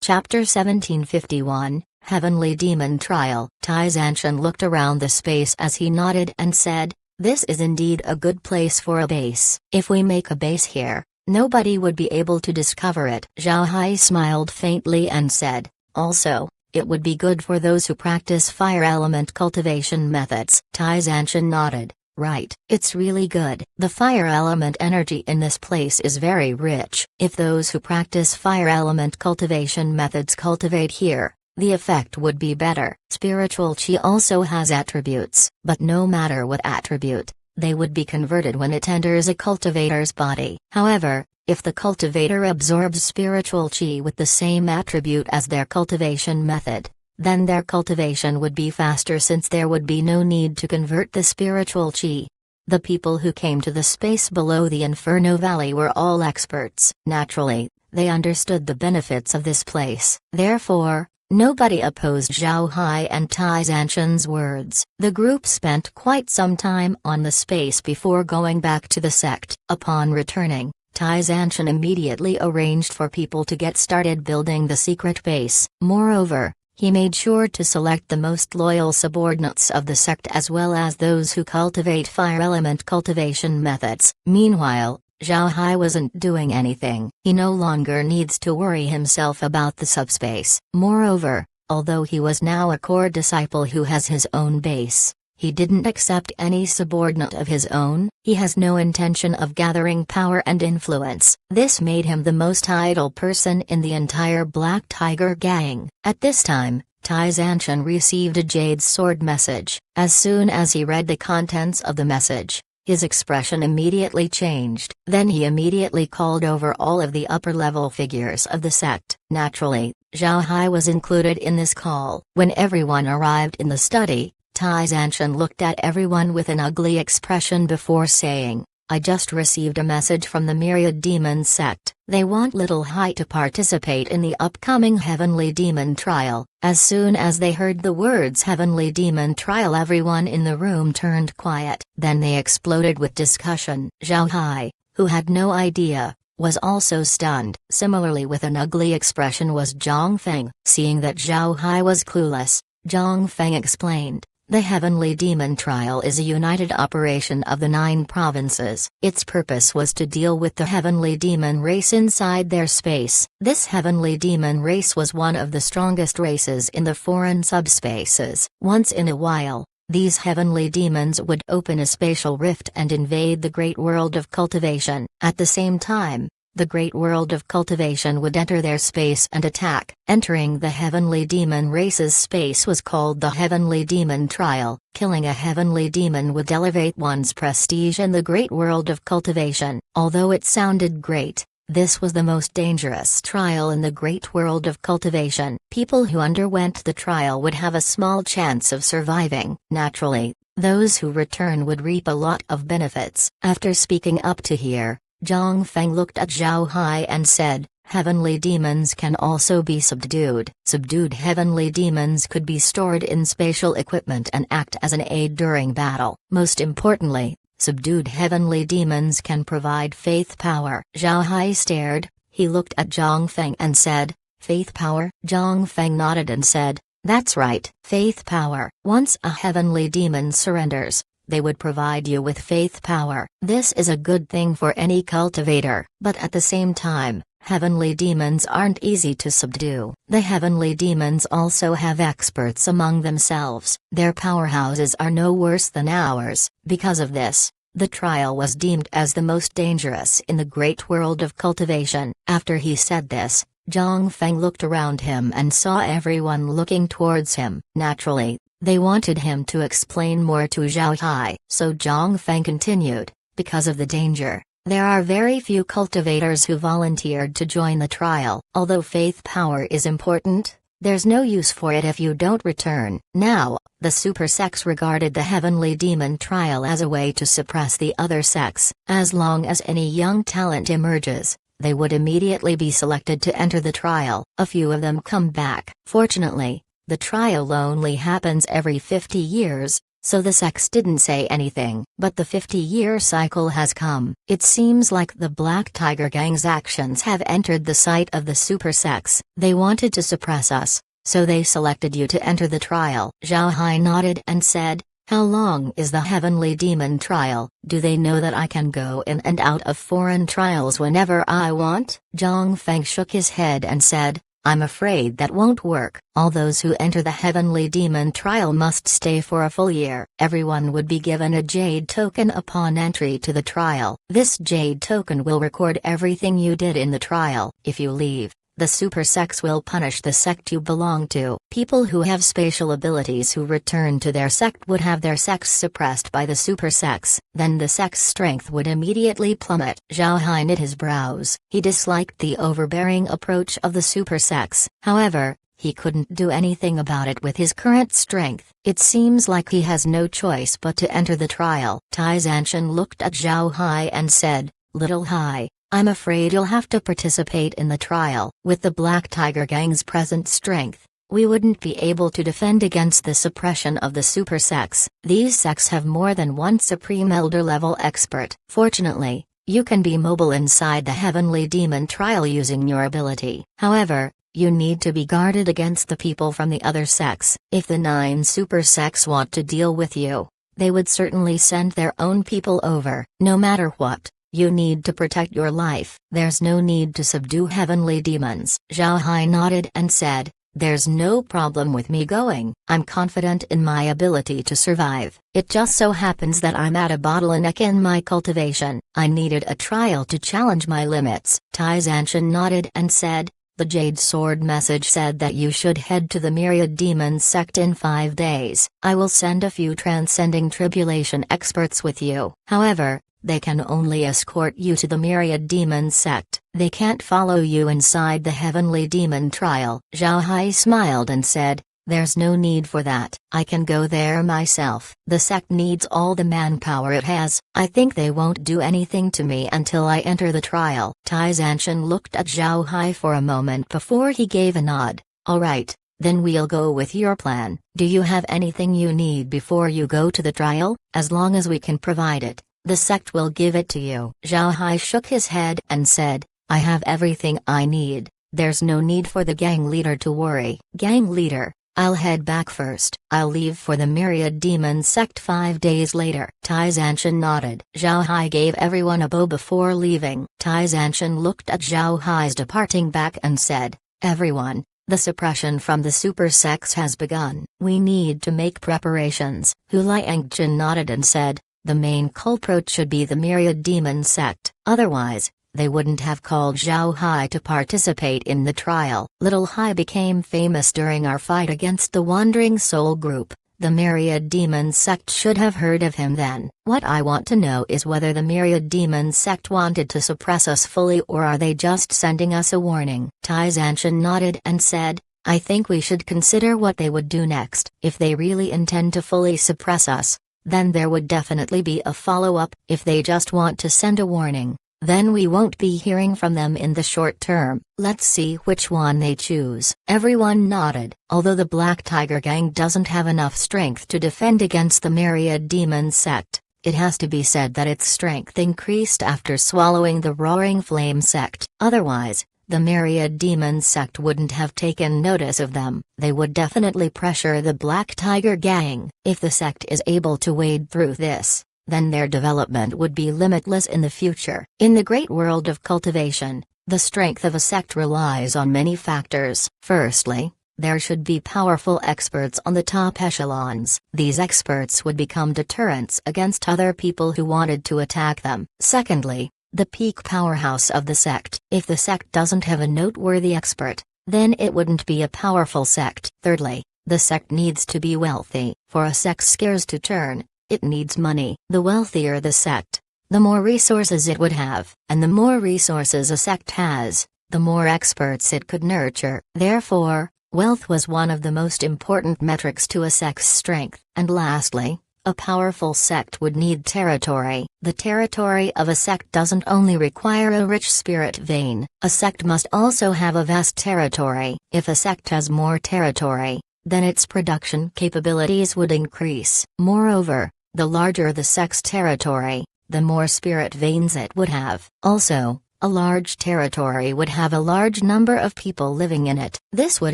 Chapter 1751, Heavenly Demon Trial. Tai Zanshan looked around the space as he nodded and said, "This is indeed a good place for a base. If we make a base here, nobody would be able to discover it." Zhao Hai smiled faintly and said, "Also, it would be good for those who practice fire element cultivation methods." Tai Zanshan nodded. "Right. It's really good. The fire element energy in this place is very rich. If those who practice fire element cultivation methods cultivate here, the effect would be better." Spiritual chi also has attributes, but no matter what attribute, they would be converted when it enters a cultivator's body. However, if the cultivator absorbs spiritual chi with the same attribute as their cultivation method, then their cultivation would be faster since there would be no need to convert the spiritual chi. The people who came to the space below the Inferno Valley were all experts. Naturally, they understood the benefits of this place. Therefore, nobody opposed Zhao Hai and Tai Zanshan's words. The group spent quite some time on the space before going back to the sect. Upon returning, Tai Zanshan immediately arranged for people to get started building the secret base. Moreover, he made sure to select the most loyal subordinates of the sect as well as those who cultivate fire element cultivation methods. Meanwhile, Zhao Hai wasn't doing anything. He no longer needs to worry himself about the subspace. Moreover, although he was now a core disciple who has his own base, he didn't accept any subordinate of his own. He has no intention of gathering power and influence. This made him the most idle person in the entire Black Tiger gang. At this time, Tai Zanshan received a Jade Sword message. As soon as he read the contents of the message, his expression immediately changed. Then he immediately called over all of the upper-level figures of the sect. Naturally, Zhao Hai was included in this call. When everyone arrived in the study, Tai Zanshan looked at everyone with an ugly expression before saying, "I just received a message from the Myriad Demon sect. They want Little Hai to participate in the upcoming Heavenly Demon Trial." As soon as they heard the words Heavenly Demon Trial, everyone in the room turned quiet. Then they exploded with discussion. Zhao Hai, who had no idea, was also stunned. Similarly with an ugly expression was Zhang Feng. Seeing that Zhao Hai was clueless, Zhang Feng explained, "The Heavenly Demon Trial is a united operation of the 9 provinces. Its purpose was to deal with the Heavenly Demon race inside their space. This Heavenly Demon race was one of the strongest races in the foreign subspaces. Once in a while, these Heavenly Demons would open a spatial rift and invade the great world of cultivation. At the same time, the great world of cultivation would enter their space and attack. Entering the Heavenly Demon race's space was called the Heavenly Demon Trial. Killing a Heavenly Demon would elevate one's prestige in the great world of cultivation." Although it sounded great, this was the most dangerous trial in the great world of cultivation. People who underwent the trial would have a small chance of surviving. Naturally, those who return would reap a lot of benefits. After speaking up to here, Zhang Feng looked at Zhao Hai and said, "Heavenly demons can also be subdued. Subdued heavenly demons could be stored in spatial equipment and act as an aid during battle. Most importantly, subdued heavenly demons can provide faith power." Zhao Hai stared. He looked at Zhang Feng and said, "Faith power?" Zhang Feng nodded and said, "That's right. Faith power. Once a heavenly demon surrenders, they would provide you with faith power. This is a good thing for any cultivator. But at the same time, heavenly demons aren't easy to subdue. The heavenly demons also have experts among themselves. Their powerhouses are no worse than ours. Because of this, the trial was deemed as the most dangerous in the great world of cultivation." After he said this, Zhang Feng looked around him and saw everyone looking towards him. Naturally, they wanted him to explain more to Zhao Hai. So Zhang Feng continued, "Because of the danger, there are very few cultivators who volunteered to join the trial. Although faith power is important, there's no use for it if you don't return." Now, the super sects regarded the Heavenly Demon Trial as a way to suppress the other sects. As long as any young talent emerges, they would immediately be selected to enter the trial. A few of them come back. Fortunately, the trial only happens every 50 years, so the sects didn't say anything. But the 50-year cycle has come. It seems like the Black Tiger Gang's actions have entered the sight of the super sects. They wanted to suppress us, so they selected you to enter the trial. Zhao Hai nodded and said, "How long is the Heavenly Demon trial? Do they know that I can go in and out of foreign trials whenever I want?" Zhang Feng shook his head and said, "I'm afraid that won't work. All those who enter the Heavenly Demon trial must stay for a full year. Everyone would be given a jade token upon entry to the trial. This jade token will record everything you did in the trial. If you leave, the super sects will punish the sect you belong to. People who have spatial abilities who return to their sect would have their sects suppressed by the super sects. Then the sect's strength would immediately plummet." Zhao Hai knit his brows. He disliked the overbearing approach of the super sects. However, he couldn't do anything about it with his current strength. It seems like he has no choice but to enter the trial. Tai Zanshan looked at Zhao Hai and said, "Little Hai, I'm afraid you'll have to participate in the trial. With the Black Tiger Gang's present strength, we wouldn't be able to defend against the suppression of the super sects. These sects have more than one supreme elder level expert. Fortunately, you can be mobile inside the Heavenly Demon trial using your ability. However, you need to be guarded against the people from the other sects. If the 9 super sects want to deal with you, they would certainly send their own people over. No matter what, you need to protect your life. There's no need to subdue heavenly demons." Zhao Hai nodded and said, "There's no problem with me going. I'm confident in my ability to survive. It just so happens that I'm at a bottleneck in my cultivation. I needed a trial to challenge my limits." Tai Zanshan nodded and said, "The Jade Sword message said that you should head to the Myriad Demon sect in 5 days. I will send a few transcending tribulation experts with you. However, they can only escort you to the Myriad Demon sect. They can't follow you inside the Heavenly Demon trial." Zhao Hai smiled and said, "There's no need for that. I can go there myself. The sect needs all the manpower it has. I think they won't do anything to me until I enter the trial." Tai Zanshan looked at Zhao Hai for a moment before he gave a nod. "All right, then we'll go with your plan. Do you have anything you need before you go to the trial? As long as we can provide it, the sect will give it to you." Zhao Hai shook his head and said, "I have everything I need. There's no need for the gang leader to worry." "Gang leader, I'll head back first. I'll leave for the Myriad Demon sect 5 days later." Tai Zanshan nodded. Zhao Hai gave everyone a bow before leaving. Tai Zanshan looked at Zhao Hai's departing back and said, "Everyone, the suppression from the super sects has begun. We need to make preparations." Hu Liangjun nodded and said, "The main culprit should be the Myriad Demon sect. Otherwise, they wouldn't have called Zhao Hai to participate in the trial. Little Hai became famous during our fight against the Wandering Soul group. The Myriad Demon sect should have heard of him then. What I want to know is whether the Myriad Demon sect wanted to suppress us fully, or are they just sending us a warning?" Tai Zanshan nodded and said, "I think we should consider what they would do next. If they really intend to fully suppress us, then there would definitely be a follow-up. If they just want to send a warning, then we won't be hearing from them in the short term. Let's see which one they choose." Everyone nodded. Although the Black Tiger Gang doesn't have enough strength to defend against the Myriad Demon sect, it has to be said that its strength increased after swallowing the Roaring Flame sect. Otherwise, the Myriad Demon sect wouldn't have taken notice of them. They would definitely pressure the Black Tiger Gang. If the sect is able to wade through this, then their development would be limitless in the future. In the great world of cultivation, the strength of a sect relies on many factors. Firstly, there should be powerful experts on the top echelons. These experts would become deterrents against other people who wanted to attack them. Secondly, the peak powerhouse of the sect. If the sect doesn't have a noteworthy expert, then it wouldn't be a powerful sect. Thirdly, the sect needs to be wealthy. For a sect's gears to turn, it needs money. The wealthier the sect, the more resources it would have. And the more resources a sect has, the more experts it could nurture. Therefore, wealth was one of the most important metrics to a sect's strength. And lastly, a powerful sect would need territory. The territory of a sect doesn't only require a rich spirit vein, a sect must also have a vast territory. If a sect has more territory, then its production capabilities would increase. Moreover, the larger the sect's territory, the more spirit veins it would have. Also, a large territory would have a large number of people living in it. This would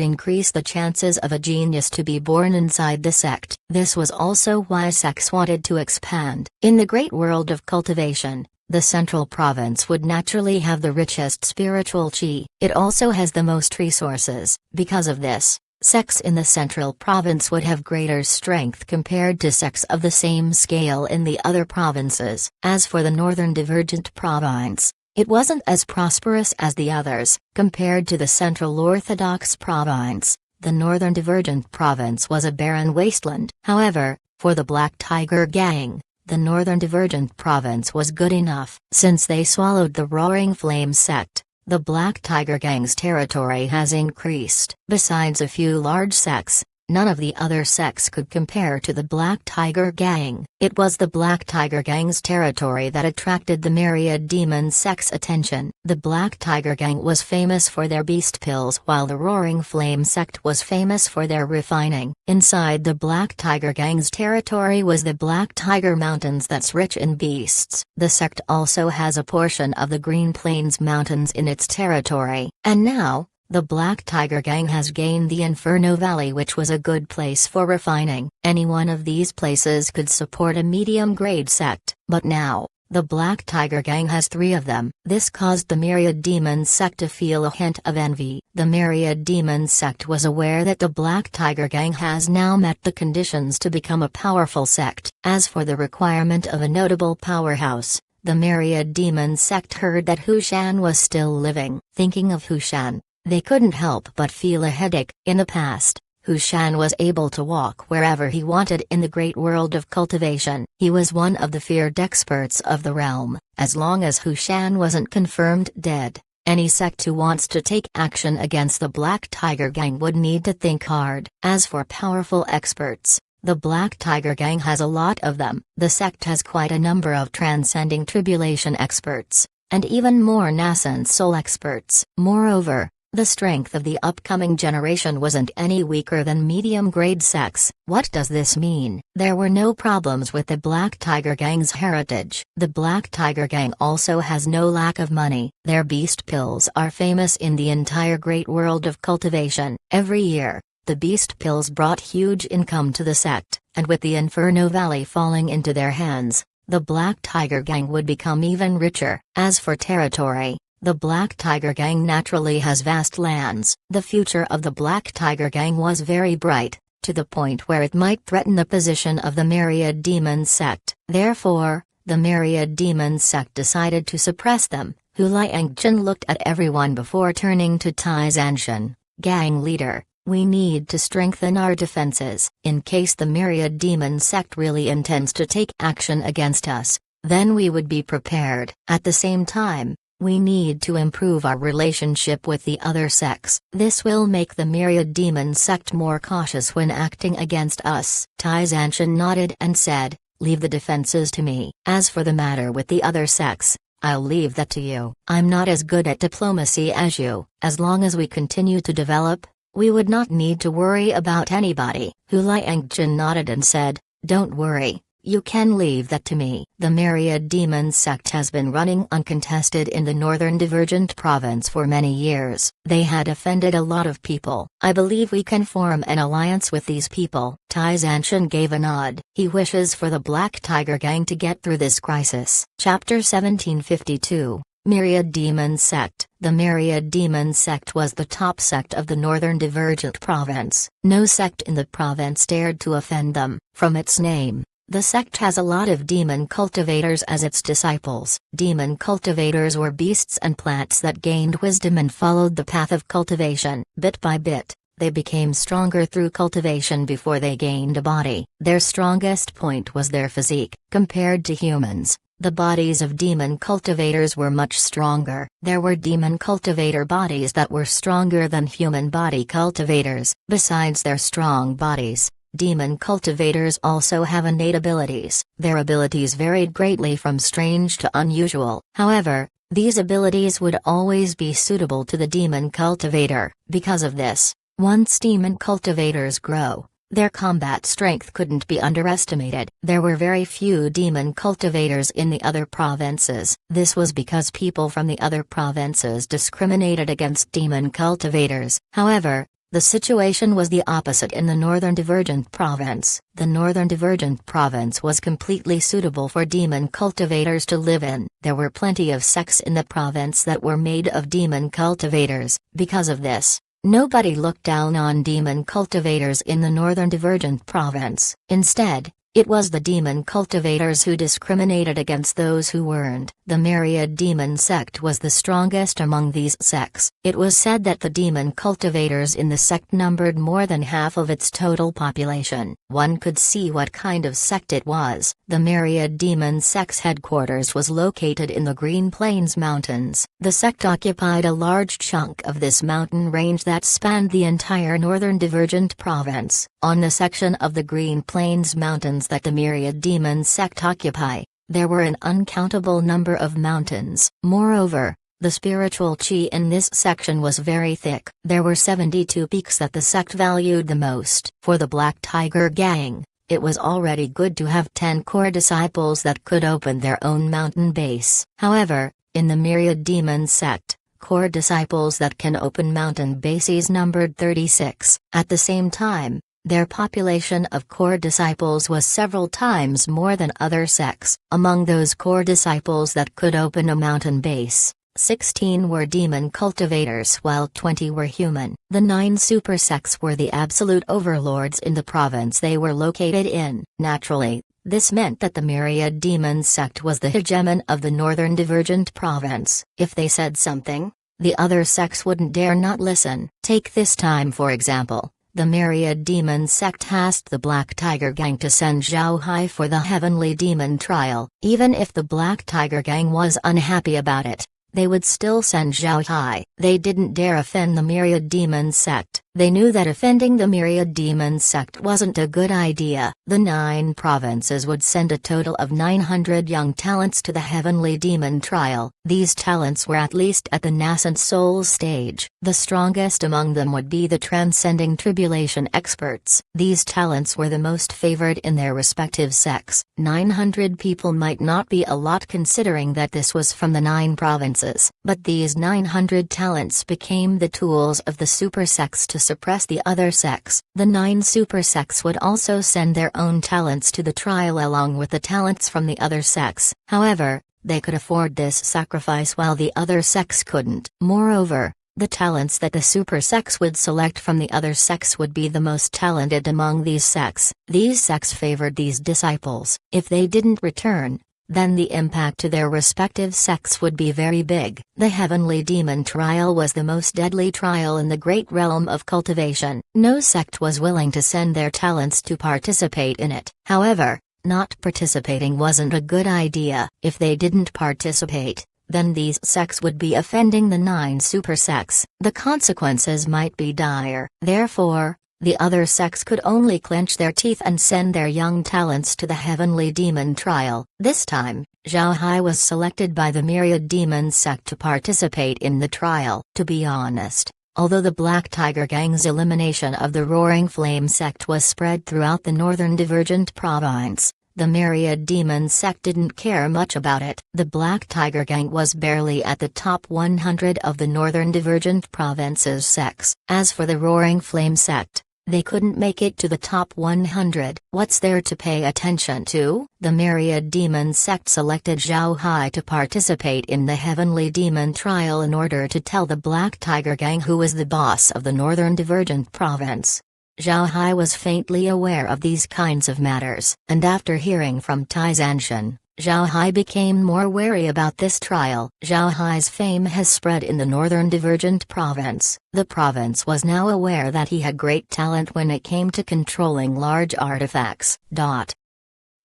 increase the chances of a genius to be born inside the sect. This was also why sects wanted to expand. In the great world of cultivation, the central province would naturally have the richest spiritual chi. It also has the most resources. Because of this, sects in the central province would have greater strength compared to sects of the same scale in the other provinces. As for the northern divergent province, it wasn't as prosperous as the others. Compared to the Central Orthodox province, the Northern Divergent province was a barren wasteland. However, for the Black Tiger Gang, the Northern Divergent province was good enough. Since they swallowed the Roaring Flame sect, the Black Tiger Gang's territory has increased. Besides a few large sects, none of the other sects could compare to the Black Tiger Gang. It was the Black Tiger Gang's territory that attracted the Myriad Demon sect's attention. The Black Tiger Gang was famous for their beast pills, while the Roaring Flame sect was famous for their refining. Inside the Black Tiger Gang's territory was the Black Tiger Mountains that's rich in beasts. The sect also has a portion of the Green Plains Mountains in its territory. And now, the Black Tiger Gang has gained the Inferno Valley, which was a good place for refining. Any one of these places could support a medium-grade sect, but now, the Black Tiger Gang has 3 of them. This caused the Myriad Demon sect to feel a hint of envy. The Myriad Demon sect was aware that the Black Tiger Gang has now met the conditions to become a powerful sect. As for the requirement of a notable powerhouse, the Myriad Demon sect heard that Hu Shan was still living. Thinking of Hu Shan, they couldn't help but feel a headache. In the past, Hu Shan was able to walk wherever he wanted in the great world of cultivation. He was one of the feared experts of the realm. As long as Hu Shan wasn't confirmed dead, any sect who wants to take action against the Black Tiger Gang would need to think hard. As for powerful experts, the Black Tiger Gang has a lot of them. The sect has quite a number of transcending tribulation experts, and even more nascent soul experts. Moreover, the strength of the upcoming generation wasn't any weaker than medium-grade sects. What does this mean? There were no problems with the Black Tiger Gang's heritage. The Black Tiger Gang also has no lack of money. Their beast pills are famous in the entire great world of cultivation. Every year, the beast pills brought huge income to the sect, and with the Inferno Valley falling into their hands, the Black Tiger Gang would become even richer. As for territory, the Black Tiger Gang naturally has vast lands. The future of the Black Tiger Gang was very bright, to the point where it might threaten the position of the Myriad Demon sect. Therefore, the Myriad Demon sect decided to suppress them. Hu Liangjun looked at everyone before turning to Tai Zanshan. Gang leader, we need to strengthen our defenses. In case the Myriad Demon sect really intends to take action against us, then we would be prepared. At the same time, we need to improve our relationship with the other sects. This will make the Myriad Demon sect more cautious when acting against us. Tai Zanshan nodded and said, leave the defenses to me. As for the matter with the other sects, I'll leave that to you. I'm not as good at diplomacy as you. As long as we continue to develop, we would not need to worry about anybody. Hu Liangjun nodded and said, don't worry. You can leave that to me. The Myriad Demon sect has been running uncontested in the Northern Divergent province for many years. They had offended a lot of people. I believe we can form an alliance with these people. Tai Zanshan gave a nod. He wishes for the Black Tiger Gang to get through this crisis. Chapter 1752. Myriad Demon Sect. The Myriad Demon Sect was the top sect of the Northern Divergent province. No sect in the province dared to offend them. From its name, the sect has a lot of demon cultivators as its disciples. Demon cultivators were beasts and plants that gained wisdom and followed the path of cultivation. Bit by bit, they became stronger through cultivation before they gained a body. Their strongest point was their physique. Compared to humans, the bodies of demon cultivators were much stronger. There were demon cultivator bodies that were stronger than human body cultivators. Besides their strong bodies, demon cultivators also have innate abilities. Their abilities varied greatly from strange to unusual. However, these abilities would always be suitable to the demon cultivator. Because of this, Once demon cultivators grow, their combat strength couldn't be underestimated. There were very few demon cultivators in the other provinces. This was because people from the other provinces discriminated against demon cultivators. However, the situation was the opposite in the Northern Divergent Province. The Northern Divergent Province was completely suitable for demon cultivators to live in. There were plenty of sects in the province that were made of demon cultivators. Because of this, nobody looked down on demon cultivators in the Northern Divergent Province. Instead, it was the demon cultivators who discriminated against those who weren't. The Myriad Demon sect was the strongest among these sects. It was said that the demon cultivators in the sect numbered more than half of its total population. One could see what kind of sect it was. The Myriad Demon sect's headquarters was located in the Green Plains Mountains. The sect occupied a large chunk of this mountain range that spanned the entire Northern Divergent Province. On the section of the Green Plains Mountains that the Myriad Demon sect occupy, there were an uncountable number of mountains. Moreover, the spiritual chi in this section was very thick. There were 72 peaks that the sect valued the most. For the Black Tiger Gang, it was already good to have 10 core disciples that could open their own mountain base. However, in the Myriad Demon sect, core disciples that can open mountain bases numbered 36. At the same time, their population of core disciples was several times more than other sects. Among those core disciples that could open a mountain base, 16 were demon cultivators while 20 were human. The 9 super sects were the absolute overlords in the province they were located in. Naturally, this meant that the Myriad Demon sect was the hegemon of the Northern Divergent Province. If they said something, the other sects wouldn't dare not listen. Take this time for example. The Myriad Demon sect asked the Black Tiger Gang to send Zhao Hai for the Heavenly Demon trial. Even if the Black Tiger Gang was unhappy about it, they would still send Zhao Hai. They didn't dare offend the Myriad Demon sect. They knew that offending the Myriad Demon sect wasn't a good idea. The 9 provinces would send a total of 900 young talents to the Heavenly Demon trial. These talents were at least at the nascent soul stage. The strongest among them would be the transcending tribulation experts. These talents were the most favored in their respective sects. 900 people might not be a lot considering that this was from the 9 provinces, but these 900 talents became the tools of the super sects to suppress the other sects. The 9 super sects would also send their own talents to the trial along with the talents from the other sects. However, they could afford this sacrifice while the other sects couldn't. Moreover, the talents that the super sects would select from the other sects would be the most talented among these sects. These sects favored these disciples. If they didn't return, then the impact to their respective sects would be very big. The Heavenly Demon trial was the most deadly trial in the great realm of cultivation. No sect was willing to send their talents to participate in it. However, not participating wasn't a good idea. If they didn't participate, then these sects would be offending the 9 super sects. The consequences might be dire. Therefore, the other sects could only clench their teeth and send their young talents to the Heavenly Demon trial. This time, Zhao Hai was selected by the Myriad Demon sect to participate in the trial. To be honest, although the Black Tiger Gang's elimination of the Roaring Flame sect was spread throughout the Northern Divergent Province, the Myriad Demon sect didn't care much about it. The Black Tiger Gang was barely at the top 100 of the Northern Divergent Province's sects. As for the Roaring Flame sect, they couldn't make it to the top 100. What's there to pay attention to? The Myriad Demon sect selected Zhao Hai to participate in the Heavenly Demon trial in order to tell the Black Tiger Gang who was the boss of the Northern Divergent Province. Zhao Hai was faintly aware of these kinds of matters, and after hearing from Tai Zanshan, Zhao Hai became more wary about this trial. Zhao Hai's fame has spread in the Northern Divergent Province. The province was now aware that he had great talent when it came to controlling large artifacts.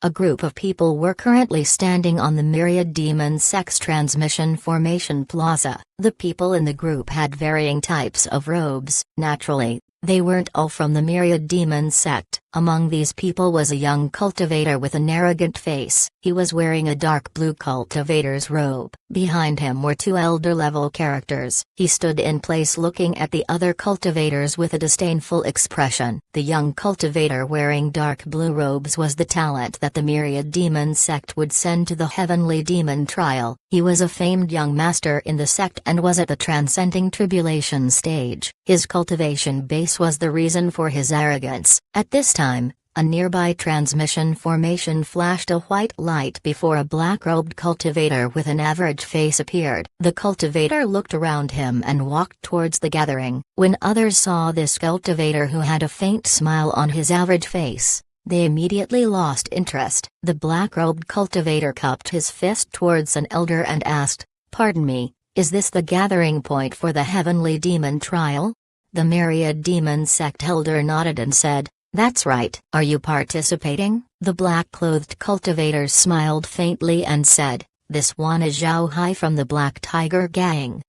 A group of people were currently standing on the Myriad Demon sect's transmission formation plaza. The people in the group had varying types of robes. Naturally, they weren't all from the Myriad Demon sect. Among these people was a young cultivator with an arrogant face. He was wearing a dark blue cultivator's robe. Behind him were two elder-level characters. He stood in place looking at the other cultivators with a disdainful expression. The young cultivator wearing dark blue robes was the talent that the Myriad Demon sect would send to the Heavenly Demon trial. He was a famed young master in the sect and was at the transcending tribulation stage. His cultivation base was the reason for his arrogance. At this time, a nearby transmission formation flashed a white light before a black-robed cultivator with an average face appeared. The cultivator looked around him and walked towards the gathering. When others saw this cultivator who had a faint smile on his average face, they immediately lost interest. The black-robed cultivator cupped his fist towards an elder and asked, "Pardon me, is this the gathering point for the Heavenly Demon trial?" The Myriad Demon sect elder nodded and said, "That's right." "Are you participating?" The black-clothed cultivator smiled faintly and said, "This one is Zhao Hai from the Black Tiger Gang."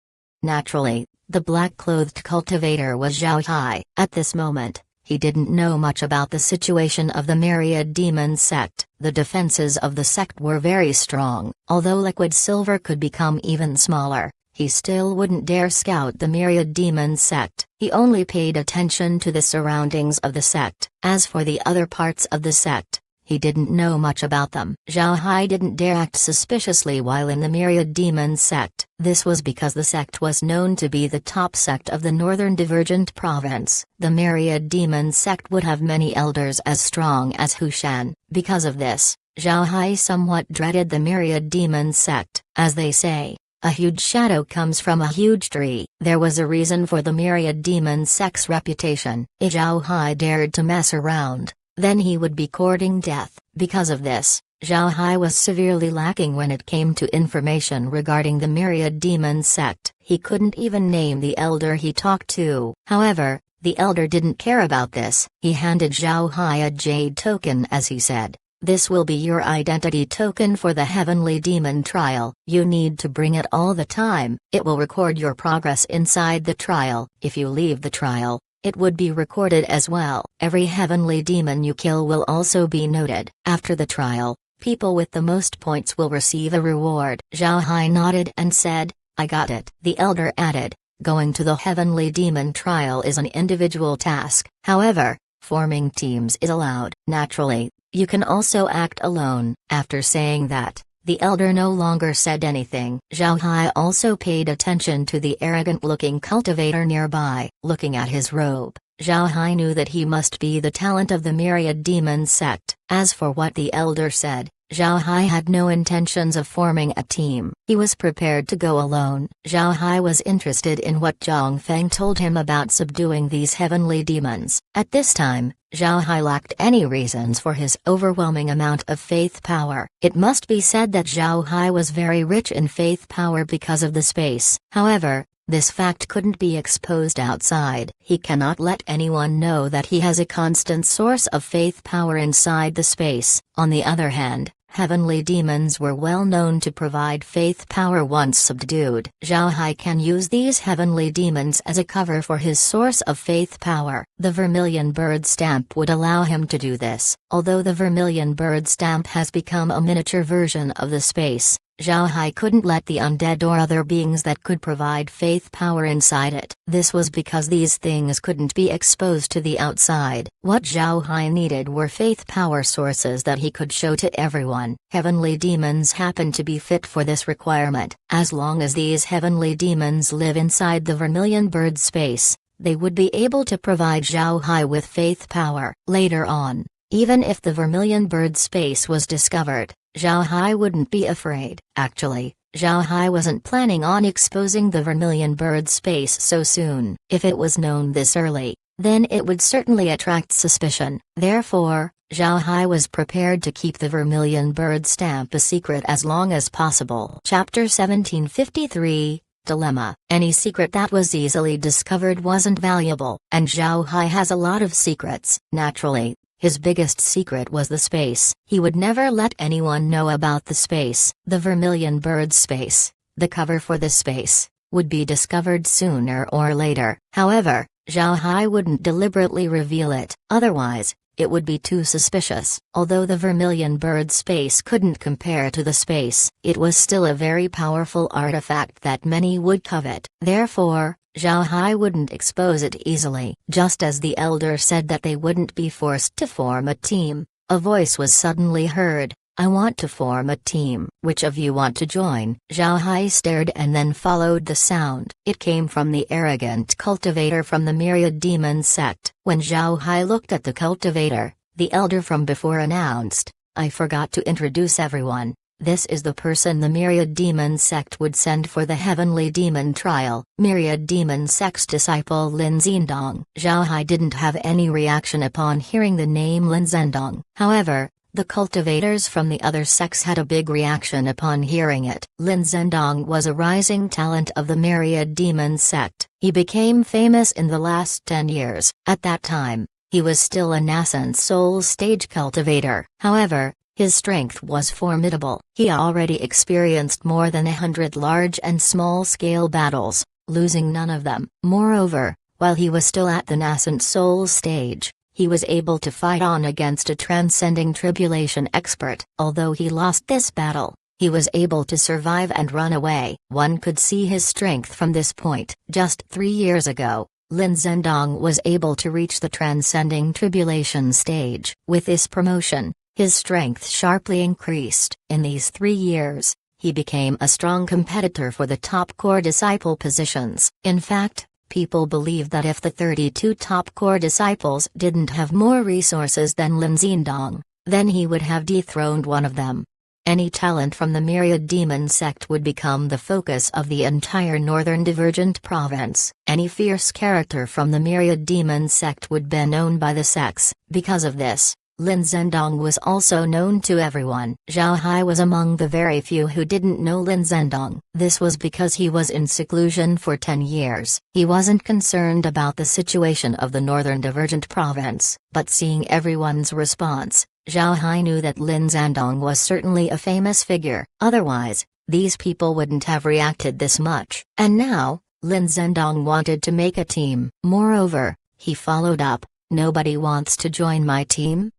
Naturally, the black-clothed cultivator was Zhao Hai. At this moment, he didn't know much about the situation of the Myriad Demon sect. The defenses of the sect were very strong. Although Liquid Silver could become even smaller, he still wouldn't dare scout the Myriad Demon sect. He only paid attention to the surroundings of the sect. As for the other parts of the sect, he didn't know much about them. Zhao Hai didn't dare act suspiciously while in the Myriad Demon sect. This was because the sect was known to be the top sect of the Northern Divergent Province. The Myriad Demon sect would have many elders as strong as Hushan. Because of this, Zhao Hai somewhat dreaded the Myriad Demon sect. As they say, a huge shadow comes from a huge tree. There was a reason for the Myriad Demon sect's reputation. If Zhao Hai dared to mess around, then he would be courting death. Because of this, Zhao Hai was severely lacking when it came to information regarding the Myriad Demon sect. He couldn't even name the elder he talked to. However, the elder didn't care about this. He handed Zhao Hai a jade token as he said, "This will be your identity token for the Heavenly Demon trial. You need to bring it all the time. It will record your progress inside the trial. If you leave the trial, it would be recorded as well. Every heavenly demon you kill will also be noted. After the trial, people with the most points will receive a reward." Zhao Hai nodded and said, "I got it." The elder added, "Going to the Heavenly Demon trial is an individual task. However, forming teams is allowed. Naturally, you can also act alone." After saying that, the elder no longer said anything. Zhao Hai also paid attention to the arrogant-looking cultivator nearby. Looking at his robe, Zhao Hai knew that he must be the talent of the Myriad Demon sect. As for what the elder said, Zhao Hai had no intentions of forming a team. He was prepared to go alone. Zhao Hai was interested in what Zhang Feng told him about subduing these heavenly demons. At this time, Zhao Hai lacked any reasons for his overwhelming amount of faith power. It must be said that Zhao Hai was very rich in faith power because of the space. However, this fact couldn't be exposed outside. He cannot let anyone know that he has a constant source of faith power inside the space. On the other hand, heavenly demons were well known to provide faith power once subdued. Zhao Hai can use these heavenly demons as a cover for his source of faith power. The Vermilion Bird Stamp would allow him to do this. Although the Vermilion Bird Stamp has become a miniature version of the space, Zhao Hai couldn't let the undead or other beings that could provide faith power inside it. This was because these things couldn't be exposed to the outside. What Zhao Hai needed were faith power sources that he could show to everyone. Heavenly demons happen to be fit for this requirement. As long as these heavenly demons live inside the Vermilion Bird space, they would be able to provide Zhao Hai with faith power. Later on, even if the Vermilion Bird space was discovered, Zhao Hai wouldn't be afraid. Actually, Zhao Hai wasn't planning on exposing the Vermilion Bird space so soon. If it was known this early, then it would certainly attract suspicion. Therefore, Zhao Hai was prepared to keep the Vermilion Bird Stamp a secret as long as possible. Chapter 1753 Dilemma. Any secret that was easily discovered wasn't valuable, and Zhao Hai has a lot of secrets. Naturally, his biggest secret was the space. He would never let anyone know about the space. The Vermilion Bird space, the cover for the space, would be discovered sooner or later. However, Zhao Hai wouldn't deliberately reveal it. Otherwise, it would be too suspicious. Although the vermilion bird space couldn't compare to the space, it was still a very powerful artifact that many would covet. Therefore, Zhao Hai wouldn't expose it easily. Just as the elder said that they wouldn't be forced to form a team, a voice was suddenly heard. I want to form a team. Which of you want to join? Zhao Hai stared and then followed the sound. It came from the arrogant cultivator from the Myriad Demon sect. When Zhao Hai looked at the cultivator, the elder from before announced, I forgot to introduce everyone. This is the person the Myriad Demon sect would send for the Heavenly Demon trial. Myriad Demon sect's disciple Lin Zhendong. Zhao Hai didn't have any reaction upon hearing the name Lin Zhendong. However, the cultivators from the other sects had a big reaction upon hearing it. Lin Zhendong was a rising talent of the Myriad Demon sect. He became famous in the last 10 years. At that time, he was still a nascent soul stage cultivator. However, his strength was formidable. He already experienced more than 100 large and small-scale battles, losing none of them. Moreover, while he was still at the nascent soul stage, he was able to fight on against a transcending tribulation expert. Although he lost this battle, he was able to survive and run away. One could see his strength from this point. Just 3 years ago, Lin Zhendong was able to reach the transcending tribulation stage. With this promotion, his strength sharply increased. In these 3 years, he became a strong competitor for the top core disciple positions. In fact, people believe that if the 32 top core disciples didn't have more resources than Lin Zhendong, then he would have dethroned one of them. Any talent from the Myriad Demon sect would become the focus of the entire Northern Divergent Province. Any fierce character from the Myriad Demon sect would be known by the sects. Because of this, Lin Zhendong was also known to everyone. Zhao Hai was among the very few who didn't know Lin Zhendong. This was because he was in seclusion for 10 years. He wasn't concerned about the situation of the Northern Divergent Province, but seeing everyone's response, Zhao Hai knew that Lin Zhendong was certainly a famous figure. Otherwise, these people wouldn't have reacted this much. And now, Lin Zhendong wanted to make a team. Moreover, he followed up, nobody wants to join my team?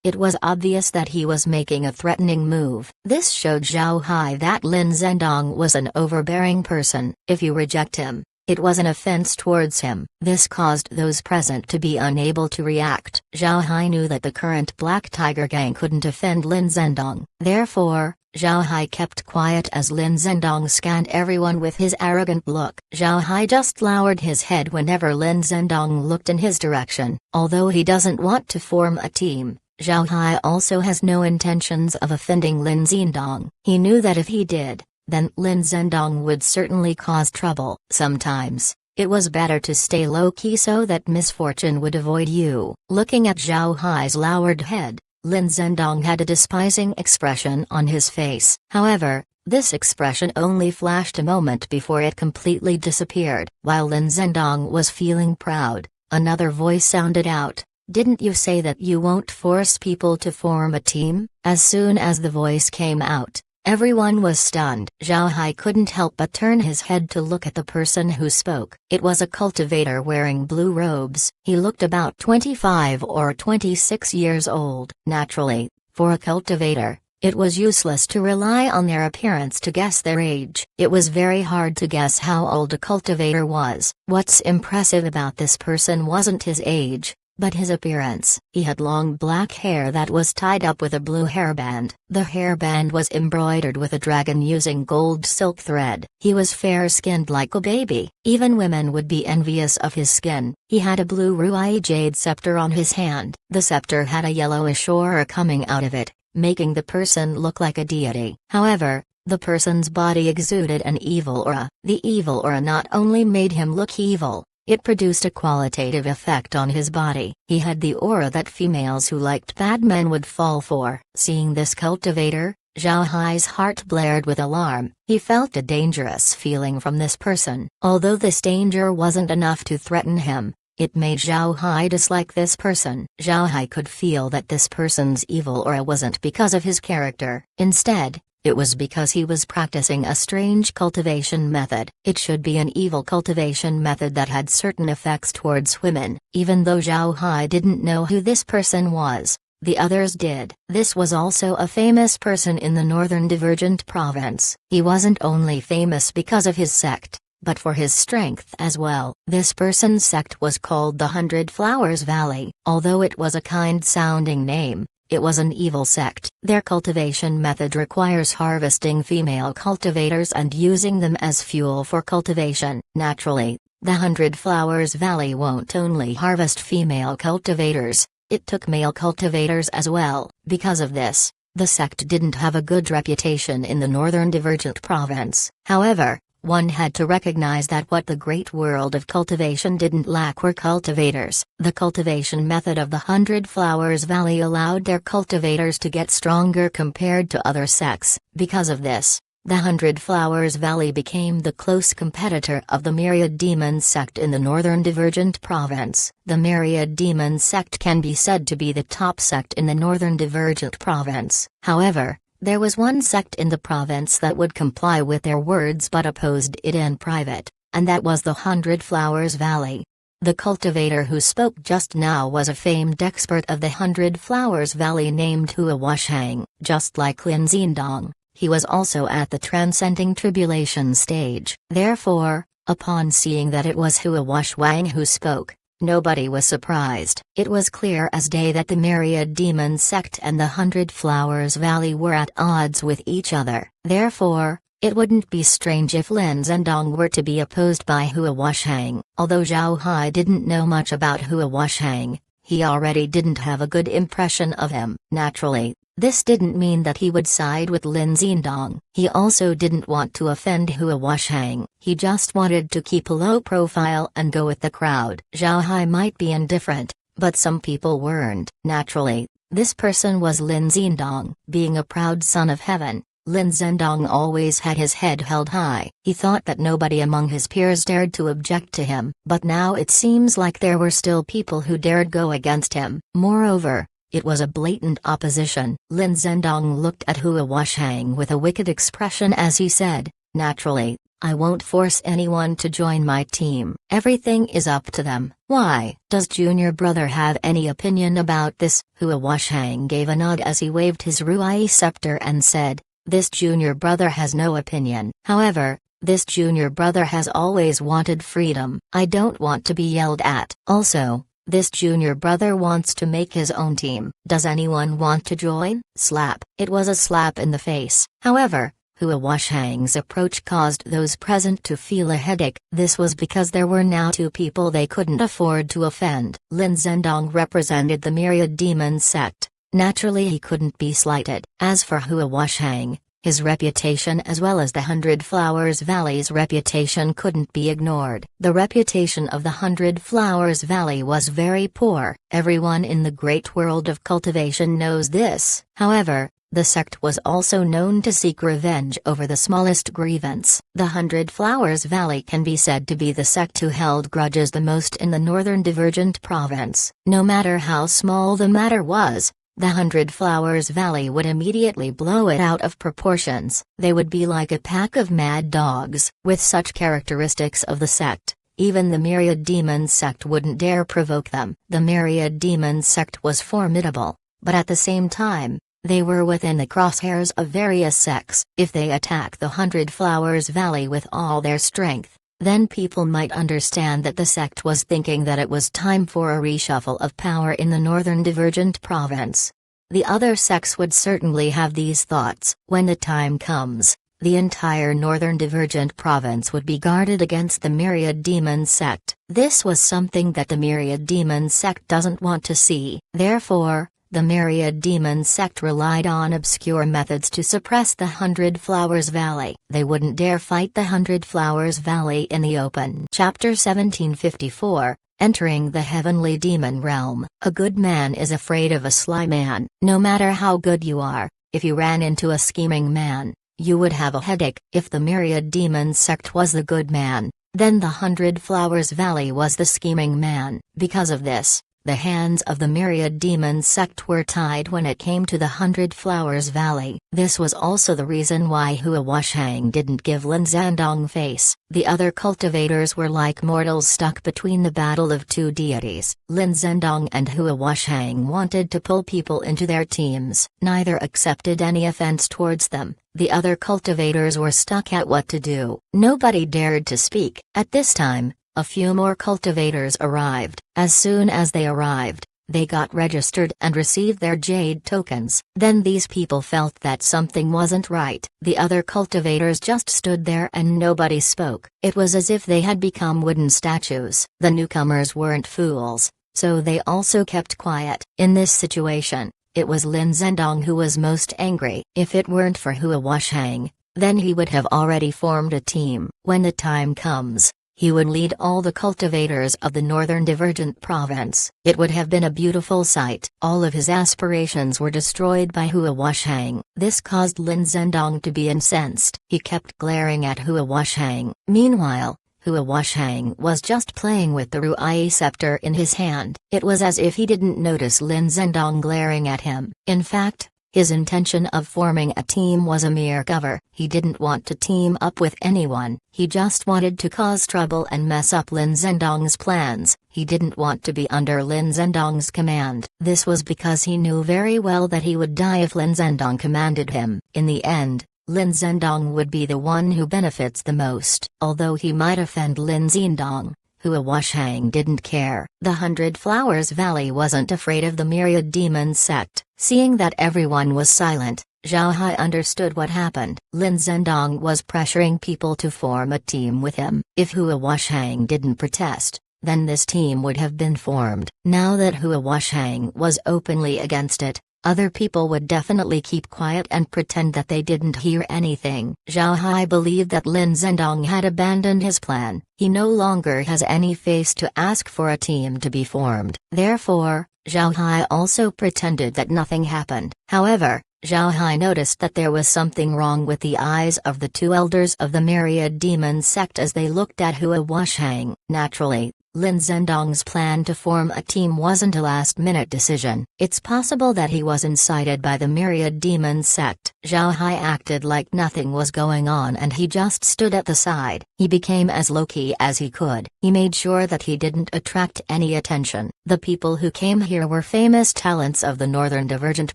It was obvious that he was making a threatening move. This showed Zhao Hai that Lin Zhendong was an overbearing person. If you reject him, it was an offense towards him. This caused those present to be unable to react. Zhao Hai knew that the current Black Tiger gang couldn't offend Lin Zhendong. Therefore, Zhao Hai kept quiet as Lin Zhendong scanned everyone with his arrogant look. Zhao Hai just lowered his head whenever Lin Zhendong looked in his direction. Although he doesn't want to form a team, Zhao Hai also has no intentions of offending Lin Zhendong. He knew that if he did, then Lin Zhendong would certainly cause trouble. Sometimes, it was better to stay low-key so that misfortune would avoid you. Looking at Zhao Hai's lowered head, Lin Zhendong had a despising expression on his face. However, this expression only flashed a moment before it completely disappeared. While Lin Zhendong was feeling proud, another voice sounded out. Didn't you say that you won't force people to form a team? As soon as the voice came out, everyone was stunned. Zhao Hai couldn't help but turn his head to look at the person who spoke. It was a cultivator wearing blue robes. He looked about 25 or 26 years old. Naturally, for a cultivator, it was useless to rely on their appearance to guess their age. It was very hard to guess how old a cultivator was. What's impressive about this person wasn't his age, but his appearance. He had long black hair that was tied up with a blue hairband. The hairband was embroidered with a dragon using gold silk thread. He was fair-skinned like a baby. Even women would be envious of his skin. He had a blue ruai jade scepter on his hand. The scepter had a yellowish aura coming out of it, making the person look like a deity. However, the person's body exuded an evil aura. The evil aura not only made him look evil, it produced a qualitative effect on his body. He had the aura that females who liked bad men would fall for. Seeing this cultivator, Zhao Hai's heart blared with alarm. He felt a dangerous feeling from this person. Although this danger wasn't enough to threaten him, it made Zhao Hai dislike this person. Zhao Hai could feel that this person's evil aura wasn't because of his character. Instead, It was because he was practicing a strange cultivation method. It should be an evil cultivation method that had certain effects towards women. Even though Zhao Hai didn't know who this person was, the others did. This was also a famous person in the Northern Divergent Province. He wasn't only famous because of his sect, but for his strength as well. This person's sect was called the 100 Flowers Valley. Although it was a kind-sounding name, it was an evil sect. Their cultivation method requires harvesting female cultivators and using them as fuel for cultivation. Naturally, the 100 Flowers Valley won't only harvest female cultivators, it took male cultivators as well. Because of this, the sect didn't have a good reputation in the Northern Divergent Province. However, one had to recognize that what the great world of cultivation didn't lack were cultivators. The cultivation method of the 100 Flowers Valley allowed their cultivators to get stronger compared to other sects. Because of this, the 100 Flowers Valley became the close competitor of the Myriad Demon sect in the Northern Divergent Province. The Myriad Demon sect can be said to be the top sect in the Northern Divergent Province. However, there was one sect in the province that would comply with their words but opposed it in private, and that was the 100 Flowers Valley. The cultivator who spoke just now was a famed expert of the 100 Flowers Valley named Hua Washang. Just like Lin Xindong, he was also at the transcending tribulation stage. Therefore, upon seeing that it was Hua Washang who spoke, nobody was surprised. It was clear as day that the Myriad Demon sect and the 100 Flowers Valley were at odds with each other. Therefore, it wouldn't be strange if Lin Zhendong were to be opposed by Hua Washang. Although Zhao Hai didn't know much about Hua Washang, he already didn't have a good impression of him. Naturally, this didn't mean that he would side with Lin Xindong. He also didn't want to offend Hua Washang. He just wanted to keep a low profile and go with the crowd. Zhao Hai might be indifferent, but some people weren't. Naturally, this person was Lin Xindong. Being a proud son of heaven, Lin Zhendong always had his head held high. He thought that nobody among his peers dared to object to him. But now it seems like there were still people who dared go against him. Moreover, it was a blatant opposition. Lin Zhendong looked at Hua Washang with a wicked expression as he said, "Naturally, I won't force anyone to join my team. Everything is up to them." "Why? Does Junior Brother have any opinion about this?" Hua Washang gave a nod as he waved his Ruai scepter and said, "This Junior Brother has no opinion. However, this Junior Brother has always wanted freedom. I don't want to be yelled at. Also, this Junior Brother wants to make his own team. Does anyone want to join?" Slap. It was a slap in the face. However, Hua Washang's approach caused those present to feel a headache. This was because there were now two people they couldn't afford to offend. Lin Zhendong represented the Myriad Demon sect. Naturally he couldn't be slighted. As for Hua Washang, his reputation as well as the 100 Flowers Valley's reputation couldn't be ignored. The reputation of the 100 Flowers Valley was very poor. Everyone in the great world of cultivation knows this. However, the sect was also known to seek revenge over the smallest grievance. The 100 Flowers Valley can be said to be the sect who held grudges the most in the Northern Divergent Province. No matter how small the matter was, the 100 Flowers Valley would immediately blow it out of proportions. They would be like a pack of mad dogs. With such characteristics of the sect, even the Myriad Demon sect wouldn't dare provoke them. The Myriad Demon sect was formidable, but at the same time, they were within the crosshairs of various sects. If they attack the 100 Flowers Valley with all their strength, then people might understand that the sect was thinking that it was time for a reshuffle of power in the Northern Divergent Province. The other sects would certainly have these thoughts. When the time comes, the entire Northern Divergent Province would be guarded against the Myriad Demon sect. This was something that the Myriad Demon sect doesn't want to see. Therefore, the Myriad Demon sect relied on obscure methods to suppress the 100 Flowers Valley. They wouldn't dare fight the 100 Flowers Valley in the open. Chapter 1754, Entering the Heavenly Demon Realm. A good man is afraid of a sly man. No matter how good you are, if you ran into a scheming man, you would have a headache. If the Myriad Demon sect was the good man, then the 100 Flowers Valley was the scheming man. Because of this, The hands of the myriad demon sect were tied when it came to the 100 Flowers Valley. This was also the reason why Hua Washang didn't give Lin Zhendong face. The other cultivators were like mortals stuck between the battle of two deities. Lin Zhendong and Hua Washang wanted to pull people into their teams. Neither accepted any offense towards them. The other cultivators were stuck at what to do. Nobody dared to speak. At this time, a few more cultivators arrived. As soon as they arrived, they got registered and received their jade tokens. Then these people felt that something wasn't right. The other cultivators just stood there and nobody spoke. It was as if they had become wooden statues. The newcomers weren't fools, so they also kept quiet. In this situation, it was Lin Zhendong who was most angry. If it weren't for Hua Washang, then he would have already formed a team. When the time comes, he would lead all the cultivators of the Northern Divergent Province. It would have been a beautiful sight. All of his aspirations were destroyed by Hua Washang. This caused Lin Zhendong to be incensed. He kept glaring at Hua Washang. Meanwhile, Hua Washang was just playing with the Ruai scepter in his hand. It was as if he didn't notice Lin Zhendong glaring at him. In fact, his intention of forming a team was a mere cover. He didn't want to team up with anyone. He just wanted to cause trouble and mess up Lin Zhendong's plans. He didn't want to be under Lin Zhendong's command. This was because he knew very well that he would die if Lin Zhendong commanded him. In the end, Lin Zhendong would be the one who benefits the most. Although he might offend Lin Zhendong, Hua Washang didn't care. The 100 Flowers Valley wasn't afraid of the myriad demon sect. Seeing that everyone was silent, Zhao Hai understood what happened. Lin Zhendong was pressuring people to form a team with him. If Hua Washang didn't protest, then this team would have been formed. Now that Hua Washang was openly against it, other people would definitely keep quiet and pretend that they didn't hear anything. Zhao Hai believed that Lin Zhendong had abandoned his plan. He no longer has any face to ask for a team to be formed. Therefore, Zhao Hai also pretended that nothing happened. However, Zhao Hai noticed that there was something wrong with the eyes of the two elders of the myriad demon sect as they looked at Hua Washang. Naturally, Lin Zhendong's plan to form a team wasn't a last-minute decision. It's possible that he was incited by the myriad demon sect. Zhao Hai acted like nothing was going on and he just stood at the side. He became as low-key as he could. He made sure that he didn't attract any attention. The people who came here were famous talents of the Northern Divergent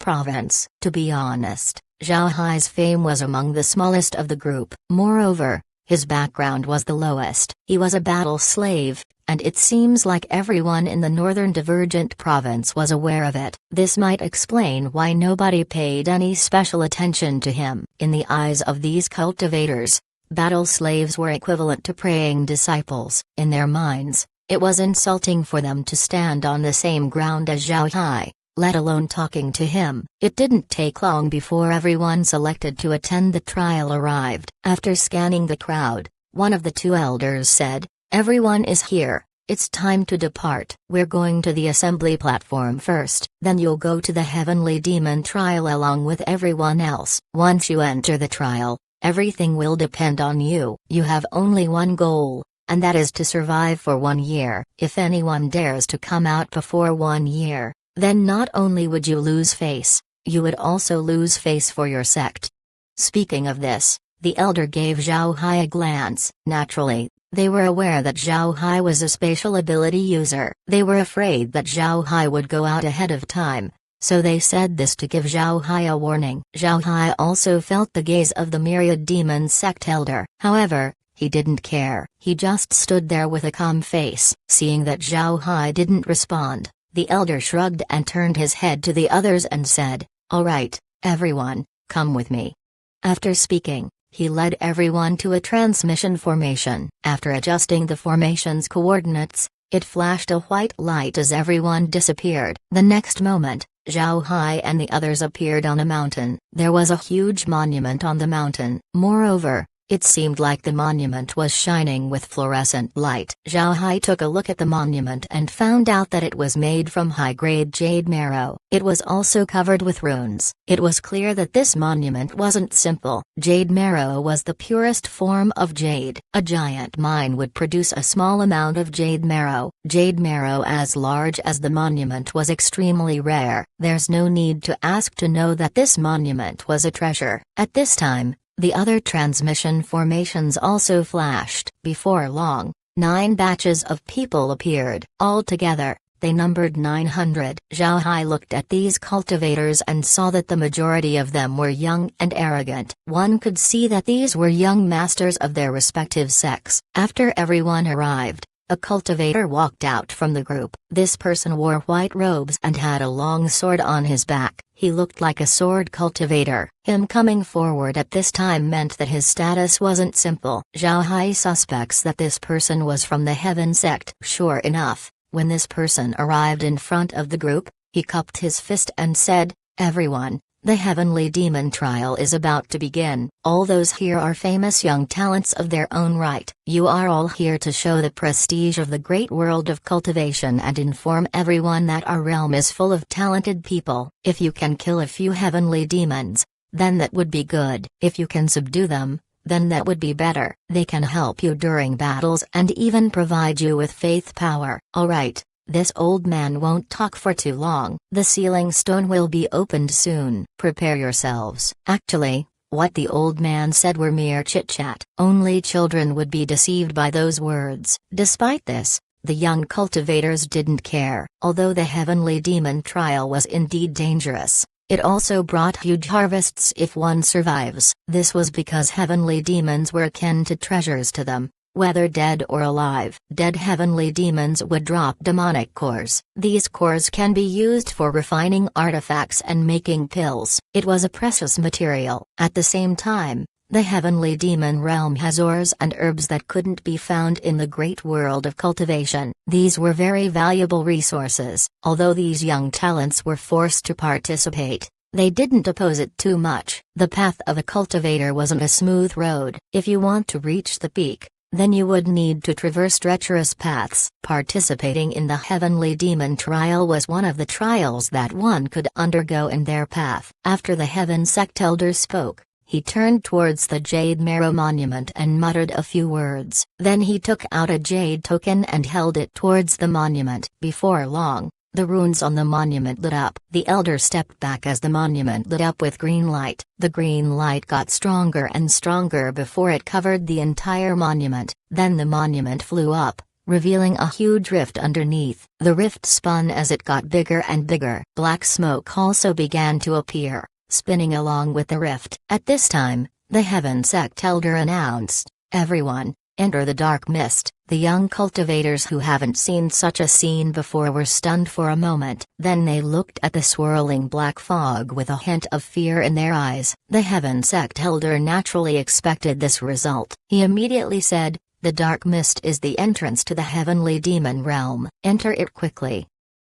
Province. To be honest, Zhao Hai's fame was among the smallest of the group. Moreover, his background was the lowest. He was a battle slave, and it seems like everyone in the Northern Divergent Province was aware of it. This might explain why nobody paid any special attention to him. In the eyes of these cultivators, battle slaves were equivalent to praying disciples. In their minds, it was insulting for them to stand on the same ground as Zhao Hai, let alone talking to him. It didn't take long before everyone selected to attend the trial arrived. After scanning the crowd, one of the two elders said, "Everyone is here, it's time to depart. We're going to the assembly platform first, then you'll go to the heavenly demon trial along with everyone else. Once you enter the trial, everything will depend on you. You have only one goal, and that is to survive for 1 year. If anyone dares to come out before 1 year, then not only would you lose face, you would also lose face for your sect." Speaking of this, the elder gave Zhao Hai a glance. Naturally, they were aware that Zhao Hai was a spatial ability user. They were afraid that Zhao Hai would go out ahead of time, so they said this to give Zhao Hai a warning. Zhao Hai also felt the gaze of the myriad demon sect elder. However, he didn't care. He just stood there with a calm face. Seeing that Zhao Hai didn't respond, the elder shrugged and turned his head to the others and said, "All right, everyone, come with me." After speaking, he led everyone to a transmission formation. After adjusting the formation's coordinates, it flashed a white light as everyone disappeared. The next moment, Zhao Hai and the others appeared on a mountain. There was a huge monument on the mountain. Moreover, It seemed like the monument was shining with fluorescent light. Zhao Hai took a look at the monument and found out that it was made from high-grade jade marrow. It was also covered with runes. It was clear that this monument wasn't simple. Jade marrow was the purest form of jade. A giant mine would produce a small amount of jade marrow. Jade marrow as large as the monument was extremely rare. There's no need to ask to know that this monument was a treasure. At this time, the other transmission formations also flashed. Before long, 9 batches of people appeared. Altogether, they numbered 900. Zhao Hai looked at these cultivators and saw that the majority of them were young and arrogant. One could see that these were young masters of their respective sects. After everyone arrived, a cultivator walked out from the group. This person wore white robes and had a long sword on his back. He looked like a sword cultivator. Him coming forward at this time meant that his status wasn't simple. Zhao Hai suspects that this person was from the Heaven sect. Sure enough, when this person arrived in front of the group, he cupped his fist and said, "Everyone, the Heavenly Demon trial is about to begin. All those here are famous young talents of their own right. You are all here to show the prestige of the great world of cultivation and inform everyone that our realm is full of talented people. If you can kill a few heavenly demons, then that would be good. If you can subdue them, then that would be better. They can help you during battles and even provide you with faith power." Alright. This old man won't talk for too long. The sealing stone will be opened soon. Prepare yourselves. Actually, what the old man said were mere chit-chat. Only children would be deceived by those words. Despite this, the young cultivators didn't care. Although the Heavenly Demon trial was indeed dangerous, it also brought huge harvests if one survives. This was because heavenly demons were akin to treasures to them. Whether dead or alive. Dead heavenly demons would drop demonic cores. These cores can be used for refining artifacts and making pills. It was a precious material. At the same time, the heavenly demon realm has ores and herbs that couldn't be found in the great world of cultivation. These were very valuable resources. Although these young talents were forced to participate, they didn't oppose it too much. The path of a cultivator wasn't a smooth road. If you want to reach the peak, then you would need to traverse treacherous paths. Participating in the Heavenly Demon trial was one of the trials that one could undergo in their path. After the Heaven sect elder spoke, he turned towards the Jade Marrow monument and muttered a few words. Then he took out a jade token and held it towards the monument. Before long, the runes on the monument lit up. The elder stepped back as the monument lit up with green light. The green light got stronger and stronger before it covered the entire monument. Then the monument flew up, revealing a huge rift underneath. The rift spun as it got bigger and bigger. Black smoke also began to appear, spinning along with the rift. At this time, the Heaven sect elder announced, "Everyone, enter the dark mist." The young cultivators who haven't seen such a scene before were stunned for a moment. Then they looked at the swirling black fog with a hint of fear in their eyes. The Heaven sect elder naturally expected this result. He immediately said, "The dark mist is the entrance to the heavenly demon realm. Enter it quickly."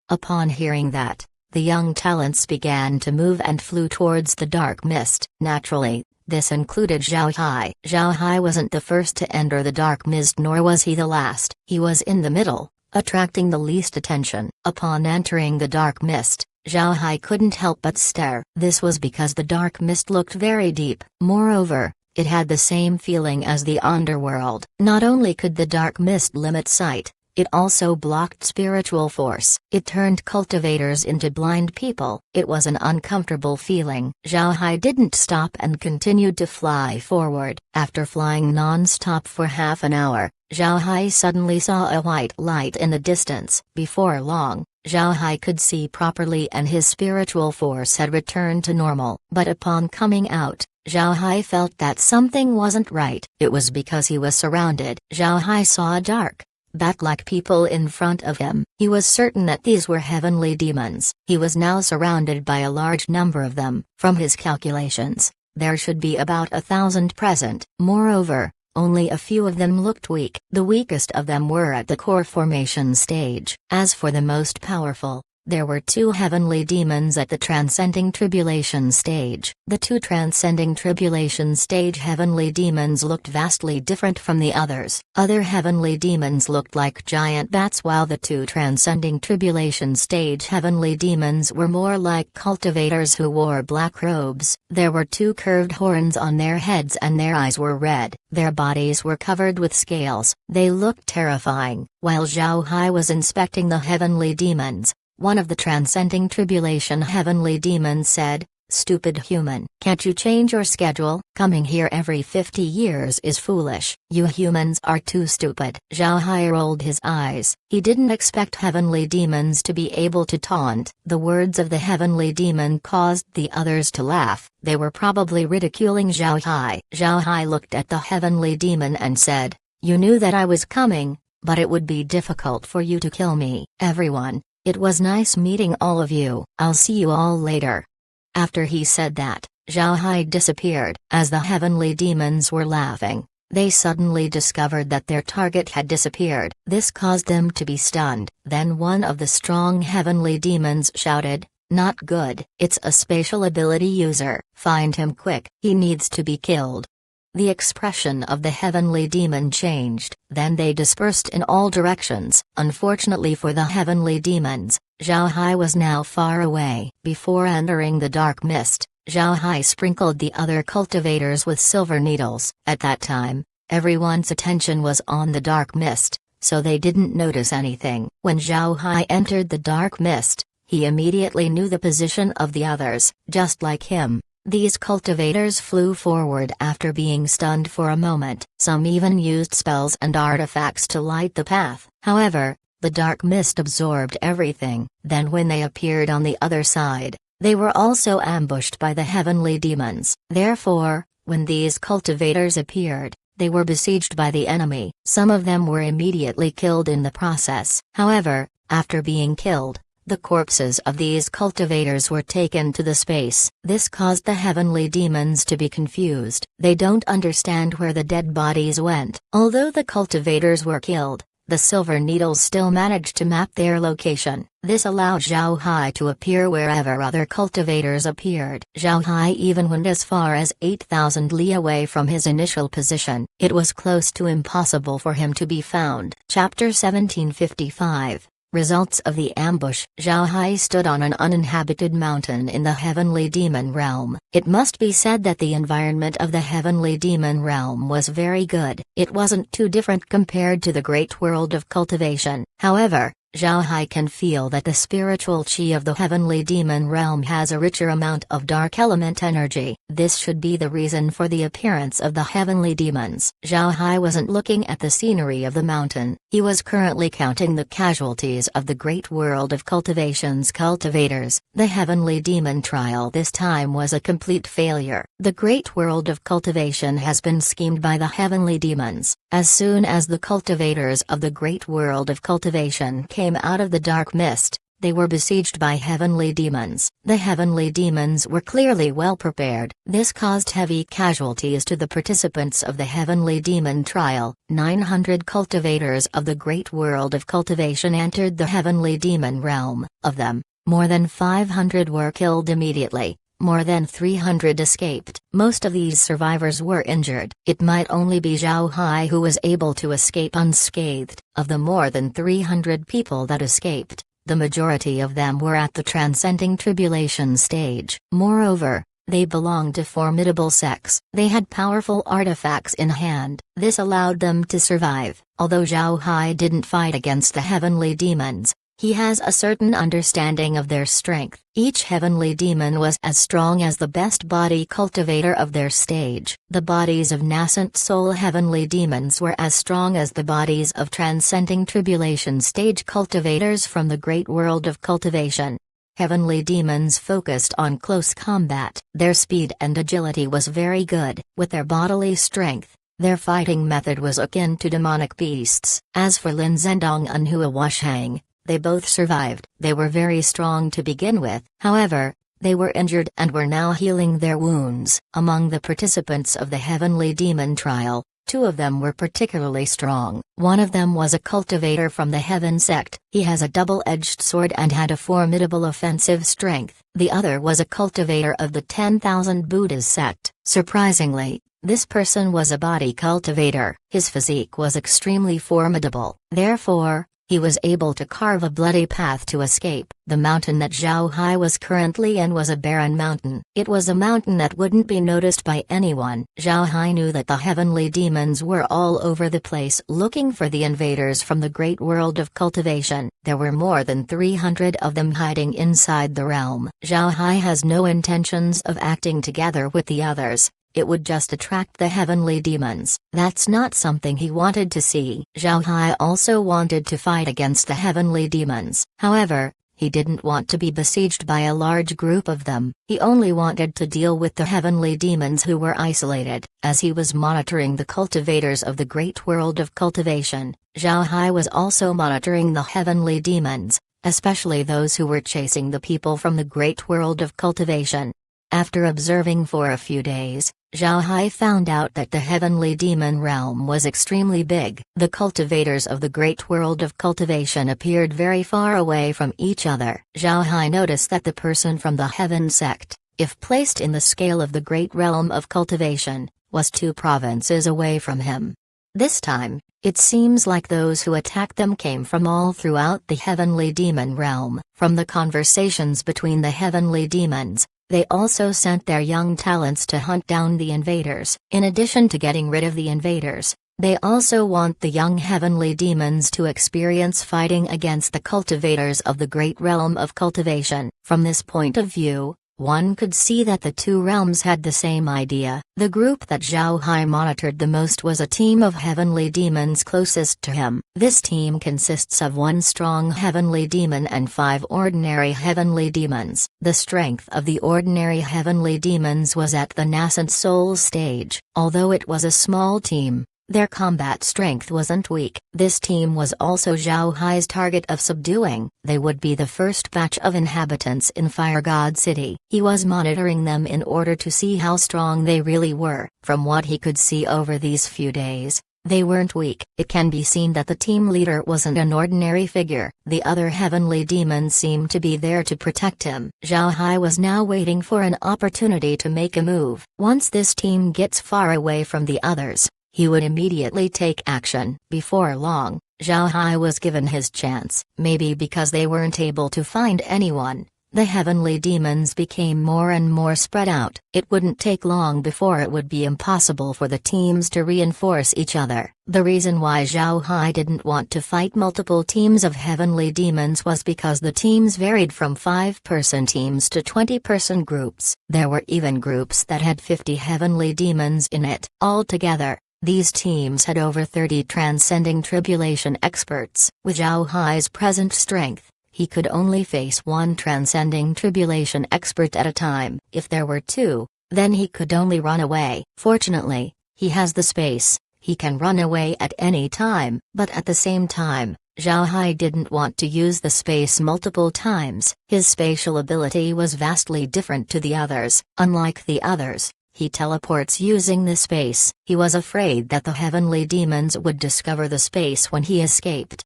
Upon hearing that, the young talents began to move and flew towards the dark mist. Naturally, this included Zhao Hai. Zhao Hai wasn't the first to enter the dark mist, nor was he the last. He was in the middle, attracting the least attention. Upon entering the dark mist, Zhao Hai couldn't help but stare. This was because the dark mist looked very deep. Moreover, it had the same feeling as the underworld. Not only could the dark mist limit sight, it also blocked spiritual force. It turned cultivators into blind people. It was an uncomfortable feeling. Zhao Hai didn't stop and continued to fly forward. After flying non-stop for half an hour, Zhao Hai suddenly saw a white light in the distance. Before long, Zhao Hai could see properly and his spiritual force had returned to normal. But upon coming out, Zhao Hai felt that something wasn't right. It was because he was surrounded. Zhao Hai saw a dark, bat-like people in front of him. He was certain that these were heavenly demons. He was now surrounded by a large number of them. From his calculations, there should be about 1,000 present. Moreover, only a few of them looked weak. The weakest of them were at the core formation stage. As for the most powerful, There were two heavenly demons at the Transcending Tribulation stage. The two Transcending Tribulation stage heavenly demons looked vastly different from the others. Other heavenly demons looked like giant bats, while the two Transcending Tribulation stage heavenly demons were more like cultivators who wore black robes. There were two curved horns on their heads and their eyes were red. Their bodies were covered with scales. They looked terrifying. While Zhao Hai was inspecting the heavenly demons, one of the Transcending Tribulation heavenly demons said, "Stupid human, can't you change your schedule? Coming here every 50 years is foolish. You humans are too stupid." Zhao Hai rolled his eyes. He didn't expect heavenly demons to be able to taunt. The words of the heavenly demon caused the others to laugh. They were probably ridiculing Zhao Hai. Zhao Hai looked at the heavenly demon and said, "You knew that I was coming, but it would be difficult for you to kill me." Everyone, it was nice meeting all of you. I'll see you all later. After he said that, Zhao Hai disappeared. As the heavenly demons were laughing, they suddenly discovered that their target had disappeared. This caused them to be stunned. Then one of the strong heavenly demons shouted, "Not good. It's a spatial ability user. Find him quick. He needs to be killed." The expression of the heavenly demon changed. Then they dispersed in all directions. Unfortunately for the heavenly demons, Zhao Hai was now far away. Before entering the dark mist, Zhao Hai sprinkled the other cultivators with silver needles. At that time, everyone's attention was on the dark mist, so they didn't notice anything. When Zhao Hai entered the dark mist, he immediately knew the position of the others. Just like him, these cultivators flew forward after being stunned for a moment. Some even used spells and artifacts to light the path. However, the dark mist absorbed everything. Then when they appeared on the other side, they were also ambushed by the heavenly demons. Therefore, when these cultivators appeared, they were besieged by the enemy. Some of them were immediately killed in the process. However, after being killed, the corpses of these cultivators were taken to the space. This caused the heavenly demons to be confused. They don't understand where the dead bodies went. Although the cultivators were killed, the silver needles still managed to map their location. This allowed Zhao Hai to appear wherever other cultivators appeared. Zhao Hai even went as far as 8,000 li away from his initial position. It was close to impossible for him to be found. Chapter 1755. Results of the ambush. Zhao Hai stood on an uninhabited mountain in the heavenly demon realm. It must be said that the environment of the heavenly demon realm was very good. It wasn't too different compared to the great world of cultivation. However, Zhao Hai can feel that the spiritual chi of the heavenly demon realm has a richer amount of dark element energy. This should be the reason for the appearance of the heavenly demons. Zhao Hai wasn't looking at the scenery of the mountain. He was currently counting the casualties of the great world of cultivation's cultivators. The heavenly demon trial this time was a complete failure. The great world of cultivation has been schemed by the heavenly demons. As soon as the cultivators of the great world of cultivation came out of the dark mist, they were besieged by heavenly demons. The heavenly demons were clearly well prepared. This caused heavy casualties to the participants of the heavenly demon trial. 900 cultivators of the great world of cultivation entered the heavenly demon realm. Of them, more than 500 were killed immediately. More than 300 escaped. Most of these survivors were injured. It might only be Zhao Hai who was able to escape unscathed. Of the more than 300 people that escaped, the majority of them were at the Transcending Tribulation stage. Moreover, they belonged to formidable sects. They had powerful artifacts in hand. This allowed them to survive. Although Zhao Hai didn't fight against the heavenly demons, he has a certain understanding of their strength. Each heavenly demon was as strong as the best body cultivator of their stage. The bodies of nascent soul heavenly demons were as strong as the bodies of Transcending Tribulation stage cultivators from the great world of cultivation. Heavenly demons focused on close combat. Their speed and agility was very good. With their bodily strength, their fighting method was akin to demonic beasts. As for Lin Zhendong and Hua Washang, they both survived. They were very strong to begin with. However, they were injured and were now healing their wounds. Among the participants of the heavenly demon trial, Two of them were particularly strong. One of them was a cultivator from the Heaven sect. He has a double-edged sword and had a formidable offensive strength. The other was a cultivator of the 10,000 Buddhas sect. Surprisingly, this person was a body cultivator. His physique was extremely formidable. Therefore, he was able to carve a bloody path to escape. The mountain that Zhao Hai was currently in was a barren mountain. It was a mountain that wouldn't be noticed by anyone. Zhao Hai knew that the heavenly demons were all over the place looking for the invaders from the great world of cultivation. There were more than 300 of them hiding inside the realm. Zhao Hai has no intentions of acting together with the others. It would just attract the heavenly demons. That's not something he wanted to see. Zhao Hai also wanted to fight against the heavenly demons. However, he didn't want to be besieged by a large group of them. He only wanted to deal with the heavenly demons who were isolated. As he was monitoring the cultivators of the great world of cultivation, Zhao Hai was also monitoring the heavenly demons, especially those who were chasing the people from the great world of cultivation. After observing for a few days, Zhao Hai found out that the heavenly demon realm was extremely big. The cultivators of the great world of cultivation appeared very far away from each other. Zhao Hai noticed that the person from the Heaven sect, if placed in the scale of the great realm of cultivation, was 2 provinces away from him. This time, it seems like those who attacked them came from all throughout the heavenly demon realm. From the conversations between the heavenly demons, they also sent their young talents to hunt down the invaders. In addition to getting rid of the invaders, they also want the young heavenly demons to experience fighting against the cultivators of the great realm of cultivation. From this point of view, one could see that the 2 realms had the same idea. The group that Zhao Hai monitored the most was a team of heavenly demons closest to him. This team consists of 1 strong heavenly demon and 5 ordinary heavenly demons. The strength of the ordinary heavenly demons was at the nascent soul stage. Although it was a small team, their combat strength wasn't weak. This team was also Zhao Hai's target of subduing. They would be the first batch of inhabitants in Fire God City. He was monitoring them in order to see how strong they really were. From what he could see over these few days, they weren't weak. It can be seen that the team leader wasn't an ordinary figure. The other heavenly demons seemed to be there to protect him. Zhao Hai was now waiting for an opportunity to make a move. Once this team gets far away from the others, he would immediately take action. Before long, Zhao Hai was given his chance. Maybe because they weren't able to find anyone, the heavenly demons became more and more spread out. It wouldn't take long before it would be impossible for the teams to reinforce each other. The reason why Zhao Hai didn't want to fight multiple teams of heavenly demons was because the teams varied from 5-person teams to 20-person groups. There were even groups that had 50 heavenly demons in it. Altogether, these teams had over 30 transcending tribulation experts. With Zhao Hai's present strength, he could only face 1 transcending tribulation expert at a time. If there were 2, then he could only run away. Fortunately, he has the space. He can run away at any time. But at the same time, Zhao Hai didn't want to use the space multiple times. His spatial ability was vastly different to the others. Unlike the others, he teleports using the space. He was afraid that the heavenly demons would discover the space when he escaped.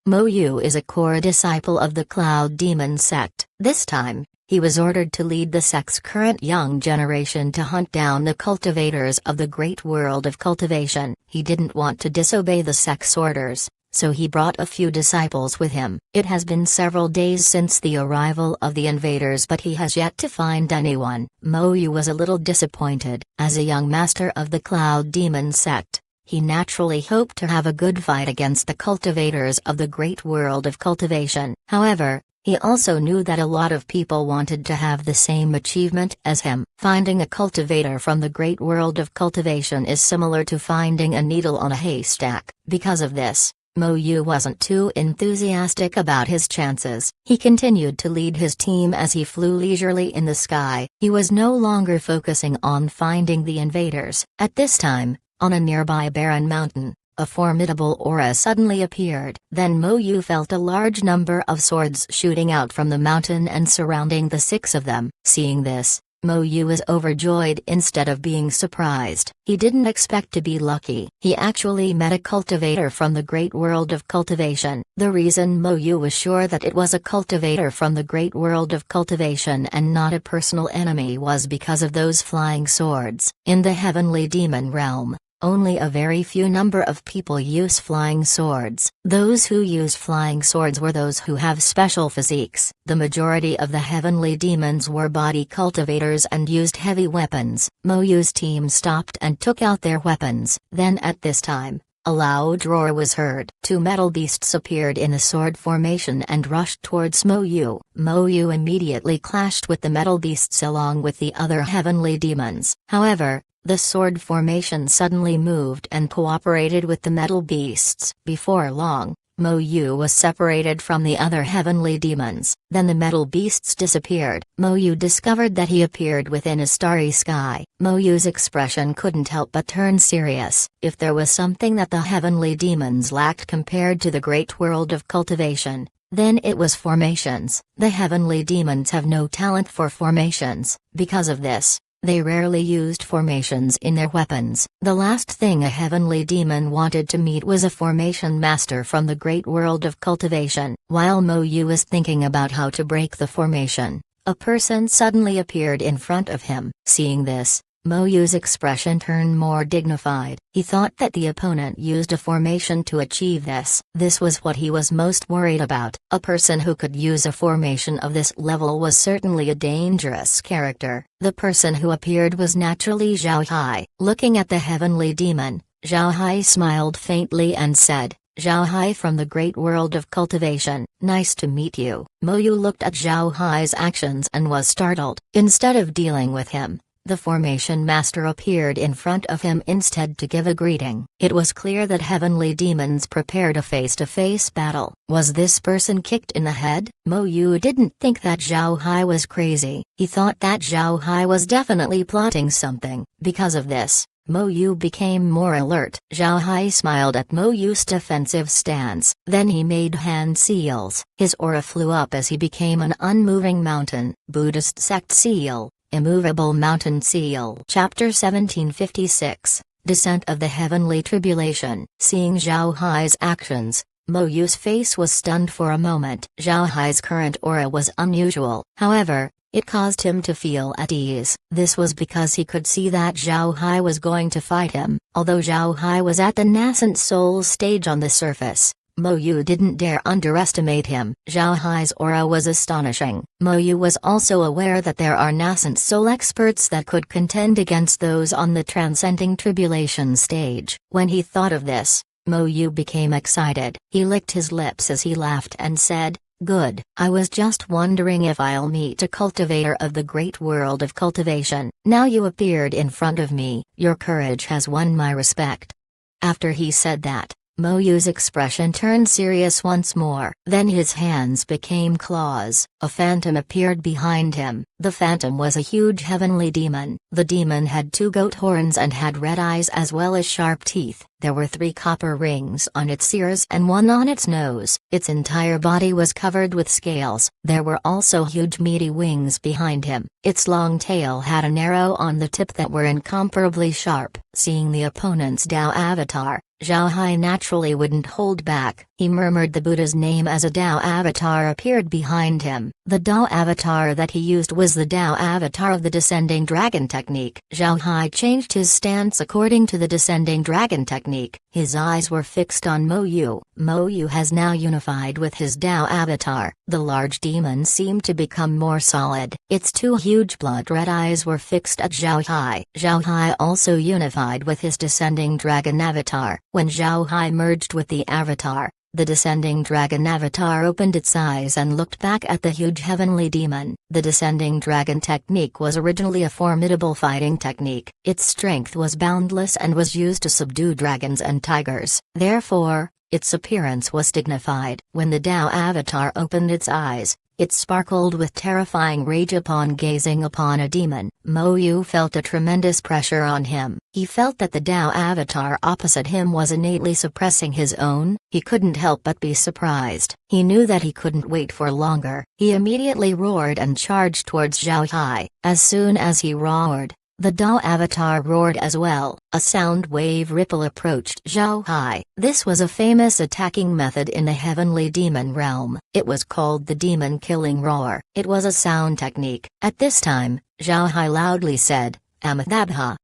Mo Yu is a core disciple of the Cloud Demon sect. This time, he was ordered to lead the sect's current young generation to hunt down the cultivators of the great world of cultivation. He didn't want to disobey the sect's orders, so he brought a few disciples with him. It has been several days since the arrival of the invaders, but he has yet to find anyone. Mo Yu was a little disappointed. As a young master of the Cloud Demon sect, he naturally hoped to have a good fight against the cultivators of the great world of cultivation. However, he also knew that a lot of people wanted to have the same achievement as him. Finding a cultivator from the great world of cultivation is similar to finding a needle on a haystack. Because of this, Mo Yu wasn't too enthusiastic about his chances. He continued to lead his team as he flew leisurely in the sky. He was no longer focusing on finding the invaders. At this time, on a nearby barren mountain, a formidable aura suddenly appeared. Then Mo Yu felt a large number of swords shooting out from the mountain and surrounding the 6 of them. Seeing this, Mo Yu was overjoyed instead of being surprised. He didn't expect to be lucky. He actually met a cultivator from the great world of cultivation. The reason Mo Yu was sure that it was a cultivator from the great world of cultivation and not a personal enemy was because of those flying swords. In the heavenly demon realm, only a very few number of people use flying swords. Those who use flying swords were those who have special physiques. The majority of the heavenly demons were body cultivators and used heavy weapons. Mo Yu's team stopped and took out their weapons. Then at this time, a loud roar was heard. Two metal beasts appeared in a sword formation and rushed towards Mo Yu. Mo Yu immediately clashed with the metal beasts along with the other heavenly demons. However, the sword formation suddenly moved and cooperated with the metal beasts. Before long, Mo Yu was separated from the other heavenly demons. Then the metal beasts disappeared. Mo Yu discovered that he appeared within a starry sky. Mo Yu's expression couldn't help but turn serious. If there was something that the heavenly demons lacked compared to the great world of cultivation, then it was formations. The heavenly demons have no talent for formations. Because of this, they rarely used formations in their weapons. The last thing a heavenly demon wanted to meet was a formation master from the great world of cultivation. While Mo Yu was thinking about how to break the formation, a person suddenly appeared in front of him. Seeing this, Mo Yu's expression turned more dignified. He thought that the opponent used a formation to achieve this. This was what he was most worried about. A person who could use a formation of this level was certainly a dangerous character. The person who appeared was naturally Zhao Hai. Looking at the heavenly demon, Zhao Hai smiled faintly and said, "Zhao Hai from the great world of cultivation, nice to meet you." Mo Yu looked at Zhao Hai's actions and was startled. Instead of dealing with him, the formation master appeared in front of him instead to give a greeting. It was clear that heavenly demons prepared a face-to-face battle. Was this person kicked in the head? Mo Yu didn't think that Zhao Hai was crazy. He thought that Zhao Hai was definitely plotting something. Because of this, Mo Yu became more alert. Zhao Hai smiled at Mo Yu's defensive stance. Then he made hand seals. His aura flew up as he became an unmoving mountain. Buddhist sect seal. Immovable Mountain Seal. Chapter 1756, Descent of the Heavenly Tribulation. Seeing Zhao Hai's actions, Mo Yu's face was stunned for a moment. Zhao Hai's current aura was unusual. However, it caused him to feel at ease. This was because he could see that Zhao Hai was going to fight him. Although Zhao Hai was at the nascent soul stage on the surface, Mo Yu didn't dare underestimate him. Zhao Hai's aura was astonishing. Mo Yu was also aware that there are nascent soul experts that could contend against those on the transcending tribulation stage. When he thought of this, Mo Yu became excited. He licked his lips as he laughed and said, "Good. I was just wondering if I'll meet a cultivator of the great world of cultivation. Now you appeared in front of me. Your courage has won my respect." After he said that, Mo Yu's expression turned serious once more. Then his hands became claws. A phantom appeared behind him. The phantom was a huge heavenly demon. The demon had 2 goat horns and had red eyes as well as sharp teeth. There were 3 copper rings on its ears and 1 on its nose. Its entire body was covered with scales. There were also huge meaty wings behind him. Its long tail had an arrow on the tip that were incomparably sharp. Seeing the opponent's Tao avatar, Zhao Hai naturally wouldn't hold back. He murmured the Buddha's name as a Tao avatar appeared behind him. The Tao avatar that he used was the Tao avatar of the Descending Dragon technique. Zhao Hai changed his stance according to the Descending Dragon technique. His eyes were fixed on Mo Yu. Mo Yu has now unified with his Tao avatar. The large demon seemed to become more solid. Its 2 huge blood-red eyes were fixed at Zhao Hai. Zhao Hai also unified with his Descending Dragon avatar. When Zhao Hai merged with the avatar, the Descending Dragon avatar opened its eyes and looked back at the huge heavenly demon. The Descending Dragon technique was originally a formidable fighting technique. Its strength was boundless and was used to subdue dragons and tigers. Therefore, its appearance was dignified. When the Tao avatar opened its eyes, It sparkled with terrifying rage upon gazing upon a demon. Mo Yu felt a tremendous pressure on him. He felt that the Tao avatar opposite him was innately suppressing his own. He couldn't help but be surprised. He knew that he couldn't wait for longer. He immediately roared and charged towards Zhao Hai. As soon as he roared, the Tao avatar roared as well. A sound wave ripple approached Zhao Hai. This was a famous attacking method in the heavenly demon realm. It was called the demon killing roar. It was a sound technique. At this time, Zhao Hai loudly said, Amithabha.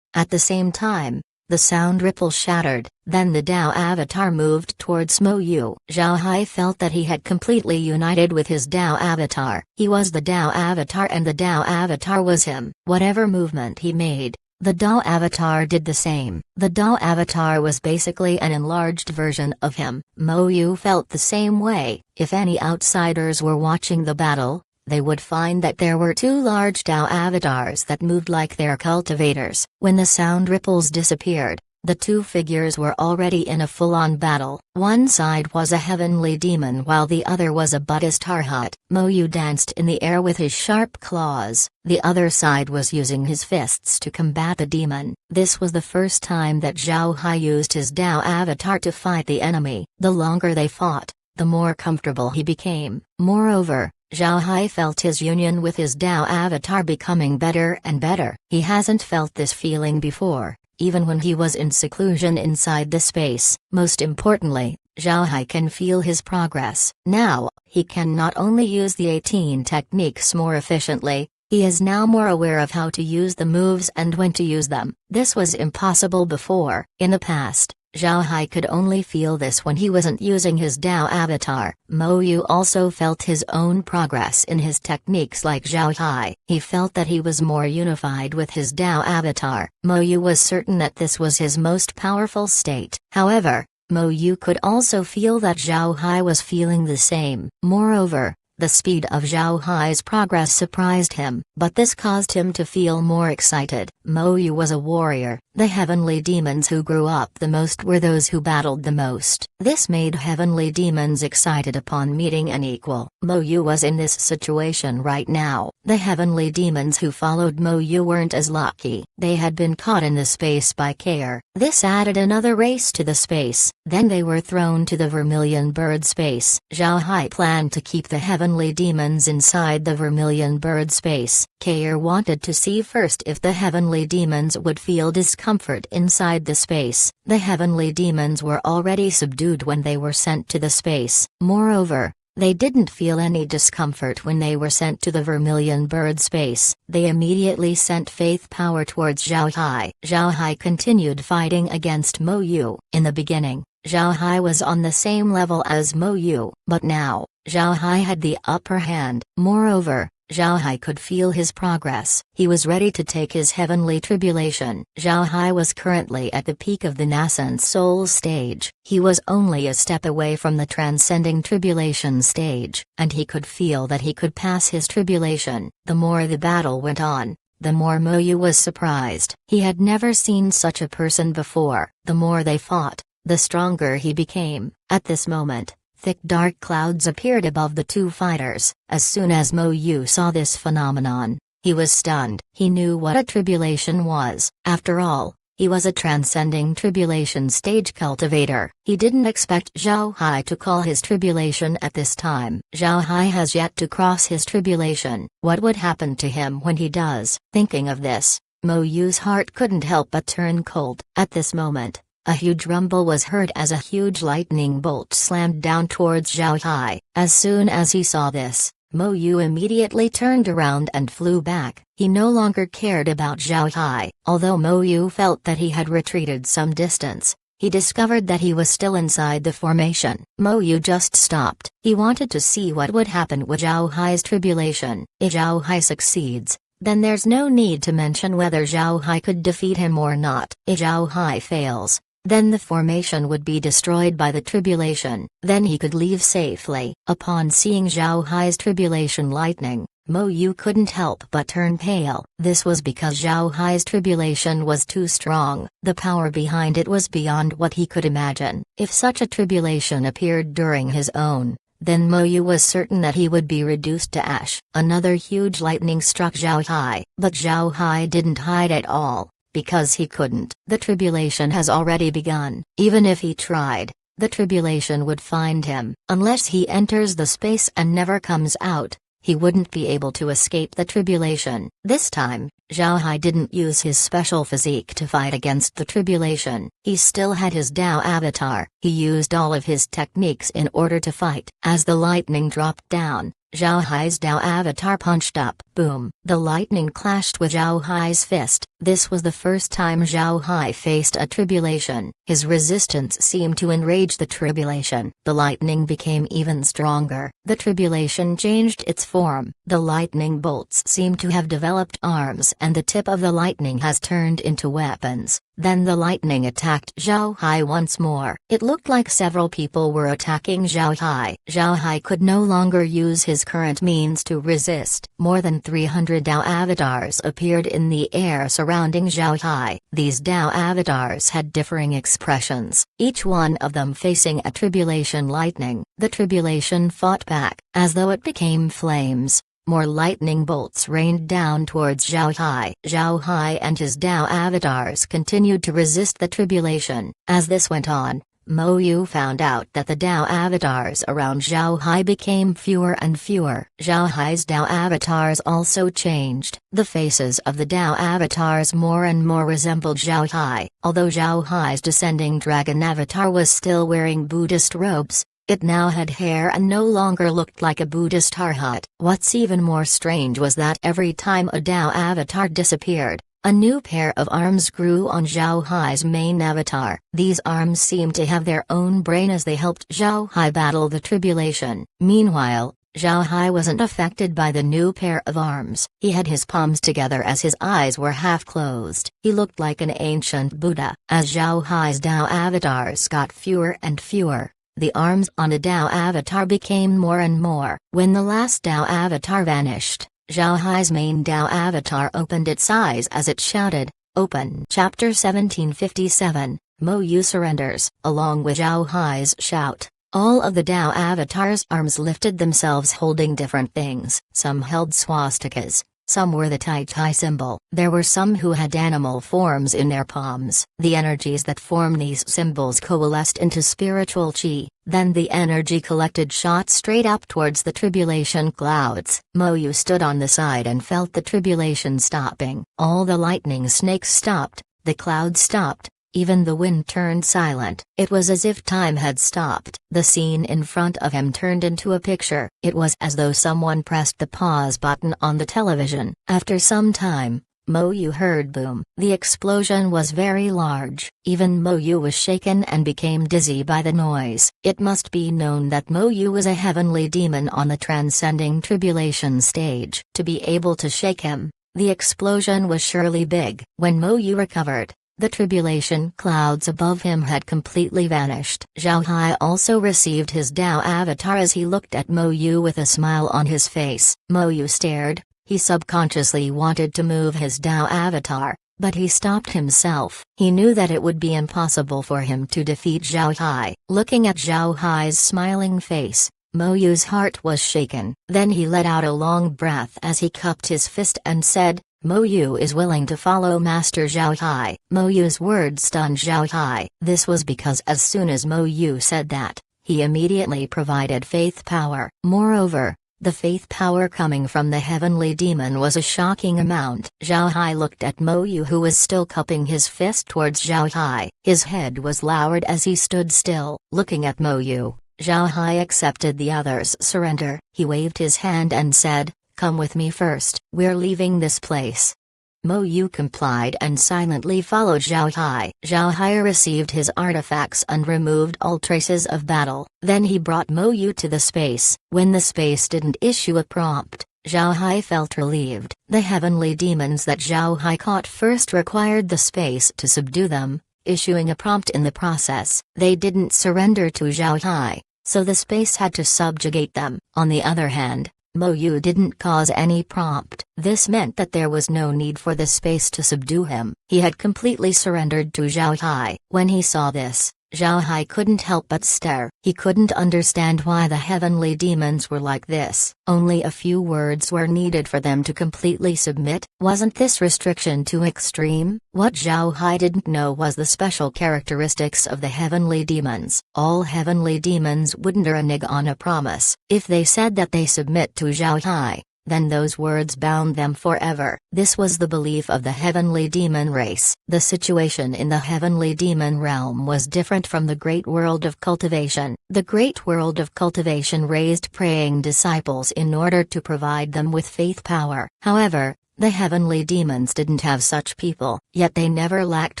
At the same time, the sound ripple shattered, then the Tao avatar moved towards Mo Yu. Zhao Hai felt that he had completely united with his Tao avatar. He was the Tao avatar and the Tao avatar was him. Whatever movement he made, the Tao avatar did the same. The Tao avatar was basically an enlarged version of him. Mo Yu felt the same way. If any outsiders were watching the battle, they would find that there were two large Tao avatars that moved like their cultivators. When the sound ripples disappeared, the two figures were already in a full-on battle. One side was a heavenly demon while the other was a Buddhist arhat. Mo Yu danced in the air with his sharp claws. The other side was using his fists to combat the demon. This was the first time that Zhao Hai used his Tao avatar to fight the enemy. The longer they fought, the more comfortable he became. Moreover, Zhao Hai felt his union with his Tao avatar becoming better and better. He hasn't felt this feeling before, even when he was in seclusion inside the space. Most importantly, Zhao Hai can feel his progress. Now, he can not only use the 18 techniques more efficiently, he is now more aware of how to use the moves and when to use them. This was impossible before. In the past, Zhao Hai could only feel this when he wasn't using his Tao avatar. Mo Yu also felt his own progress in his techniques like Zhao Hai. He felt that he was more unified with his Tao avatar. Mo Yu was certain that this was his most powerful state. However, Mo Yu could also feel that Zhao Hai was feeling the same. Moreover, the speed of Zhao Hai's progress surprised him, but this caused him to feel more excited. Mo Yu was a warrior. The heavenly demons who grew up the most were those who battled the most. This made heavenly demons excited upon meeting an equal. Mo Yu was in this situation right now. The heavenly demons who followed Mo Yu weren't as lucky. They had been caught in the space by Kair. This added another race to the space. Then they were thrown to the Vermilion Bird space. Zhao Hai planned to keep the heavenly demons inside the Vermilion Bird space. Kair wanted to see first if the heavenly demons would feel discomfort inside the space. The heavenly demons were already subdued when they were sent to the space. Moreover, they didn't feel any discomfort when they were sent to the Vermilion Bird space. They immediately sent faith power towards Zhao Hai. Zhao Hai continued fighting against Mo Yu. In the beginning, Zhao Hai was on the same level as Mo Yu, but now, Zhao Hai had the upper hand. Moreover, Zhao Hai could feel his progress. He was ready to take his heavenly tribulation. Zhao Hai was currently at the peak of the nascent soul stage. He was only a step away from the transcending tribulation stage, and he could feel that he could pass his tribulation. The more the battle went on, the more Mo Yu was surprised. He had never seen such a person before. The more they fought, the stronger he became. At this moment, thick dark clouds appeared above the two fighters. As soon as Mo Yu saw this phenomenon, he was stunned. He knew what a tribulation was. After all, he was a transcending tribulation stage cultivator. He didn't expect Zhao Hai to call his tribulation at this time. Zhao Hai has yet to cross his tribulation. What would happen to him when he does? Thinking of this, Mo Yu's heart couldn't help but turn cold. At this moment, a huge rumble was heard as a huge lightning bolt slammed down towards Zhao Hai. As soon as he saw this, Mo Yu immediately turned around and flew back. He no longer cared about Zhao Hai. Although Mo Yu felt that he had retreated some distance, he discovered that he was still inside the formation. Mo Yu just stopped. He wanted to see what would happen with Zhao Hai's tribulation. If Zhao Hai succeeds, then there's no need to mention whether Zhao Hai could defeat him or not. If Zhao Hai fails, then the formation would be destroyed by the tribulation. Then he could leave safely. Upon seeing Zhao Hai's tribulation lightning, Mo Yu couldn't help but turn pale. This was because Zhao Hai's tribulation was too strong. The power behind it was beyond what he could imagine. If such a tribulation appeared during his own, then Mo Yu was certain that he would be reduced to ash. Another huge lightning struck Zhao Hai, but Zhao Hai didn't hide at all, because he couldn't. The tribulation has already begun. Even if he tried, the tribulation would find him. Unless he enters the space and never comes out, he wouldn't be able to escape the tribulation. This time, Zhao Hai didn't use his special physique to fight against the tribulation. He still had his Dao avatar. He used all of his techniques in order to fight. As the lightning dropped down, Zhao Hai's Dao avatar punched up. Boom! The lightning clashed with Zhao Hai's fist. This was the first time Zhao Hai faced a tribulation. His resistance seemed to enrage the tribulation. The lightning became even stronger. The tribulation changed its form. The lightning bolts seem to have developed arms, and the tip of the lightning has turned into weapons. Then the lightning attacked Zhao Hai once more. It looked like several people were attacking Zhao Hai. Zhao Hai could no longer use his current means to resist. More than 300 Dao avatars appeared in the air surrounding Zhao Hai. These Dao avatars had differing expressions, each one of them facing a tribulation lightning. The tribulation fought back, as though it became flames. More lightning bolts rained down towards Zhao Hai. Zhao Hai and his Dao avatars continued to resist the tribulation. As this went on, Mo Yu found out that the Dao avatars around Zhao Hai became fewer and fewer. Zhao Hai's Dao avatars also changed. The faces of the Dao avatars more and more resembled Zhao Hai. Although Zhao Hai's descending dragon avatar was still wearing Buddhist robes, it now had hair and no longer looked like a Buddhist arhat. What's even more strange was that every time a Dao avatar disappeared, a new pair of arms grew on Zhao Hai's main avatar. These arms seemed to have their own brain as they helped Zhao Hai battle the tribulation. Meanwhile, Zhao Hai wasn't affected by the new pair of arms. He had his palms together as his eyes were half closed. He looked like an ancient Buddha. As Zhao Hai's Dao avatars got fewer and fewer, the arms on a Dao avatar became more and more. When the last Dao avatar vanished, Zhao Hai's main Dao avatar opened its eyes as it shouted, "Open!" Chapter 1757, Mo Yu surrenders. Along with Zhao Hai's shout, all of the Dao avatars' arms lifted themselves holding different things. Some held swastikas. Some were the Tai Tai symbol. There were some who had animal forms in their palms. The energies that formed these symbols coalesced into spiritual chi. Then the energy collected shot straight up towards the tribulation clouds. Mo Yu stood on the side and felt the tribulation stopping. All the lightning snakes stopped, the clouds stopped. Even the wind turned silent. It was as if time had stopped. The scene in front of him turned into a picture. It was as though someone pressed the pause button on the television. After some time, Mo Yu heard boom. The explosion was very large. Even Mo Yu was shaken and became dizzy by the noise. It must be known that Mo Yu was a heavenly demon on the transcending tribulation stage. To be able to shake him, the explosion was surely big. When Mo Yu recovered, the tribulation clouds above him had completely vanished. Zhao Hai also received his Dao avatar as he looked at Mo Yu with a smile on his face. Mo Yu stared. He subconsciously wanted to move his Dao avatar, but he stopped himself. He knew that it would be impossible for him to defeat Zhao Hai. Looking at Zhao Hai's smiling face, Mo Yu's heart was shaken. Then he let out a long breath as he cupped his fist and said, "Mo Yu is willing to follow Master Zhao Hai." Mo Yu's words stunned Zhao Hai. This was because as soon as Mo Yu said that, he immediately provided faith power. Moreover, the faith power coming from the heavenly demon was a shocking amount. Zhao Hai looked at Mo Yu, who was still cupping his fist towards Zhao Hai. His head was lowered as he stood still. Looking at Mo Yu, Zhao Hai accepted the other's surrender. He waved his hand and said, "Come with me first. We're leaving this place." Mo Yu complied and silently followed Zhao Hai. Zhao Hai received his artifacts and removed all traces of battle. Then he brought Mo Yu to the space. When the space didn't issue a prompt, Zhao Hai felt relieved. The heavenly demons that Zhao Hai caught first required the space to subdue them, issuing a prompt in the process. They didn't surrender to Zhao Hai, so the space had to subjugate them. On the other hand, Mo Yu didn't cause any prompt. This meant that there was no need for the space to subdue him. He had completely surrendered to Zhao Hai. When he saw this, Zhao Hai couldn't help but stare. He couldn't understand why the heavenly demons were like this. Only a few words were needed for them to completely submit. Wasn't this restriction too extreme? What Zhao Hai didn't know was the special characteristics of the heavenly demons. All heavenly demons wouldn't renege on a promise. If they said that they submit to Zhao Hai, then those words bound them forever. This was the belief of the heavenly demon race. The situation in the heavenly demon realm was different from the great world of cultivation. The great world of cultivation raised praying disciples in order to provide them with faith power. However, the heavenly demons didn't have such people, yet they never lacked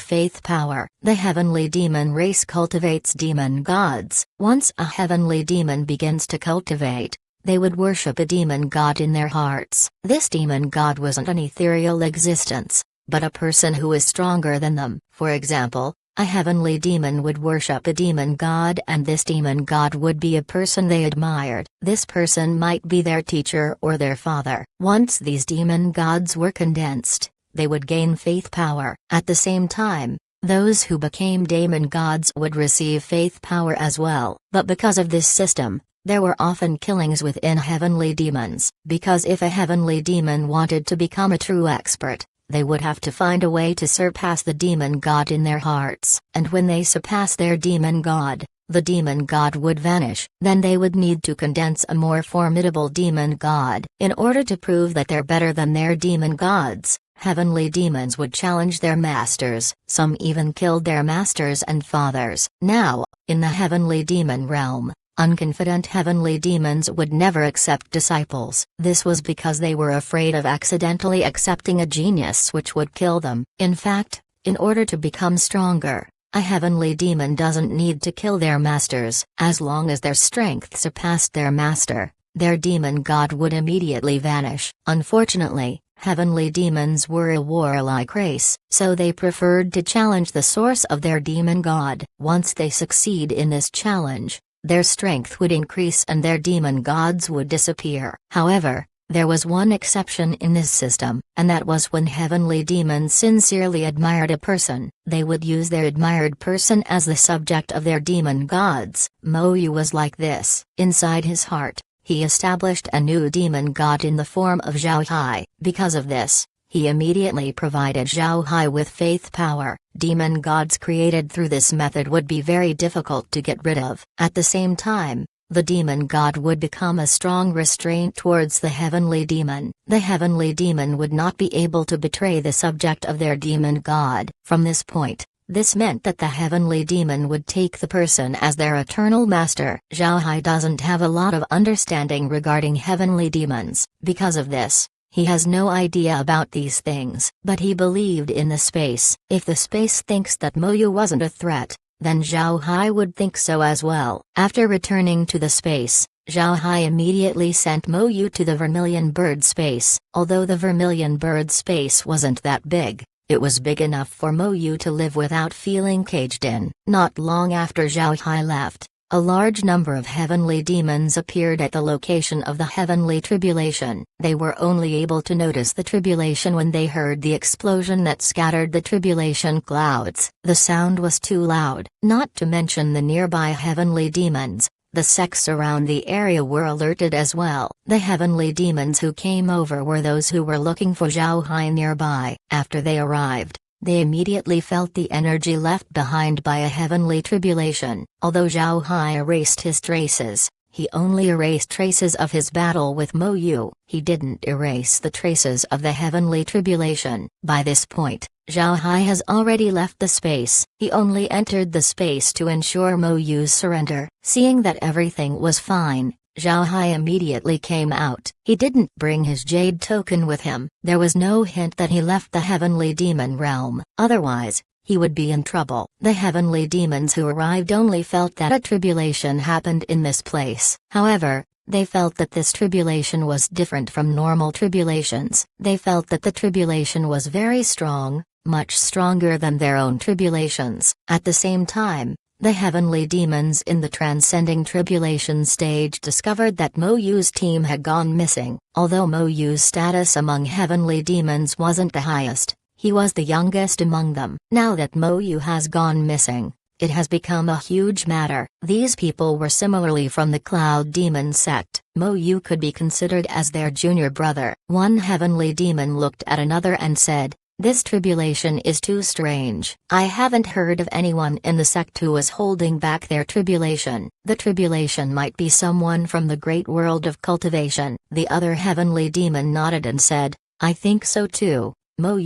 faith power. The heavenly demon race cultivates demon gods. Once a heavenly demon begins to cultivate, they would worship a demon god in their hearts. This demon god wasn't an ethereal existence, but a person who is stronger than them. For example, a heavenly demon would worship a demon god, and this demon god would be a person they admired. This person might be their teacher or their father. Once these demon gods were condensed, they would gain faith power. At the same time, those who became demon gods would receive faith power as well. But because of this system, there were often killings within heavenly demons, because if a heavenly demon wanted to become a true expert, they would have to find a way to surpass the demon god in their hearts. And when they surpass their demon god, the demon god would vanish. Then they would need to condense a more formidable demon god. In order to prove that they're better than their demon gods, heavenly demons would challenge their masters. Some even killed their masters and fathers. Now, in the heavenly demon realm, unconfident heavenly demons would never accept disciples. This was because they were afraid of accidentally accepting a genius which would kill them. In fact, in order to become stronger, a heavenly demon doesn't need to kill their masters. As long as their strength surpassed their master, their demon god would immediately vanish. Unfortunately, heavenly demons were a warlike race, so they preferred to challenge the source of their demon god. Once they succeed in this challenge, their strength would increase and their demon gods would disappear. However, there was one exception in this system, and that was when heavenly demons sincerely admired a person, they would use their admired person as the subject of their demon gods. Mo Yu was like this. Inside his heart, he established a new demon god in the form of Zhao Hai. Because of this, he immediately provided Zhao Hai with faith power. Demon gods created through this method would be very difficult to get rid of. At the same time, the demon god would become a strong restraint towards the heavenly demon. The heavenly demon would not be able to betray the subject of their demon god. From this point, this meant that the heavenly demon would take the person as their eternal master. Zhao Hai doesn't have a lot of understanding regarding heavenly demons. Because of this, he has no idea about these things. But he believed in the space. If the space thinks that Mo Yu wasn't a threat, then Zhao Hai would think so as well. After returning to the space, Zhao Hai immediately sent Mo Yu to the Vermilion Bird space. Although the Vermilion Bird space wasn't that big, it was big enough for Mo Yu to live without feeling caged in. Not long after Zhao Hai left, a large number of heavenly demons appeared at the location of the heavenly tribulation. They were only able to notice the tribulation when they heard the explosion that scattered the tribulation clouds. The sound was too loud. Not to mention the nearby heavenly demons, the sects around the area were alerted as well. The heavenly demons who came over were those who were looking for Zhao Hai nearby. After they arrived, they immediately felt the energy left behind by a heavenly tribulation. Although Zhao Hai erased his traces, he only erased traces of his battle with Mo Yu. He didn't erase the traces of the heavenly tribulation. By this point, Zhao Hai has already left the space. He only entered the space to ensure Mo Yu's surrender. Seeing that everything was fine, Zhao Hai immediately came out. He didn't bring his jade token with him. There was no hint that he left the heavenly demon realm. Otherwise, he would be in trouble. The heavenly demons who arrived only felt that a tribulation happened in this place. However, they felt that this tribulation was different from normal tribulations. They felt that the tribulation was very strong, much stronger than their own tribulations. At the same time, the heavenly demons in the transcending tribulation stage discovered that Mo Yu's team had gone missing. Although Mo Yu's status among heavenly demons wasn't the highest, he was the youngest among them. Now that Mo Yu has gone missing, it has become a huge matter. These people were similarly from the Cloud Demon sect. Mo Yu could be considered as their junior brother. One heavenly demon looked at another and said, "This tribulation is too strange. I haven't heard of anyone in the sect who is holding back their tribulation. The tribulation might be someone from the great world of cultivation." The other heavenly demon nodded and said, "I think so too. Mo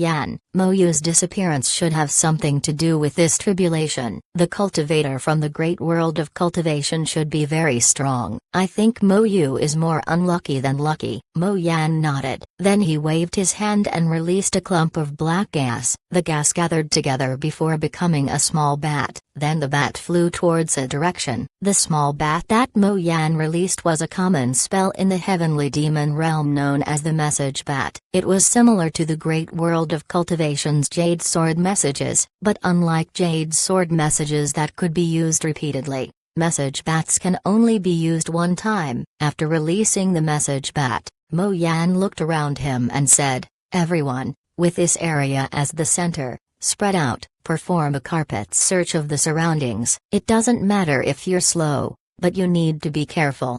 Yu's disappearance should have something to do with this tribulation. The cultivator from the great world of cultivation should be very strong. I think Mo Yu is more unlucky than lucky." Mo Yan nodded. Then he waved his hand and released a clump of black gas. The gas gathered together before becoming a small bat. Then the bat flew towards a direction. The small bat that Mo Yan released was a common spell in the heavenly demon realm known as the message bat. It was similar to the great world of cultivation's Jade Sword messages, but unlike Jade Sword messages that could be used repeatedly, message bats can only be used one time. After releasing the message bat, Mo Yan looked around him and said, "Everyone, with this area as the center, spread out, perform a carpet search of the surroundings. It doesn't matter if you're slow, but you need to be careful."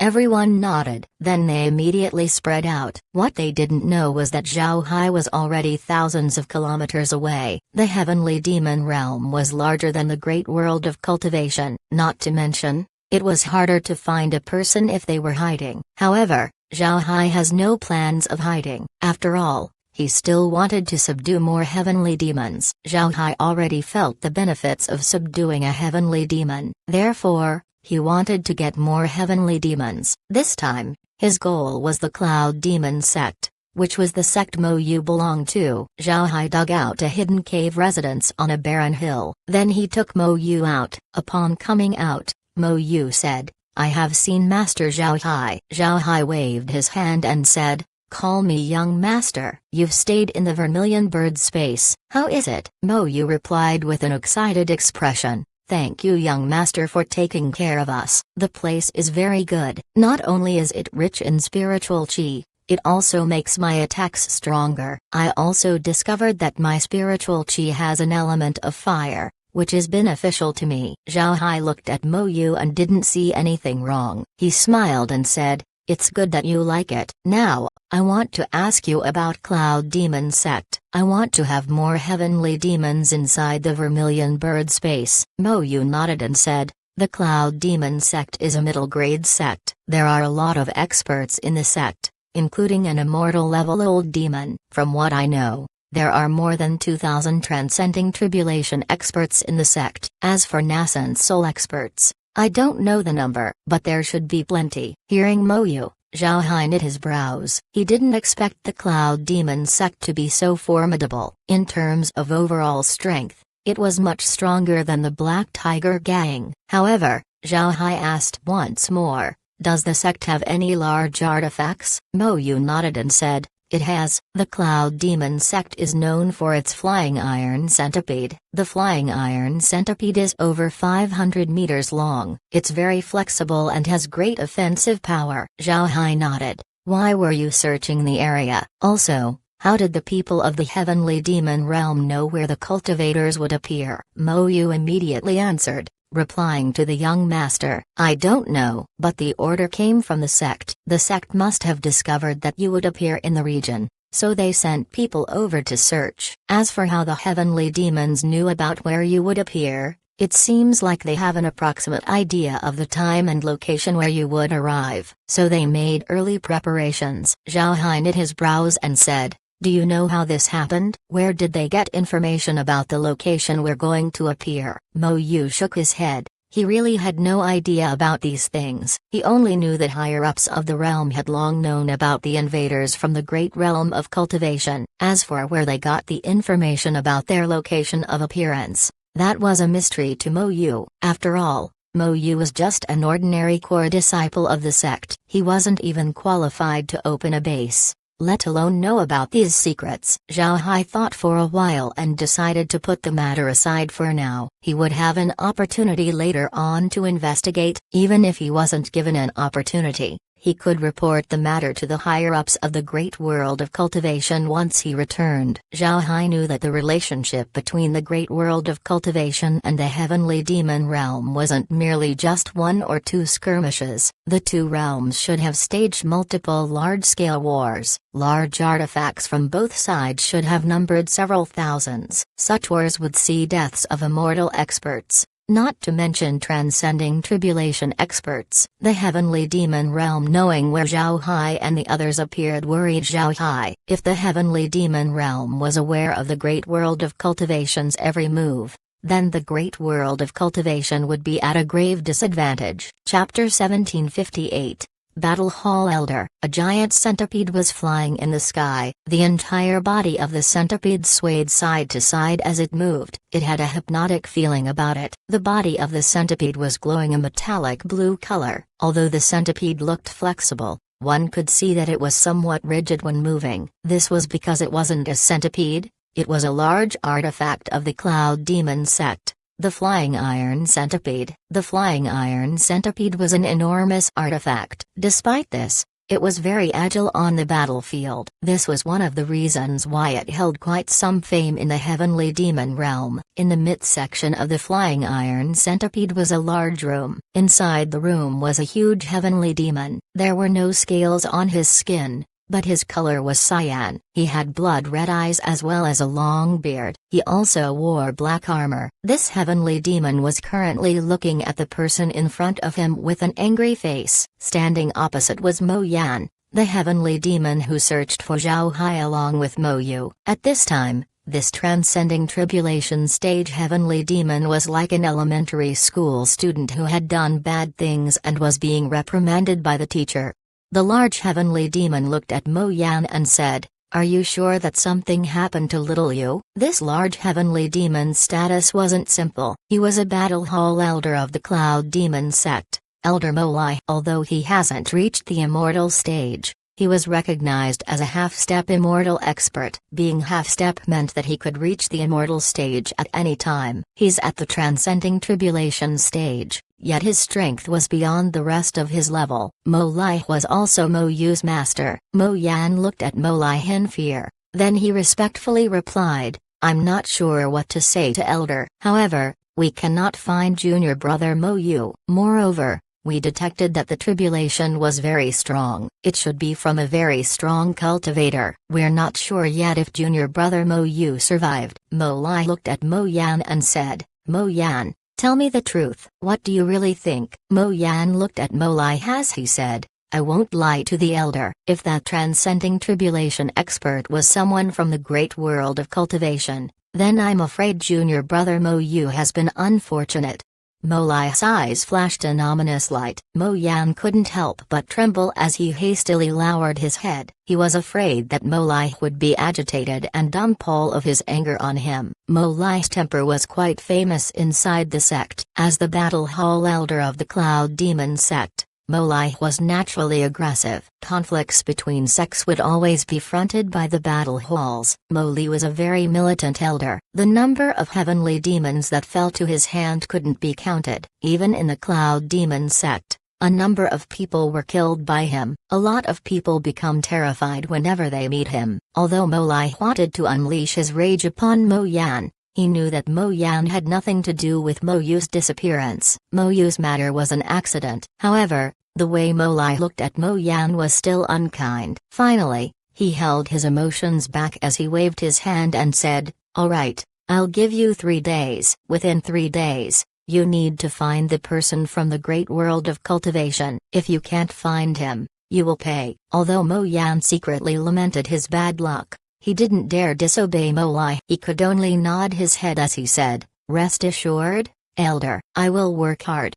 Everyone nodded. Then they immediately spread out. What they didn't know was that Zhao Hai was already thousands of kilometers away. The heavenly demon realm was larger than the great world of cultivation, not to mention, it was harder to find a person if they were hiding. However, Zhao Hai has no plans of hiding. After all, he still wanted to subdue more heavenly demons. Zhao Hai already felt the benefits of subduing a heavenly demon. Therefore, he wanted to get more heavenly demons. This time, his goal was the Cloud Demon sect, which was the sect Mo Yu belonged to. Zhao Hai dug out a hidden cave residence on a barren hill. Then he took Mo Yu out. Upon coming out, Mo Yu said, "I have seen Master Zhao Hai." Zhao Hai waved his hand and said, "Call me young master. You've stayed in the Vermilion Bird space. How is it?" Mo Yu replied with an excited expression, "Thank you, young master, for taking care of us. The place is very good. Not only is it rich in spiritual chi, it also makes my attacks stronger. I also discovered that my spiritual chi has an element of fire, which is beneficial to me." Zhao Hai looked at Mo Yu and didn't see anything wrong. He smiled and said, "It's good that you like it. Now, I want to ask you about Cloud Demon sect. I want to have more heavenly demons inside the Vermilion Bird space." Mo Yu nodded and said, "The Cloud Demon sect is a middle-grade sect. There are a lot of experts in the sect, including an immortal level old demon. From what I know, there are more than 2,000 transcending tribulation experts in the sect. As for nascent soul experts, I don't know the number, but there should be plenty." Hearing Mo Yu, Zhao Hai knit his brows. He didn't expect the Cloud Demon sect to be so formidable. In terms of overall strength, it was much stronger than the Black Tiger Gang. However, Zhao Hai asked once more, "Does the sect have any large artifacts?" Mo Yu nodded and said, "It has." The Cloud Demon sect is known for its flying iron centipede. The flying iron centipede is over 500 meters long. It's very flexible and has great offensive power. Zhao Hai nodded. "Why were you searching the area? Also, how did the people of the heavenly demon realm know where the cultivators would appear?" Mo Yu immediately answered, replying to the young master, "I don't know, but the order came from the sect. The sect must have discovered that you would appear in the region, so they sent people over to search. As for how the heavenly demons knew about where you would appear, it seems like they have an approximate idea of the time and location where you would arrive, so they made early preparations." Zhao Hai knit his brows and said, "Do you know how this happened? Where did they get information about the location we're going to appear?" Mo Yu shook his head. He really had no idea about these things. He only knew that higher-ups of the realm had long known about the invaders from the great realm of cultivation. As for where they got the information about their location of appearance, that was a mystery to Mo Yu. After all, Mo Yu was just an ordinary core disciple of the sect. He wasn't even qualified to open a base, let alone know about these secrets. Zhao Hai thought for a while and decided to put the matter aside for now. He would have an opportunity later on to investigate. Even if he wasn't given an opportunity, he could report the matter to the higher-ups of the great world of cultivation once he returned. Zhao Hai knew that the relationship between the great world of cultivation and the heavenly demon realm wasn't merely just one or two skirmishes. The two realms should have staged multiple large-scale wars. Large artifacts from both sides should have numbered several thousands. Such wars would see deaths of immortal experts, not to mention transcending tribulation experts. The heavenly demon realm, knowing where Zhao Hai and the others appeared, worried Zhao Hai. If the heavenly demon realm was aware of the great world of cultivation's every move, then the great world of cultivation would be at a grave disadvantage. Chapter 1758. Battle Hall Elder. A giant centipede was flying in the sky. The entire body of the centipede swayed side to side as it moved. It had a hypnotic feeling about it. The body of the centipede was glowing a metallic blue color. Although the centipede looked flexible, one could see that it was somewhat rigid when moving. This was because it wasn't a centipede, it was a large artifact of the Cloud Demon sect. The Flying Iron Centipede. The Flying Iron Centipede was an enormous artifact. Despite this, it was very agile on the battlefield. This was one of the reasons why it held quite some fame in the heavenly demon realm. In the midsection of the Flying Iron Centipede was a large room. Inside the room was a huge heavenly demon. There were no scales on his skin, but his color was cyan. He had blood-red eyes as well as a long beard. He also wore black armor. This heavenly demon was currently looking at the person in front of him with an angry face. Standing opposite was Mo Yan, the heavenly demon who searched for Zhao Hai along with Mo Yu. At this time, this transcending tribulation stage heavenly demon was like an elementary school student who had done bad things and was being reprimanded by the teacher. The large heavenly demon looked at Mo Yan and said, "Are you sure that something happened to little Yu?" This large heavenly demon's status wasn't simple. He was a battle hall elder of the Cloud Demon sect, Elder Mo Lai. Although he hasn't reached the immortal stage, he was recognized as a half-step immortal expert. Being half-step meant that he could reach the immortal stage at any time. He's at the transcending tribulation stage, yet his strength was beyond the rest of his level. Mo Lai was also Mo Yu's master. Mo Yan looked at Mo Lai in fear, then he respectfully replied, "I'm not sure what to say to Elder. However, we cannot find junior brother Mo Yu. Moreover, we detected that the tribulation was very strong. It should be from a very strong cultivator. We're not sure yet if junior brother Mo Yu survived." Mo Lai looked at Mo Yan and said, "Mo Yan, tell me the truth. What do you really think?" Mo Yan looked at Mo Lai as he said, "I won't lie to the elder. If that transcending tribulation expert was someone from the great world of cultivation, then I'm afraid junior brother Mo Yu has been unfortunate." Mo Lai's eyes flashed an ominous light. Mo Yan couldn't help but tremble as he hastily lowered his head. He was afraid that Mo Lai would be agitated and dump all of his anger on him. Mo Lai's temper was quite famous inside the sect. As the battle hall elder of the Cloud Demon sect, Mo Lai was naturally aggressive. Conflicts between sects would always be fronted by the battle halls. Mo Li was a very militant elder. The number of heavenly demons that fell to his hand couldn't be counted. Even in the Cloud Demon sect, a number of people were killed by him. A lot of people become terrified whenever they meet him. Although Mo Lai wanted to unleash his rage upon Mo Yan, he knew that Mo Yan had nothing to do with Mo Yu's disappearance. Mo Yu's matter was an accident. However, the way Mo Lai looked at Mo Yan was still unkind. Finally, he held his emotions back as he waved his hand and said, "All right, I'll give you 3 days. Within 3 days, you need to find the person from the great world of cultivation. If you can't find him, you will pay." Although Mo Yan secretly lamented his bad luck, he didn't dare disobey Mo Lai. He could only nod his head as he said, "Rest assured, elder, I will work hard."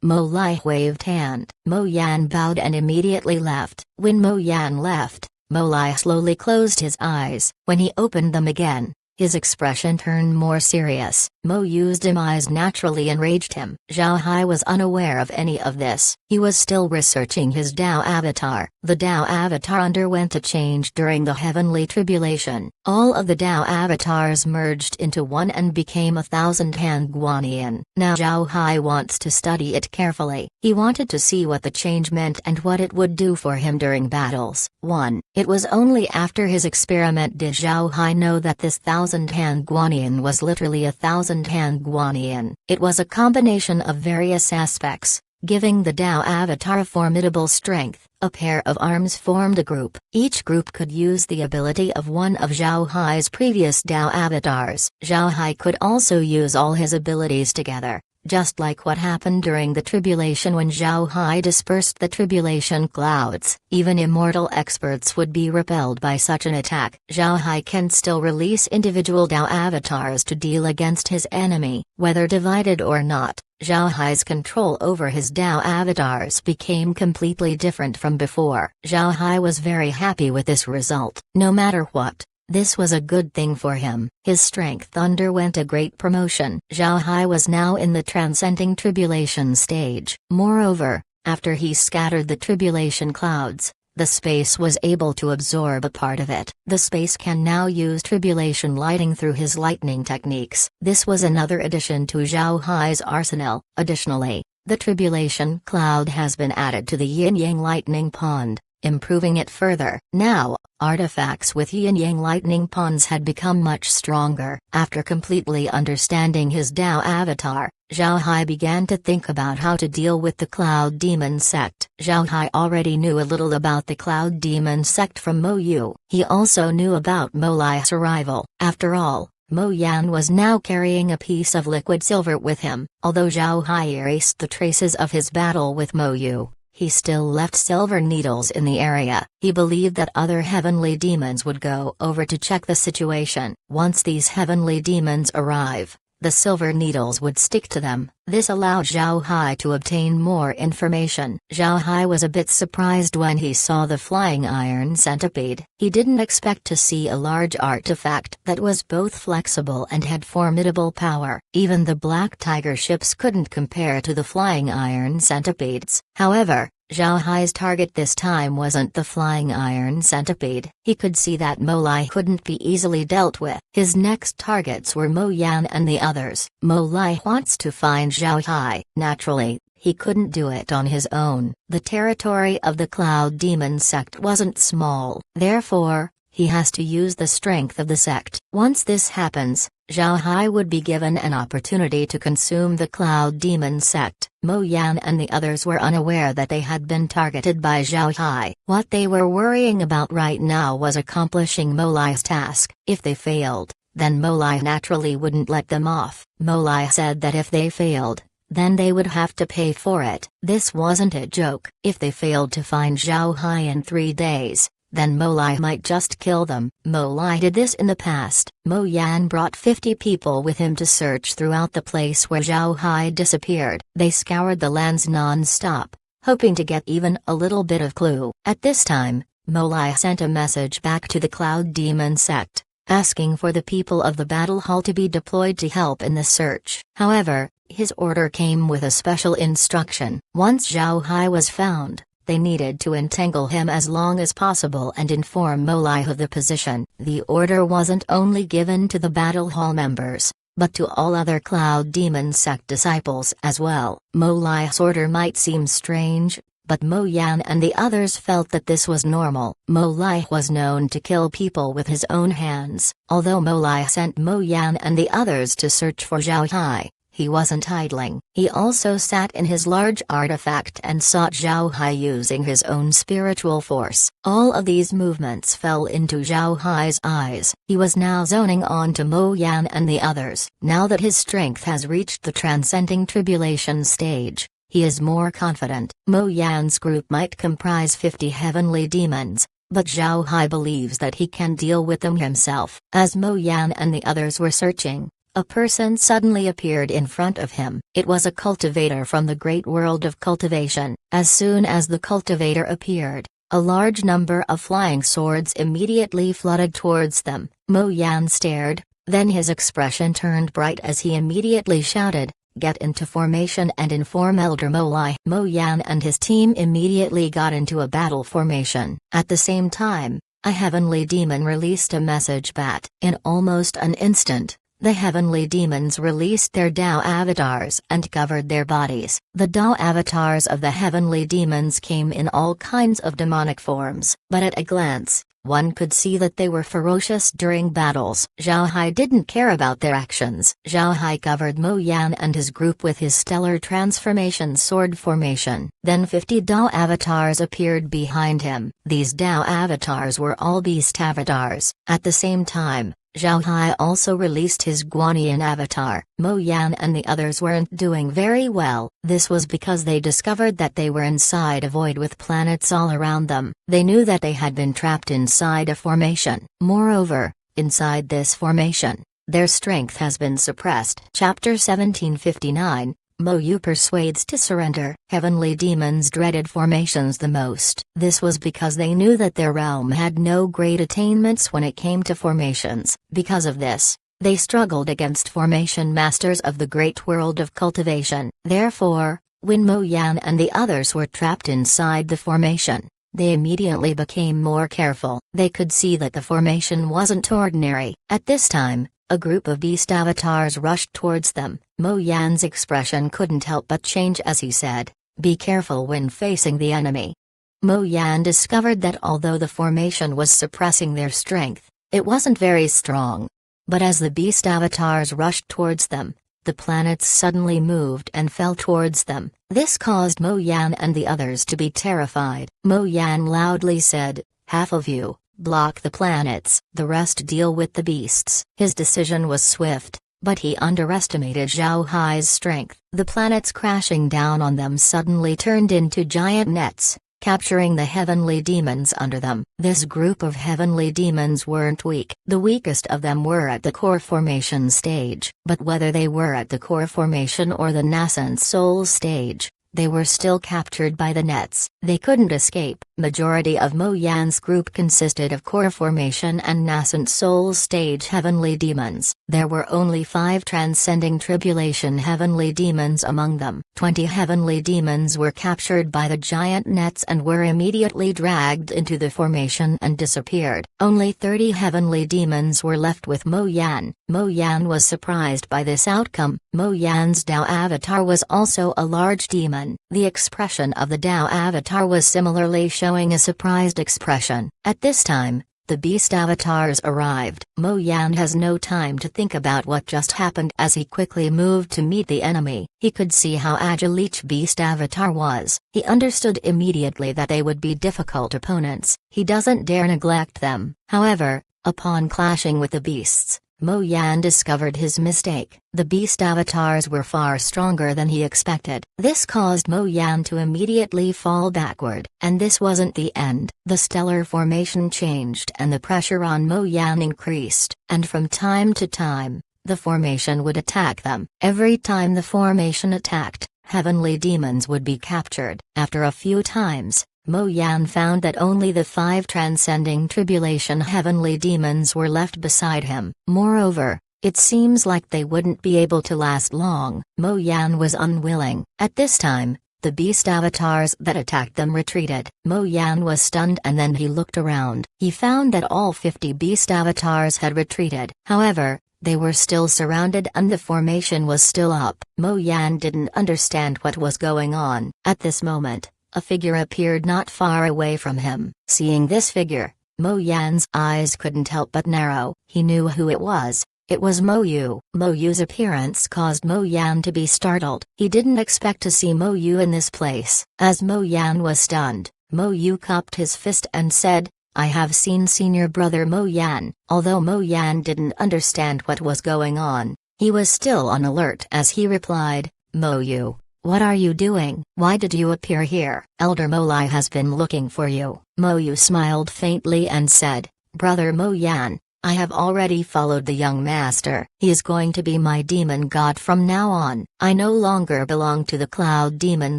Mo Lai waved hand. Mo Yan bowed and immediately left. When Mo Yan left, Mo Lai slowly closed his eyes. When he opened them again, His expression turned more serious. Mo Yu's demise naturally enraged him. Zhao Hai was unaware of any of this. He was still researching his Dao avatar. The Dao avatar underwent a change during the heavenly tribulation. All of the Dao avatars merged into one and became 1,000-hand Guanyin. Now Zhao Hai wants to study it carefully. He wanted to see what the change meant and what it would do for him during battles. 1. It was only after his experiment did Zhao Hai know that this 1,000-hand Guanyin was literally 1,000-hand Guanyin. It was a combination of various aspects, giving the Dao avatar formidable strength. A pair of arms formed a group. Each group could use the ability of one of Zhao Hai's previous Dao avatars. Zhao Hai could also use all his abilities together, just like what happened during the tribulation when Zhao Hai dispersed the tribulation clouds. Even immortal experts would be repelled by such an attack. Zhao Hai can still release individual Dao avatars to deal against his enemy, whether divided or not. Zhao Hai's control over his Dao avatars became completely different from before. Zhao Hai was very happy with this result. No matter what, this was a good thing for him. His strength underwent a great promotion. Zhao Hai was now in the transcending tribulation stage. Moreover, after he scattered the tribulation clouds, the space was able to absorb a part of it. The space can now use tribulation lighting through his lightning techniques. This was another addition to Zhao Hai's arsenal. Additionally, the tribulation cloud has been added to the yin-yang lightning pond, improving it further. Now, artifacts with yin-yang lightning ponds had become much stronger. After completely understanding his Dao avatar, Zhao Hai began to think about how to deal with the Cloud Demon sect. Zhao Hai already knew a little about the Cloud Demon sect from Mo Yu. He also knew about Mo Lai's arrival. After all, Mo Yan was now carrying a piece of liquid silver with him. Although Zhao Hai erased the traces of his battle with Mo Yu, he still left silver needles in the area. He believed that other heavenly demons would go over to check the situation. Once these heavenly demons arrive, the silver needles would stick to them. This allowed Zhao Hai to obtain more information. Zhao Hai was a bit surprised when he saw the flying iron centipede. He didn't expect to see a large artifact that was both flexible and had formidable power. Even the black tiger ships couldn't compare to the flying iron centipedes. However, Zhao Hai's target this time wasn't the flying iron centipede. He could see that Mo Lai couldn't be easily dealt with. His next targets were Mo Yan and the others. Mo Lai wants to find Zhao Hai. Naturally, he couldn't do it on his own. The territory of the Cloud Demon sect wasn't small. Therefore, he has to use the strength of the sect. Once this happens, Zhao Hai would be given an opportunity to consume the Cloud Demon sect. Mo Yan and the others were unaware that they had been targeted by Zhao Hai. What they were worrying about right now was accomplishing Mo Lai's task. If they failed, then Mo Lai naturally wouldn't let them off. Mo Lai said that if they failed, then they would have to pay for it. This wasn't a joke. If they failed to find Zhao Hai in 3 days, then Mo Lai might just kill them. Mo Lai did this in the past. Mo Yan brought 50 people with him to search throughout the place where Zhao Hai disappeared. They scoured the lands non-stop, hoping to get even a little bit of clue. At this time, Mo Lai sent a message back to the Cloud Demon sect, asking for the people of the battle hall to be deployed to help in the search. However, his order came with a special instruction. Once Zhao Hai was found, they needed to entangle him as long as possible and inform Mo Lai of the position. The order wasn't only given to the battle hall members, but to all other Cloud Demon sect disciples as well. Mo Lai's order might seem strange, but Mo Yan and the others felt that this was normal. Mo Lai was known to kill people with his own hands. Although Mo Lai sent Mo Yan and the others to search for Zhao Hai, he wasn't idling. He also sat in his large artifact and sought Zhao Hai using his own spiritual force. All of these movements fell into Zhao Hai's eyes. He was now zoning on to Mo Yan and the others. Now that his strength has reached the transcending tribulation stage, he is more confident. Mo Yan's group might comprise 50 heavenly demons, but Zhao Hai believes that he can deal with them himself. As Mo Yan and the others were searching, a person suddenly appeared in front of him. It was a cultivator from the great world of cultivation. As soon as the cultivator appeared, a large number of flying swords immediately flooded towards them. Mo Yan stared, Then his expression turned bright as he immediately shouted, "Get into formation and inform Elder Molai." Mo Yan and his team immediately got into a battle formation. At the same time, a heavenly demon released a message bat. In almost an instant, the heavenly demons released their Dao avatars and covered their bodies. The Dao avatars of the heavenly demons came in all kinds of demonic forms, but at a glance, one could see that they were ferocious during battles. Zhao Hai didn't care about their actions. Zhao Hai covered Mo Yan and his group with his stellar transformation sword formation. Then 50 Dao avatars appeared behind him. These Dao avatars were all beast avatars. At the same time, Zhao Hai also released his Guanyin avatar. Mo Yan and the others weren't doing very well. This was because they discovered that they were inside a void with planets all around them. They knew that they had been trapped inside a formation. Moreover, inside this formation, their strength has been suppressed. Chapter 1759, Mo Yu persuades to surrender. Heavenly demons dreaded formations the most. This was because they knew that their realm had no great attainments when it came to formations. Because of this, they struggled against formation masters of the great world of cultivation. Therefore, when Mo Yan and the others were trapped inside the formation, they immediately became more careful. They could see that the formation wasn't ordinary. At this time, a group of beast avatars rushed towards them. Mo Yan's expression couldn't help but change as he said, "Be careful when facing the enemy." Mo Yan discovered that although the formation was suppressing their strength, it wasn't very strong. But as the beast avatars rushed towards them, the planets suddenly moved and fell towards them. This caused Mo Yan and the others to be terrified. Mo Yan loudly said, "Half of you, block the planets, the rest deal with the beasts." His decision was swift, but he underestimated Zhao Hai's strength. The planets crashing down on them suddenly turned into giant nets, capturing the heavenly demons under them. This group of heavenly demons weren't weak. The weakest of them were at the core formation stage, but whether they were at the core formation or the nascent soul stage, they were still captured by the nets. They couldn't escape. Majority of Mo Yan's group consisted of core formation and nascent soul stage heavenly demons. There were only 5 transcending tribulation heavenly demons among them. 20 heavenly demons were captured by the giant nets and were immediately dragged into the formation and disappeared. Only 30 heavenly demons were left with Mo Yan. Mo Yan was surprised by this outcome. Mo Yan's Dao avatar was also a large demon. The expression of the Dao avatar was similarly showing a surprised expression. At this time, the beast avatars arrived. Mo Yan has no time to think about what just happened as he quickly moved to meet the enemy. He could see how agile each beast avatar was. He understood immediately that they would be difficult opponents. He doesn't dare neglect them. However, upon clashing with the beasts, Mo Yan discovered his mistake. The beast avatars were far stronger than he expected. This caused Mo Yan to immediately fall backward. And this wasn't the end. The stellar formation changed and the pressure on Mo Yan increased. And from time to time, the formation would attack them. Every time the formation attacked, heavenly demons would be captured. After a few times, Mo Yan found that only the 5 transcending tribulation heavenly demons were left beside him. Moreover, it seems like they wouldn't be able to last long. Mo Yan was unwilling. At this time, the beast avatars that attacked them retreated. Mo Yan was stunned and then he looked around. He found that all 50 beast avatars had retreated. However, they were still surrounded and the formation was still up. Mo Yan didn't understand what was going on. At this moment, a figure appeared not far away from him. Seeing this figure, Mo Yan's eyes couldn't help but narrow. He knew who it was. It was Mo Yu. Mo Yu's appearance caused Mo Yan to be startled. He didn't expect to see Mo Yu in this place. As Mo Yan was stunned, Mo Yu cupped his fist and said, "I have seen senior brother Mo Yan." Although Mo Yan didn't understand what was going on, he was still on alert as he replied, "Mo Yu, what are you doing? Why did you appear here? Elder Molai has been looking for you." Mo Yu smiled faintly and said, "Brother Mo Yan, I have already followed the young master. He is going to be my demon god from now on. I no longer belong to the Cloud Demon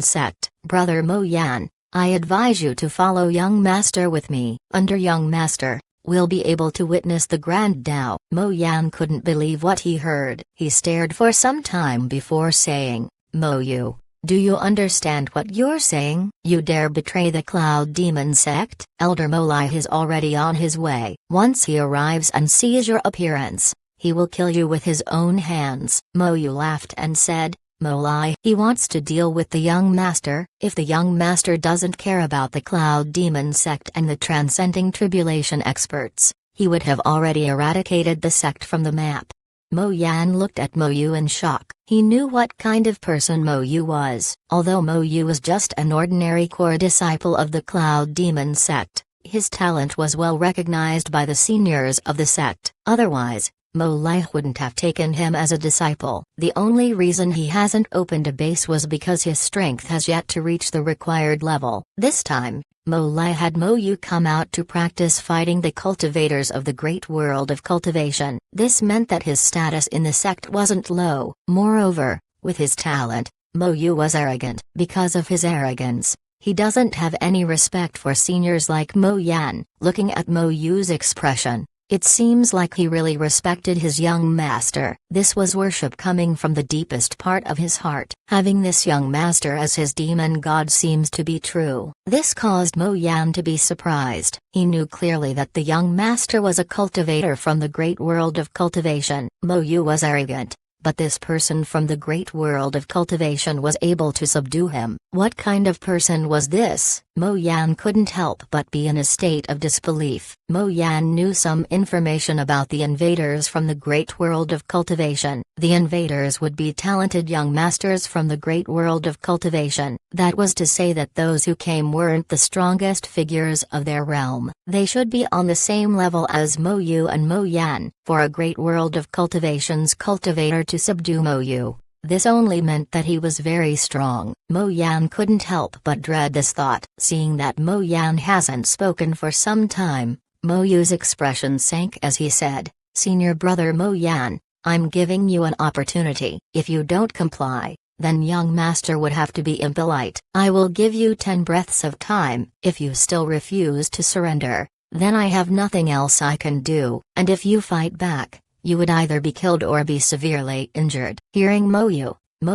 sect. Brother Mo Yan, I advise you to follow young master with me." Under young master, we'll be able to witness the Grand Tao. Mo Yan couldn't believe what he heard. He stared for some time before saying, Mo Yu, do you understand what you're saying? You dare betray the Cloud Demon sect? Elder Mo Lai is already on his way. Once he arrives and sees your appearance, he will kill you with his own hands. Mo Yu laughed and said, Mo Lai, he wants to deal with the young master. If the young master doesn't care about the Cloud Demon sect and the Transcending Tribulation experts, he would have already eradicated the sect from the map. Mo Yan looked at Mo Yu in shock. He knew what kind of person Mo Yu was. Although Mo Yu was just an ordinary core disciple of the Cloud Demon sect, his talent was well recognized by the seniors of the sect. Otherwise, Mo Lai wouldn't have taken him as a disciple. The only reason he hasn't opened a base was because his strength has yet to reach the required level. This time, Mo Lai had Mo Yu come out to practice fighting the cultivators of the great world of cultivation. This meant that his status in the sect wasn't low. Moreover, with his talent, Mo Yu was arrogant. Because of his arrogance, he doesn't have any respect for seniors like Mo Yan. Looking at Mo Yu's expression, it seems like he really respected his young master. This was worship coming from the deepest part of his heart. Having this young master as his demon god seems to be true. This caused Mo Yan to be surprised. He knew clearly that the young master was a cultivator from the great world of cultivation. Mo Yu was arrogant, but this person from the great world of cultivation was able to subdue him. What kind of person was this? Mo Yan couldn't help but be in a state of disbelief. Mo Yan knew some information about the invaders from the great world of cultivation. The invaders would be talented young masters from the great world of cultivation. That was to say that those who came weren't the strongest figures of their realm. They should be on the same level as Mo Yu and Mo Yan. For a great world of cultivation's cultivator to subdue Mo Yu, this only meant that he was very strong. Mo Yan couldn't help but dread this thought. Seeing that Mo Yan hasn't spoken for some time, Mo Yu's expression sank as he said, Senior brother Mo Yan, I'm giving you an opportunity. If you don't comply, then young master would have to be impolite. I will give you 10 breaths of time. If you still refuse to surrender, then I have nothing else I can do. And if you fight back, you would either be killed or be severely injured. Hearing Mo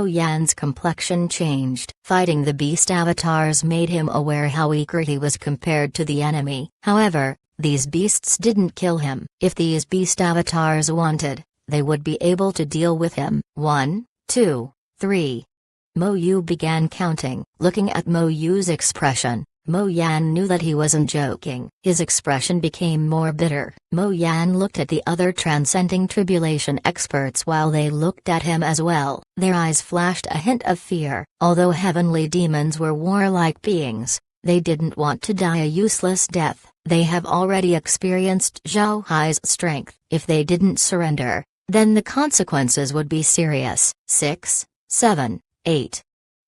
Yan's complexion changed. Fighting the beast avatars made him aware how weaker he was compared to the enemy. However, these beasts didn't kill him. If these beast avatars wanted, they would be able to deal with him. 1, 2, 3. Mo Yu began counting. Looking at Mo Yu's expression, Mo Yan knew that he wasn't joking. His expression became more bitter. Mo Yan looked at the other Transcending Tribulation experts while they looked at him as well. Their eyes flashed a hint of fear. Although heavenly demons were warlike beings, they didn't want to die a useless death. They have already experienced Zhao Hai's strength. If they didn't surrender, then the consequences would be serious. 6, 7, 8.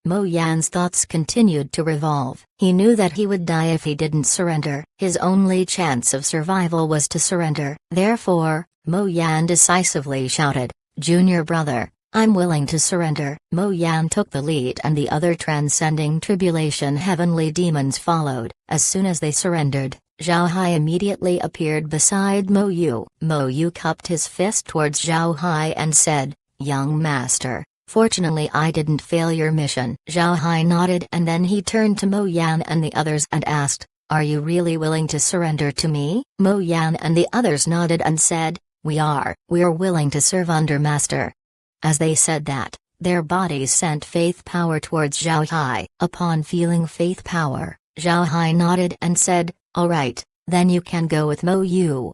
Mo Yan's thoughts continued to revolve. He knew that he would die if he didn't surrender. His only chance of survival was to surrender. Therefore, Mo Yan decisively shouted, Junior brother, I'm willing to surrender. Mo Yan took the lead and the other Transcending Tribulation heavenly demons followed. As soon as they surrendered, Zhao Hai immediately appeared beside Mo Yu. Mo Yu cupped his fist towards Zhao Hai and said, Young master, fortunately I didn't fail your mission. Zhao Hai nodded and then he turned to Mo Yan and the others and asked, Are you really willing to surrender to me? Mo Yan and the others nodded and said, We're willing to serve under master. As they said that, their bodies sent faith power towards Zhao Hai. Upon feeling faith power, Zhao Hai nodded and said, All right, then you can go with Mo Yu.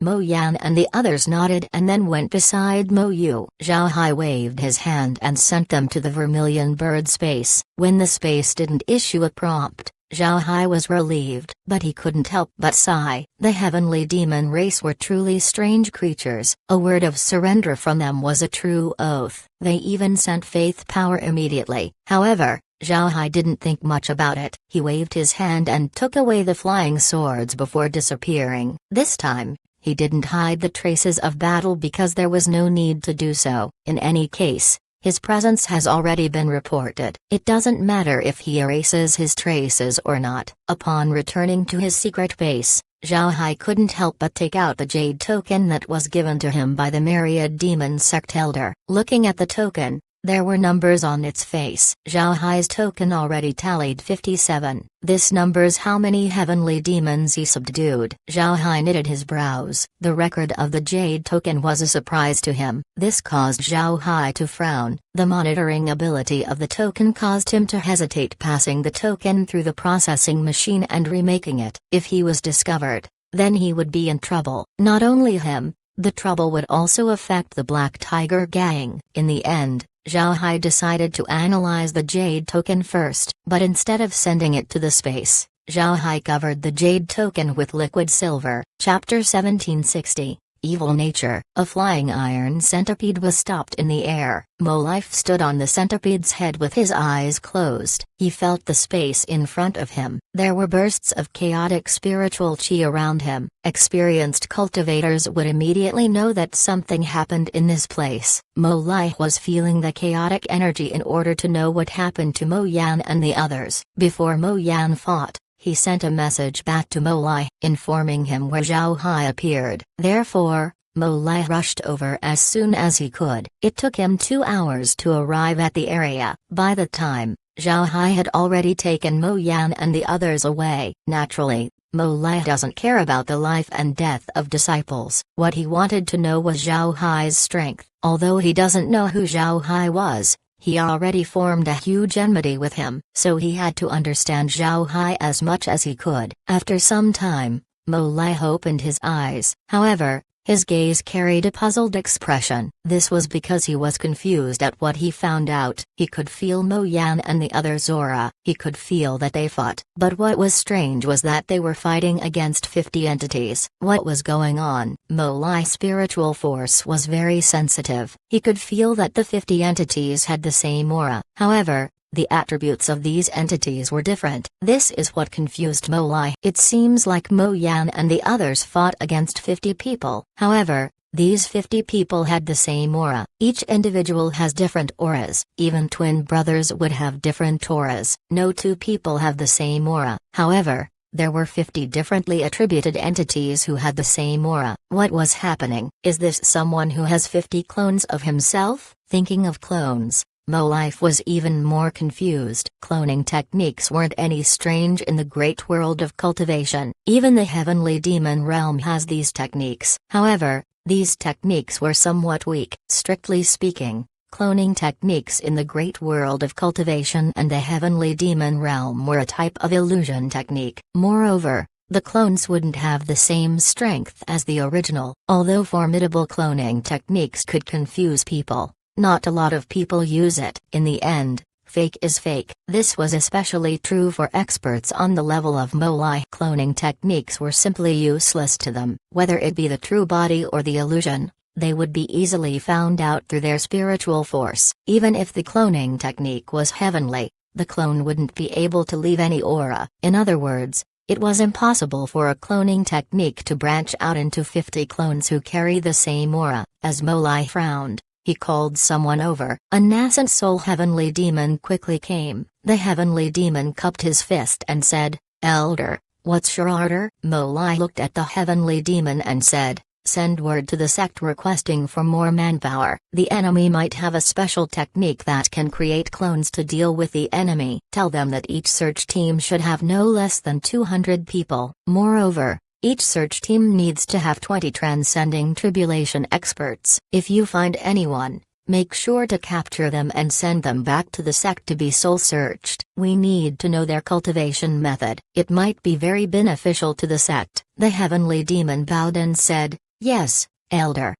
Mo Yan and the others nodded and then went beside Mo Yu. Zhao Hai waved his hand and sent them to the vermilion bird space. When the space didn't issue a prompt, Zhao Hai was relieved, but he couldn't help but sigh. The heavenly demon race were truly strange creatures. A word of surrender from them was a true oath. They even sent faith power immediately. However, Zhao Hai didn't think much about it. He waved his hand and took away the flying swords before disappearing. This time, he didn't hide the traces of battle because there was no need to do so. In any case, his presence has already been reported. It doesn't matter if he erases his traces or not. Upon returning to his secret base, Zhao Hai couldn't help but take out the jade token that was given to him by the Myriad Demon Sect Elder. Looking at the token, there were numbers on its face. Zhao Hai's token already tallied 57. This number's how many heavenly demons he subdued. Zhao Hai knitted his brows. The record of the jade token was a surprise to him. This caused Zhao Hai to frown. The monitoring ability of the token caused him to hesitate passing the token through the processing machine and remaking it. If he was discovered, then he would be in trouble. Not only him, the trouble would also affect the Black Tiger Gang. In the end, Zhao Hai decided to analyze the jade token first, but instead of sending it to the space, Zhao Hai covered the jade token with liquid silver. Chapter 1760 Evil Nature. A flying iron centipede was stopped in the air. Mo Life stood on the centipede's head with his eyes closed. He felt the space in front of him. There were bursts of chaotic spiritual chi around him. Experienced cultivators would immediately know that something happened in this place. Mo Life was feeling the chaotic energy in order to know what happened to Mo Yan and the others. Before Mo Yan fought, he sent a message back to Mo Lai, informing him where Zhao Hai appeared. Therefore, Mo Lai rushed over as soon as he could. It took him 2 hours to arrive at the area. By the time, Zhao Hai had already taken Mo Yan and the others away. Naturally, Mo Lai doesn't care about the life and death of disciples. What he wanted to know was Zhao Hai's strength. Although he doesn't know who Zhao Hai was, he already formed a huge enmity with him, so he had to understand Zhao Hai as much as he could. After some time, Mo Lai opened his eyes. However, his gaze carried a puzzled expression. This was because he was confused at what he found out. He could feel Mo Yan and the others' aura. He could feel that they fought. But what was strange was that they were fighting against 50 entities. What was going on? Mo Lai's spiritual force was very sensitive. He could feel that the 50 entities had the same aura. However, the attributes of these entities were different. This is what confused Mo Lai. It seems like Mo Yan and the others fought against 50 people. However, these 50 people had the same aura. Each individual has different auras. Even twin brothers would have different auras. No two people have the same aura. However, there were 50 differently attributed entities who had the same aura. What was happening? Is this someone who has 50 clones of himself? Thinking of clones, Mo Life was even more confused. Cloning techniques weren't any strange in the great world of cultivation. Even the heavenly demon realm has these techniques. However, these techniques were somewhat weak. Strictly speaking, cloning techniques in the great world of cultivation and the heavenly demon realm were a type of illusion technique. Moreover, the clones wouldn't have the same strength as the original. Although formidable cloning techniques could confuse people, not a lot of people use it. In the end, fake is fake. This was especially true for experts on the level of Mo Lai. Cloning techniques were simply useless to them. Whether it be the true body or the illusion, they would be easily found out through their spiritual force. Even if the cloning technique was heavenly, the clone wouldn't be able to leave any aura. In other words, it was impossible for a cloning technique to branch out into 50 clones who carry the same aura. As Mo Lai frowned, he called someone over. A nascent soul heavenly demon quickly came. The heavenly demon cupped his fist and said, "Elder, what's your order?" Mo Lai looked at the heavenly demon and said, "Send word to the sect requesting for more manpower. The enemy might have a special technique that can create clones to deal with the enemy. Tell them that each search team should have no less than 200 people. Moreover, each search team needs to have 20 transcending tribulation experts. If you find anyone, make sure to capture them and send them back to the sect to be soul searched. We need to know their cultivation method. It might be very beneficial to the sect." The heavenly demon bowed and said, "Yes, Elder."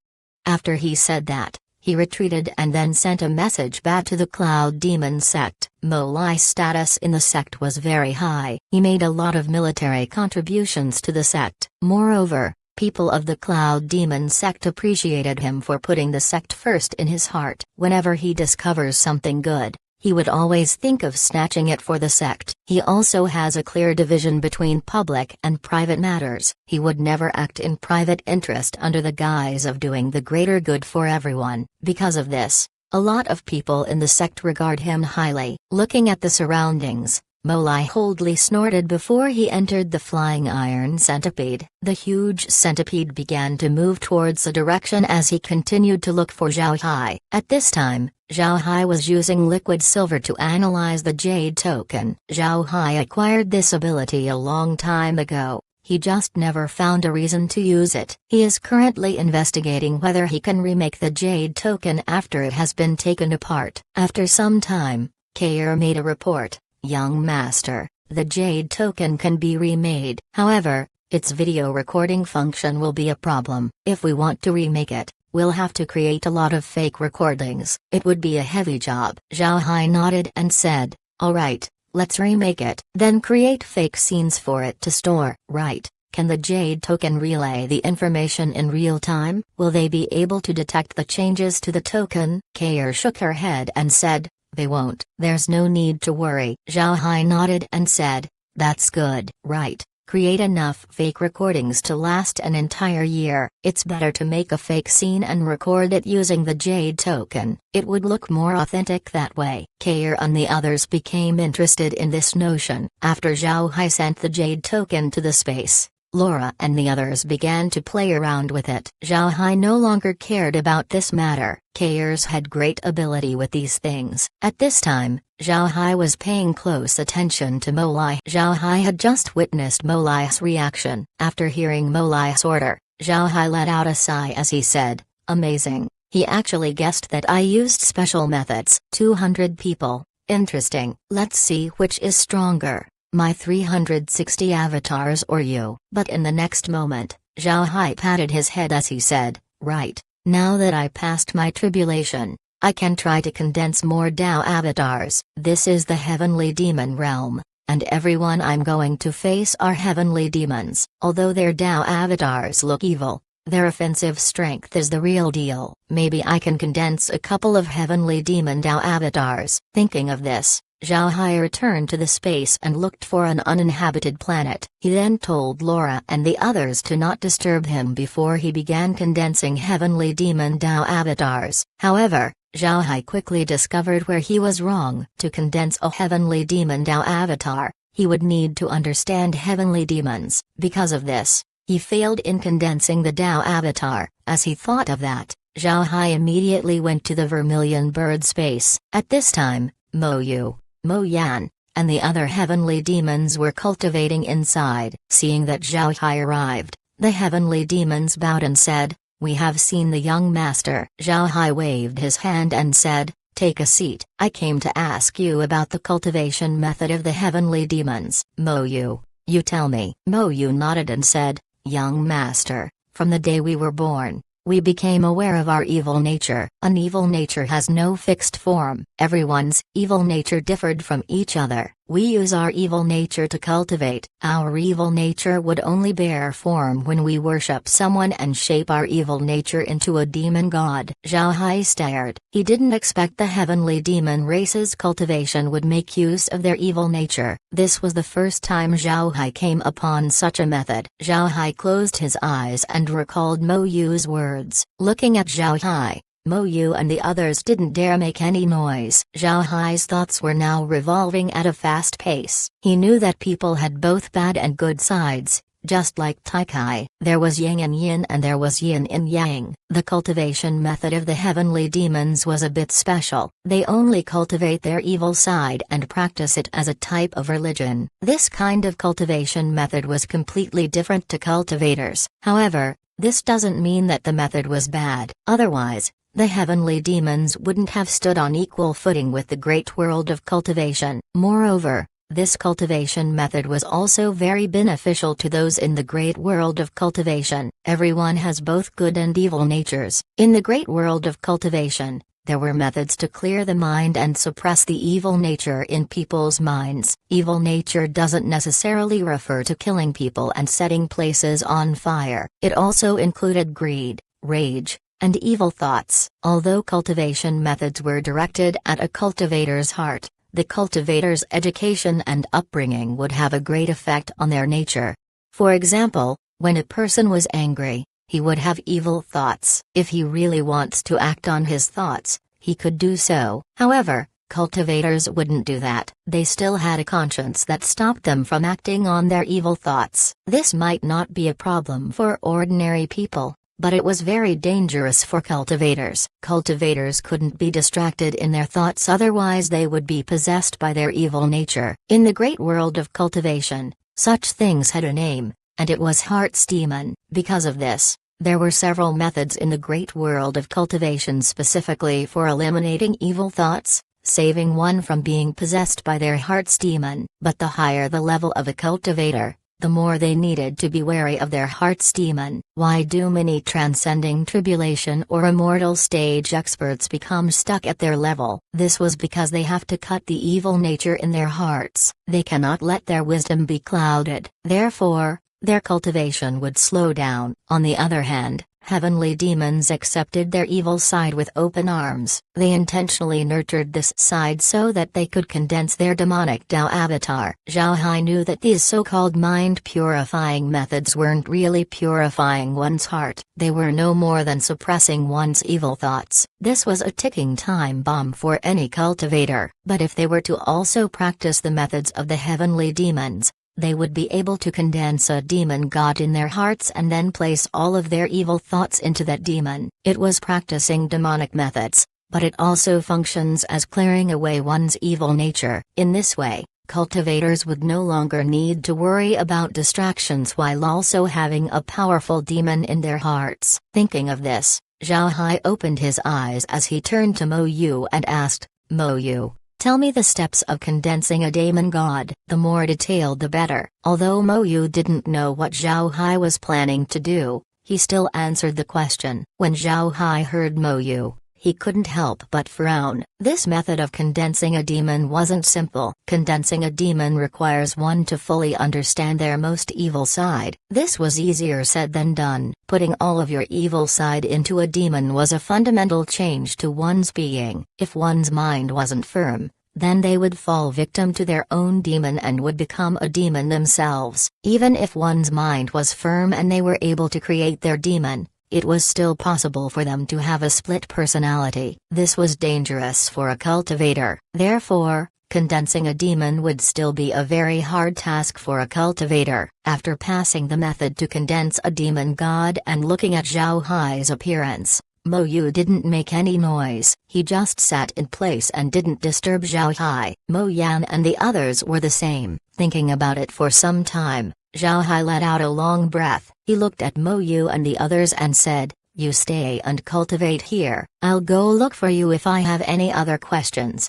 After he said that, he retreated and then sent a message back to the Cloud Demon sect. Mo Lai's status in the sect was very high. He made a lot of military contributions to the sect. Moreover, people of the Cloud Demon sect appreciated him for putting the sect first in his heart. Whenever he discovers something good, he would always think of snatching it for the sect. He also has a clear division between public and private matters. He would never act in private interest under the guise of doing the greater good for everyone. Because of this, a lot of people in the sect regard him highly. Looking at the surroundings, Molai Holdley snorted before he entered the flying iron centipede. The huge centipede began to move towards the direction as he continued to look for Zhao Hai. At this time, Zhao Hai was using liquid silver to analyze the jade token. Zhao Hai acquired this ability a long time ago. He just never found a reason to use it. He is currently investigating whether he can remake the jade token after it has been taken apart. After some time, Kair made a report. Young Master, the jade token can be remade. However, its video recording function will be a problem. If we want to remake it, we'll have to create a lot of fake recordings. It would be a heavy job. Zhao Hai nodded and said, "Alright, let's remake it. Then create fake scenes for it to store." Right. Can the jade token relay the information in real time? Will they be able to detect the changes to the token? Kair shook her head and said, "They won't." "There's no need to worry." Zhao Hai nodded and said, "That's good." Right. Create enough fake recordings to last an entire year. It's better to make a fake scene and record it using the jade token. It would look more authentic that way. Kair and the others became interested in this notion. After Zhao Hai sent the jade token to the space, Laura and the others began to play around with it. Zhao Hai no longer cared about this matter. Kair's had great ability with these things. At this time, Zhao Hai was paying close attention to Molai. Zhao Hai had just witnessed Molai's reaction. After hearing Molai's order, Zhao Hai let out a sigh as he said, "Amazing. He actually guessed that I used special methods." 200 people. Interesting. Let's see which is stronger, my 360 avatars or you. But in the next moment, Zhao Hai patted his head as he said, "Right, now that I passed my tribulation, I can try to condense more Dao avatars. This is the heavenly demon realm, and everyone I'm going to face are heavenly demons. Although their Dao avatars look evil, their offensive strength is the real deal. Maybe I can condense a couple of heavenly demon Dao avatars." Thinking of this, Zhao Hai returned to the space and looked for an uninhabited planet. He then told Laura and the others to not disturb him before he began condensing heavenly demon Dao avatars. However, Zhao Hai quickly discovered where he was wrong. To condense a heavenly demon Dao avatar, he would need to understand heavenly demons. Because of this, he failed in condensing the Dao avatar. As he thought of that, Zhao Hai immediately went to the Vermilion Bird space. At this time, Mo Yu, Mo Yan, and the other heavenly demons were cultivating inside. Seeing that Zhao Hai arrived, the heavenly demons bowed and said, "We have seen the young master." Zhao Hai waved his hand and said, "Take a seat. I came to ask you about the cultivation method of the heavenly demons." "Mo Yu, you tell me." Mo Yu nodded and said, "Young master, from the day we were born, we became aware of our evil nature. An evil nature has no fixed form. Everyone's evil nature differed from each other. We use our evil nature to cultivate. Our evil nature would only bear form when we worship someone and shape our evil nature into a demon god." Zhao Hai stared. He didn't expect the heavenly demon race's cultivation would make use of their evil nature. This was the first time Zhao Hai came upon such a method. Zhao Hai closed his eyes and recalled Mo Yu's words. Looking at Zhao Hai, Mo Yu and the others didn't dare make any noise. Zhao Hai's thoughts were now revolving at a fast pace. He knew that people had both bad and good sides, just like Taikai. There was yang and yin and there was yin and yang. The cultivation method of the heavenly demons was a bit special. They only cultivate their evil side and practice it as a type of religion. This kind of cultivation method was completely different to cultivators. However, this doesn't mean that the method was bad. Otherwise, the heavenly demons wouldn't have stood on equal footing with the great world of cultivation. Moreover, this cultivation method was also very beneficial to those in the great world of cultivation. Everyone has both good and evil natures. In the great world of cultivation, there were methods to clear the mind and suppress the evil nature in people's minds. Evil nature doesn't necessarily refer to killing people and setting places on fire. It also included greed, rage, and evil thoughts. Although cultivation methods were directed at a cultivator's heart, the cultivator's education and upbringing would have a great effect on their nature. For example, when a person was angry, he would have evil thoughts. If he really wants to act on his thoughts, he could do so. However, Cultivators wouldn't do that. They still had a conscience that stopped them from acting on their evil thoughts. This might not be a problem for ordinary people, but it was very dangerous for cultivators. Cultivators couldn't be distracted in their thoughts, otherwise they would be possessed by their evil nature. In the great world of cultivation, such things had a name, and it was Heart's demon. Because of this, there were several methods in the great world of cultivation specifically for eliminating evil thoughts, saving one from being possessed by their heart's demon. But the higher the level of a cultivator, the more they needed to be wary of their heart's demon. Why do many transcending tribulation or immortal stage experts become stuck at their level? This was because they have to cut the evil nature in their hearts. They cannot let their wisdom be clouded. Therefore, their cultivation would slow down. On the other hand, heavenly demons accepted their evil side with open arms. They intentionally nurtured this side so that they could condense their demonic Tao avatar. Zhao Hai knew that these so-called mind-purifying methods weren't really purifying one's heart. They were no more than suppressing one's evil thoughts. This was a ticking time bomb for any cultivator. But if they were to also practice the methods of the heavenly demons, they would be able to condense a demon god in their hearts and then place all of their evil thoughts into that demon. It was practicing demonic methods, but it also functions as clearing away one's evil nature. In this way, cultivators would no longer need to worry about distractions while also having a powerful demon in their hearts. Thinking of this, Zhao Hai opened his eyes as he turned to Mo Yu and asked, "Mo Yu, tell me the steps of condensing a demon god." The more detailed the better. Although Mo Yu didn't know what Zhao Hai was planning to do, he still answered the question. When Zhao Hai heard Mo Yu, he couldn't help but frown. This method of condensing a demon wasn't simple. Condensing a demon requires one to fully understand their most evil side. This was easier said than done. Putting all of your evil side into a demon was a fundamental change to one's being. If one's mind wasn't firm, then they would fall victim to their own demon and would become a demon themselves. Even if one's mind was firm and they were able to create their demon, it was still possible for them to have a split personality. This was dangerous for a cultivator. Therefore, condensing a demon would still be a very hard task for a cultivator. After passing the method to condense a demon god and looking at Zhao Hai's appearance, Mo Yu didn't make any noise. He just sat in place and didn't disturb Zhao Hai. Mo Yan and the others were the same. Thinking about it for some time, Zhao Hai let out a long breath. He looked at Mo Yu and the others and said, "You stay and cultivate here. I'll go look for you if I have any other questions."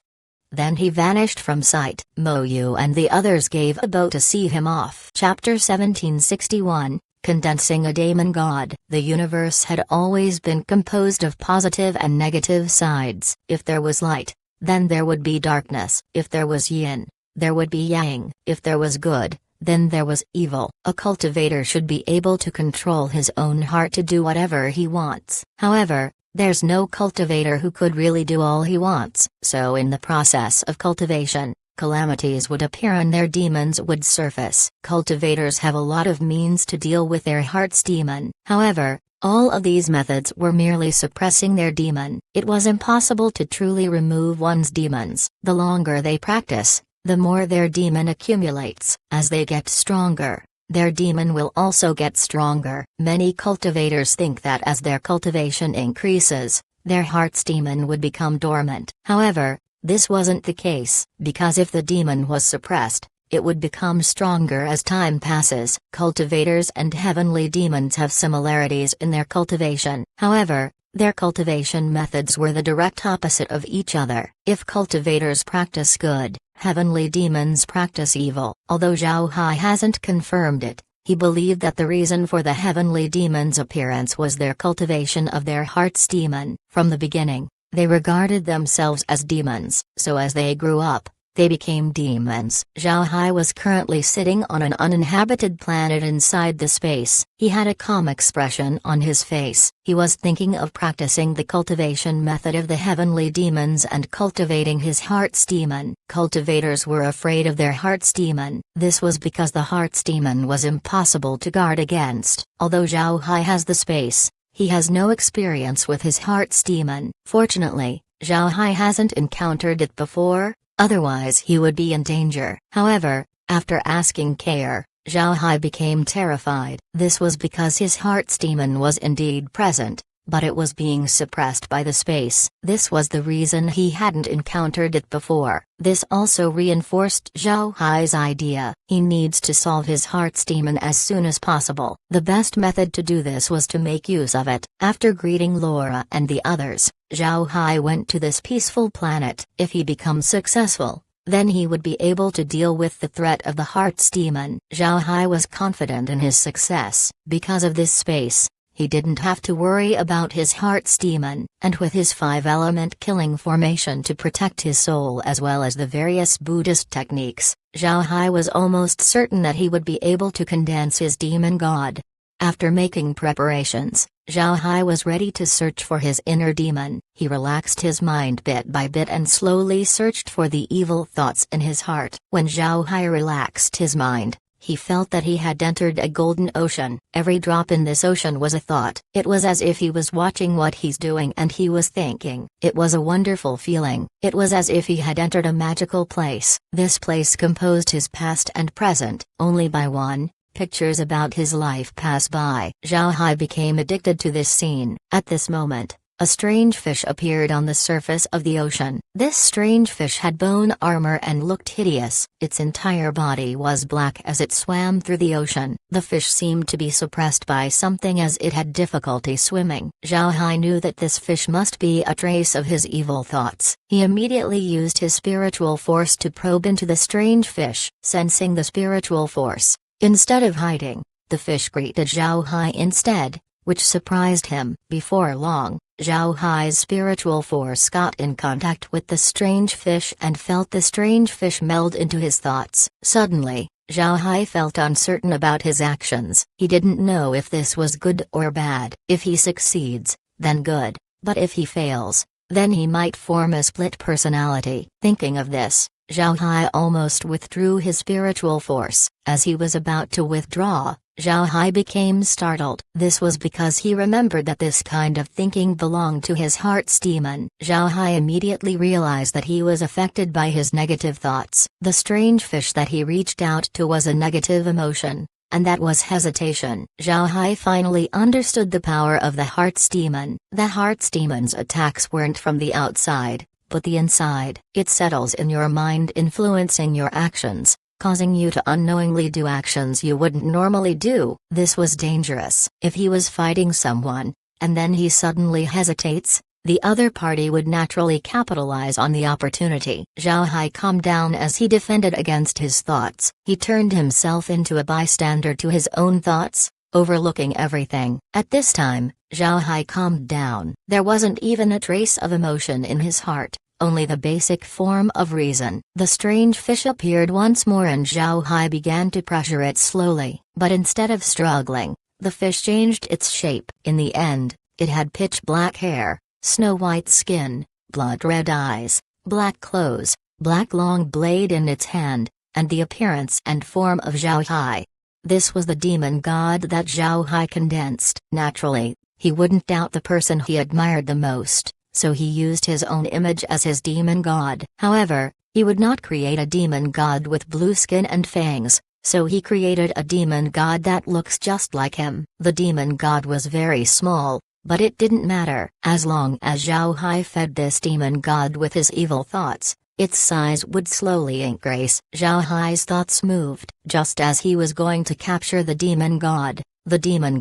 Then he vanished from sight. Mo Yu and the others gave a bow to see him off. Chapter 1761, Condensing a Demon God. The universe had always been composed of positive and negative sides. If there was light, then there would be darkness. If there was yin, there would be yang. If there was good, then there was evil. A cultivator should be able to control his own heart to do whatever he wants. However, there's no cultivator who could really do all he wants. So in the process of cultivation, calamities would appear and their demons would surface. Cultivators have a lot of means to deal with their heart's demon. However, all of these methods were merely suppressing their demon. It was impossible to truly remove one's demons. The longer they practice, the more their demon accumulates. As they get stronger, their demon will also get stronger. Many cultivators think that as their cultivation increases, their heart's demon would become dormant. However, this wasn't the case, because if the demon was suppressed, it would become stronger as time passes. Cultivators and heavenly demons have similarities in their cultivation. However, their cultivation methods were the direct opposite of each other. If cultivators practice good, heavenly demons practice evil. Although Zhao Hai hasn't confirmed it, he believed that the reason for the heavenly demons' appearance was their cultivation of their heart's demon. From the beginning, they regarded themselves as demons, so as they grew up, they became demons. Zhao Hai was currently sitting on an uninhabited planet inside the space. He had a calm expression on his face. He was thinking of practicing the cultivation method of the heavenly demons and cultivating his heart's demon. Cultivators were afraid of their heart's demon. This was because the heart's demon was impossible to guard against. Although Zhao Hai has the space, he has no experience with his heart's demon. Fortunately, Zhao Hai hasn't encountered it before, otherwise he would be in danger. However, after asking care, Zhao Hai became terrified. This was because his heart's demon was indeed present, but it was being suppressed by the space. This was the reason he hadn't encountered it before. This also reinforced Zhao Hai's idea. He needs to solve his heart's demon as soon as possible. The best method to do this was to make use of it. After greeting Laura and the others, Zhao Hai went to this peaceful planet. If he becomes successful, then he would be able to deal with the threat of the heart's demon. Zhao Hai was confident in his success. Because of this space, he didn't have to worry about his heart's demon, and with his 5-element killing formation to protect his soul as well as the various Buddhist techniques, Zhao Hai was almost certain that he would be able to condense his demon god. After making preparations, Zhao Hai was ready to search for his inner demon. He relaxed his mind bit by bit and slowly searched for the evil thoughts in his heart. When Zhao Hai relaxed his mind, he felt that he had entered a golden ocean. Every drop in this ocean was a thought. It was as if he was watching what he's doing and he was thinking. It was a wonderful feeling. It was as if he had entered a magical place. This place composed his past and present. Only by one, pictures about his life pass by. Zhao Hai became addicted to this scene. At this moment, a strange fish appeared on the surface of the ocean. This strange fish had bone armor and looked hideous. Its entire body was black as it swam through the ocean. The fish seemed to be suppressed by something as it had difficulty swimming. Zhao Hai knew that this fish must be a trace of his evil thoughts. He immediately used his spiritual force to probe into the strange fish. Sensing the spiritual force, instead of hiding, the fish greeted Zhao Hai instead, which surprised him. Before long, Zhao Hai's spiritual force got in contact with the strange fish and felt the strange fish meld into his thoughts. Suddenly, Zhao Hai felt uncertain about his actions. He didn't know if this was good or bad. If he succeeds, then good, but if he fails, then he might form a split personality. Thinking of this, Zhao Hai almost withdrew his spiritual force. As he was about to withdraw, Zhao Hai became startled. This was because he remembered that this kind of thinking belonged to his heart's demon. Zhao Hai immediately realized that he was affected by his negative thoughts. The strange fish that he reached out to was a negative emotion, and that was hesitation. Zhao Hai finally understood the power of the heart's demon. The heart's demon's attacks weren't from the outside, but the inside. It settles in your mind, influencing your actions, causing you to unknowingly do actions you wouldn't normally do. This was dangerous. If he was fighting someone, and then he suddenly hesitates, the other party would naturally capitalize on the opportunity. Zhao Hai calmed down as he defended against his thoughts. He turned himself into a bystander to his own thoughts, overlooking everything. At this time, Zhao Hai calmed down. There wasn't even a trace of emotion in his heart, only the basic form of reason. The strange fish appeared once more and Zhao Hai began to pressure it slowly. But instead of struggling, the fish changed its shape. In the end, it had pitch black hair, snow-white skin, blood-red eyes, black clothes, black long blade in its hand, and the appearance and form of Zhao Hai. This was the demon god that Zhao Hai condensed. Naturally, he wouldn't doubt the person he admired the most, so he used his own image as his demon god. However, he would not create a demon god with blue skin and fangs, so he created a demon god that looks just like him. The demon god was very small, but it didn't matter. As long as Zhao Hai fed this demon god with his evil thoughts, its size would slowly increase. Zhao Hai's thoughts moved. Just as he was going to capture the demon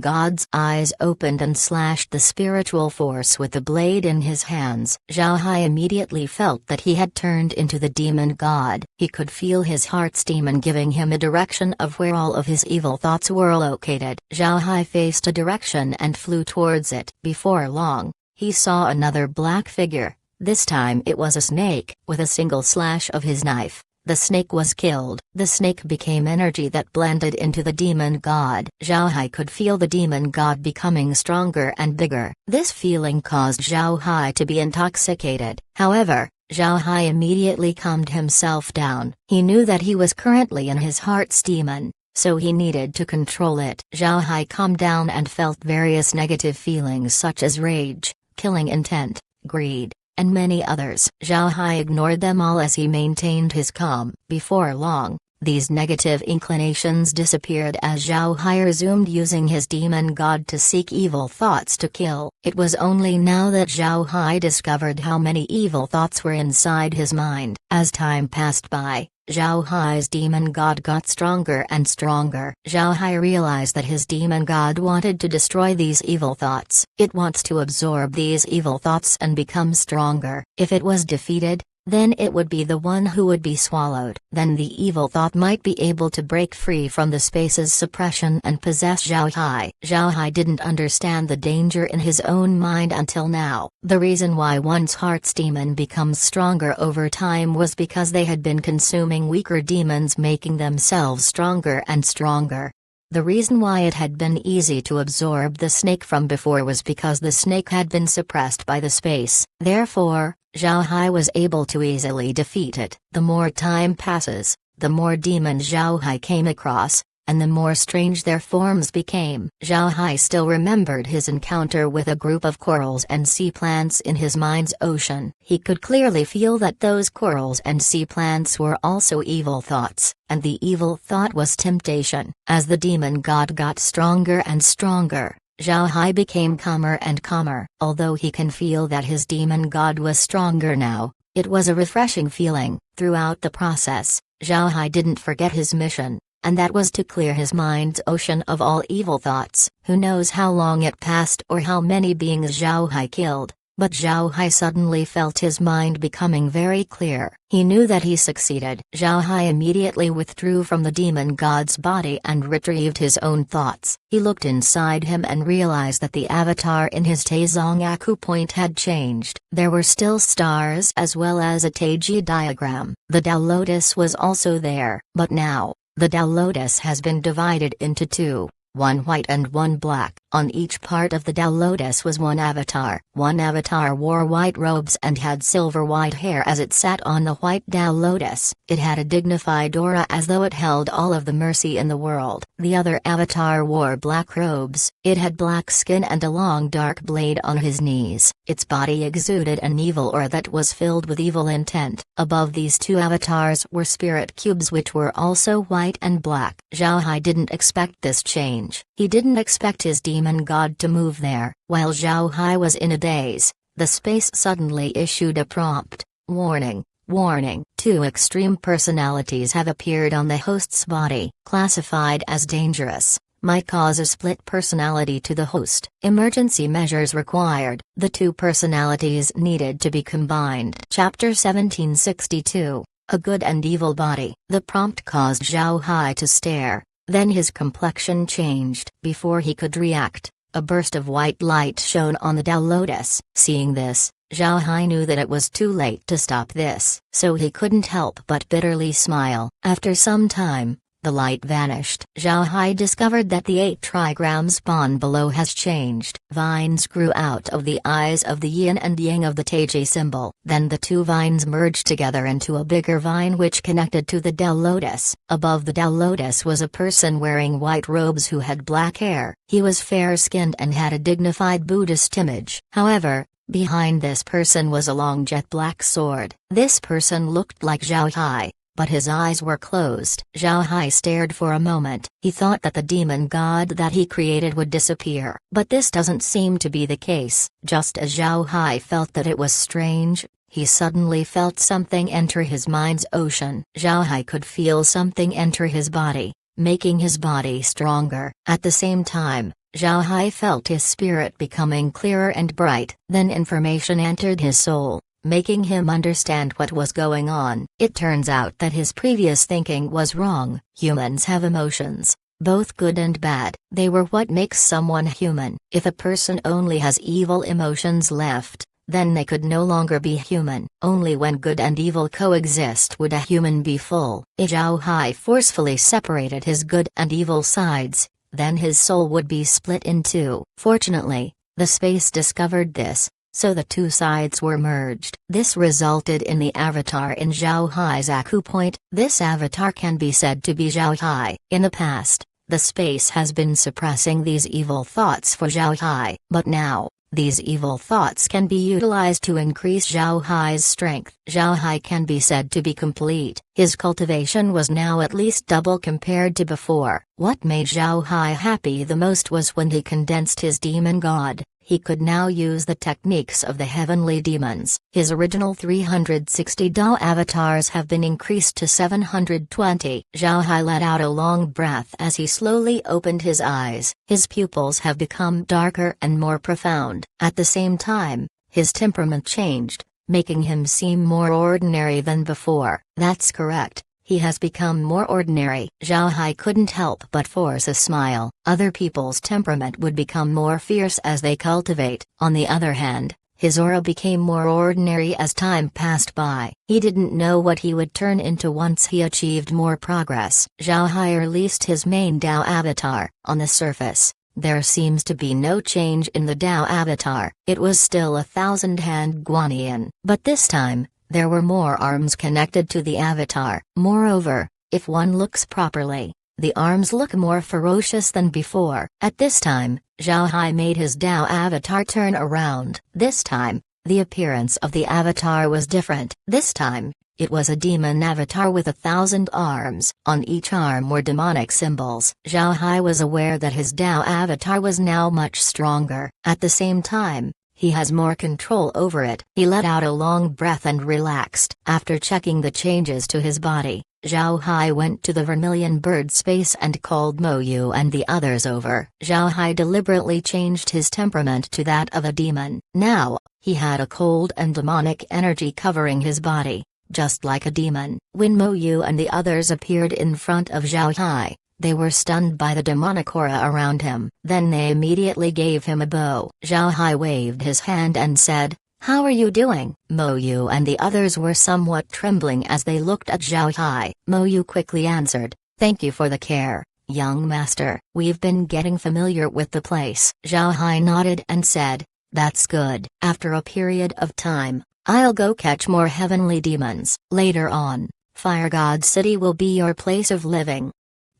god's eyes opened and slashed the spiritual force with the blade in his hands. Zhao Hai immediately felt that he had turned into the demon god. He could feel his heart's demon giving him a direction of where all of his evil thoughts were located. Zhao Hai faced a direction and flew towards it. Before long, he saw another black figure. This time it was a snake. With a single slash of his knife, the snake was killed. The snake became energy that blended into the demon god. Zhao Hai could feel the demon god becoming stronger and bigger. This feeling caused Zhao Hai to be intoxicated. However, Zhao Hai immediately calmed himself down. He knew that he was currently in his heart's demon, so he needed to control it. Zhao Hai calmed down and felt various negative feelings such as rage, killing intent, greed, and many others. Zhao Hai ignored them all as he maintained his calm. Before long, these negative inclinations disappeared as Zhao Hai resumed using his demon god to seek evil thoughts to kill. It was only now that Zhao Hai discovered how many evil thoughts were inside his mind. As time passed by, Zhao Hai's demon god got stronger and stronger. Zhao Hai realized that his demon god wanted to destroy these evil thoughts. It wants to absorb these evil thoughts and become stronger. If it was defeated, then it would be the one who would be swallowed. Then the evil thought might be able to break free from the space's suppression and possess Zhao Hai. Zhao Hai didn't understand the danger in his own mind until now. The reason why one's heart's demon becomes stronger over time was because they had been consuming weaker demons, making themselves stronger and stronger. The reason why it had been easy to absorb the snake from before was because the snake had been suppressed by the space. Therefore, Zhao Hai was able to easily defeat it. The more time passes, the more demons Zhao Hai came across, and the more strange their forms became. Zhao Hai still remembered his encounter with a group of corals and sea plants in his mind's ocean. He could clearly feel that those corals and sea plants were also evil thoughts, and the evil thought was temptation. As the demon god got stronger and stronger, Zhao Hai became calmer and calmer. Although he can feel that his demon god was stronger now, it was a refreshing feeling. Throughout the process, Zhao Hai didn't forget his mission, and that was to clear his mind's ocean of all evil thoughts. Who knows how long it passed or how many beings Zhao Hai killed, but Zhao Hai suddenly felt his mind becoming very clear. He knew that he succeeded. Zhao Hai immediately withdrew from the demon god's body and retrieved his own thoughts. He looked inside him and realized that the avatar in his Taizong acupoint had changed. There were still stars as well as a Taiji diagram. The Tao Lotus was also there, but now, the Tao Lotus has been divided into two, one white and one black. On each part of the Tao Lotus was one avatar. One avatar wore white robes and had silver white hair as it sat on the white Tao Lotus. It had a dignified aura as though it held all of the mercy in the world. The other avatar wore black robes. It had black skin and a long dark blade on his knees. Its body exuded an evil aura that was filled with evil intent. Above these two avatars were spirit cubes which were also white and black. Zhao Hai didn't expect this change. He didn't expect his demon god to move there. While Zhao Hai was in a daze, the space suddenly issued a prompt: warning, warning. Two extreme personalities have appeared on the host's body. Classified as dangerous, might cause a split personality to the host. Emergency measures required. The two personalities needed to be combined. Chapter 1762, A Good and Evil Body. The prompt caused Zhao Hai to stare. Then his complexion changed. Before he could react, a burst of white light shone on the Tao Lotus. Seeing this, Zhao Hai knew that it was too late to stop this, so he couldn't help but bitterly smile. After some time, the light vanished. Zhao Hai discovered that the 8 trigram spawn below has changed. Vines grew out of the eyes of the yin and yang of the Taiji symbol. Then the two vines merged together into a bigger vine which connected to the Tao Lotus. Above the Tao Lotus was a person wearing white robes who had black hair. He was fair-skinned and had a dignified Buddhist image. However, behind this person was a long jet black sword. This person looked like Zhao Hai, but his eyes were closed. Zhao Hai stared for a moment. He thought that the demon god that he created would disappear. But this doesn't seem to be the case. Just as Zhao Hai felt that it was strange, he suddenly felt something enter his mind's ocean. Zhao Hai could feel something enter his body, making his body stronger. At the same time, Zhao Hai felt his spirit becoming clearer and bright. Then information entered his soul, making him understand what was going on. It turns out that his previous thinking was wrong. Humans have emotions, both good and bad. They were what makes someone human. If a person only has evil emotions left, then they could no longer be human. Only when good and evil coexist would a human be full. If Zhao Hai forcefully separated his good and evil sides, then his soul would be split in two. Fortunately, the space discovered this, so the two sides were merged. This resulted in the avatar in Zhao Hai's acupoint. This avatar can be said to be Zhao Hai. In the past, the space has been suppressing these evil thoughts for Zhao Hai, but now, These evil thoughts can be utilized to increase Zhao Hai's strength. Zhao Hai can be said to be complete. His cultivation was now at least double compared to before. What made Zhao Hai happy the most was when he condensed his demon god. He could now use the techniques of the heavenly demons. His original 360 Dao avatars have been increased to 720. Zhao Hai let out a long breath as he slowly opened his eyes. His pupils have become darker and more profound. At the same time, his temperament changed, making him seem more ordinary than before. That's correct. He has become more ordinary. Zhao Hai couldn't help but force a smile. Other people's temperament would become more fierce as they cultivate. On the other hand, his aura became more ordinary as time passed by. He didn't know what he would turn into once he achieved more progress. Zhao Hai released his main Dao avatar. On the surface, there seems to be no change in the Dao avatar. It was still a 1,000-hand Guanyin. But this time, there were more arms connected to the avatar. Moreover, if one looks properly, the arms look more ferocious than before. At this time, Zhao Hai made his Dao avatar turn around. This time, the appearance of the avatar was different. This time, it was a demon avatar with 1,000 arms. On each arm were demonic symbols. Zhao Hai was aware that his Dao avatar was now much stronger. At the same time, he has more control over it. He let out a long breath and relaxed. After checking the changes to his body, Zhao Hai went to the vermilion bird space and called Mo Yu and the others over. Zhao Hai deliberately changed his temperament to that of a demon. Now, he had a cold and demonic energy covering his body, just like a demon. When Mo Yu and the others appeared in front of Zhao Hai, they were stunned by the demonic aura around him. Then they immediately gave him a bow. Zhao Hai waved his hand and said, "How are you doing?" Mo Yu and the others were somewhat trembling as they looked at Zhao Hai. Mo Yu quickly answered, "Thank you for the care, young master. We've been getting familiar with the place." Zhao Hai nodded and said, "That's good. After a period of time, I'll go catch more heavenly demons. Later on, Fire God City will be your place of living."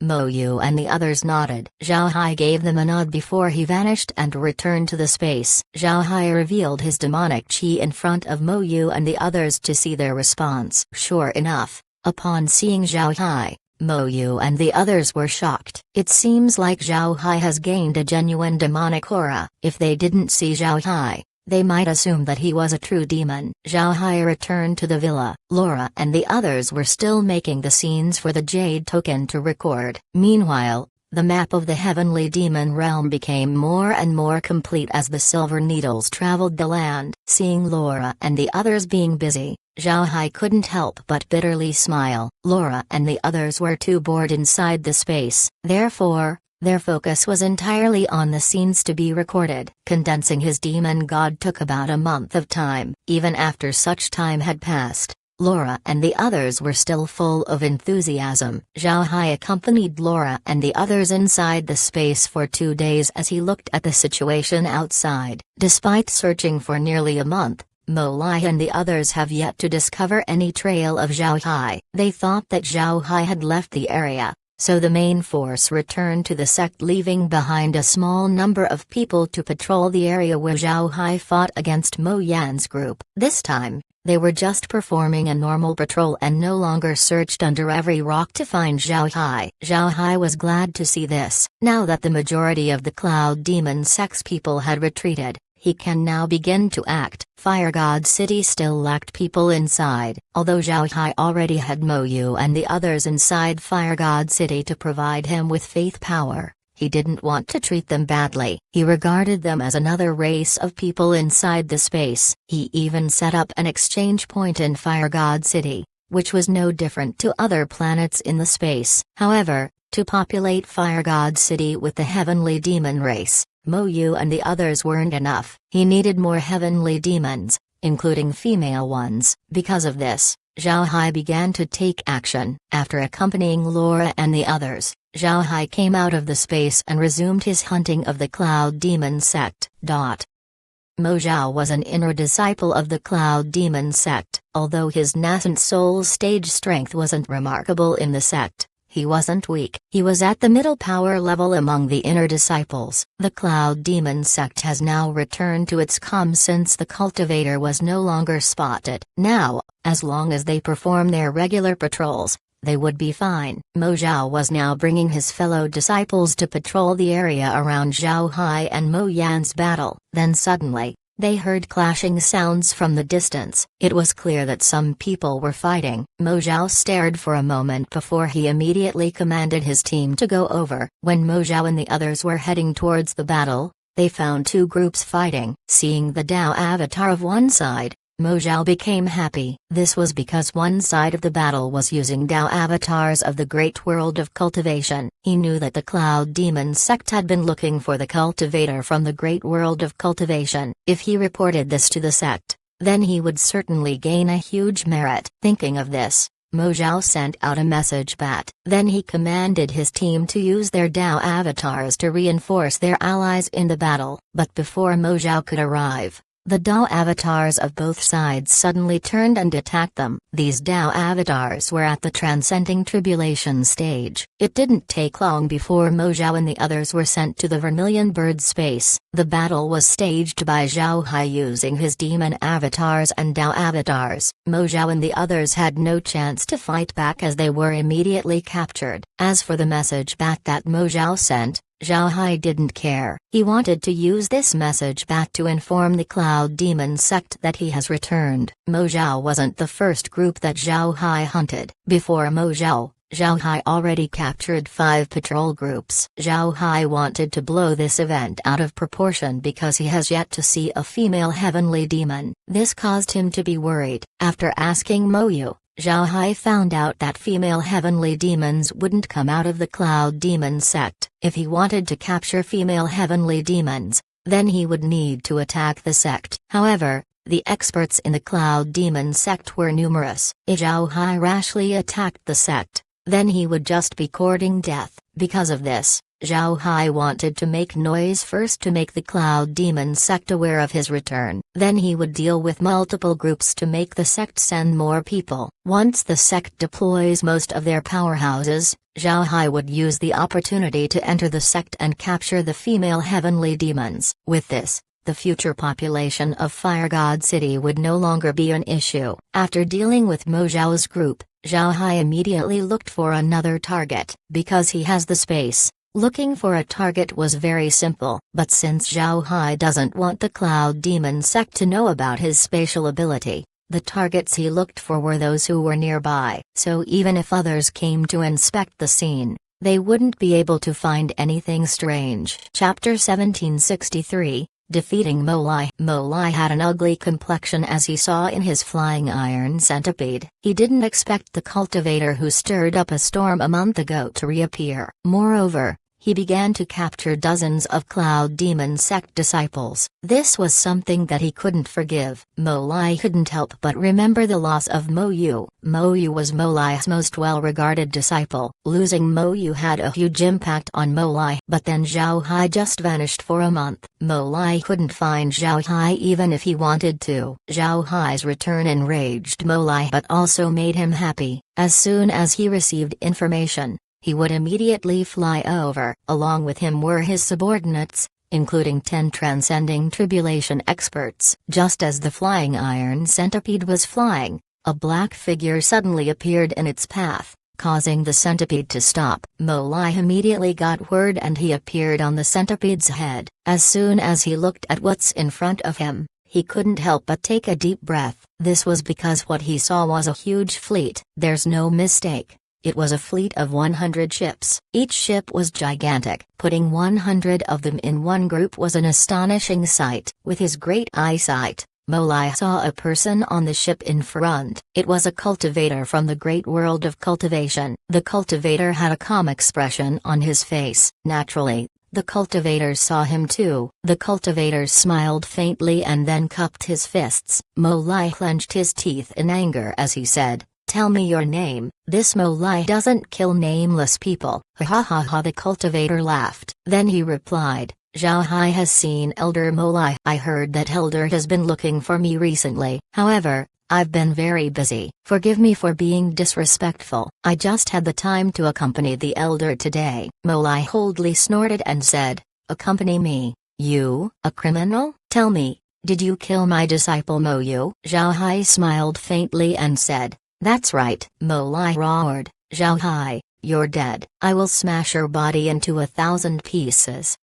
Mo Yu and the others nodded. Zhao Hai gave them a nod before he vanished and returned to the space. Zhao Hai revealed his demonic chi in front of Mo Yu and the others to see their response. Sure enough, upon seeing Zhao Hai, Mo Yu and the others were shocked. It seems like Zhao Hai has gained a genuine demonic aura. If they didn't see Zhao Hai, they might assume that he was a true demon. Zhao Hai returned to the villa. Laura and the others were still making the scenes for the Jade Token to record. Meanwhile, the map of the heavenly demon realm became more and more complete as the silver needles traveled the land. Seeing Laura and the others being busy, Zhao Hai couldn't help but bitterly smile. Laura and the others were too bored inside the space. Therefore, their focus was entirely on the scenes to be recorded. Condensing his demon god took about a month of time. Even after such time had passed, Laura and the others were still full of enthusiasm. Zhao Hai accompanied Laura and the others inside the space for 2 days as he looked at the situation outside. Despite searching for nearly a month, Mo Lai and the others have yet to discover any trail of Zhao Hai. They thought that Zhao Hai had left the area, so the main force returned to the sect, leaving behind a small number of people to patrol the area where Zhao Hai fought against Mo Yan's group. This time, they were just performing a normal patrol and no longer searched under every rock to find Zhao Hai. Zhao Hai was glad to see this. Now that the majority of the Cloud Demon Sect's people had retreated, he can now begin to act. Fire God City still lacked people inside. Although Zhao Hai already had Mo Yu and the others inside Fire God City to provide him with faith power, he didn't want to treat them badly. He regarded them as another race of people inside the space. He even set up an exchange point in Fire God City, which was no different to other planets in the space. However, to populate Fire God City with the heavenly demon race, Mo Yu and the others weren't enough. He needed more heavenly demons, including female ones. Because of this, Zhao Hai began to take action. After accompanying Laura and the others, Zhao Hai came out of the space and resumed his hunting of the Cloud Demon Sect. Mo Zhao was an inner disciple of the Cloud Demon Sect. Although his nascent soul stage strength wasn't remarkable in the sect, He wasn't weak. He was at the middle power level among the inner disciples. The Cloud Demon sect has now returned to its calm since the cultivator was no longer spotted. Now, as long as they perform their regular patrols, they would be fine. Mo Zhao was now bringing his fellow disciples to patrol the area around Zhao Hai and Mo Yan's battle. Then suddenly, they heard clashing sounds from the distance. It was clear that some people were fighting. Mo Zhao stared for a moment before he immediately commanded his team to go over. When Mo Zhao and the others were heading towards the battle, they found two groups fighting. Seeing the Dao avatar of one side, Mo Zhao became happy. This was because one side of the battle was using Dao avatars of the great world of cultivation. He knew that the Cloud Demon sect had been looking for the cultivator from the great world of cultivation. If he reported this to the sect, then he would certainly gain a huge merit. Thinking of this, Mo Zhao sent out a message bat. Then he commanded his team to use their Dao avatars to reinforce their allies in the battle. But before Mo Zhao could arrive, the Dao avatars of both sides suddenly turned and attacked them. These Dao avatars were at the transcending tribulation stage. It didn't take long before Mo Zhao and the others were sent to the Vermilion Bird space. The battle was staged by Zhao Hai using his demon avatars and Dao avatars. Mo Zhao and the others had no chance to fight back as they were immediately captured. As for the message bat that Mo Zhao sent, Zhao Hai didn't care. He wanted to use this message bat to inform the Cloud Demon sect that he has returned. Mo Zhao wasn't the first group that Zhao Hai hunted. Before Mo Zhao, Zhao Hai already captured 5 patrol groups. Zhao Hai wanted to blow this event out of proportion because he has yet to see a female heavenly demon. This caused him to be worried. After asking Mo Yu, Zhao Hai found out that female heavenly demons wouldn't come out of the Cloud Demon sect. If he wanted to capture female heavenly demons, then he would need to attack the sect. However, the experts in the Cloud Demon sect were numerous. If Zhao Hai rashly attacked the sect, then he would just be courting death. Because of this, Zhao Hai wanted to make noise first to make the Cloud Demon sect aware of his return. Then he would deal with multiple groups to make the sect send more people. Once the sect deploys most of their powerhouses, Zhao Hai would use the opportunity to enter the sect and capture the female heavenly demons. With this, the future population of Fire God City would no longer be an issue. After dealing with Mo Zhao's group, Zhao Hai immediately looked for another target. Because he has the space, looking for a target was very simple. But since Zhao Hai doesn't want the Cloud Demon sect to know about his spatial ability, the targets he looked for were those who were nearby. So even if others came to inspect the scene, they wouldn't be able to find anything strange. Chapter 1763, Defeating Mo Lai. Mo Lai had an ugly complexion as he saw in his flying iron centipede. He didn't expect the cultivator who stirred up a storm a month ago to reappear. Moreover, he began to capture dozens of Cloud Demon sect disciples. This was something that he couldn't forgive. Mo Lai couldn't help but remember the loss of Mo Yu. Mo Yu was Mo Lai's most well-regarded disciple. Losing Mo Yu had a huge impact on Mo Lai. But then Zhao Hai just vanished for a month. Mo Lai couldn't find Zhao Hai even if he wanted to. Zhao Hai's return enraged Mo Lai but also made him happy. As soon as he received information, he would immediately fly over. Along with him were his subordinates, including 10 transcending tribulation experts. Just as the flying iron centipede was flying, a black figure suddenly appeared in its path, causing the centipede to stop. Mo Lai immediately got word and he appeared on the centipede's head. As soon as he looked at what's in front of him, he couldn't help but take a deep breath. This was because what he saw was a huge fleet. There's no mistake. It was a fleet of 100 ships. Each ship was gigantic. Putting 100 of them in one group was an astonishing sight. With his great eyesight, Mo Lai saw a person on the ship in front. It was a cultivator from the great world of cultivation. The cultivator had a calm expression on his face. Naturally, the cultivator saw him too. The cultivator smiled faintly and then cupped his fists. Mo Lai clenched his teeth in anger as he said, "Tell me your name." "This Mo Lai doesn't kill nameless people." "Ha ha ha ha," the cultivator laughed. Then he replied, Zhao Hai has seen Elder Molai. I heard that Elder has been looking for me recently. However, I've been very busy. Forgive me for being disrespectful. I just had the time to accompany the Elder today." Molai coldly snorted and said, "Accompany me? You, a criminal? Tell me, did you kill my disciple Mo Yu?" Zhao Hai smiled faintly and said, "That's right." Molai roared, "Zhao Hai, you're dead. I will smash your body into 1,000 pieces."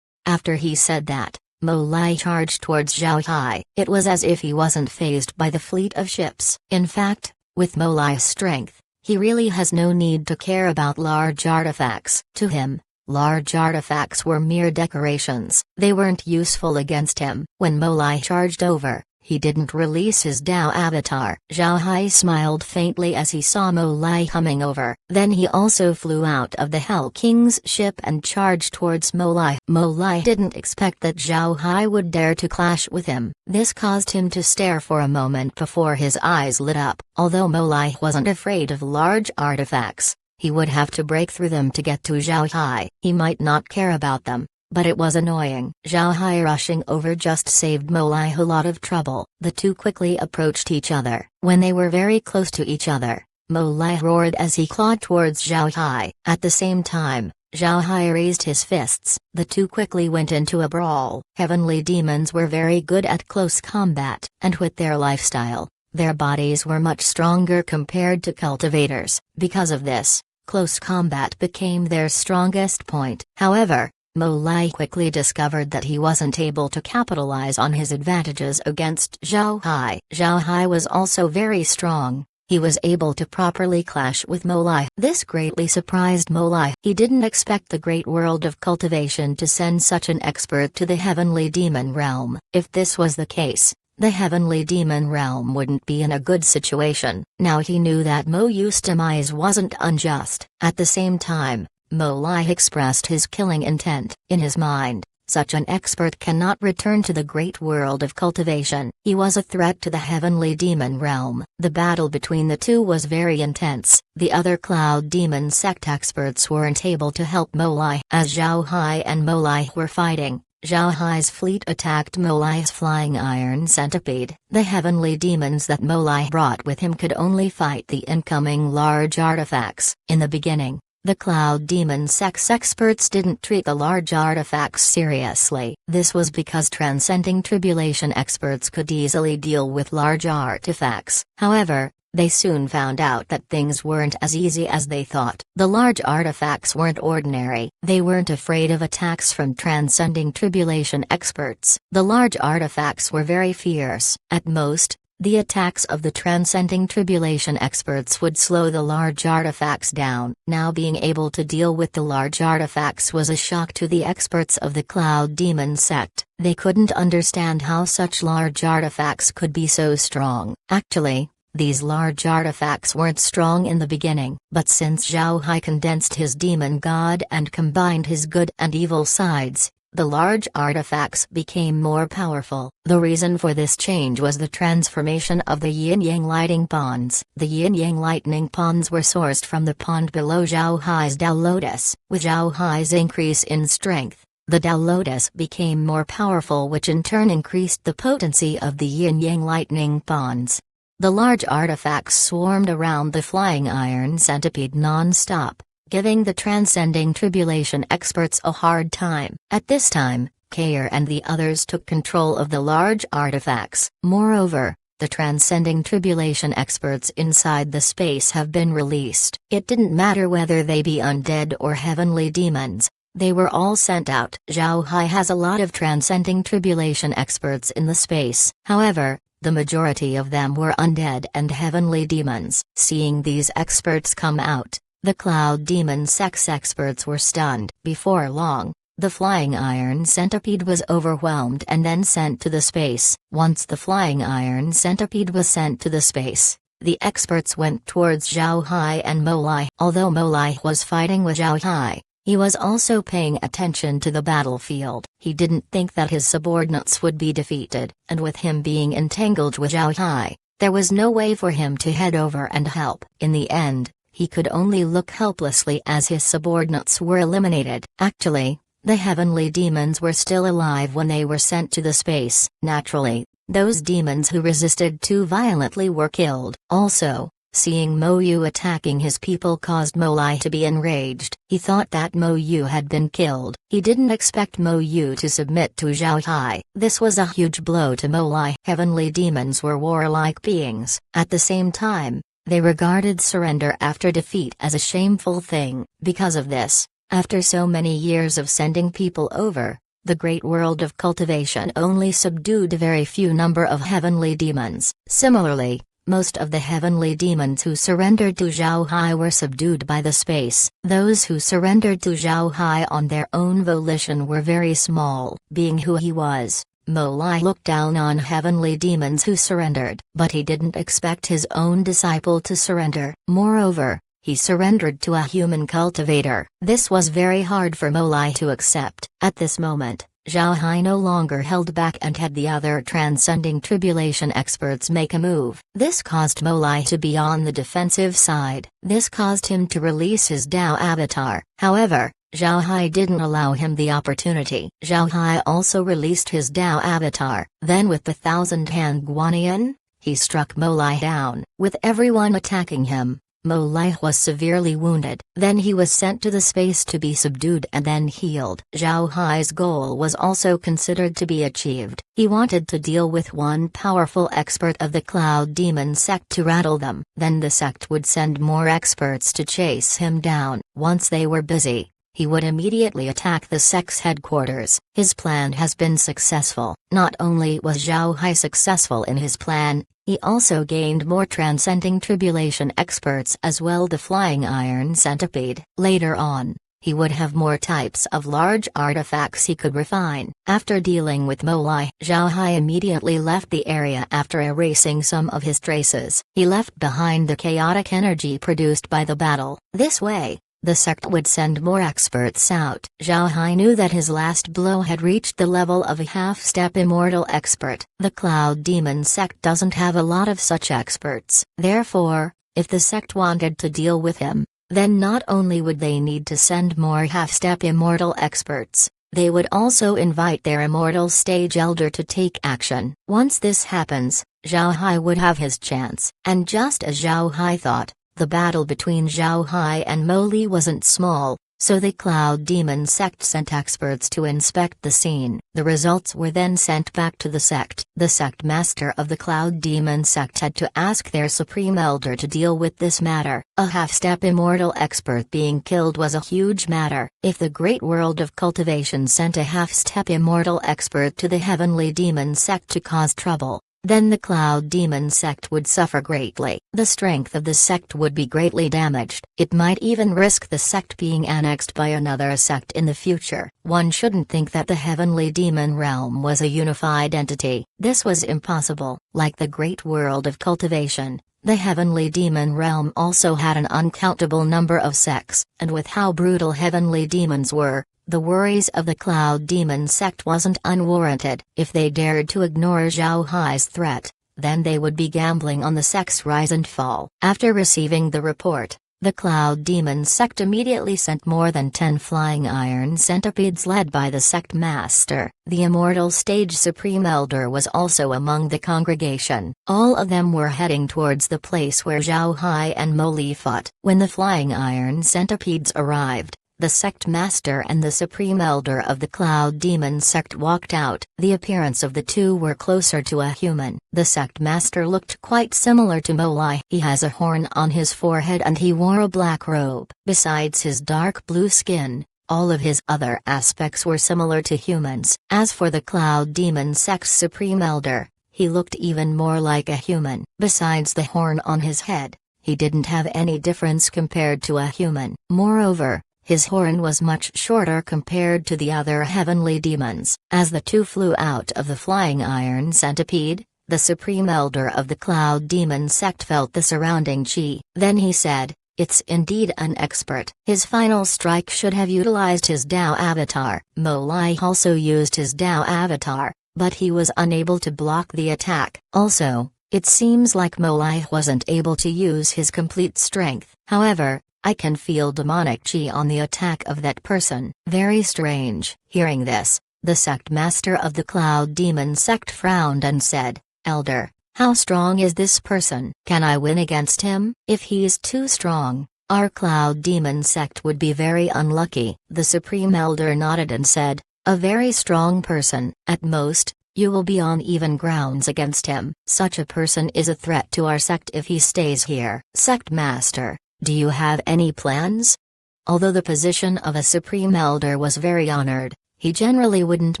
After he said that, Molai charged towards Zhao Hai. It was as if he wasn't fazed by the fleet of ships. In fact, with Molai's strength, he really has no need to care about large artifacts. To him, large artifacts were mere decorations. They weren't useful against him. When Molai charged over, he didn't release his Dao avatar. Zhao Hai smiled faintly as he saw Molai coming over. Then he also flew out of the Hell King's ship and charged towards Molai. Molai didn't expect that Zhao Hai would dare to clash with him. This caused him to stare for a moment before his eyes lit up. Although Molai wasn't afraid of large artifacts, he would have to break through them to get to Zhao Hai. He might not care about them, but it was annoying. Zhao Hai rushing over just saved Molai a lot of trouble. The two quickly approached each other. When they were very close to each other, Molai roared as he clawed towards Zhao Hai. At the same time, Zhao Hai raised his fists. The two quickly went into a brawl. Heavenly demons were very good at close combat, and with their lifestyle, their bodies were much stronger compared to cultivators. Because of this, close combat became their strongest point. However, Molai quickly discovered that he wasn't able to capitalize on his advantages against Zhao Hai. Zhao Hai was also very strong. He was able to properly clash with Molai. This greatly surprised Molai. He didn't expect the great world of cultivation to send such an expert to the heavenly demon realm. If this was the case, the heavenly demon realm wouldn't be in a good situation. Now he knew that Mo Yu's demise wasn't unjust. At the same time, Molai expressed his killing intent. In his mind, such an expert cannot return to the great world of cultivation. He was a threat to the heavenly demon realm. The battle between the two was very intense. The other cloud demon sect experts weren't able to help Molai. As Zhao Hai and Molai were fighting, Zhao Hai's fleet attacked Molai's flying iron centipede. The heavenly demons that Molai brought with him could only fight the incoming large artifacts. In the beginning, the Cloud Demon Sect's experts didn't treat the large artifacts seriously. This was because Transcending Tribulation experts could easily deal with large artifacts. However, they soon found out that things weren't as easy as they thought. The large artifacts weren't ordinary. They weren't afraid of attacks from Transcending Tribulation experts. The large artifacts were very fierce. At most, the attacks of the Transcending Tribulation experts would slow the large artifacts down. Now being able to deal with the large artifacts was a shock to the experts of the Cloud Demon Sect. They couldn't understand how such large artifacts could be so strong. Actually, these large artifacts weren't strong in the beginning, but since Zhao Hai condensed his demon god and combined his good and evil sides, the large artifacts became more powerful. The reason for this change was the transformation of the yin-yang lighting ponds. The yin-yang lightning ponds were sourced from the pond below Zhao Hai's Dao Lotus. With Zhao Hai's increase in strength, the Dao Lotus became more powerful, which in turn increased the potency of the yin-yang lightning ponds. The large artifacts swarmed around the flying iron centipede non-stop, giving the Transcending Tribulation experts a hard time. At this time, Kair and the others took control of the large artifacts. Moreover, the Transcending Tribulation experts inside the space have been released. It didn't matter whether they be undead or heavenly demons, they were all sent out. Zhao Hai has a lot of Transcending Tribulation experts in the space. However, the majority of them were undead and heavenly demons. Seeing these experts come out, the Cloud Demon Sect's experts were stunned. Before long, the flying iron centipede was overwhelmed and then sent to the space. Once the flying iron centipede was sent to the space, the experts went towards Zhao Hai and Molai. Although Molai was fighting with Zhao Hai, he was also paying attention to the battlefield. He didn't think that his subordinates would be defeated, and with him being entangled with Zhao Hai, there was no way for him to head over and help. In the end, he could only look helplessly as his subordinates were eliminated. Actually, The heavenly demons were still alive when they were sent to the space. Naturally, those demons who resisted too violently were killed. Also, seeing Mo Yu attacking his people caused Mo Lai to be enraged. He thought that Mo Yu had been killed. He didn't expect Mo Yu to submit to Zhao Hai. This was a huge blow to Mo Lai. Heavenly demons were warlike beings. At the same time, they regarded surrender after defeat as a shameful thing. Because of this, after so many years of sending people over, the great world of cultivation only subdued a very few number of heavenly demons. Similarly, most of the heavenly demons who surrendered to Zhao Hai were subdued by the space. Those who surrendered to Zhao Hai on their own volition were very small. Being who he was, Mo Lai looked down on heavenly demons who surrendered. But he didn't expect his own disciple to surrender. Moreover, he surrendered to a human cultivator. This was very hard for Mo Lai to accept. At this moment, Zhao Hai no longer held back and had the other transcending tribulation experts make a move. This caused Mo Lai to be on the defensive side. This caused him to release his Dao avatar. However, Zhao Hai didn't allow him the opportunity. Zhao Hai also released his Dao avatar. Then with the 1,000-hand Guanyin, he struck Mo Lai down. With everyone attacking him, Mo Lai was severely wounded. Then he was sent to the space to be subdued and then healed. Zhao Hai's goal was also considered to be achieved. He wanted to deal with one powerful expert of the Cloud Demon sect to rattle them. Then the sect would send more experts to chase him down. Once they were busy, he would immediately attack the sect's headquarters. His plan has been successful. Not only was Zhao Hai successful in his plan, he also gained more transcending tribulation experts as well. The Flying Iron Centipede. Later on, he would have more types of large artifacts he could refine. After dealing with Mo Lai, Zhao Hai immediately left the area after erasing some of his traces. He left behind the chaotic energy produced by the battle. This way, the sect would send more experts out. Zhao Hai knew that his last blow had reached the level of a half-step immortal expert. The Cloud Demon sect doesn't have a lot of such experts. Therefore, if the sect wanted to deal with him, then not only would they need to send more half-step immortal experts, they would also invite their immortal stage elder to take action. Once this happens, Zhao Hai would have his chance. And just as Zhao Hai thought, the battle between Zhao Hai and Mo Li wasn't small, so the Cloud Demon sect sent experts to inspect the scene. The results were then sent back to the sect. The sect master of the Cloud Demon sect had to ask their supreme elder to deal with this matter. A half-step immortal expert being killed was a huge matter. If the great world of cultivation sent a half-step immortal expert to the heavenly demon sect to cause trouble, then the Cloud Demon sect would suffer greatly. The strength of the sect would be greatly damaged. It might even risk the sect being annexed by another sect in the future. One shouldn't think that the heavenly demon realm was a unified entity. This was impossible. Like the great world of cultivation, the heavenly demon realm also had an uncountable number of sects. And with how brutal heavenly demons were, the worries of the Cloud Demon sect wasn't unwarranted. If they dared to ignore Zhao Hai's threat, then they would be gambling on the sect's rise and fall. After receiving the report, the Cloud Demon sect immediately sent more than 10 flying iron centipedes led by the sect master. The immortal stage supreme elder was also among the congregation. All of them were heading towards the place where Zhao Hai and Mo Li fought. When the flying iron centipedes arrived, the sect master and the supreme elder of the Cloud Demon sect walked out. The appearance of the two were closer to a human. The sect master looked quite similar to Mo Lai. He has a horn on his forehead and he wore a black robe. Besides his dark blue skin, all of his other aspects were similar to humans. As for the Cloud Demon sect's supreme elder, he looked even more like a human. Besides the horn on his head, he didn't have any difference compared to a human. Moreover, his horn was much shorter compared to the other heavenly demons. As the two flew out of the flying iron centipede, the supreme elder of the Cloud Demon sect felt the surrounding chi. Then he said, "It's indeed an expert." His final strike should have utilized his Dao avatar. Mo Lai also used his Dao avatar, but he was unable to block the attack. Also, it seems like Mo Lai wasn't able to use his complete strength. However, I can feel demonic chi on the attack of that person. Very strange. Hearing this, the sect master of the Cloud Demon sect frowned and said, Elder, how strong is this person? Can I win against him? If he's too strong, our Cloud Demon sect would be very unlucky. The Supreme Elder nodded and said, a very strong person. At most, you will be on even grounds against him. Such a person is a threat to our sect if he stays here. Sect Master, do you have any plans? Although the position of a Supreme Elder was very honored, he generally wouldn't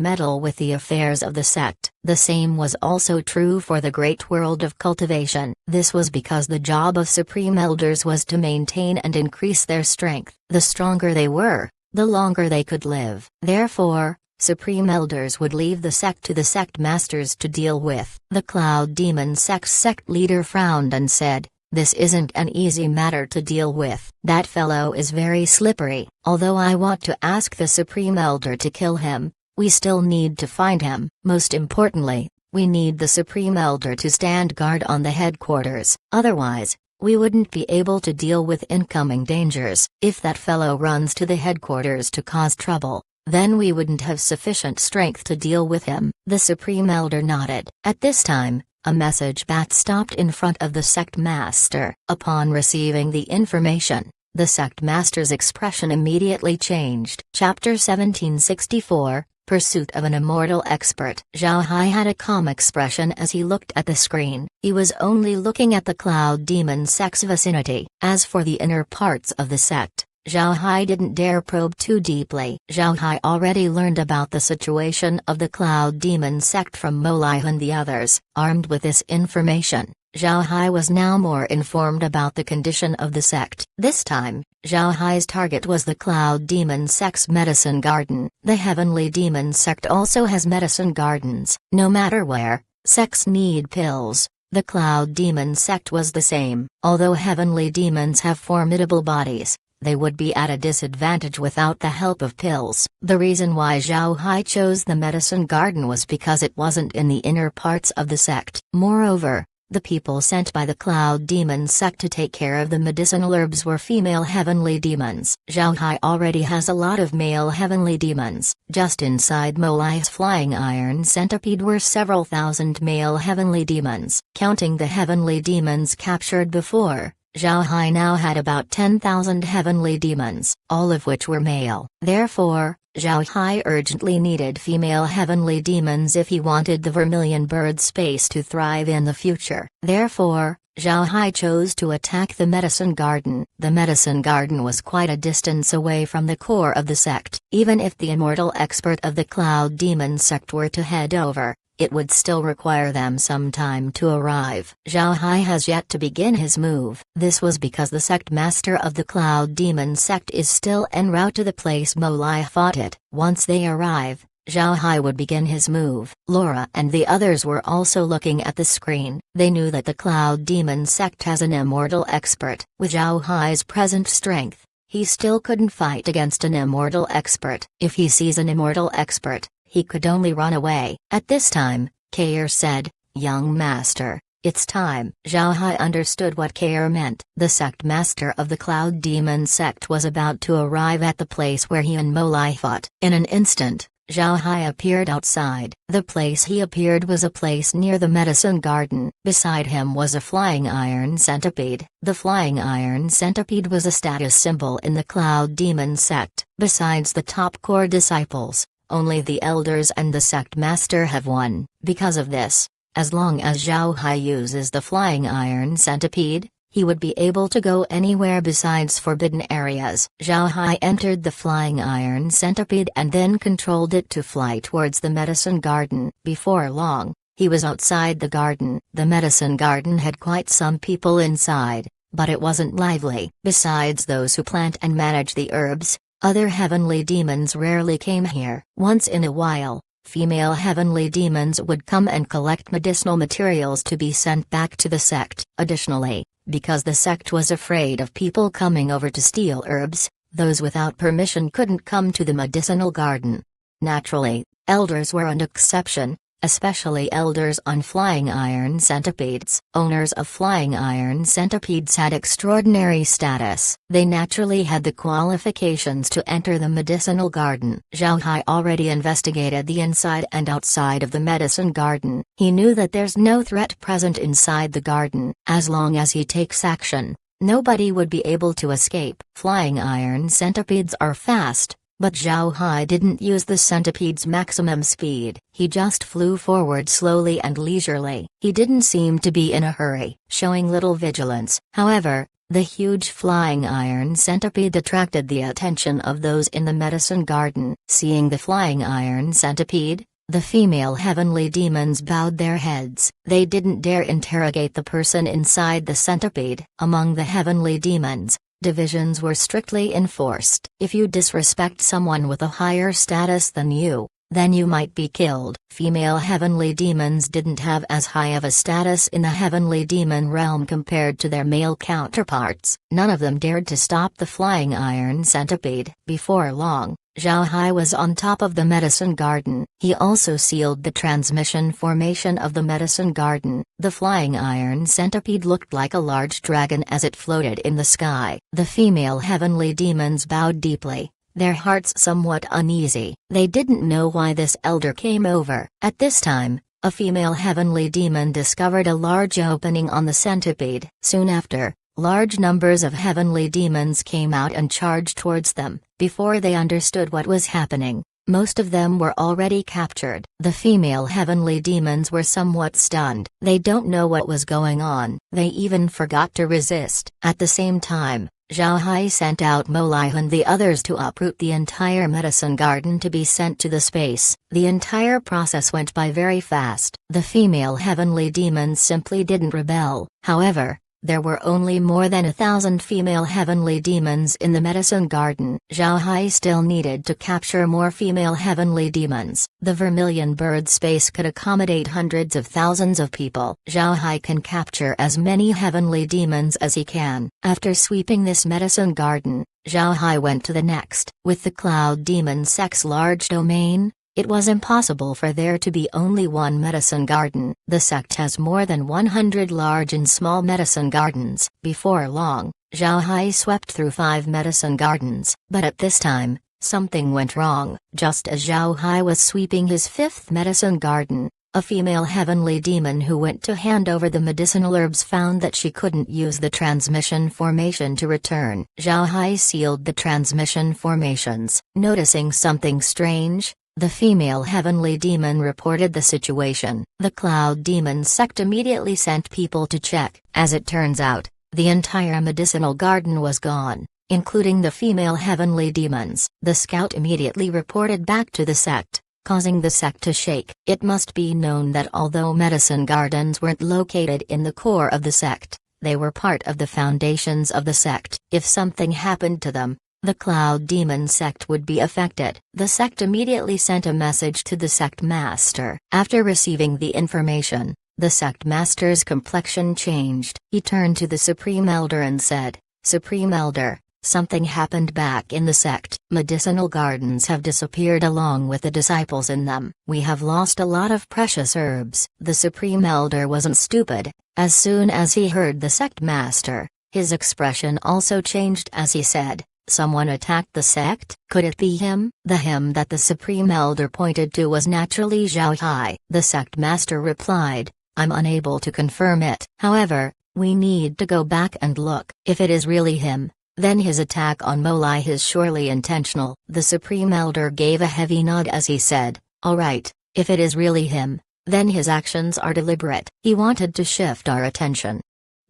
meddle with the affairs of the sect. The same was also true for the great world of cultivation. This was because the job of Supreme Elders was to maintain and increase their strength. The stronger they were, the longer they could live. Therefore, Supreme Elders would leave the sect to the sect masters to deal with. The Cloud Demon sect's sect leader frowned and said, this isn't an easy matter to deal with. That fellow is very slippery. Although I want to ask the Supreme Elder to kill him, we still need to find him. Most importantly, we need the Supreme Elder to stand guard on the headquarters. Otherwise, we wouldn't be able to deal with incoming dangers. If that fellow runs to the headquarters to cause trouble, then we wouldn't have sufficient strength to deal with him. The Supreme Elder nodded. At this time, a message bat stopped in front of the sect master. Upon receiving the information, the sect master's expression immediately changed. Chapter 1764, Pursuit of an Immortal Expert. Zhao Hai had a calm expression as he looked at the screen. He was only looking at the Cloud Demon sect's vicinity. As for the inner parts of the sect, Zhao Hai didn't dare probe too deeply. Zhao Hai already learned about the situation of the Cloud Demon sect from Mo Lai and the others. Armed with this information, Zhao Hai was now more informed about the condition of the sect. This time, Zhao Hai's target was the Cloud Demon sect's medicine garden. The Heavenly Demon sect also has medicine gardens. No matter where, sects need pills. The Cloud Demon sect was the same. Although heavenly demons have formidable bodies, they would be at a disadvantage without the help of pills. The reason why Zhao Hai chose the medicine garden was because it wasn't in the inner parts of the sect. Moreover, the people sent by the Cloud Demon sect to take care of the medicinal herbs were female heavenly demons. Zhao Hai already has a lot of male heavenly demons. Just inside Mo Lai's flying iron centipede were several thousand male heavenly demons. Counting the heavenly demons captured before, Zhao Hai now had about 10,000 heavenly demons, all of which were male. Therefore, Zhao Hai urgently needed female heavenly demons if he wanted the Vermilion Bird space to thrive in the future. Therefore, Zhao Hai chose to attack the medicine garden. The medicine garden was quite a distance away from the core of the sect. Even if the immortal expert of the Cloud Demon sect were to head over, it would still require them some time to arrive. Zhao Hai has yet to begin his move. This was because the sect master of the Cloud Demon sect is still en route to the place Mo Lai fought it. Once they arrive, Zhao Hai would begin his move. Laura and the others were also looking at the screen. They knew that the Cloud Demon sect has an immortal expert. With Zhao Hai's present strength, he still couldn't fight against an immortal expert. If he sees an immortal expert, he could only run away. At this time, Kair said, "Young master, it's time." Zhao Hai understood what Kair meant. The sect master of the Cloud Demon sect was about to arrive at the place where he and Mo Lai fought. In an instant, Zhao Hai appeared outside. The place he appeared was a place near the medicine garden. Beside him was a flying iron centipede. The flying iron centipede was a status symbol in the Cloud Demon sect. Besides the top core disciples, only the elders and the sect master have one. Because of this, as long as Zhao Hai uses the flying iron centipede, he would be able to go anywhere besides forbidden areas. Zhao Hai entered the flying iron centipede and then controlled it to fly towards the medicine garden. Before long, he was outside the garden. The medicine garden had quite some people inside, but it wasn't lively. Besides those who plant and manage the herbs, other heavenly demons rarely came here. Once in a while, female heavenly demons would come and collect medicinal materials to be sent back to the sect. Additionally, because the sect was afraid of people coming over to steal herbs, those without permission couldn't come to the medicinal garden. Naturally, elders were an exception. especially elders on flying iron centipedes. Owners of flying iron centipedes had extraordinary status. They naturally had the qualifications to enter the medicinal garden. Zhao Hai already investigated the inside and outside of the medicine garden. He knew that there's no threat present inside the garden. As long as he takes action, nobody would be able to escape. Flying iron centipedes are fast, but Zhao Hai didn't use the centipede's maximum speed. He just flew forward slowly and leisurely. He didn't seem to be in a hurry, showing little vigilance. However, the huge flying iron centipede attracted the attention of those in the medicine garden. Seeing the flying iron centipede, the female heavenly demons bowed their heads. They didn't dare interrogate the person inside the centipede. Among the heavenly demons, divisions were strictly enforced. If you disrespect someone with a higher status than you, then you might be killed. Female heavenly demons didn't have as high of a status in the heavenly demon realm compared to their male counterparts. None of them dared to stop the flying iron centipede. Before long, Zhao Hai was on top of the medicine garden. He also sealed the transmission formation of the medicine garden. The flying iron centipede looked like a large dragon as it floated in the sky. The female heavenly demons bowed deeply, their hearts somewhat uneasy. They didn't know why this elder came over. At this time, a female heavenly demon discovered a large opening on the centipede. Soon after, large numbers of heavenly demons came out and charged towards them. Before they understood what was happening, most of them were already captured. The female heavenly demons were somewhat stunned. They don't know what was going on. They even forgot to resist. At the same time, Zhao Hai sent out Molai and the others to uproot the entire medicine garden to be sent to the space. The entire process went by very fast. The female heavenly demons simply didn't rebel. However, there were only more than 1,000 female heavenly demons in the medicine garden. Zhao Hai still needed to capture more female heavenly demons. The vermilion bird space could accommodate hundreds of thousands of people. Zhao Hai can capture as many heavenly demons as he can. After sweeping this medicine garden, Zhao Hai went to the next. With the cloud demon sect's large domain, it was impossible for there to be only one medicine garden. The sect has more than 100 large and small medicine gardens. Before long, Zhao Hai swept through 5 medicine gardens. But at this time, something went wrong. Just as Zhao Hai was sweeping his 5th medicine garden, a female heavenly demon who went to hand over the medicinal herbs found that she couldn't use the transmission formation to return. Zhao Hai sealed the transmission formations. Noticing something strange, the female heavenly demon reported the situation. The cloud demon sect immediately sent people to check. As it turns out, the entire medicinal garden was gone, including the female heavenly demons. The scout immediately reported back to the sect, causing the sect to shake. It must be known that although medicine gardens weren't located in the core of the sect, they were part of the foundations of the sect. If something happened to them, the Cloud Demon sect would be affected. The sect immediately sent a message to the sect master. After receiving the information, the sect master's complexion changed. He turned to the Supreme Elder and said, "Supreme Elder, something happened back in the sect. Medicinal gardens have disappeared along with the disciples in them. We have lost a lot of precious herbs." The Supreme Elder wasn't stupid. As soon as he heard the sect master, his expression also changed as he said, "Someone attacked the sect? Could it be him?" The him that the Supreme Elder pointed to was naturally Zhao Hai. The sect master replied, "I'm unable to confirm it. However, we need to go back and look. If it is really him, then his attack on Molai is surely intentional." The Supreme Elder gave a heavy nod as he said, "All right, if it is really him, then his actions are deliberate. He wanted to shift our attention."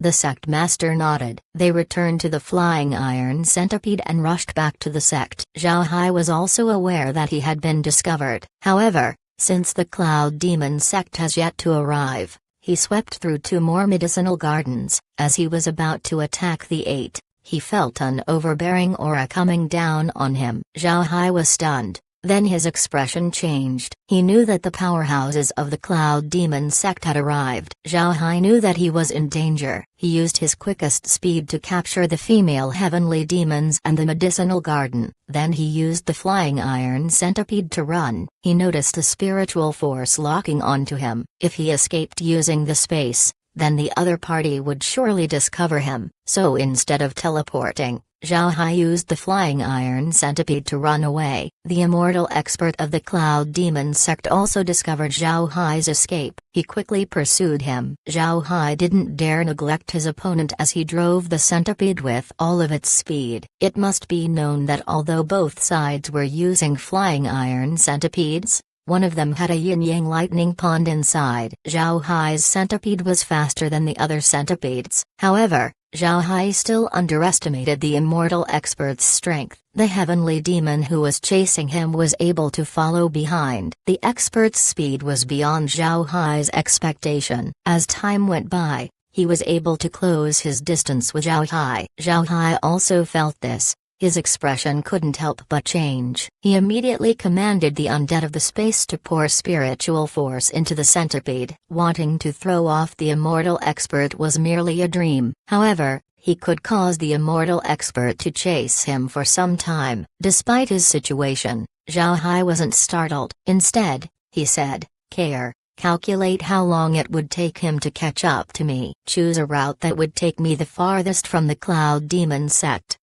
The sect master nodded. They returned to the flying iron centipede and rushed back to the sect. Zhao Hai was also aware that he had been discovered. However, since the Cloud Demon sect has yet to arrive, he swept through 2 more medicinal gardens. As he was about to attack the 8, he felt an overbearing aura coming down on him. Zhao Hai was stunned. Then his expression changed. He knew that the powerhouses of the Cloud Demon sect had arrived. Zhao Hai knew that he was in danger. He used his quickest speed to capture the female heavenly demons and the medicinal garden. Then he used the flying iron centipede to run. He noticed a spiritual force locking onto him. If he escaped using the space, then the other party would surely discover him. So instead of teleporting, Zhao Hai used the flying iron centipede to run away. The immortal expert of the Cloud Demon sect also discovered Zhao Hai's escape. He quickly pursued him. Zhao Hai didn't dare neglect his opponent as he drove the centipede with all of its speed. It must be known that although both sides were using flying iron centipedes, one of them had a yin-yang lightning pond inside. Zhao Hai's centipede was faster than the other centipedes. However, Zhao Hai still underestimated the immortal expert's strength. The heavenly demon who was chasing him was able to follow behind. The expert's speed was beyond Zhao Hai's expectation. As time went by, he was able to close his distance with Zhao Hai. Zhao Hai also felt this. His expression couldn't help but change. He immediately commanded the undead of the space to pour spiritual force into the centipede. Wanting to throw off the immortal expert was merely a dream. However, he could cause the immortal expert to chase him for some time. Despite his situation, Zhao Hai wasn't startled. Instead, he said, calculate how long it would take him to catch up to me. Choose a route that would take me the farthest from the Cloud Demon sect.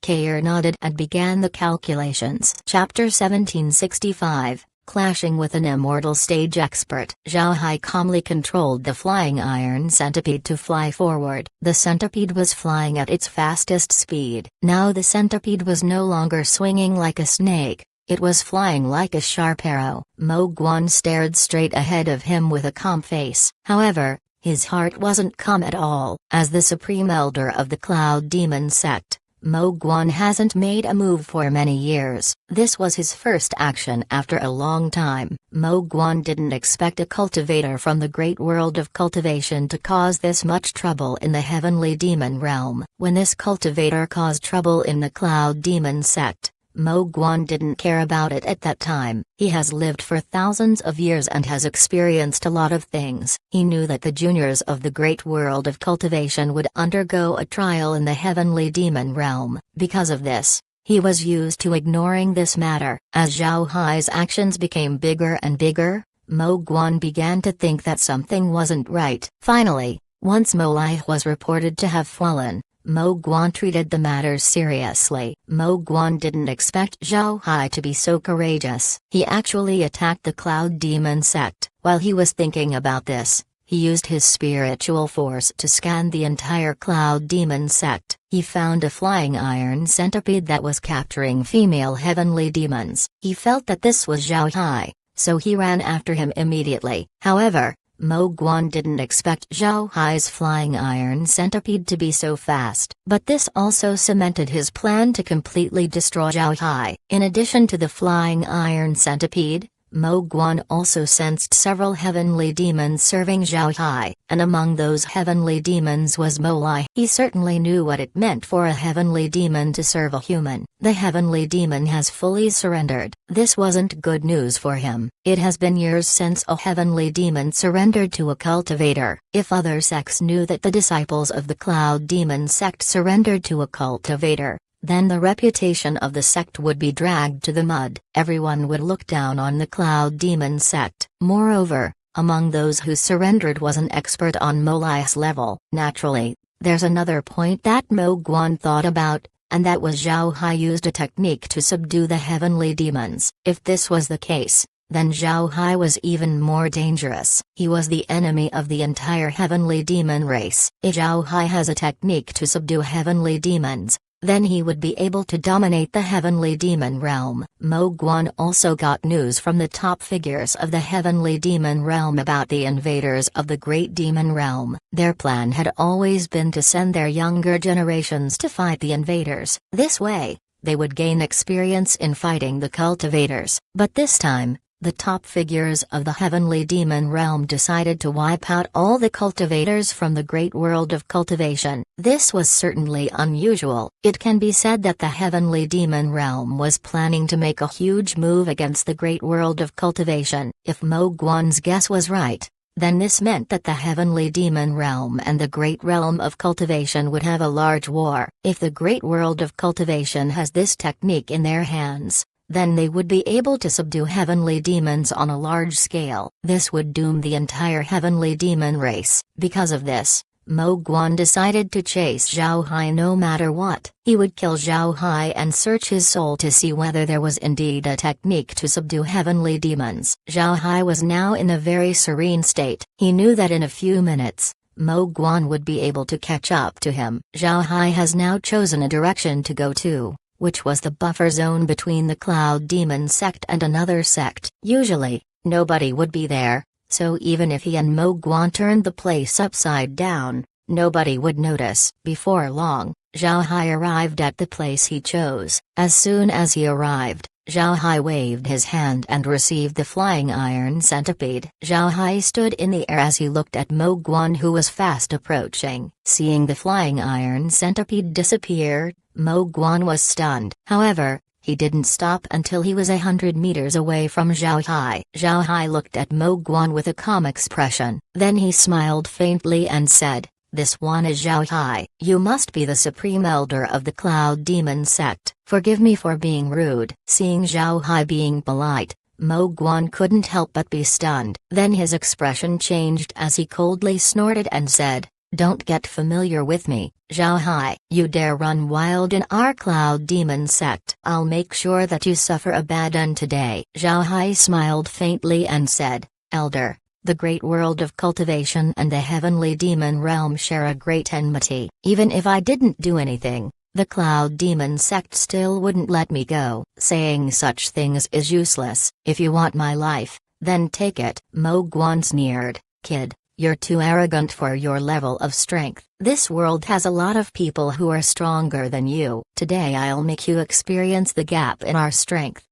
Kair nodded and began the calculations. Chapter 1765, Clashing with an Immortal Stage Expert. Zhao Hai calmly controlled the flying iron centipede to fly forward. The centipede was flying at its fastest speed. Now the centipede was no longer swinging like a snake, it was flying like a sharp arrow. Mo Guan stared straight ahead of him with a calm face. However, his heart wasn't calm at all. As the supreme elder of the Cloud Demon sect, Mo Guan hasn't made a move for many years. This was his first action after a long time. Mo Guan didn't expect a cultivator from the great world of cultivation to cause this much trouble in the heavenly demon realm. When this cultivator caused trouble in the Cloud Demon sect, Mo Guan didn't care about it at that time. He has lived for thousands of years and has experienced a lot of things. He knew that the juniors of the great world of cultivation would undergo a trial in the heavenly demon realm. Because of this, he was used to ignoring this matter. As Zhao Hai's actions became bigger and bigger, Mo Guan began to think that something wasn't right. Finally, once Mo Lai was reported to have fallen, Mo Guan treated the matter seriously. Mo Guan didn't expect Zhao Hai to be so courageous. He actually attacked the Cloud Demon sect. While he was thinking about this, he used his spiritual force to scan the entire Cloud Demon sect. He found a flying iron centipede that was capturing female heavenly demons. He felt that this was Zhao Hai, so he ran after him immediately. However, Mo Guan didn't expect Zhao Hai's flying iron centipede to be so fast. But this also cemented his plan to completely destroy Zhao Hai. In addition to the flying iron centipede, Mo Guan also sensed several heavenly demons serving Zhao Hai, and among those heavenly demons was Mo Lai. He certainly knew what it meant for a heavenly demon to serve a human. The heavenly demon has fully surrendered. This wasn't good news for him. It has been years since a heavenly demon surrendered to a cultivator. If other sects knew that the disciples of the Cloud Demon sect surrendered to a cultivator, then the reputation of the sect would be dragged to the mud. Everyone would look down on the Cloud Demon sect. Moreover, among those who surrendered was an expert on Mo Lai's level. Naturally, there's another point that Mo Guan thought about, and that was Zhao Hai used a technique to subdue the heavenly demons. If this was the case, then Zhao Hai was even more dangerous. He was the enemy of the entire heavenly demon race. If Zhao Hai has a technique to subdue heavenly demons, then he would be able to dominate the heavenly demon realm. Mo Guan also got news from the top figures of the heavenly demon realm about the invaders of the great demon realm. Their plan had always been to send their younger generations to fight the invaders. This way, they would gain experience in fighting the cultivators. But this time, the top figures of the heavenly demon realm decided to wipe out all the cultivators from the great world of cultivation. This was certainly unusual. It can be said that the heavenly demon realm was planning to make a huge move against the great world of cultivation. If Mo Guan's guess was right, then this meant that the heavenly demon realm and the great realm of cultivation would have a large war. If the great world of cultivation has this technique in their hands, then they would be able to subdue heavenly demons on a large scale. This would doom the entire heavenly demon race. Because of this, Mo Guan decided to chase Zhao Hai no matter what. He would kill Zhao Hai and search his soul to see whether there was indeed a technique to subdue heavenly demons. Zhao Hai was now in a very serene state. He knew that in a few minutes, Mo Guan would be able to catch up to him. Zhao Hai has now chosen a direction to go to, which was the buffer zone between the Cloud Demon sect and another sect. Usually, nobody would be there, so even if he and Mo Guan turned the place upside down, nobody would notice. Before long, Zhao Hai arrived at the place he chose. As soon as he arrived, Zhao Hai waved his hand and received the flying iron centipede. Zhao Hai stood in the air as he looked at Mo Guan, who was fast approaching. Seeing the flying iron centipede disappear, Mo Guan was stunned. However, he didn't stop until he was 100 meters away from Zhao Hai. Zhao Hai looked at Mo Guan with a calm expression. Then he smiled faintly and said, "This one is Zhao Hai. You must be the supreme elder of the Cloud Demon sect. Forgive me for being rude." Seeing Zhao Hai being polite, Mo Guan couldn't help but be stunned. Then his expression changed as he coldly snorted and said, "Don't get familiar with me, Zhao Hai. You dare run wild in our Cloud Demon sect. I'll make sure that you suffer a bad end today." Zhao Hai smiled faintly and said, "Elder, the great world of cultivation and the heavenly demon realm share a great enmity. Even if I didn't do anything, the Cloud Demon sect still wouldn't let me go. Saying such things is useless. If you want my life, then take it." Mo Guan sneered, "Kid, you're too arrogant for your level of strength. This world has a lot of people who are stronger than you. Today I'll make you experience the gap in our strength."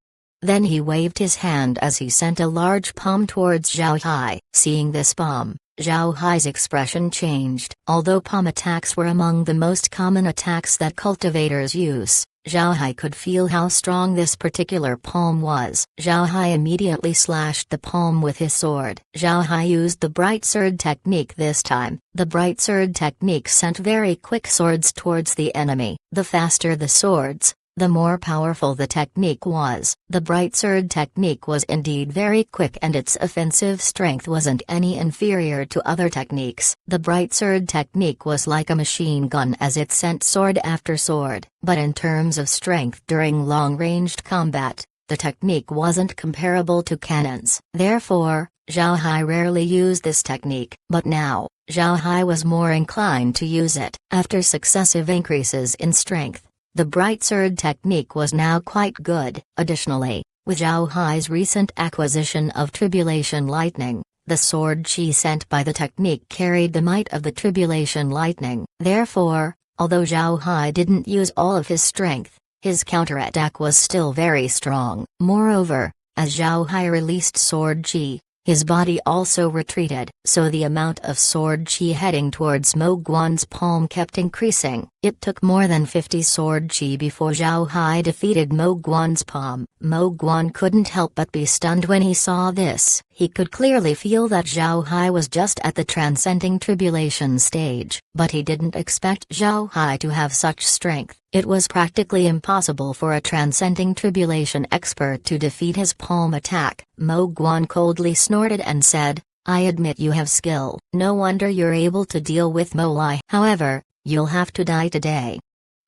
Then he waved his hand as he sent a large palm towards Zhao Hai. Seeing this palm, Zhao Hai's expression changed. Although palm attacks were among the most common attacks that cultivators use, Zhao Hai could feel how strong this particular palm was. Zhao Hai immediately slashed the palm with his sword. Zhao Hai used the bright sword technique this time. The bright sword technique sent very quick swords towards the enemy. The faster the swords, the more powerful the technique was. The bright sword technique was indeed very quick and its offensive strength wasn't any inferior to other techniques. The bright sword technique was like a machine gun as it sent sword after sword. But in terms of strength during long-ranged combat, the technique wasn't comparable to cannons. Therefore, Zhao Hai rarely used this technique. But now, Zhao Hai was more inclined to use it. After successive increases in strength, the bright sword technique was now quite good. Additionally, with Zhao Hai's recent acquisition of Tribulation Lightning, the sword chi sent by the technique carried the might of the Tribulation Lightning. Therefore, although Zhao Hai didn't use all of his strength, his counterattack was still very strong. Moreover, as Zhao Hai released sword chi, his body also retreated, so the amount of sword chi heading towards Mo Guan's palm kept increasing. It took more than 50 sword chi before Zhao Hai defeated Mo Guan's palm. Mo Guan couldn't help but be stunned when he saw this. He could clearly feel that Zhao Hai was just at the transcending tribulation stage, but he didn't expect Zhao Hai to have such strength. It was practically impossible for a transcending tribulation expert to defeat his palm attack. Mo Guan coldly snorted and said, "I admit you have skill. No wonder you're able to deal with Mo Lai. However, you'll have to die today."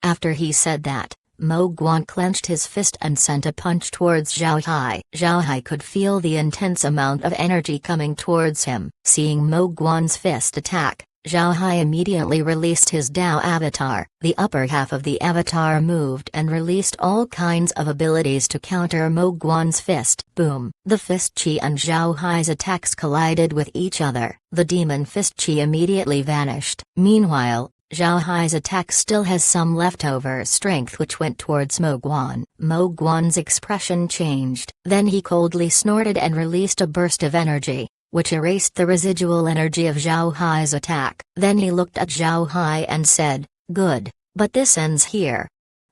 After he said that, Mo Guan clenched his fist and sent a punch towards Zhao Hai. Zhao Hai could feel the intense amount of energy coming towards him. Seeing Mo Guan's fist attack, Zhao Hai immediately released his Dao avatar. The upper half of the avatar moved and released all kinds of abilities to counter Mo Guan's fist. Boom! The fist chi and Zhao Hai's attacks collided with each other. The demon fist chi immediately vanished. Meanwhile, Zhao Hai's attack still has some leftover strength which went towards Mo Guan. Mo Guan's expression changed. Then he coldly snorted and released a burst of energy, which erased the residual energy of Zhao Hai's attack. Then he looked at Zhao Hai and said, "Good, but this ends here."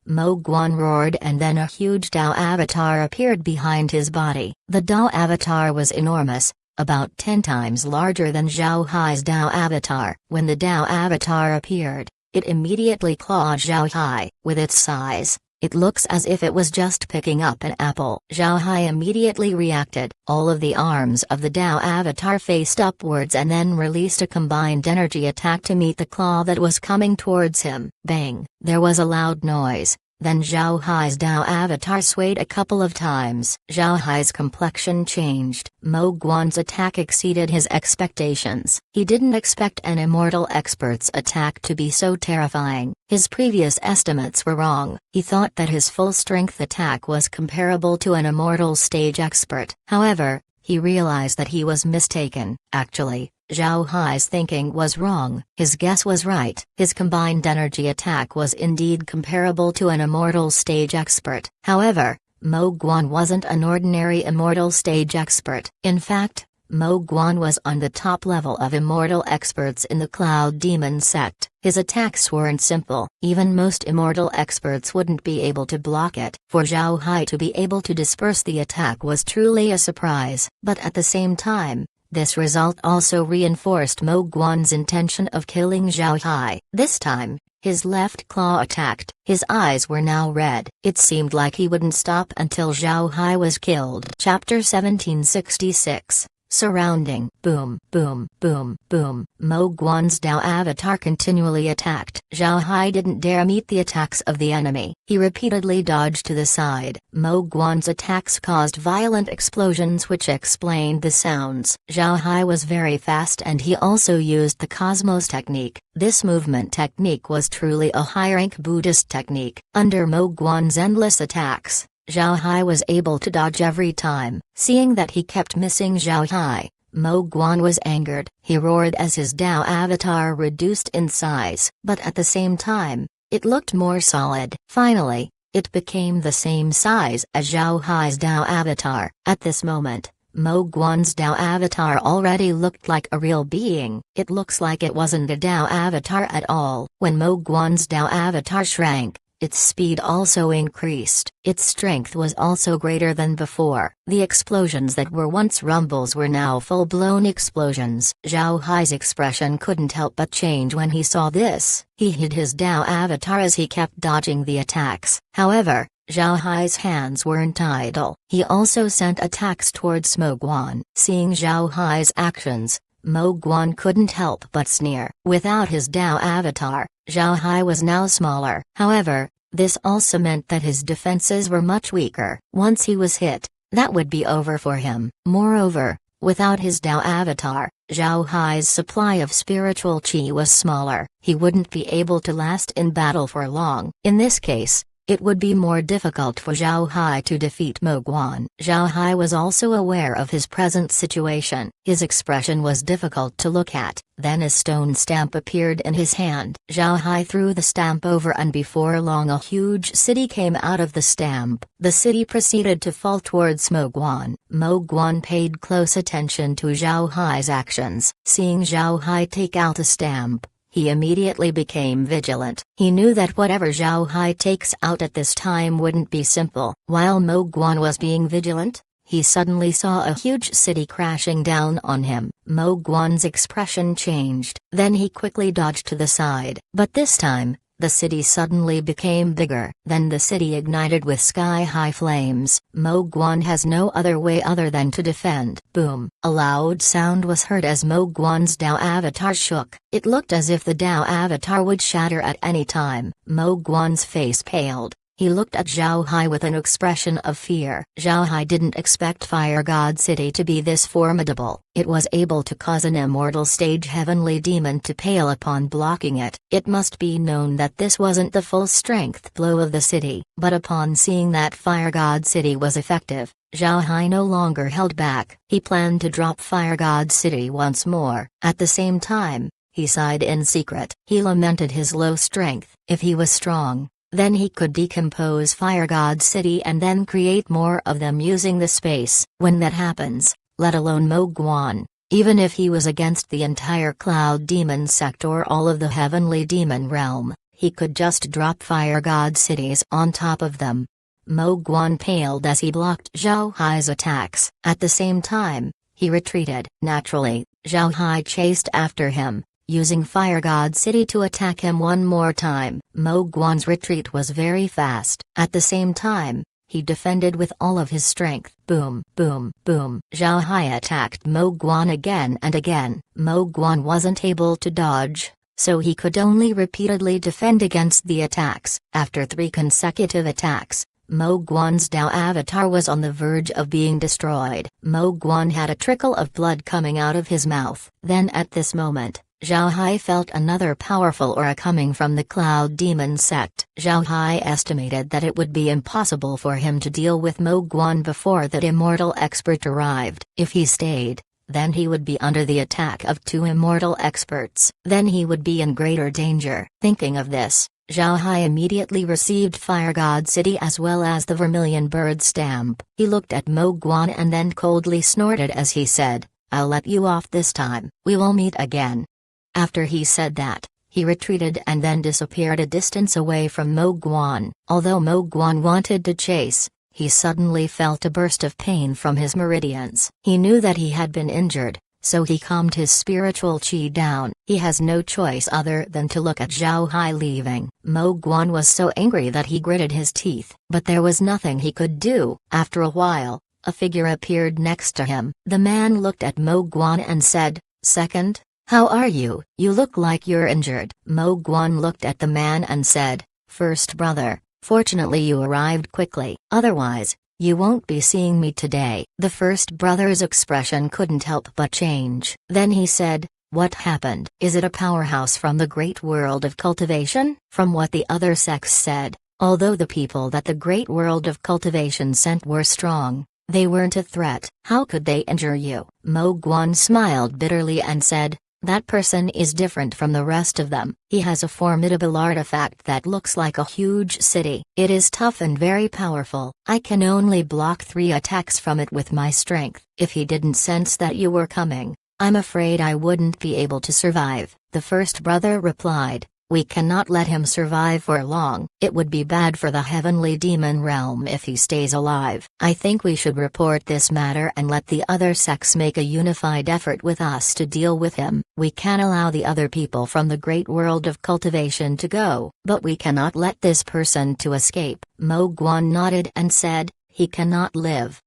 Mo Guan roared and then a huge Dao avatar appeared behind his body. The Dao avatar was enormous, about 10 times larger than Zhao Hai's Dao avatar. When the Dao avatar appeared, it immediately clawed Zhao Hai. With its size, it looks as if it was just picking up an apple. Zhao Hai immediately reacted. All of the arms of the Dao avatar faced upwards and then released a combined energy attack to meet the claw that was coming towards him. Bang! There was a loud noise. Then Zhao Hai's Dao avatar swayed a couple of times. Zhao Hai's complexion changed. Mo Guan's attack exceeded his expectations. He didn't expect an immortal expert's attack to be so terrifying. His previous estimates were wrong. He thought that his full-strength attack was comparable to an immortal stage expert. However, he realized that he was mistaken. Actually, Zhao Hai's thinking was wrong. His guess was right. His combined energy attack was indeed comparable to an immortal stage expert. However, Mo Guan wasn't an ordinary immortal stage expert. In fact, Mo Guan was on the top level of immortal experts in the Cloud Demon sect. His attacks weren't simple. Even most immortal experts wouldn't be able to block it. For Zhao Hai to be able to disperse the attack was truly a surprise. But at the same time, this result also reinforced Mo Guan's intention of killing Zhao Hai. This time, his left claw attacked. His eyes were now red. It seemed like he wouldn't stop until Zhao Hai was killed. Chapter 1766. Surrounding. Boom, boom, boom, boom. Mo Guan's Dao avatar continually attacked. Zhao Hai didn't dare meet the attacks of the enemy. He repeatedly dodged to the side. Mo Guan's attacks caused violent explosions which explained the sounds. Zhao Hai was very fast and he also used the Cosmos technique. This movement technique was truly a high-rank Buddhist technique. Under Mo Guan's endless attacks, Zhao Hai was able to dodge every time. Seeing that he kept missing Zhao Hai, Mo Guan was angered. He roared as his Dao avatar reduced in size. But at the same time, it looked more solid. Finally, it became the same size as Zhao Hai's Dao avatar. At this moment, Mo Guan's Dao avatar already looked like a real being. It looks like it wasn't a Dao avatar at all. When Mo Guan's Dao avatar shrank, its speed also increased. Its strength was also greater than before. The explosions that were once rumbles were now full-blown explosions. Zhao Hai's expression couldn't help but change when he saw this. He hid his Dao avatar as he kept dodging the attacks. However, Zhao Hai's hands weren't idle. He also sent attacks towards Mo Guan. Seeing Zhao Hai's actions, Mo Guan couldn't help but sneer. Without his Dao avatar, Zhao Hai was now smaller. However, this also meant that his defenses were much weaker. Once he was hit, that would be over for him. Moreover, without his Dao avatar, Zhao Hai's supply of spiritual qi was smaller. He wouldn't be able to last in battle for long. In this case, it would be more difficult for Zhao Hai to defeat Mo Guan. Zhao Hai was also aware of his present situation. His expression was difficult to look at. Then a stone stamp appeared in his hand. Zhao Hai threw the stamp over and before long a huge city came out of the stamp. The city proceeded to fall towards Mo Guan. Mo Guan paid close attention to Zhao Hai's actions. Seeing Zhao Hai take out a stamp, he immediately became vigilant. He knew that whatever Zhao Hai takes out at this time wouldn't be simple. While Mo Guan was being vigilant, he suddenly saw a huge city crashing down on him. Mo Guan's expression changed. Then he quickly dodged to the side. But this time, the city suddenly became bigger. Then the city ignited with sky-high flames. Mo Guan has no other way other than to defend. Boom! A loud sound was heard as Mo Guan's Dao avatar shook. It looked as if the Dao avatar would shatter at any time. Mo Guan's face paled. He looked at Zhao Hai with an expression of fear. Zhao Hai didn't expect Fire God City to be this formidable. It was able to cause an immortal stage heavenly demon to pale upon blocking it. It must be known that this wasn't the full strength blow of the city. But upon seeing that Fire God City was effective, Zhao Hai no longer held back. He planned to drop Fire God City once more. At the same time, he sighed in secret. He lamented his low strength. If he was strong, then he could decompose Fire God City and then create more of them using the space. When that happens, let alone Mo Guan, even if he was against the entire Cloud Demon sect or all of the Heavenly Demon realm, he could just drop Fire God cities on top of them. Mo Guan paled as he blocked Zhao Hai's attacks. At the same time, he retreated. Naturally, Zhao Hai chased after him, using Fire God City to attack him one more time. Mo Guan's retreat was very fast. At the same time, he defended with all of his strength. Boom, boom, boom. Zhao Hai attacked Mo Guan again and again. Mo Guan wasn't able to dodge, so he could only repeatedly defend against the attacks. After 3 consecutive attacks, Mo Guan's Dao avatar was on the verge of being destroyed. Mo Guan had a trickle of blood coming out of his mouth. Then at this moment, Zhao Hai felt another powerful aura coming from the Cloud Demon sect. Zhao Hai estimated that it would be impossible for him to deal with Mo Guan before that immortal expert arrived. If he stayed, then he would be under the attack of 2 immortal experts. Then he would be in greater danger. Thinking of this, Zhao Hai immediately received Fire God City as well as the Vermilion Bird stamp. He looked at Mo Guan and then coldly snorted as he said, "I'll let you off this time. We will meet again." After he said that, he retreated and then disappeared a distance away from Mo Guan. Although Mo Guan wanted to chase, he suddenly felt a burst of pain from his meridians. He knew that he had been injured, so he calmed his spiritual chi down. He has no choice other than to look at Zhao Hai leaving. Mo Guan was so angry that he gritted his teeth, but there was nothing he could do. After a while, a figure appeared next to him. The man looked at Mo Guan and said, "Second? How are you? You look like you're injured." Mo Guan looked at the man and said, "First brother, fortunately you arrived quickly. Otherwise, you won't be seeing me today." The first brother's expression couldn't help but change. Then he said, "What happened? Is it a powerhouse from the great world of cultivation?" From what the other sects said, although the people that the great world of cultivation sent were strong, they weren't a threat. How could they injure you? Mo Guan smiled bitterly and said, "That person is different from the rest of them. He has a formidable artifact that looks like a huge city. It is tough and very powerful. I can only block 3 attacks from it with my strength. If he didn't sense that you were coming, I'm afraid I wouldn't be able to survive." The first brother replied, "We cannot let him survive for long. It would be bad for the Heavenly Demon realm if he stays alive. I think we should report this matter and let the other sects make a unified effort with us to deal with him. We can allow the other people from the great world of cultivation to go, but we cannot let this person to escape." Mo Guan nodded and said, "He cannot live."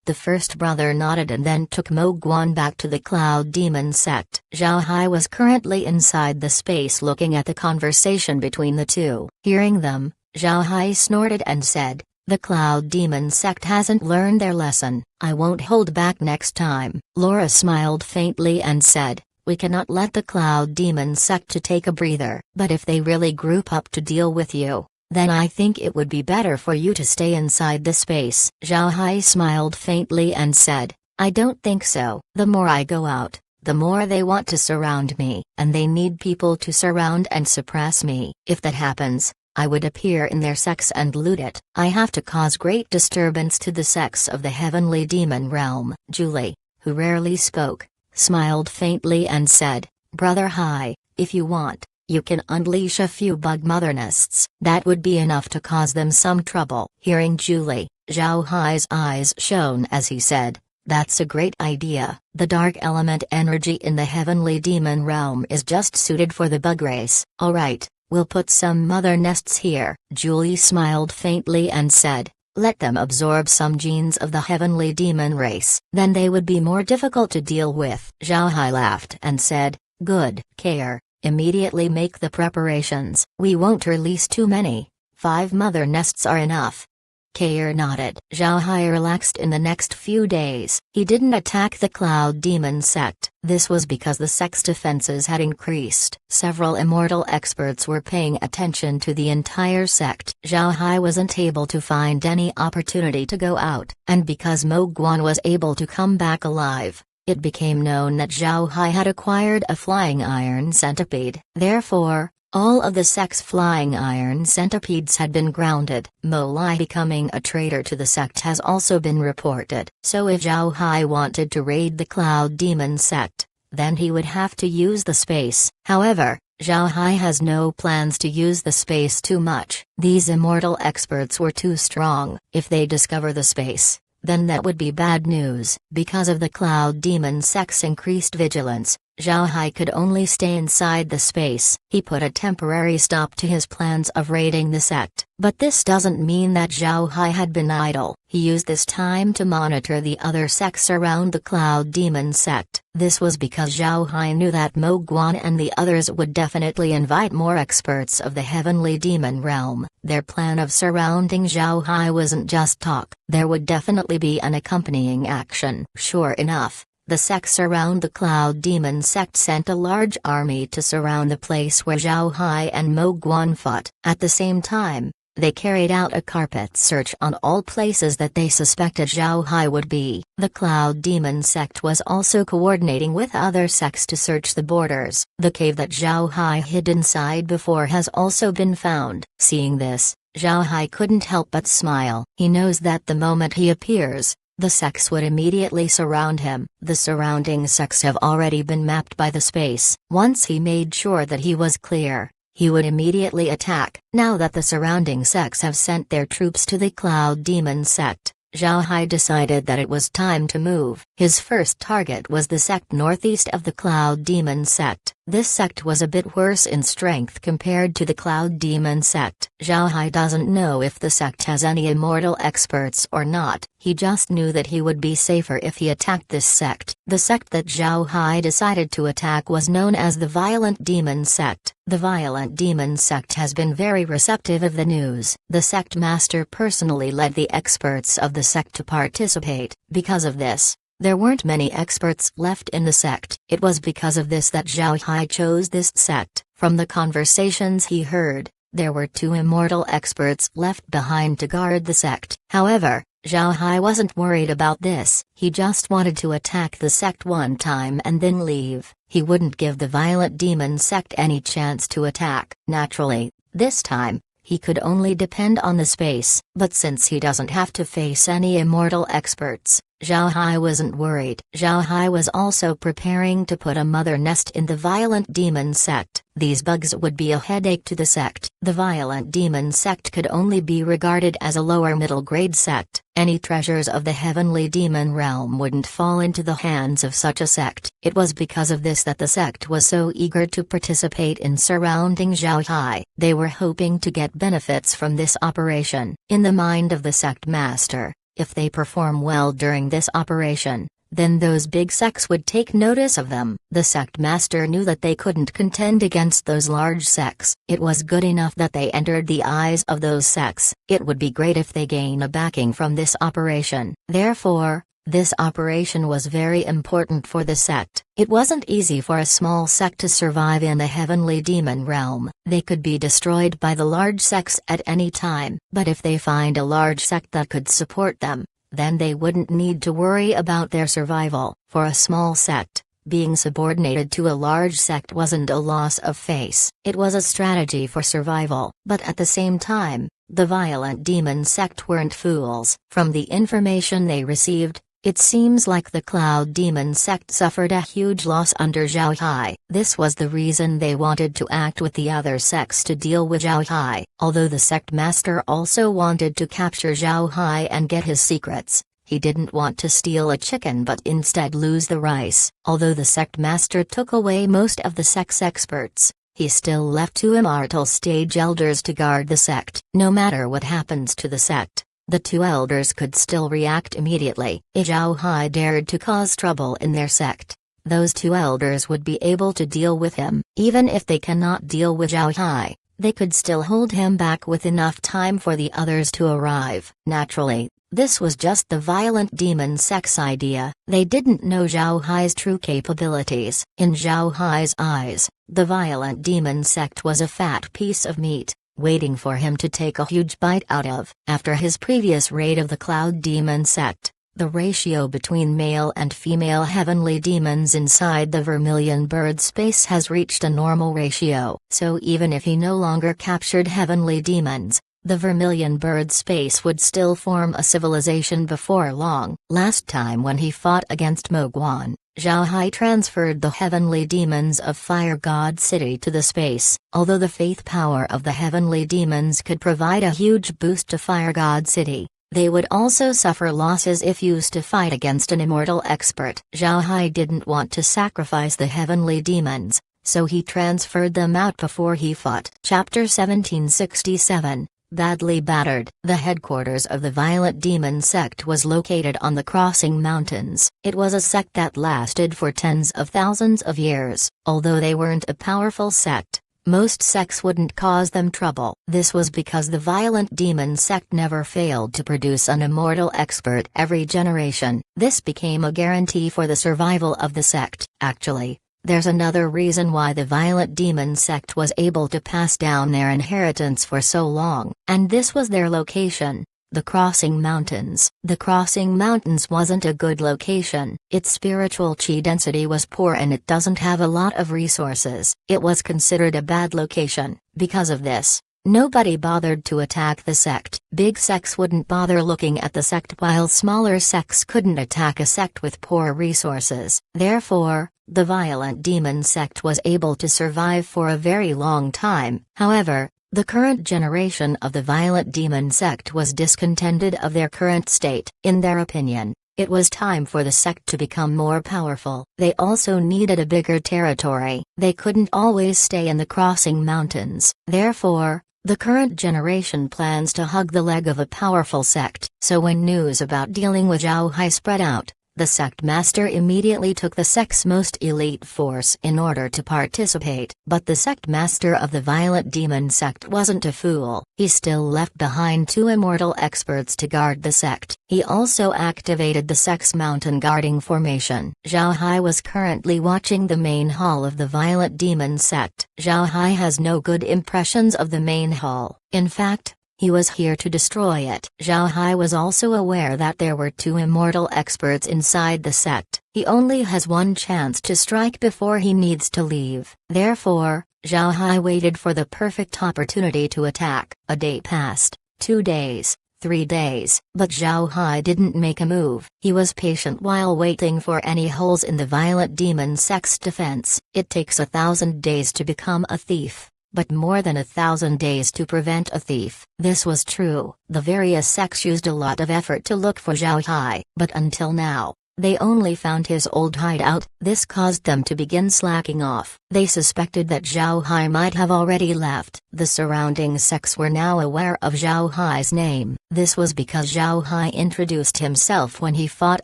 The first brother nodded and then took Mo Guan back to the Cloud Demon sect. Zhao Hai was currently inside the space looking at the conversation between the two. Hearing them, Zhao Hai snorted and said, "The Cloud Demon sect hasn't learned their lesson. I won't hold back next time." Laura smiled faintly and said, "We cannot let the Cloud Demon sect to take a breather. But if they really group up to deal with you, then I think it would be better for you to stay inside the space." Zhao Hai smiled faintly and said, "I don't think so. The more I go out, the more they want to surround me, and they need people to surround and suppress me. If that happens, I would appear in their sects and loot it. I have to cause great disturbance to the sects of the Heavenly Demon realm." Julie, who rarely spoke, smiled faintly and said, "Brother Hai, if you want, you can unleash a few bug mother nests. That would be enough to cause them some trouble." Hearing Julie, Zhao Hai's eyes shone as he said, "That's a great idea. The dark element energy in the Heavenly Demon realm is just suited for the bug race. Alright, we'll put some mother nests here." Julie smiled faintly and said, "Let them absorb some genes of the Heavenly Demon race. Then they would be more difficult to deal with." Zhao Hai laughed and said, "Good. Care. Immediately make the preparations. We won't release too many. 5 mother nests are enough." Kair nodded. Zhao Hai relaxed in the next few days. He didn't attack the Cloud Demon sect. This was because the sect's defenses had increased. Several immortal experts were paying attention to the entire sect. Zhao Hai wasn't able to find any opportunity to go out. And because Mo Guan was able to come back alive, it became known that Zhao Hai had acquired a flying iron centipede. Therefore, all of the sect's flying iron centipedes had been grounded. Mo Lai becoming a traitor to the sect has also been reported. So if Zhao Hai wanted to raid the Cloud Demon sect, then he would have to use the space. However, Zhao Hai has no plans to use the space too much. These immortal experts were too strong. If they discover the space, then that would be bad news. Because of the Cloud Demon sect's increased vigilance, Zhao Hai could only stay inside the space. He put a temporary stop to his plans of raiding the sect. But this doesn't mean that Zhao Hai had been idle. He used this time to monitor the other sects around the Cloud Demon sect. This was because Zhao Hai knew that Mo Guan and the others would definitely invite more experts of the Heavenly Demon realm. Their plan of surrounding Zhao Hai wasn't just talk. There would definitely be an accompanying action. Sure enough, the sects around the Cloud Demon sect sent a large army to surround the place where Zhao Hai and Mo Guan fought. At the same time, they carried out a carpet search on all places that they suspected Zhao Hai would be. The Cloud Demon sect was also coordinating with other sects to search the borders. The cave that Zhao Hai hid inside before has also been found. Seeing this, Zhao Hai couldn't help but smile. He knows that the moment he appears, the sects would immediately surround him. The surrounding sects have already been mapped by the space. Once he made sure that he was clear, he would immediately attack. Now that the surrounding sects have sent their troops to the Cloud Demon sect, Zhao Hai decided that it was time to move. His first target was the sect northeast of the Cloud Demon sect. This sect was a bit worse in strength compared to the Cloud Demon sect. Zhao Hai doesn't know if the sect has any immortal experts or not. He just knew that he would be safer if he attacked this sect. The sect that Zhao Hai decided to attack was known as the Violent Demon sect. The Violent Demon sect has been very receptive of the news. The sect master personally led the experts of the sect to participate. Because of this, there weren't many experts left in the sect. It was because of this that Zhao Hai chose this sect. From the conversations he heard, there were 2 immortal experts left behind to guard the sect. However, Zhao Hai wasn't worried about this. He just wanted to attack the sect one time and then leave. He wouldn't give the Violent Demon sect any chance to attack. Naturally, this time, he could only depend on the space. But since he doesn't have to face any immortal experts, Zhao Hai wasn't worried. Zhao Hai was also preparing to put a mother nest in the Violent Demon sect. These bugs would be a headache to the sect. The Violent Demon sect could only be regarded as a lower middle grade sect. Any treasures of the Heavenly Demon realm wouldn't fall into the hands of such a sect. It was because of this that the sect was so eager to participate in surrounding Zhao Hai. They were hoping to get benefits from this operation. In the mind of the sect master, if they perform well during this operation, then those big sects would take notice of them. The sect master knew that they couldn't contend against those large sects. It was good enough that they entered the eyes of those sects. It would be great if they gain a backing from this operation. Therefore, this operation was very important for the sect. It wasn't easy for a small sect to survive in the Heavenly Demon realm. They could be destroyed by the large sects at any time. But if they find a large sect that could support them, then they wouldn't need to worry about their survival. For a small sect, being subordinated to a large sect wasn't a loss of face. It was a strategy for survival. But at the same time, the Violent Demon sect weren't fools. From the information they received, it seems like the Cloud Demon sect suffered a huge loss under Zhao Hai. This was the reason they wanted to act with the other sects to deal with Zhao Hai. Although the sect master also wanted to capture Zhao Hai and get his secrets, he didn't want to steal a chicken but instead lose the rice. Although the sect master took away most of the sect's experts, he still left 2 immortal stage elders to guard the sect. No matter what happens to the sect, the 2 elders could still react immediately. If Zhao Hai dared to cause trouble in their sect, those 2 elders would be able to deal with him. Even if they cannot deal with Zhao Hai, they could still hold him back with enough time for the others to arrive. Naturally, this was just the Violent Demon sect's idea. They didn't know Zhao Hai's true capabilities. In Zhao Hai's eyes, the Violent Demon sect was a fat piece of meat, waiting for him to take a huge bite out of. After his previous raid of the Cloud Demon sect, The ratio between male and female heavenly demons inside the Vermilion Bird space has reached a normal ratio. So even if he no longer captured heavenly demons, the Vermilion Bird space would still form a civilization before long. Last time when he fought against Mogwan, Zhao Hai transferred the heavenly demons of Fire God City to the space. Although the faith power of the heavenly demons could provide a huge boost to Fire God City, they would also suffer losses if used to fight against an immortal expert. Zhao Hai didn't want to sacrifice the heavenly demons, so he transferred them out before he fought. Chapter 1767, Badly Battered. The headquarters of the Violet Demon sect was located on the Crossing Mountains. It was a sect that lasted for tens of thousands of years. Although they weren't a powerful sect, most sects wouldn't cause them trouble. This was because the Violent Demon sect never failed to produce an immortal expert every generation. This became a guarantee for the survival of the sect. Actually, there's another reason why the Violent Demon sect was able to pass down their inheritance for so long, and this was their location. The Crossing Mountains. The Crossing Mountains wasn't a good location. Its spiritual chi density was poor and it doesn't have a lot of resources. It was considered a bad location. Because of this, nobody bothered to attack the sect. Big sects wouldn't bother looking at the sect while smaller sects couldn't attack a sect with poor resources. Therefore, the Violent Demon sect was able to survive for a very long time. However, the current generation of the Violent Demon sect was discontented of their current state. In their opinion, it was time for the sect to become more powerful. They also needed a bigger territory. They couldn't always stay in the Crossing Mountains. Therefore, the current generation plans to hug the leg of a powerful sect. So when news about dealing with Zhao Hai spread out, the sect master immediately took the sect's most elite force in order to participate. But the sect master of the Violent Demon sect wasn't a fool. He still left behind 2 immortal experts to guard the sect. He also activated the sect's mountain guarding formation. Zhao Hai was currently watching the main hall of the Violent Demon sect. Zhao Hai has no good impressions of the main hall. In fact, he was here to destroy it. Zhao Hai was also aware that there were 2 immortal experts inside the sect. He only has one chance to strike before he needs to leave. Therefore, Zhao Hai waited for the perfect opportunity to attack. A day passed, 2 days, 3 days, but Zhao Hai didn't make a move. He was patient while waiting for any holes in the Violent Demon sect's defense. It takes 1,000 days to become a thief, but more than 1,000 days to prevent a thief. This was true. The various sects used a lot of effort to look for Zhao Hai, but until now, they only found his old hideout. This caused them to begin slacking off. They suspected that Zhao Hai might have already left. The surrounding sects were now aware of Zhao Hai's name. This was because Zhao Hai introduced himself when he fought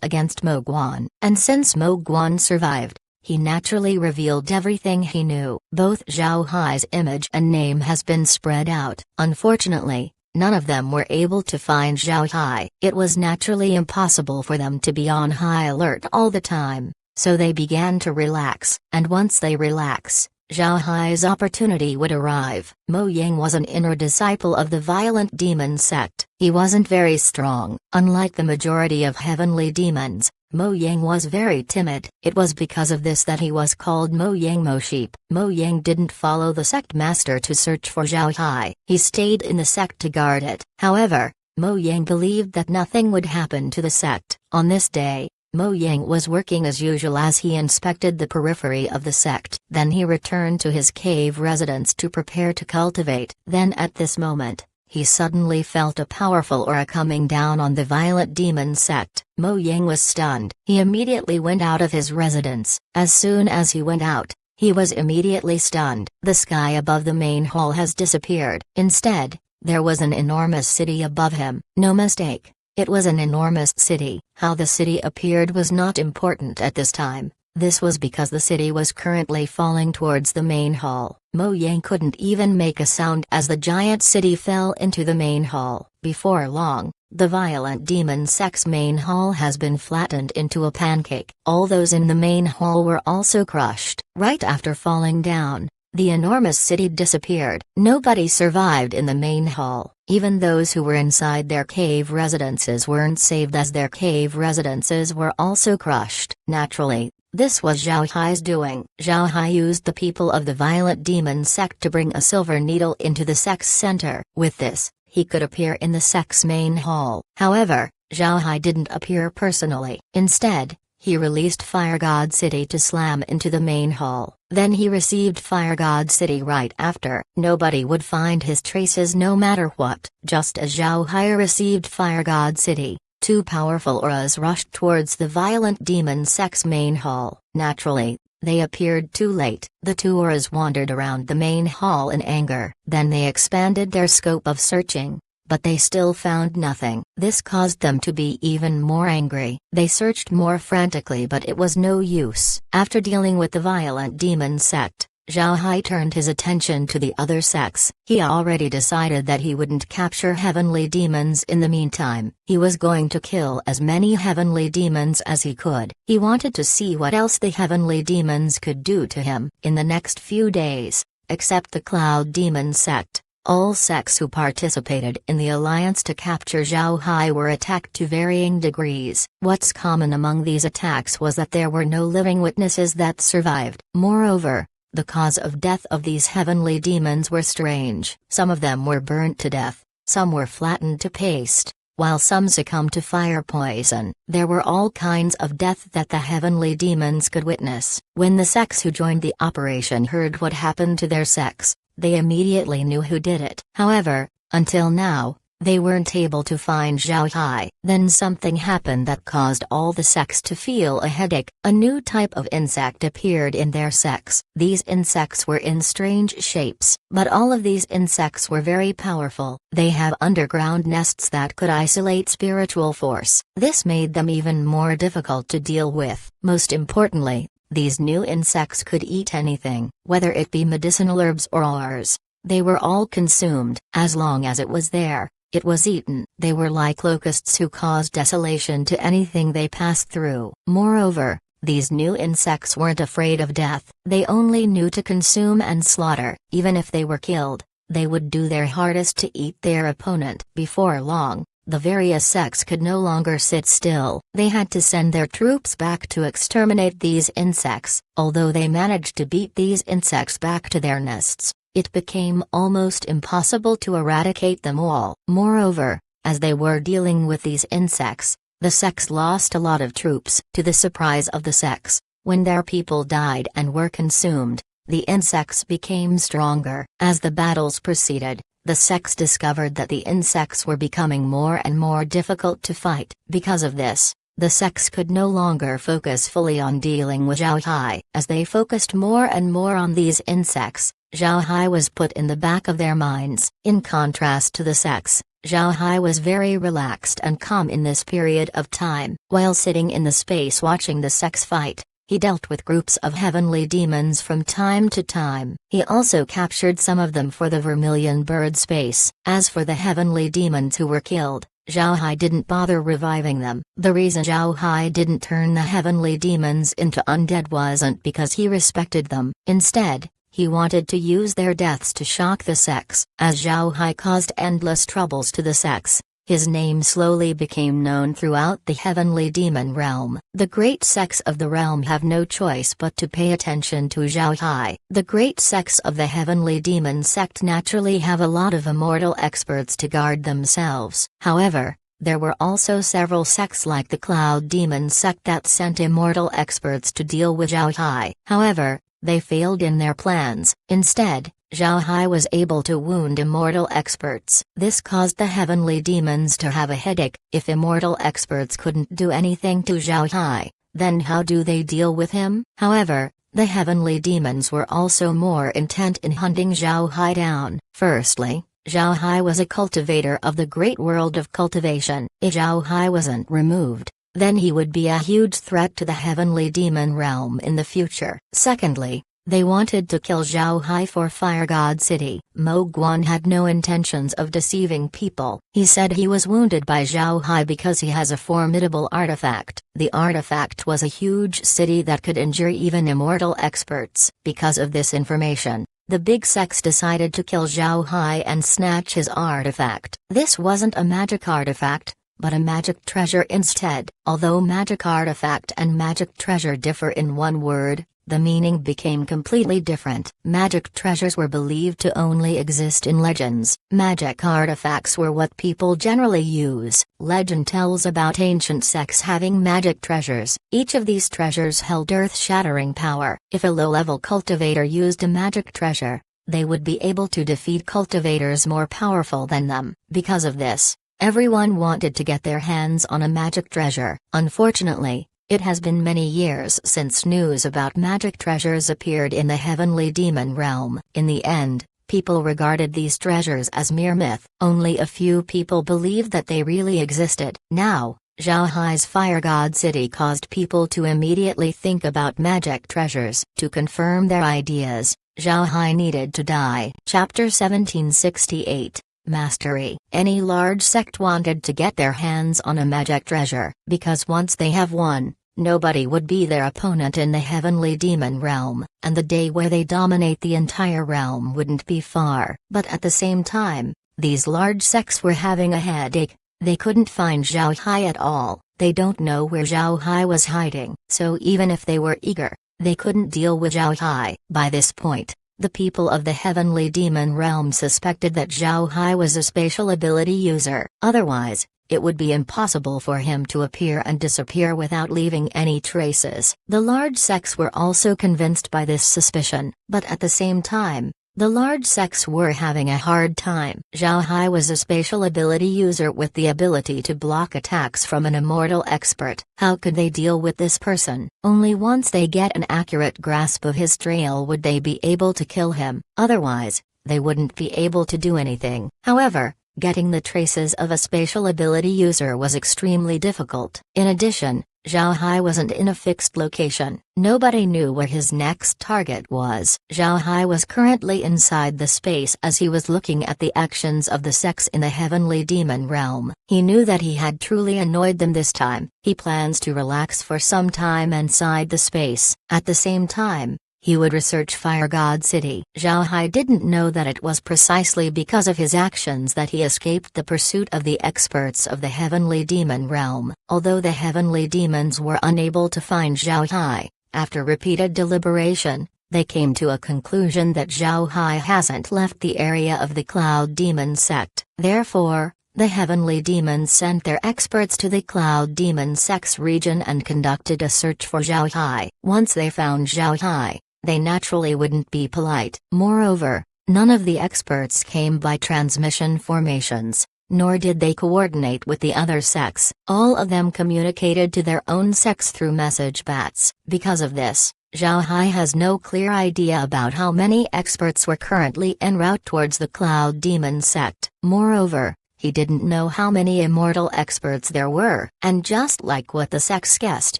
against Mogwan, and since Mogwan survived, he naturally revealed everything he knew. Both Zhao Hai's image and name has been spread out. Unfortunately, none of them were able to find Zhao Hai. It was naturally impossible for them to be on high alert all the time, so they began to relax. And once they relax, Zhao Hai's opportunity would arrive. Mo Yang was an inner disciple of the Violent Demon sect. He wasn't very strong. Unlike the majority of heavenly demons, Mo Yang was very timid. It was because of this that he was called Mo Yang Mo Sheep. Mo Yang didn't follow the sect master to search for Zhao Hai. He stayed in the sect to guard it. However, Mo Yang believed that nothing would happen to the sect. On this day, Mo Yang was working as usual as he inspected the periphery of the sect. Then he returned to his cave residence to prepare to cultivate. Then at this moment, he suddenly felt a powerful aura coming down on the Violent Demon sect. Mo Yang was stunned. He immediately went out of his residence. As soon as he went out, he was immediately stunned. The sky above the main hall has disappeared. Instead, there was an enormous city above him. No mistake, it was an enormous city. How the city appeared was not important at this time. This was because the city was currently falling towards the main hall. Mo Yang couldn't even make a sound as the giant city fell into the main hall. Before long, the Violent Demon sect's main hall has been flattened into a pancake. All those in the main hall were also crushed. Right after falling down, the enormous city disappeared. Nobody survived in the main hall. Even those who were inside their cave residences weren't saved, as their cave residences were also crushed. Naturally, this was Zhao Hai's doing. Zhao Hai used the people of the Violet Demon sect to bring a silver needle into the sect's center. With this, he could appear in the sect's main hall. However, Zhao Hai didn't appear personally. Instead, he released Fire God City to slam into the main hall. Then he received Fire God City right after. Nobody would find his traces no matter what. Just as Zhao Hai received Fire God City, two powerful auras rushed towards the Violent Demon sect's main hall. Naturally, they appeared too late. The two auras wandered around the main hall in anger. Then they expanded their scope of searching, but they still found nothing. This caused them to be even more angry. They searched more frantically, but it was no use. After dealing with the Violent Demon sect, Zhao Hai turned his attention to the other sects. He already decided that he wouldn't capture heavenly demons in the meantime. He was going to kill as many heavenly demons as he could. He wanted to see what else the heavenly demons could do to him. In the next few days, except the Cloud Demon sect, all sects who participated in the alliance to capture Zhao Hai were attacked to varying degrees. What's common among these attacks was that there were no living witnesses that survived. Moreover, the cause of death of these heavenly demons were strange. Some of them were burnt to death, some were flattened to paste, while some succumbed to fire poison. There were all kinds of death that the heavenly demons could witness. When the sects who joined the operation heard what happened to their sects, they immediately knew who did it. However, until now, they weren't able to find Zhao Hai. Then something happened that caused all the sects to feel a headache. A new type of insect appeared in their sects. These insects were in strange shapes, but all of these insects were very powerful. They have underground nests that could isolate spiritual force. This made them even more difficult to deal with. Most importantly, these new insects could eat anything, whether it be medicinal herbs or ores. They were all consumed. As long as it was there, it was eaten. They were like locusts who caused desolation to anything they passed through. Moreover, these new insects weren't afraid of death. They only knew to consume and slaughter. Even if they were killed, they would do their hardest to eat their opponent. Before long, the various sects could no longer sit still. They had to send their troops back to exterminate these insects. Although they managed to beat these insects back to their nests, it became almost impossible to eradicate them all. Moreover, as they were dealing with these insects, the sects lost a lot of troops. To the surprise of the sects, when their people died and were consumed, the insects became stronger. As the battles proceeded, the sects discovered that the insects were becoming more and more difficult to fight. Because of this, the sects could no longer focus fully on dealing with Zhao Hai. As they focused more and more on these insects, Zhao Hai was put in the back of their minds. In contrast to the sects, Zhao Hai was very relaxed and calm in this period of time. While sitting in the space watching the sects fight, he dealt with groups of heavenly demons from time to time. He also captured some of them for the Vermilion Bird space. As for the heavenly demons who were killed, Zhao Hai didn't bother reviving them. The reason Zhao Hai didn't turn the heavenly demons into undead wasn't because he respected them. Instead, he wanted to use their deaths to shock the sects. As Zhao Hai caused endless troubles to the sects, his name slowly became known throughout the heavenly demon realm. The great sects of the realm have no choice but to pay attention to Zhao Hai. The great sects of the heavenly demon sect naturally have a lot of immortal experts to guard themselves. However, there were also several sects like the Cloud Demon sect that sent immortal experts to deal with Zhao Hai. However, they failed in their plans. Instead, Zhao Hai was able to wound immortal experts. This caused the heavenly demons to have a headache. If immortal experts couldn't do anything to Zhao Hai, then how do they deal with him? However, the heavenly demons were also more intent in hunting Zhao Hai down. Firstly, Zhao Hai was a cultivator of the great world of cultivation. If Zhao Hai wasn't removed, then he would be a huge threat to the heavenly demon realm in the future. Secondly, they wanted to kill Zhao Hai for Fire God City. Mo Guan had no intentions of deceiving people. He said he was wounded by Zhao Hai because he has a formidable artifact. The artifact was a huge city that could injure even immortal experts. Because of this information, the big sects decided to kill Zhao Hai and snatch his artifact. This wasn't a magic artifact, but a magic treasure instead. Although magic artifact and magic treasure differ in one word, the meaning became completely different. Magic treasures were believed to only exist in legends. Magic artifacts were what people generally use. Legend tells about ancient sects having magic treasures. Each of these treasures held earth-shattering power. If a low-level cultivator used a magic treasure, they would be able to defeat cultivators more powerful than them. Because of this, everyone wanted to get their hands on a magic treasure. Unfortunately, it has been many years since news about magic treasures appeared in the heavenly demon realm. In the end, people regarded these treasures as mere myth. Only a few people believed that they really existed. Now, Zhao Hai's fire god city caused people to immediately think about magic treasures. To confirm their ideas, Zhao Hai needed to die. Chapter 1768. Mastery. Any large sect wanted to get their hands on a magic treasure, because once they have one, nobody would be their opponent in the heavenly demon realm, and the day where they dominate the entire realm wouldn't be far. But at the same time, these large sects were having a headache. They couldn't find Zhao Hai at all. They don't know where Zhao Hai was hiding. So even if they were eager, they couldn't deal with Zhao Hai. By this point, the people of the heavenly demon realm suspected that Zhao Hai was a spatial ability user. Otherwise, it would be impossible for him to appear and disappear without leaving any traces. The large sects were also convinced by this suspicion, but at the same time, the large sects were having a hard time. Zhao Hai was a spatial ability user with the ability to block attacks from an immortal expert. How could they deal with this person? Only once they get an accurate grasp of his trail would they be able to kill him. Otherwise, they wouldn't be able to do anything. However, getting the traces of a spatial ability user was extremely difficult. In addition, Zhao Hai wasn't in a fixed location. Nobody knew where his next target was. Zhao Hai was currently inside the space as he was looking at the actions of the sects in the heavenly demon realm. He knew that he had truly annoyed them this time. He plans to relax for some time inside the space. At the same time, he would research Fire God City. Zhao Hai didn't know that it was precisely because of his actions that he escaped the pursuit of the experts of the heavenly demon realm. Although the heavenly demons were unable to find Zhao Hai, after repeated deliberation, they came to a conclusion that Zhao Hai hasn't left the area of the Cloud Demon sect. Therefore, the heavenly demons sent their experts to the Cloud Demon sect's region and conducted a search for Zhao Hai. Once they found Zhao Hai, they naturally wouldn't be polite. Moreover, none of the experts came by transmission formations, nor did they coordinate with the other sects. All of them communicated to their own sects through message bats. Because of this, Zhao Hai has no clear idea about how many experts were currently en route towards the Cloud Demon sect. Moreover, he didn't know how many immortal experts there were. And just like what the sects guessed,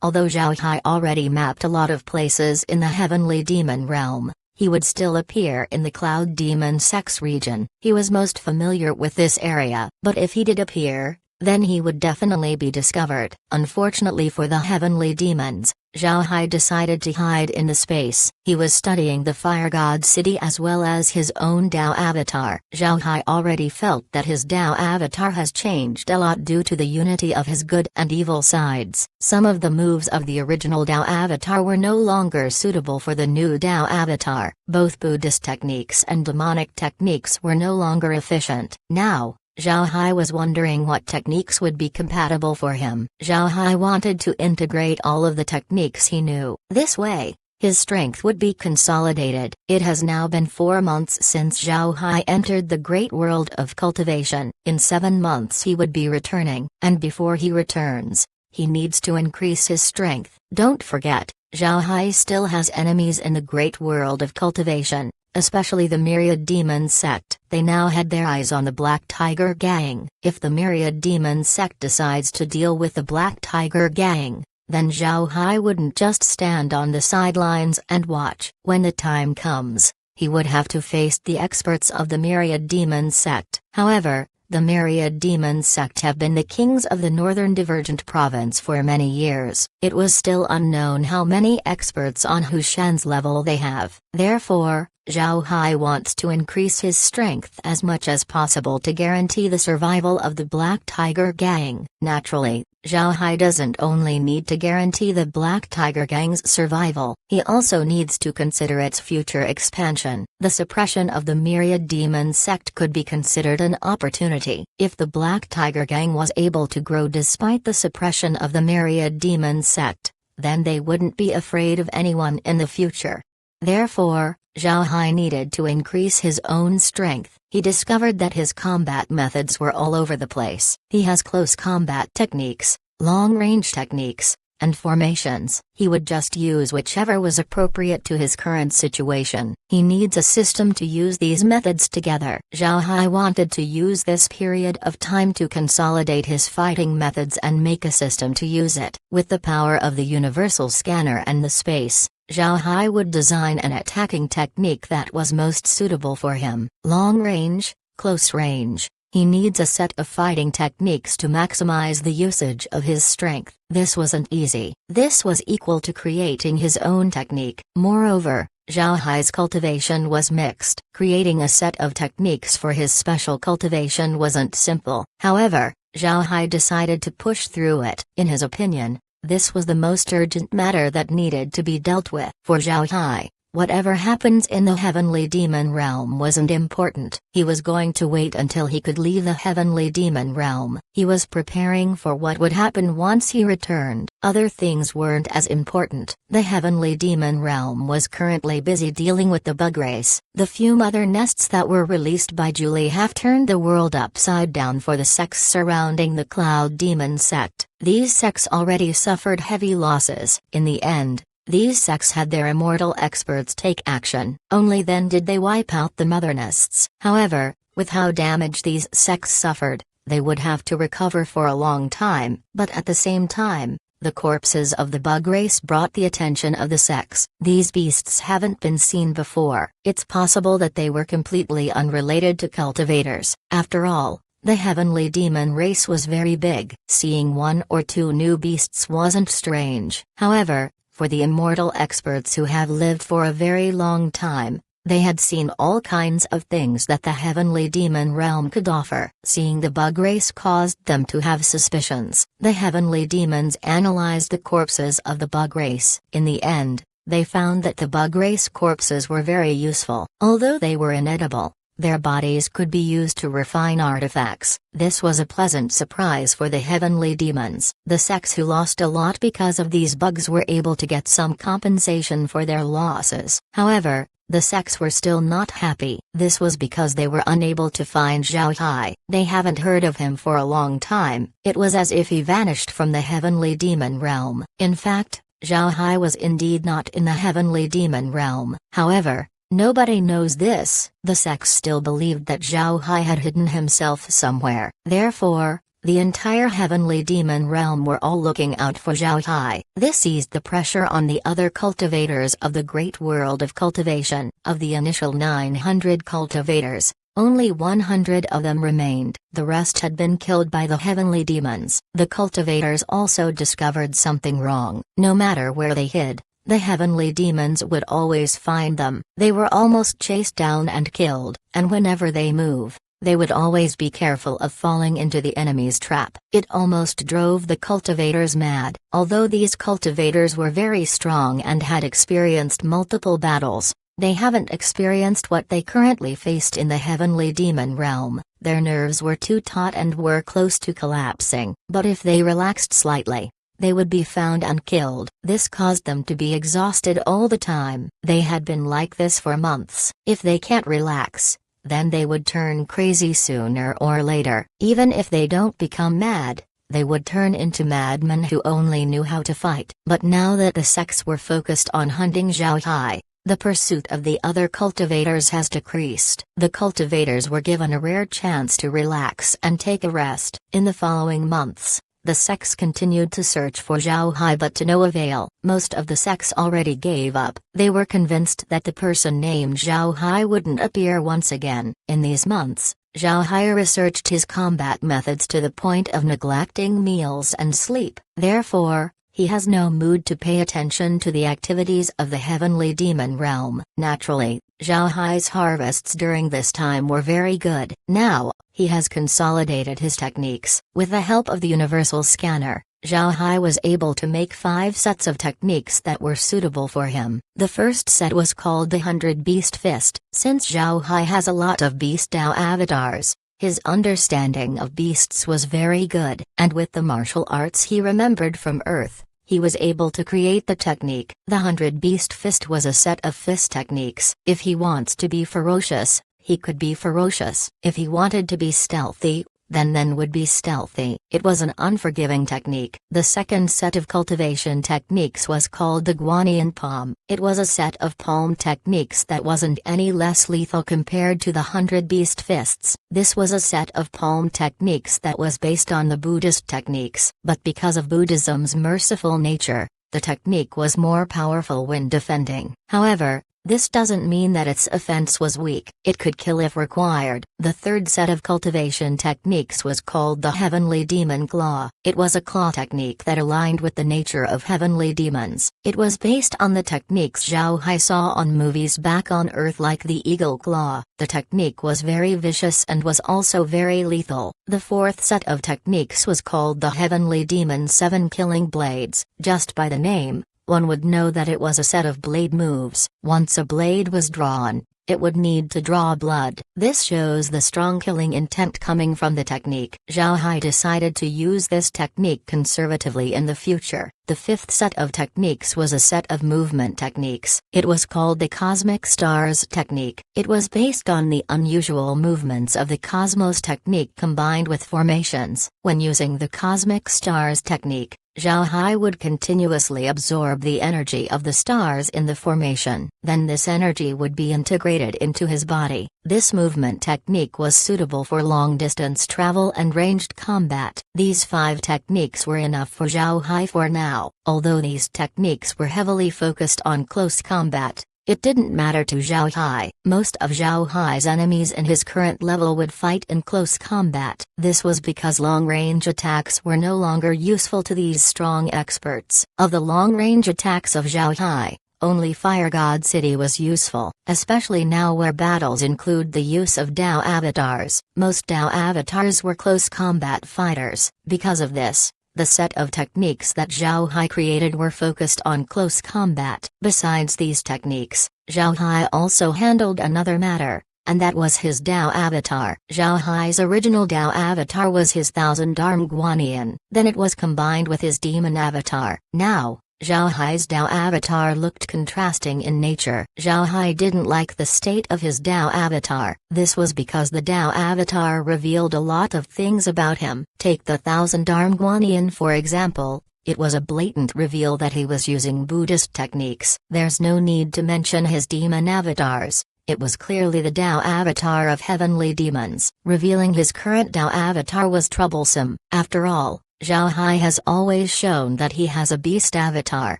although Zhao Hai already mapped a lot of places in the heavenly demon realm, he would still appear in the Cloud Demon sect's region. He was most familiar with this area, but if he did appear, then he would definitely be discovered. Unfortunately for the heavenly demons, Zhao Hai decided to hide in the space. He was studying the Fire God City as well as his own Dao avatar. Zhao Hai already felt that his Dao avatar has changed a lot due to the unity of his good and evil sides. Some of the moves of the original Dao avatar were no longer suitable for the new Dao avatar. Both Buddhist techniques and demonic techniques were no longer efficient. Now, Zhao Hai was wondering what techniques would be compatible for him. Zhao Hai wanted to integrate all of the techniques he knew. This way, his strength would be consolidated. It has now been 4 months since Zhao Hai entered the great world of cultivation. In 7 months he would be returning, and before he returns, he needs to increase his strength. Don't forget, Zhao Hai still has enemies in the great world of cultivation, especially the Myriad Demon sect. They now had their eyes on the Black Tiger Gang. If the Myriad Demon sect decides to deal with the Black Tiger Gang, then Zhao Hai wouldn't just stand on the sidelines and watch. When the time comes, he would have to face the experts of the Myriad Demon sect. However, the Myriad Demon sect have been the kings of the Northern Divergent Province for many years. It was still unknown how many experts on Hushan's level they have. Therefore, Zhao Hai wants to increase his strength as much as possible to guarantee the survival of the Black Tiger Gang. Naturally, Zhao Hai doesn't only need to guarantee the Black Tiger Gang's survival, he also needs to consider its future expansion. The suppression of the Myriad Demon sect could be considered an opportunity. If the Black Tiger Gang was able to grow despite the suppression of the Myriad Demon sect, then they wouldn't be afraid of anyone in the future. Therefore, Zhao Hai needed to increase his own strength. He discovered that his combat methods were all over the place. He has close combat techniques, long-range techniques, and formations. He would just use whichever was appropriate to his current situation. He needs a system to use these methods together. Zhao Hai wanted to use this period of time to consolidate his fighting methods and make a system to use it. With the power of the universal scanner and the space, Zhao Hai would design an attacking technique that was most suitable for him. Long range, close range. He needs a set of fighting techniques to maximize the usage of his strength. This wasn't easy. This was equal to creating his own technique. Moreover, Zhao Hai's cultivation was mixed. Creating a set of techniques for his special cultivation wasn't simple. However, Zhao Hai decided to push through it. In his opinion, this was the most urgent matter that needed to be dealt with. For Zhao Hai, whatever happens in the Heavenly Demon Realm wasn't important. He was going to wait until he could leave the Heavenly Demon Realm. He was preparing for what would happen once he returned. Other things weren't as important. The Heavenly Demon Realm was currently busy dealing with the bug race. The few mother nests that were released by Julie have turned the world upside down for the sects surrounding the Cloud Demon sect. These sects already suffered heavy losses. In the end, these sects had their immortal experts take action. Only then did they wipe out the mother nests. However, with how damaged these sects suffered, they would have to recover for a long time. But at the same time, the corpses of the bug race brought the attention of the sects. These beasts haven't been seen before. It's possible that they were completely unrelated to cultivators. After all, the Heavenly Demon race was very big. Seeing one or two new beasts wasn't strange. However, for the immortal experts who have lived for a very long time, they had seen all kinds of things that the Heavenly Demon Realm could offer. Seeing the bug race caused them to have suspicions. The Heavenly Demons analyzed the corpses of the bug race. In the end, they found that the bug race corpses were very useful. Although they were inedible, their bodies could be used to refine artifacts. This was a pleasant surprise for the Heavenly Demons. The sects who lost a lot because of these bugs were able to get some compensation for their losses. However, the sects were still not happy. This was because they were unable to find Zhao Hai. They haven't heard of him for a long time. It was as if he vanished from the Heavenly Demon Realm. In fact, Zhao Hai was indeed not in the Heavenly Demon Realm. However, nobody knows this. The sects still believed that Zhao Hai had hidden himself somewhere. Therefore, the entire Heavenly Demon Realm were all looking out for Zhao Hai. This eased the pressure on the other cultivators of the great world of cultivation. Of the initial 900 cultivators, only 100 of them remained. The rest had been killed by the Heavenly Demons. The cultivators also discovered something wrong. No matter where they hid, the Heavenly Demons would always find them. They were almost chased down and killed, and whenever they move, they would always be careful of falling into the enemy's trap. It almost drove the cultivators mad. Although these cultivators were very strong and had experienced multiple battles, they haven't experienced what they currently faced in the Heavenly Demon Realm. Their nerves were too taut and were close to collapsing. But if they relaxed slightly, they would be found and killed. This caused them to be exhausted all the time. They had been like this for months. If they can't relax, then they would turn crazy sooner or later. Even if they don't become mad, they would turn into madmen who only knew how to fight. But now that the sects were focused on hunting Zhao Hai, the pursuit of the other cultivators has decreased. The cultivators were given a rare chance to relax and take a rest. In the following months, the sects continued to search for Zhao Hai, but to no avail. Most of the sects already gave up. They were convinced that the person named Zhao Hai wouldn't appear once again. In these months, Zhao Hai researched his combat methods to the point of neglecting meals and sleep. Therefore, He has no mood to pay attention to the activities of the heavenly demon realm. Naturally, Zhao Hai's harvests during this time were very good. Now, he has consolidated his techniques. With the help of the universal scanner, Zhao Hai was able to make 5 sets of techniques that were suitable for him. The first set was called the 100 Beast Fist. Since Zhao Hai has a lot of Beast Dao avatars, his understanding of beasts was very good, and with the martial arts he remembered from Earth, he was able to create the technique. The 100 Beast Fist was a set of fist techniques. If he wants to be ferocious, he could be ferocious. If he wanted to be stealthy, then would be stealthy. It was an unforgiving technique. The second set of cultivation techniques was called the Guanyin Palm. It was a set of palm techniques that wasn't any less lethal compared to the 100 Beast Fists. This was a set of palm techniques that was based on the Buddhist techniques, but because of Buddhism's merciful nature, the technique was more powerful when defending. However, this doesn't mean that its offense was weak. It could kill if required. The third set of cultivation techniques was called the Heavenly Demon Claw. It was a claw technique that aligned with the nature of heavenly demons. It was based on the techniques Zhao Hai saw on movies back on Earth like the Eagle Claw. The technique was very vicious and was also very lethal. The fourth set of techniques was called the Heavenly Demon 7 Killing Blades. Just by the name, one would know that it was a set of blade moves. Once a blade was drawn, it would need to draw blood. This shows the strong killing intent coming from the technique. Zhao Hai decided to use this technique conservatively in the future. The fifth set of techniques was a set of movement techniques. It was called the Cosmic Stars technique. It was based on the unusual movements of the cosmos technique combined with formations. When using the Cosmic Stars technique, Zhao Hai would continuously absorb the energy of the stars in the formation. Then this energy would be integrated into his body. This movement technique was suitable for long-distance travel and ranged combat. These 5 techniques were enough for Zhao Hai for now. Although these techniques were heavily focused on close combat, it didn't matter to Zhao Hai. Most of Zhao Hai's enemies in his current level would fight in close combat. This was because long-range attacks were no longer useful to these strong experts. Of the long-range attacks of Zhao Hai, only Fire God City was useful, especially now where battles include the use of Dao avatars. Most Dao avatars were close combat fighters. Because of this, the set of techniques that Zhao Hai created were focused on close combat. Besides these techniques, Zhao Hai also handled another matter, and that was his Dao avatar. Zhao Hai's original Dao avatar was his thousand-arm Guanyin. Then it was combined with his demon avatar. Now, Zhao Hai's Dao avatar looked contrasting in nature. Zhao Hai didn't like the state of his Dao avatar. This was because the Dao avatar revealed a lot of things about him. Take the thousand-arm Guanyin for example. It was a blatant reveal that he was using Buddhist techniques. There's no need to mention his demon avatars. It was clearly the Dao avatar of heavenly demons. Revealing his current Dao avatar was troublesome. After all, Zhao Hai has always shown that he has a beast avatar.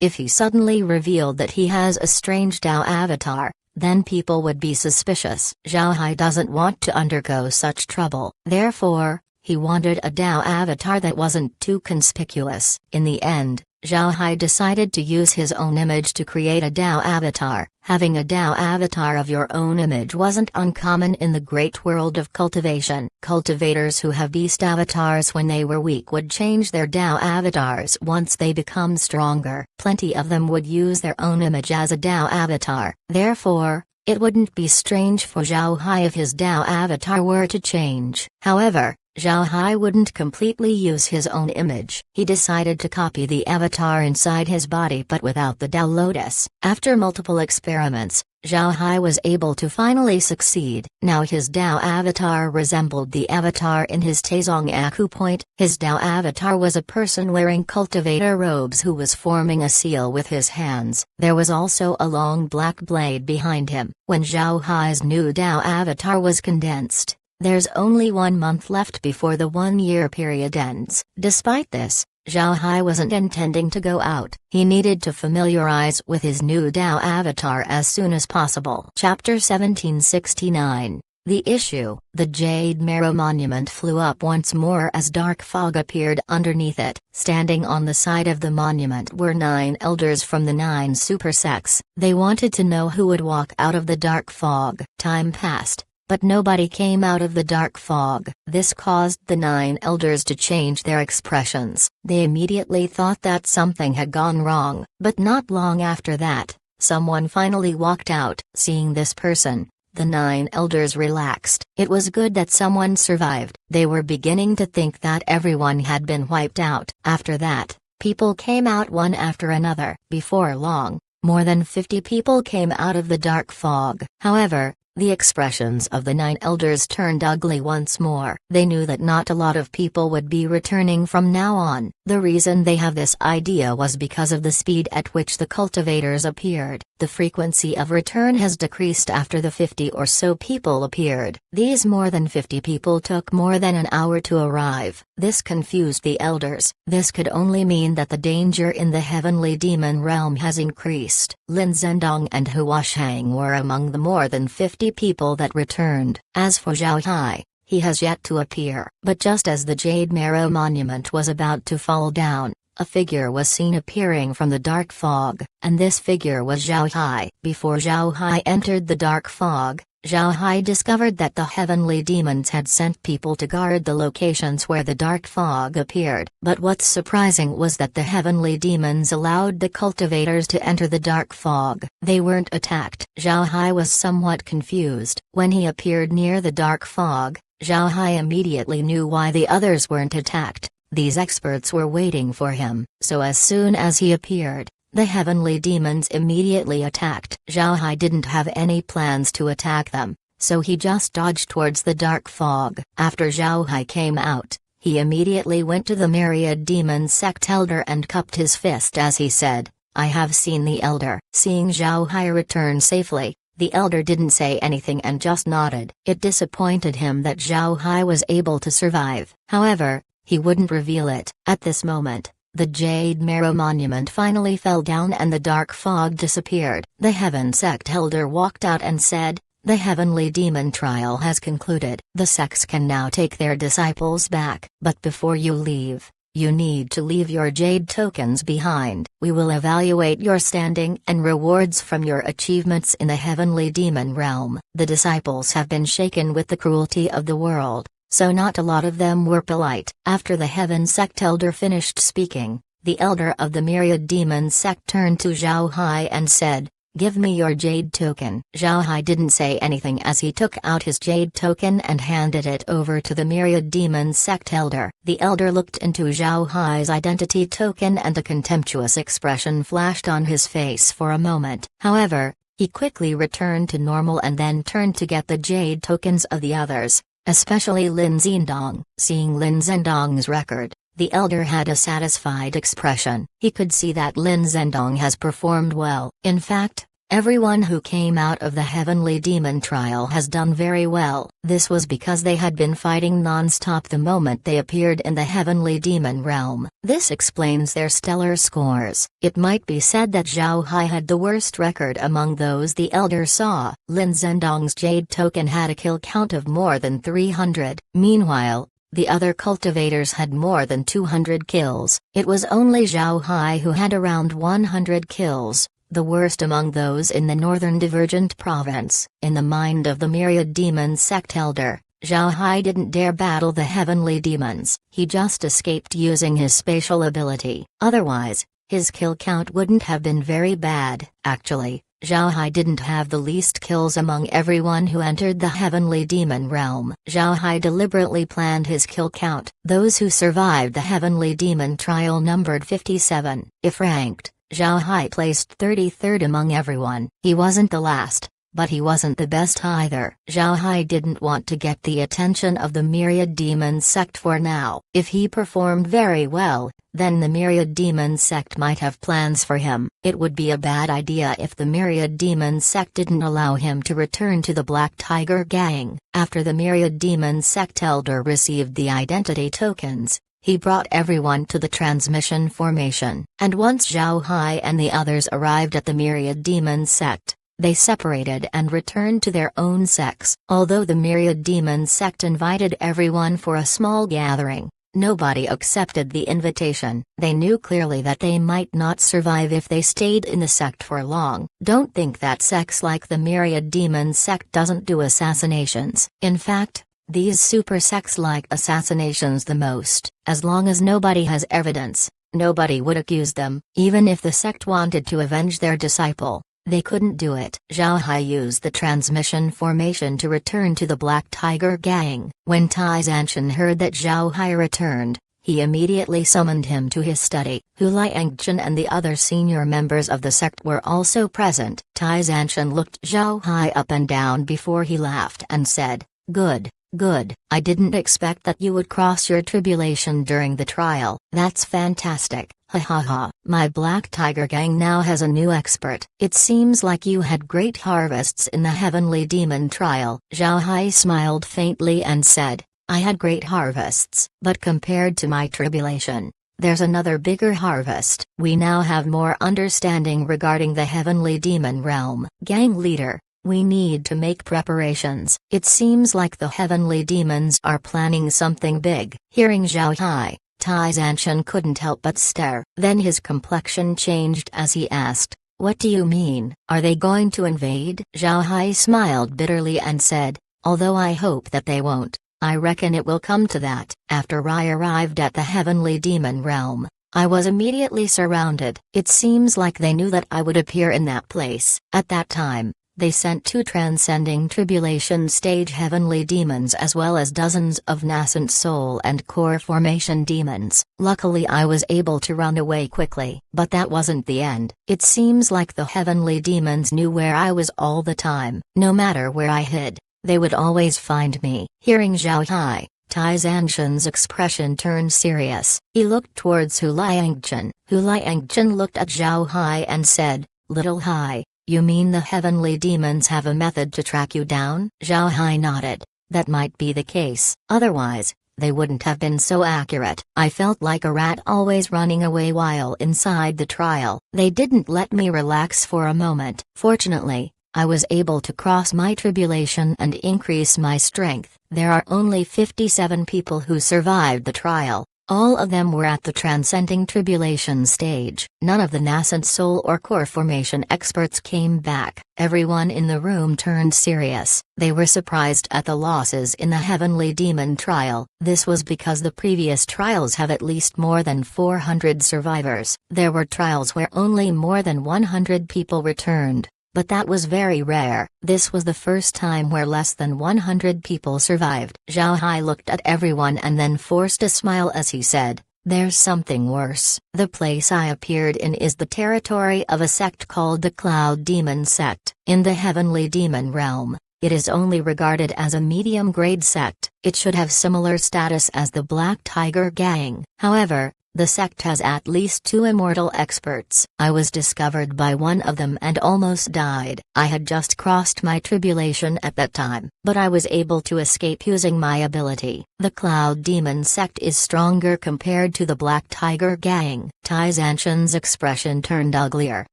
If he suddenly revealed that he has a strange Dao avatar, then people would be suspicious. Zhao Hai doesn't want to undergo such trouble. Therefore, he wanted a Dao avatar that wasn't too conspicuous. In the end, Zhao Hai decided to use his own image to create a Dao avatar. Having a Dao avatar of your own image wasn't uncommon in the great world of cultivation. Cultivators who have beast avatars when they were weak would change their Dao avatars once they become stronger. Plenty of them would use their own image as a Dao avatar. Therefore, it wouldn't be strange for Zhao Hai if his Dao avatar were to change. However, Zhao Hai wouldn't completely use his own image. He decided to copy the avatar inside his body but without the Dao Lotus. After multiple experiments, Zhao Hai was able to finally succeed. Now his Dao avatar resembled the avatar in his Taizong Aku point. His Dao avatar was a person wearing cultivator robes who was forming a seal with his hands. There was also a long black blade behind him. When Zhao Hai's new Dao avatar was condensed, there's only 1 month left before the 1-year period ends. Despite this, Zhao Hai wasn't intending to go out. He needed to familiarize with his new Dao avatar as soon as possible. Chapter 1769 The issue, the Jade Marrow Monument, flew up once more as dark fog appeared underneath it. Standing on the side of the monument were 9 elders from the 9 super sects. They wanted to know who would walk out of the dark fog. Time passed, but nobody came out of the dark fog. This caused the 9 elders to change their expressions. They immediately thought that something had gone wrong, but not long after that, someone finally walked out. Seeing this person, the 9 elders relaxed. It was good that someone survived. They were beginning to think that everyone had been wiped out. After that, people came out one after another. Before long, more than 50 people came out of the dark fog. However, the expressions of the 9 elders turned ugly once more. They knew that not a lot of people would be returning from now on. The reason they have this idea was because of the speed at which the cultivators appeared. The frequency of return has decreased after the 50 or so people appeared. These more than 50 people took more than an hour to arrive. This confused the elders. This could only mean that the danger in the heavenly demon realm has increased. Lin Zhendong and Hua Shang were among the more than 50 people that returned. As for Zhao Hai, he has yet to appear. But just as the Jade Marrow Monument was about to fall down, a figure was seen appearing from the dark fog, and this figure was Zhao Hai. Before Zhao Hai entered the dark fog, Zhao Hai discovered that the heavenly demons had sent people to guard the locations where the dark fog appeared. But what's surprising was that the heavenly demons allowed the cultivators to enter the dark fog. They weren't attacked. Zhao Hai was somewhat confused. When he appeared near the dark fog, Zhao Hai immediately knew why the others weren't attacked. These experts were waiting for him. So as soon as he appeared, the heavenly demons immediately attacked. Zhao Hai didn't have any plans to attack them, so he just dodged towards the dark fog. After Zhao Hai came out, he immediately went to the myriad demon sect elder and cupped his fist as he said, "I have seen the elder." Seeing Zhao Hai return safely, the elder didn't say anything and just nodded. It disappointed him that Zhao Hai was able to survive. However, he wouldn't reveal it. At this moment, the Jade Marrow Monument finally fell down and the dark fog disappeared. The Heaven Sect elder walked out and said, "The heavenly demon trial has concluded. The sects can now take their disciples back. But before you leave, you need to leave your jade tokens behind. We will evaluate your standing and rewards from your achievements in the heavenly demon realm." The disciples have been shaken with the cruelty of the world, so not a lot of them were polite. After the Heaven Sect elder finished speaking, the elder of the myriad demon sect turned to Zhao Hai and said, "Give me your jade token." Zhao Hai didn't say anything as he took out his jade token and handed it over to the myriad demon sect elder. The elder looked into Zhao Hai's identity token and a contemptuous expression flashed on his face for a moment. However, he quickly returned to normal and then turned to get the jade tokens of the others, especially Lin Zhendong. Seeing Lin Zhendong's record, the elder had a satisfied expression. He could see that Lin Zhendong has performed well. In fact, everyone who came out of the heavenly demon trial has done very well. This was because they had been fighting non-stop the moment they appeared in the heavenly demon realm. This explains their stellar scores. It might be said that Zhao Hai had the worst record among those the elder saw. Lin Zhendong's jade token had a kill count of more than 300. Meanwhile, the other cultivators had more than 200 kills. It was only Zhao Hai who had around 100 kills, the worst among those in the northern Divergent province. In the mind of the myriad demon sect elder, Zhao Hai didn't dare battle the heavenly demons. He just escaped using his spatial ability. Otherwise, his kill count wouldn't have been very bad. Actually, Zhao Hai didn't have the least kills among everyone who entered the heavenly demon realm. Zhao Hai deliberately planned his kill count. Those who survived the heavenly demon trial numbered 57. If ranked, Zhao Hai placed 33rd among everyone. He wasn't the last, but he wasn't the best either. Zhao Hai didn't want to get the attention of the myriad demon sect for now. If he performed very well, then the myriad demon sect might have plans for him. It would be a bad idea if the myriad demon sect didn't allow him to return to the Black Tiger gang. After the myriad demon sect elder received the identity tokens, he brought everyone to the transmission formation. And once Zhao Hai and the others arrived at the myriad demon sect, they separated and returned to their own sects. Although the Myriad Demon sect invited everyone for a small gathering, nobody accepted the invitation. They knew clearly that they might not survive if they stayed in the sect for long. Don't think that sects like the Myriad Demon sect doesn't do assassinations. In fact, these super sects like assassinations the most. As long as nobody has evidence, nobody would accuse them. Even if the sect wanted to avenge their disciple, they couldn't do it. Zhao Hai used the transmission formation to return to the Black Tiger gang. When Tai Zanshan heard that Zhao Hai returned, he immediately summoned him to his study. Hu Liangjun and the other senior members of the sect were also present. Tai Zanshan looked Zhao Hai up and down before he laughed and said, "Good. Good. I didn't expect that you would cross your tribulation during the trial. That's fantastic. Ha ha ha. My Black Tiger gang now has a new expert. It seems like you had great harvests in the Heavenly Demon trial." Zhao Hai smiled faintly and said, "I had great harvests, but compared to my tribulation, there's another bigger harvest. We now have more understanding regarding the Heavenly Demon realm." Gang leader, we need to make preparations. It seems like the Heavenly Demons are planning something big. Hearing Zhao Hai, Tai Zanshan couldn't help but stare. Then his complexion changed as he asked, "What do you mean? Are they going to invade?" Zhao Hai smiled bitterly and said, "Although I hope that they won't, I reckon it will come to that." After I arrived at the Heavenly Demon realm, I was immediately surrounded. It seems like they knew that I would appear in that place. At that time, they sent 2 transcending tribulation stage heavenly demons as well as dozens of nascent soul and core formation demons. Luckily I was able to run away quickly. But that wasn't the end. It seems like the heavenly demons knew where I was all the time. No matter where I hid, they would always find me. Hearing Zhao Hai, Tai Zanshan's expression turned serious. He looked towards Hu Liangjun. Hu Liangjun looked at Zhao Hai and said, "Little Hai, you mean the heavenly demons have a method to track you down?" Zhao Hai nodded. "That might be the case. Otherwise, they wouldn't have been so accurate. I felt like a rat always running away while inside the trial. They didn't let me relax for a moment. Fortunately, I was able to cross my tribulation and increase my strength. There are only 57 people who survived the trial. All of them were at the transcending tribulation stage. None of the nascent soul or core formation experts came back. Everyone in the room turned serious. They were surprised at the losses in the Heavenly Demon trial. This was because the previous trials have at least more than 400 survivors. There were trials where only more than 100 people returned, but that was very rare. This was the first time where less than 100 people survived. Zhao Hai looked at everyone and then forced a smile as he said, "There's something worse. The place I appeared in is the territory of a sect called the Cloud Demon Sect. In the Heavenly Demon realm, it is only regarded as a medium-grade sect. It should have similar status as the Black Tiger Gang. However, the sect has at least 2 immortal experts. I was discovered by one of them and almost died. I had just crossed my tribulation at that time, but I was able to escape using my ability. The Cloud Demon sect is stronger compared to the Black Tiger Gang." Tai Zanshan's expression turned uglier.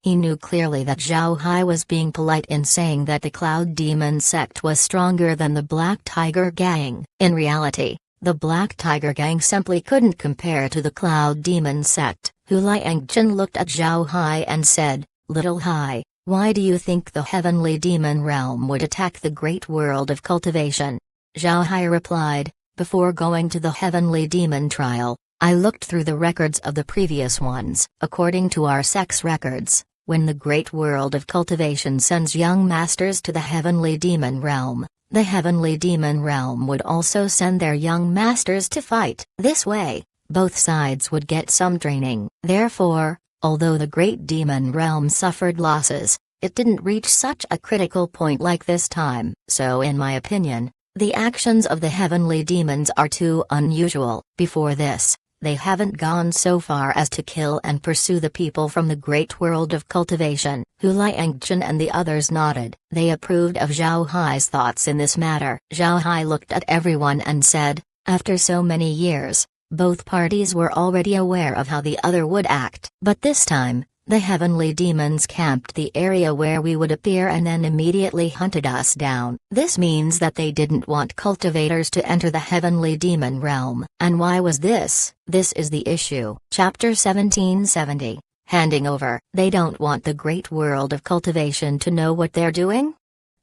He knew clearly that Zhao Hai was being polite in saying that the Cloud Demon sect was stronger than the Black Tiger Gang. In reality, the Black Tiger Gang simply couldn't compare to the Cloud Demon sect. Hu Liangjun looked at Zhao Hai and said, "Little Hai, why do you think the Heavenly Demon realm would attack the great world of cultivation?" Zhao Hai replied, "Before going to the Heavenly Demon trial, I looked through the records of the previous ones. According to our sect's records, when the great world of cultivation sends young masters to the Heavenly Demon realm, the Heavenly Demon realm would also send their young masters to fight. This way, both sides would get some training. Therefore, although the Great Demon realm suffered losses, it didn't reach such a critical point like this time. So in my opinion, the actions of the Heavenly Demons are too unusual. Before this, they haven't gone so far as to kill and pursue the people from the great world of cultivation." Hu Liangjun and the others nodded. They approved of Zhao Hai's thoughts in this matter. Zhao Hai looked at everyone and said, "After so many years, both parties were already aware of how the other would act. But this time, The heavenly demons camped the area where we would appear and then immediately hunted us down. This means that they didn't want cultivators to enter the heavenly demon realm. And why was this? This is the issue. Chapter 1770. Handing over. They don't want the great world of cultivation to know what they're doing?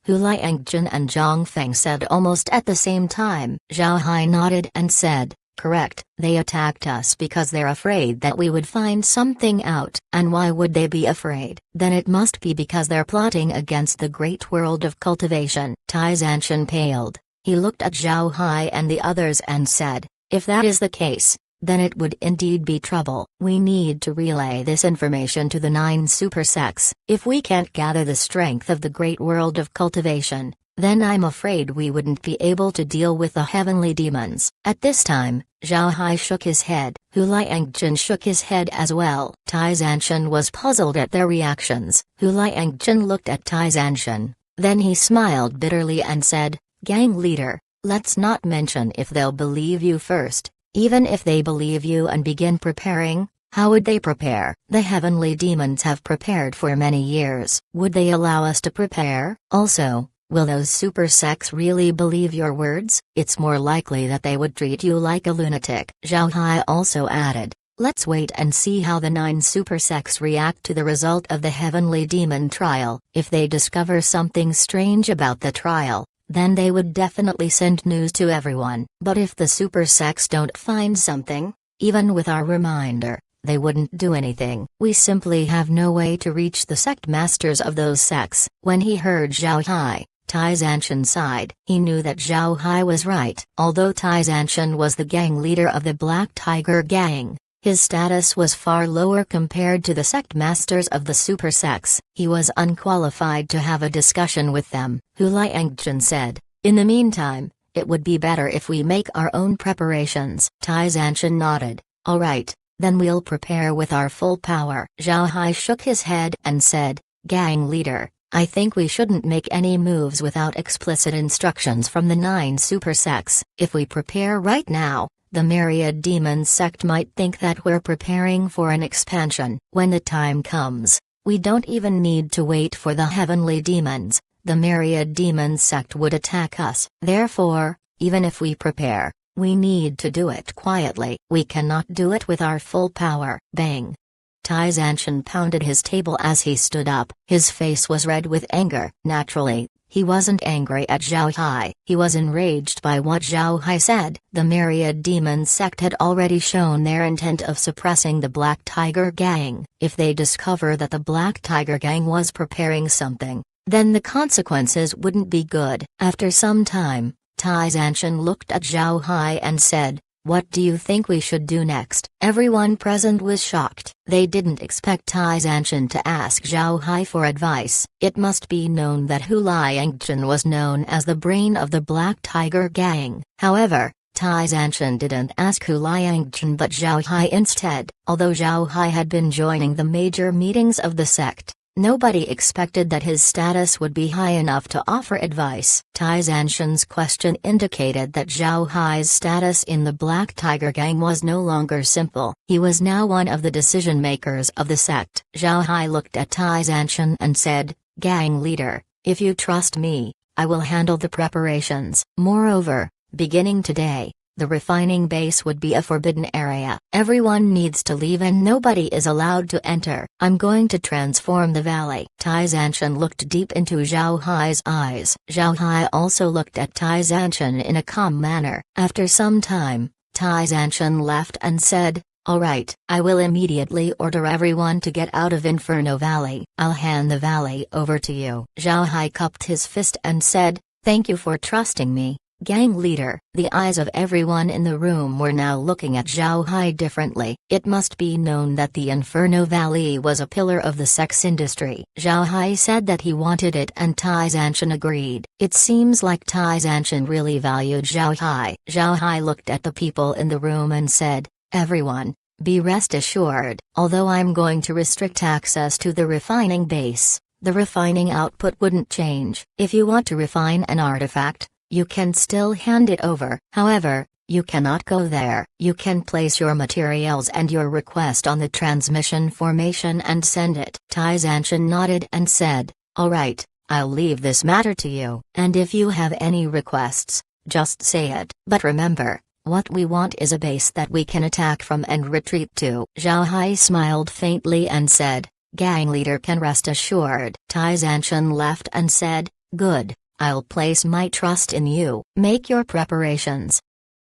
Hu Liangjun and Zhang Feng said almost at the same time. Zhao Hai nodded and said, correct, they attacked us because they're afraid that we would find something out. And why would they be afraid? Then it must be because they're plotting against the great world of cultivation. Tai Zanshan paled. He looked at Zhao Hai and the others and said, if that is the case, then it would indeed be trouble. We need to relay this information to the 9 super sects. If we can't gather the strength of the great world of cultivation, then I'm afraid we wouldn't be able to deal with the heavenly demons. At this time, Zhao Hai shook his head. Hu Liangjun shook his head as well. Tai Zanshan was puzzled at their reactions. Hu Liangjun looked at Tai Zanshan. Then he smiled bitterly and said, gang leader, let's not mention if they'll believe you first. Even if they believe you and begin preparing, how would they prepare? The heavenly demons have prepared for many years. Would they allow us to prepare? Also, will those super sects really believe your words? It's more likely that they would treat you like a lunatic. Zhao Hai also added, let's wait and see how the 9 super sects react to the result of the heavenly demon trial. If they discover something strange about the trial, then they would definitely send news to everyone. But if the super sects don't find something, even with our reminder, they wouldn't do anything. We simply have no way to reach the sect masters of those sects. When he heard Zhao Hai, Tai Zanshan sighed. He knew that Zhao Hai was right. Although Tai Zanshan was the gang leader of the Black Tiger Gang, his status was far lower compared to the sect masters of the super sects. He was unqualified to have a discussion with them. Hu Liangjun said, in the meantime, it would be better if we make our own preparations. Tai Zanshan nodded. All right, then we'll prepare with our full power. Zhao Hai shook his head and said, gang leader, I think we shouldn't make any moves without explicit instructions from the 9 super sects. If we prepare right now, the Myriad Demon sect might think that we're preparing for an expansion. When the time comes, we don't even need to wait for the heavenly demons. The Myriad Demon sect would attack us. Therefore, even if we prepare, we need to do it quietly. We cannot do it with our full power. Bang! Tai Zanshan pounded his table as he stood up. His face was red with anger. Naturally, he wasn't angry at Zhao Hai. He was enraged by what Zhao Hai said. The Myriad Demon sect had already shown their intent of suppressing the Black Tiger Gang. If they discover that the Black Tiger Gang was preparing something, then the consequences wouldn't be good. After some time, Tai Zanshan looked at Zhao Hai and said, what do you think we should do next? Everyone present was shocked. They didn't expect Tai Zanshan to ask Zhao Hai for advice. It must be known that Hu Liangjun was known as the brain of the Black Tiger Gang. However, Tai Zanshan didn't ask Hu Liangjun but Zhao Hai instead. Although Zhao Hai had been joining the major meetings of the sect, nobody expected that his status would be high enough to offer advice. Tai Zanshan's question indicated that Zhao Hai's status in the Black Tiger Gang was no longer simple. He was now one of the decision-makers of the sect. Zhao Hai looked at Tai Zanshan and said, gang leader, if you trust me, I will handle the preparations. Moreover, beginning today, the refining base would be a forbidden area. Everyone needs to leave and nobody is allowed to enter. I'm going to transform the valley. Tai Zanshan looked deep into Zhao Hai's eyes. Zhao Hai also looked at Tai Zanshan in a calm manner. After some time, Tai Zanshan laughed and said, all right, I will immediately order everyone to get out of Inferno Valley. I'll hand the valley over to you. Zhao Hai cupped his fist and said, thank you for trusting me, gang leader. The eyes of everyone in the room were now looking at Zhao Hai differently. It must be known that the Inferno Valley was a pillar of the sex industry. Zhao Hai said that he wanted it and Tai Zanshan agreed. It seems like Tai Zanshan really valued Zhao Hai. Zhao Hai looked at the people in the room and said, everyone, be rest assured, although I'm going to restrict access to the refining base, the refining output wouldn't change. If you want to refine an artifact, you can still hand it over. However, you cannot go there. You can place your materials and your request on the transmission formation and send it. Tai Zanshan nodded and said, "All right, I'll leave this matter to you. And if you have any requests, just say it. But remember, what we want is a base that we can attack from and retreat to." Zhao Hai smiled faintly and said, "Gang leader can rest assured." Tai Zanshan left and said, "Good, I'll place my trust in you. Make your preparations."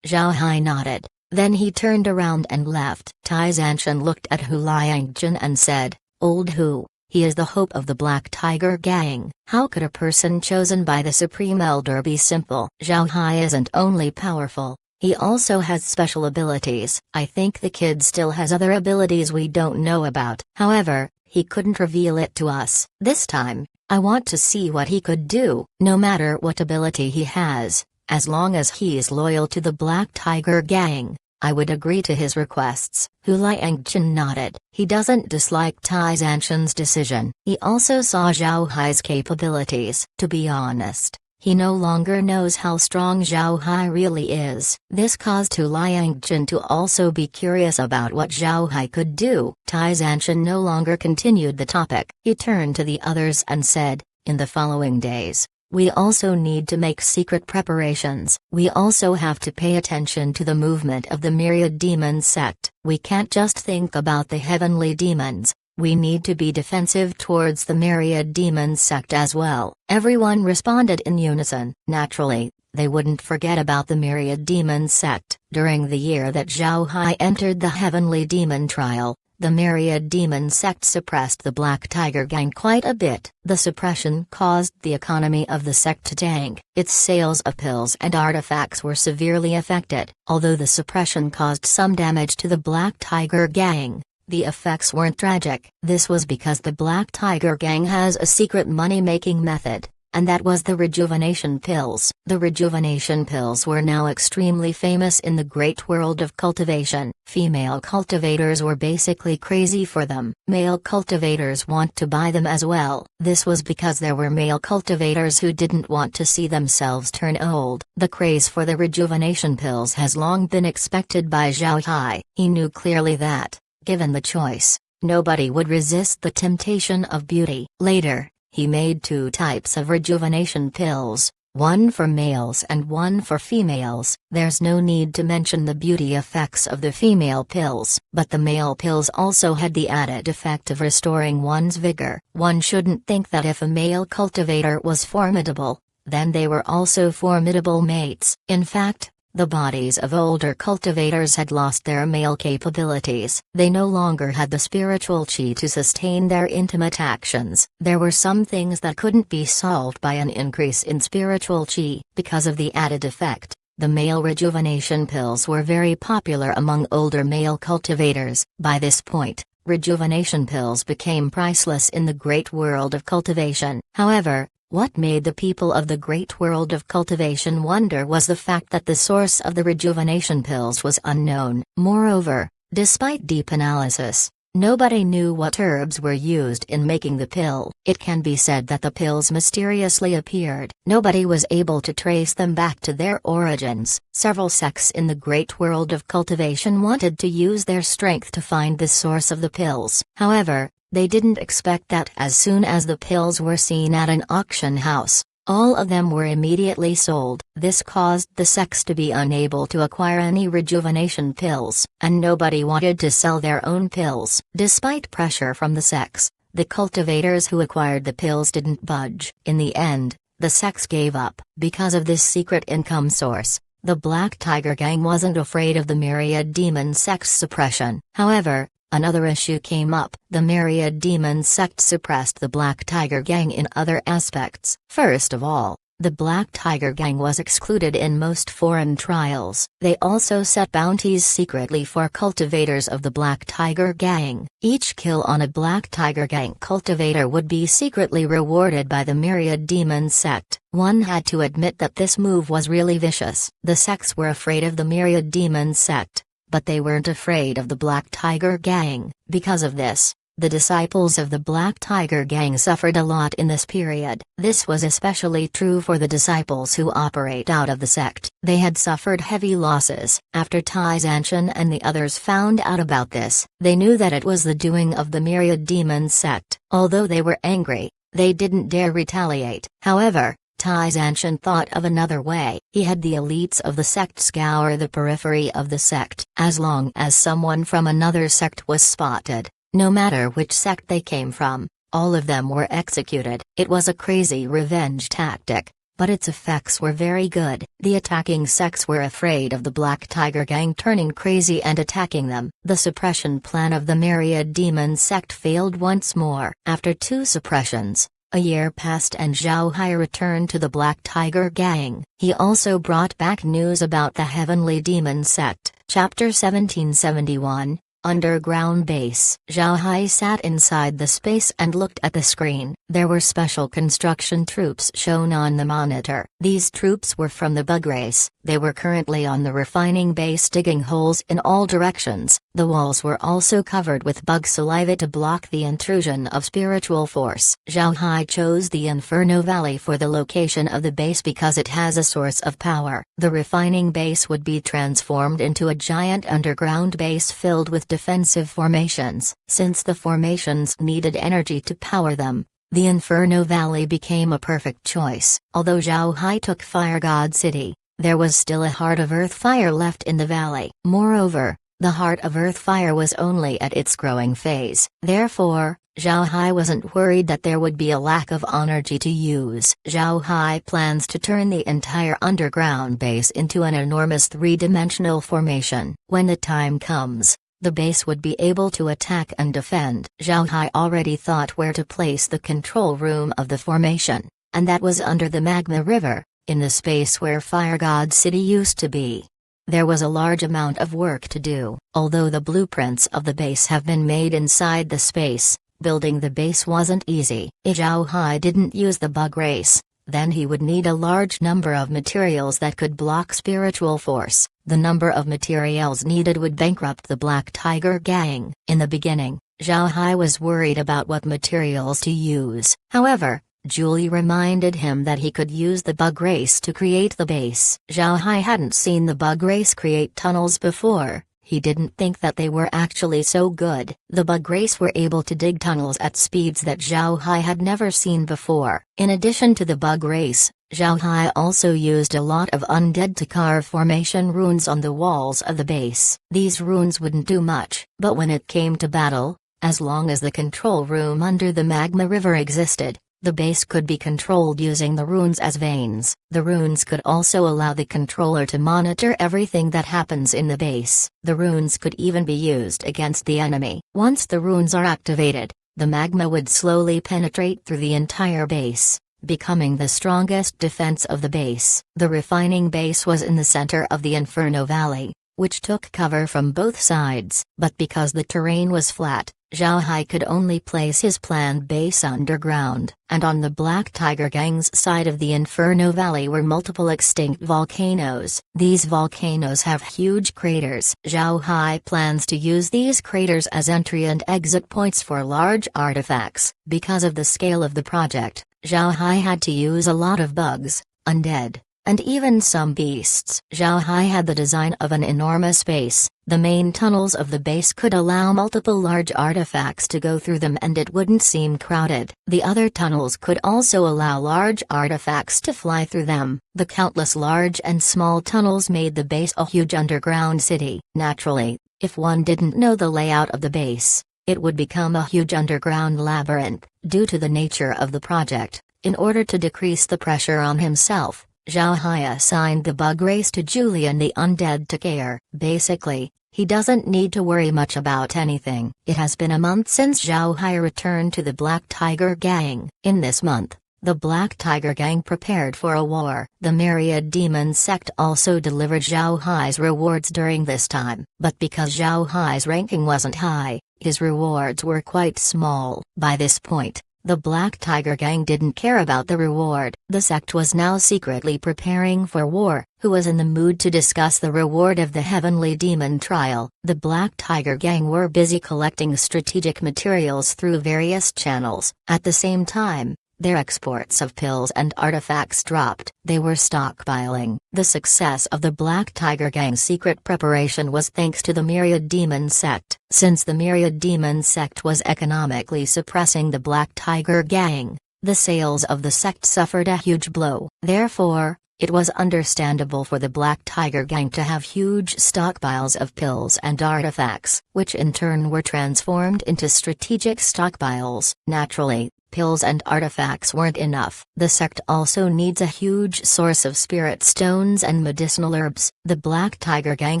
Zhao Hai nodded, then he turned around and left. Tai Zanshan looked at Hu Liangjun and said, "Old Hu, he is the hope of the Black Tiger Gang. How could a person chosen by the Supreme Elder be simple?" Zhao Hai isn't only powerful, he also has special abilities. I think the kid still has other abilities we don't know about. However, he couldn't reveal it to us. This time, I want to see what he could do. No matter what ability he has, as long as he is loyal to the Black Tiger Gang, I would agree to his requests. Hu Liangjun nodded. He doesn't dislike Tai Zanshan's decision. He also saw Zhao Hai's capabilities. To be honest, he no longer knows how strong Zhao Hai really is. This caused Hu Liangjun to also be curious about what Zhao Hai could do. Tai Zanshan no longer continued the topic. He turned to the others and said, "In the following days, we also need to make secret preparations. We also have to pay attention to the movement of the Myriad Demon sect. We can't just think about the heavenly demons, we need to be defensive towards the Myriad Demon sect as well." Everyone responded in unison. Naturally, they wouldn't forget about the Myriad Demon sect. During the year that Zhao Hai entered the Heavenly Demon Trial, the Myriad Demon sect suppressed the Black Tiger Gang quite a bit. The suppression caused the economy of the sect to tank. Its sales of pills and artifacts were severely affected. Although the suppression caused some damage to the Black Tiger Gang, the effects weren't tragic. This was because the Black Tiger Gang has a secret money-making method, and that was the rejuvenation pills. The rejuvenation pills were now extremely famous in the great world of cultivation. Female cultivators were basically crazy for them. Male cultivators want to buy them as well. This was because there were male cultivators who didn't want to see themselves turn old. The craze for the rejuvenation pills has long been expected by Zhao Hai. He knew clearly that, given the choice, nobody would resist the temptation of beauty. Later, he made 2 types of rejuvenation pills, one for males and one for females. There's no need to mention the beauty effects of the female pills, but the male pills also had the added effect of restoring one's vigor. One shouldn't think that if a male cultivator was formidable, then they were also formidable mates. In fact, the bodies of older cultivators had lost their male capabilities. They no longer had the spiritual chi to sustain their intimate actions. There were some things that couldn't be solved by an increase in spiritual chi. Because of the added effect, the male rejuvenation pills were very popular among older male cultivators. By this point, rejuvenation pills became priceless in the great world of cultivation. However, what made the people of the great world of cultivation wonder was the fact that the source of the rejuvenation pills was unknown. Moreover, despite deep analysis, nobody knew what herbs were used in making the pill. It can be said that the pills mysteriously appeared. Nobody was able to trace them back to their origins. Several sects in the great world of cultivation wanted to use their strength to find the source of the pills. However, they didn't expect that as soon as the pills were seen at an auction house, all of them were immediately sold. This caused the sects to be unable to acquire any rejuvenation pills, and nobody wanted to sell their own pills. Despite pressure from the sects, the cultivators who acquired the pills didn't budge. In the end, the sects gave up. Because of this secret income source, the Black Tiger Gang wasn't afraid of the Myriad Demon sect's suppression. However, another issue came up. The Myriad Demon sect suppressed the Black Tiger Gang in other aspects. First of all, the Black Tiger Gang was excluded in most foreign trials. They also set bounties secretly for cultivators of the Black Tiger Gang. Each kill on a Black Tiger Gang cultivator would be secretly rewarded by the Myriad Demon sect. One had to admit that this move was really vicious. The sects were afraid of the Myriad Demon sect, but they weren't afraid of the Black Tiger Gang. Because of this, The disciples of the Black Tiger Gang suffered a lot in this period. This was especially true for the disciples who operate out of the sect. They had suffered heavy losses. After Tai Zanshan and the others found out about this, they knew that it was the doing of the Myriad Demon sect. Although they were angry, they didn't dare retaliate. However, Tai Zanshan thought of another way. He had the elites of the sect scour the periphery of the sect. As long as someone from another sect was spotted, no matter which sect they came from, all of them were executed. It was a crazy revenge tactic, but its effects were very good. The attacking sects were afraid of the Black Tiger Gang turning crazy and attacking them. The suppression plan of the Myriad Demon sect failed once more. After 2 suppressions, a year passed and Zhao Hai returned to the Black Tiger Gang. He also brought back news about the Heavenly Demon sect. Chapter 1771, Underground Base. Zhao Hai sat inside the space and looked at the screen. There were special construction troops shown on the monitor. These troops were from the bug race. They were currently on the refining base digging holes in all directions. The walls were also covered with bug saliva to block the intrusion of spiritual force. Zhao Hai chose the Inferno Valley for the location of the base because it has a source of power. The refining base would be transformed into a giant underground base filled with defensive formations. Since the formations needed energy to power them, the Inferno Valley became a perfect choice. Although Zhao Hai took Fire God City, there was still a Heart of Earth Fire left in the valley. Moreover, the Heart of Earth Fire was only at its growing phase. Therefore, Zhao Hai wasn't worried that there would be a lack of energy to use. Zhao Hai plans to turn the entire underground base into an enormous 3-dimensional formation. When the time comes, the base would be able to attack and defend. Zhao Hai already thought where to place the control room of the formation, and that was under the Magma River, in the space where Fire God City used to be. There was a large amount of work to do. Although the blueprints of the base have been made inside the space, building the base wasn't easy. If Zhao Hai didn't use the bug race, then he would need a large number of materials that could block spiritual force. The number of materials needed would bankrupt the Black Tiger Gang. In the beginning, Zhao Hai was worried about what materials to use. However, Julie reminded him that he could use the bug race to create the base. Zhao Hai hadn't seen the bug race create tunnels before. He didn't think that they were actually so good. The bug race were able to dig tunnels at speeds that Zhao Hai had never seen before. In addition to the bug race, Zhao Hai also used a lot of undead to carve formation runes on the walls of the base. These runes wouldn't do much, but when it came to battle, as long as the control room under the Magma River existed, the base could be controlled using the runes as veins. The runes could also allow the controller to monitor everything that happens in the base. The runes could even be used against the enemy. Once the runes are activated, the magma would slowly penetrate through the entire base, becoming the strongest defense of the base. The refining base was in the center of the Inferno Valley, which took cover from both sides. But because the terrain was flat, Zhao Hai could only place his planned base underground. And on the Black Tiger Gang's side of the Inferno Valley were multiple extinct volcanoes. These volcanoes have huge craters. Zhao Hai plans to use these craters as entry and exit points for large artifacts. Because of the scale of the project, Zhao Hai had to use a lot of bugs, undead, and even some beasts. Zhao Hai had the design of an enormous base. The main tunnels of the base could allow multiple large artifacts to go through them and it wouldn't seem crowded. The other tunnels could also allow large artifacts to fly through them. The countless large and small tunnels made the base a huge underground city. Naturally, if one didn't know the layout of the base, it would become a huge underground labyrinth. Due to the nature of the project, in order to decrease the pressure on himself, Zhao Hai assigned the bug race to Julian the undead to care. Basically, he doesn't need to worry much about anything. It has been a month since Zhao Hai returned to the Black Tiger Gang. In this month, the Black Tiger Gang prepared for a war. The Myriad Demon sect also delivered Zhao Hai's rewards during this time. But because Zhao Hai's ranking wasn't high, his rewards were quite small. By this point, The Black Tiger Gang didn't care about the reward. The sect was now secretly preparing for war. Who was in the mood to discuss the reward of the Heavenly Demon trial? The Black Tiger Gang were busy collecting strategic materials through various channels. At the same time, their exports of pills and artifacts dropped. They were stockpiling. The success of the Black Tiger Gang's secret preparation was thanks to the Myriad Demon sect. Since the Myriad Demon sect was economically suppressing the Black Tiger Gang, the sales of the sect suffered a huge blow. Therefore, it was understandable for the Black Tiger Gang to have huge stockpiles of pills and artifacts, which in turn were transformed into strategic stockpiles. Naturally, pills and artifacts weren't enough. The sect also needs a huge source of spirit stones and medicinal herbs. The Black Tiger Gang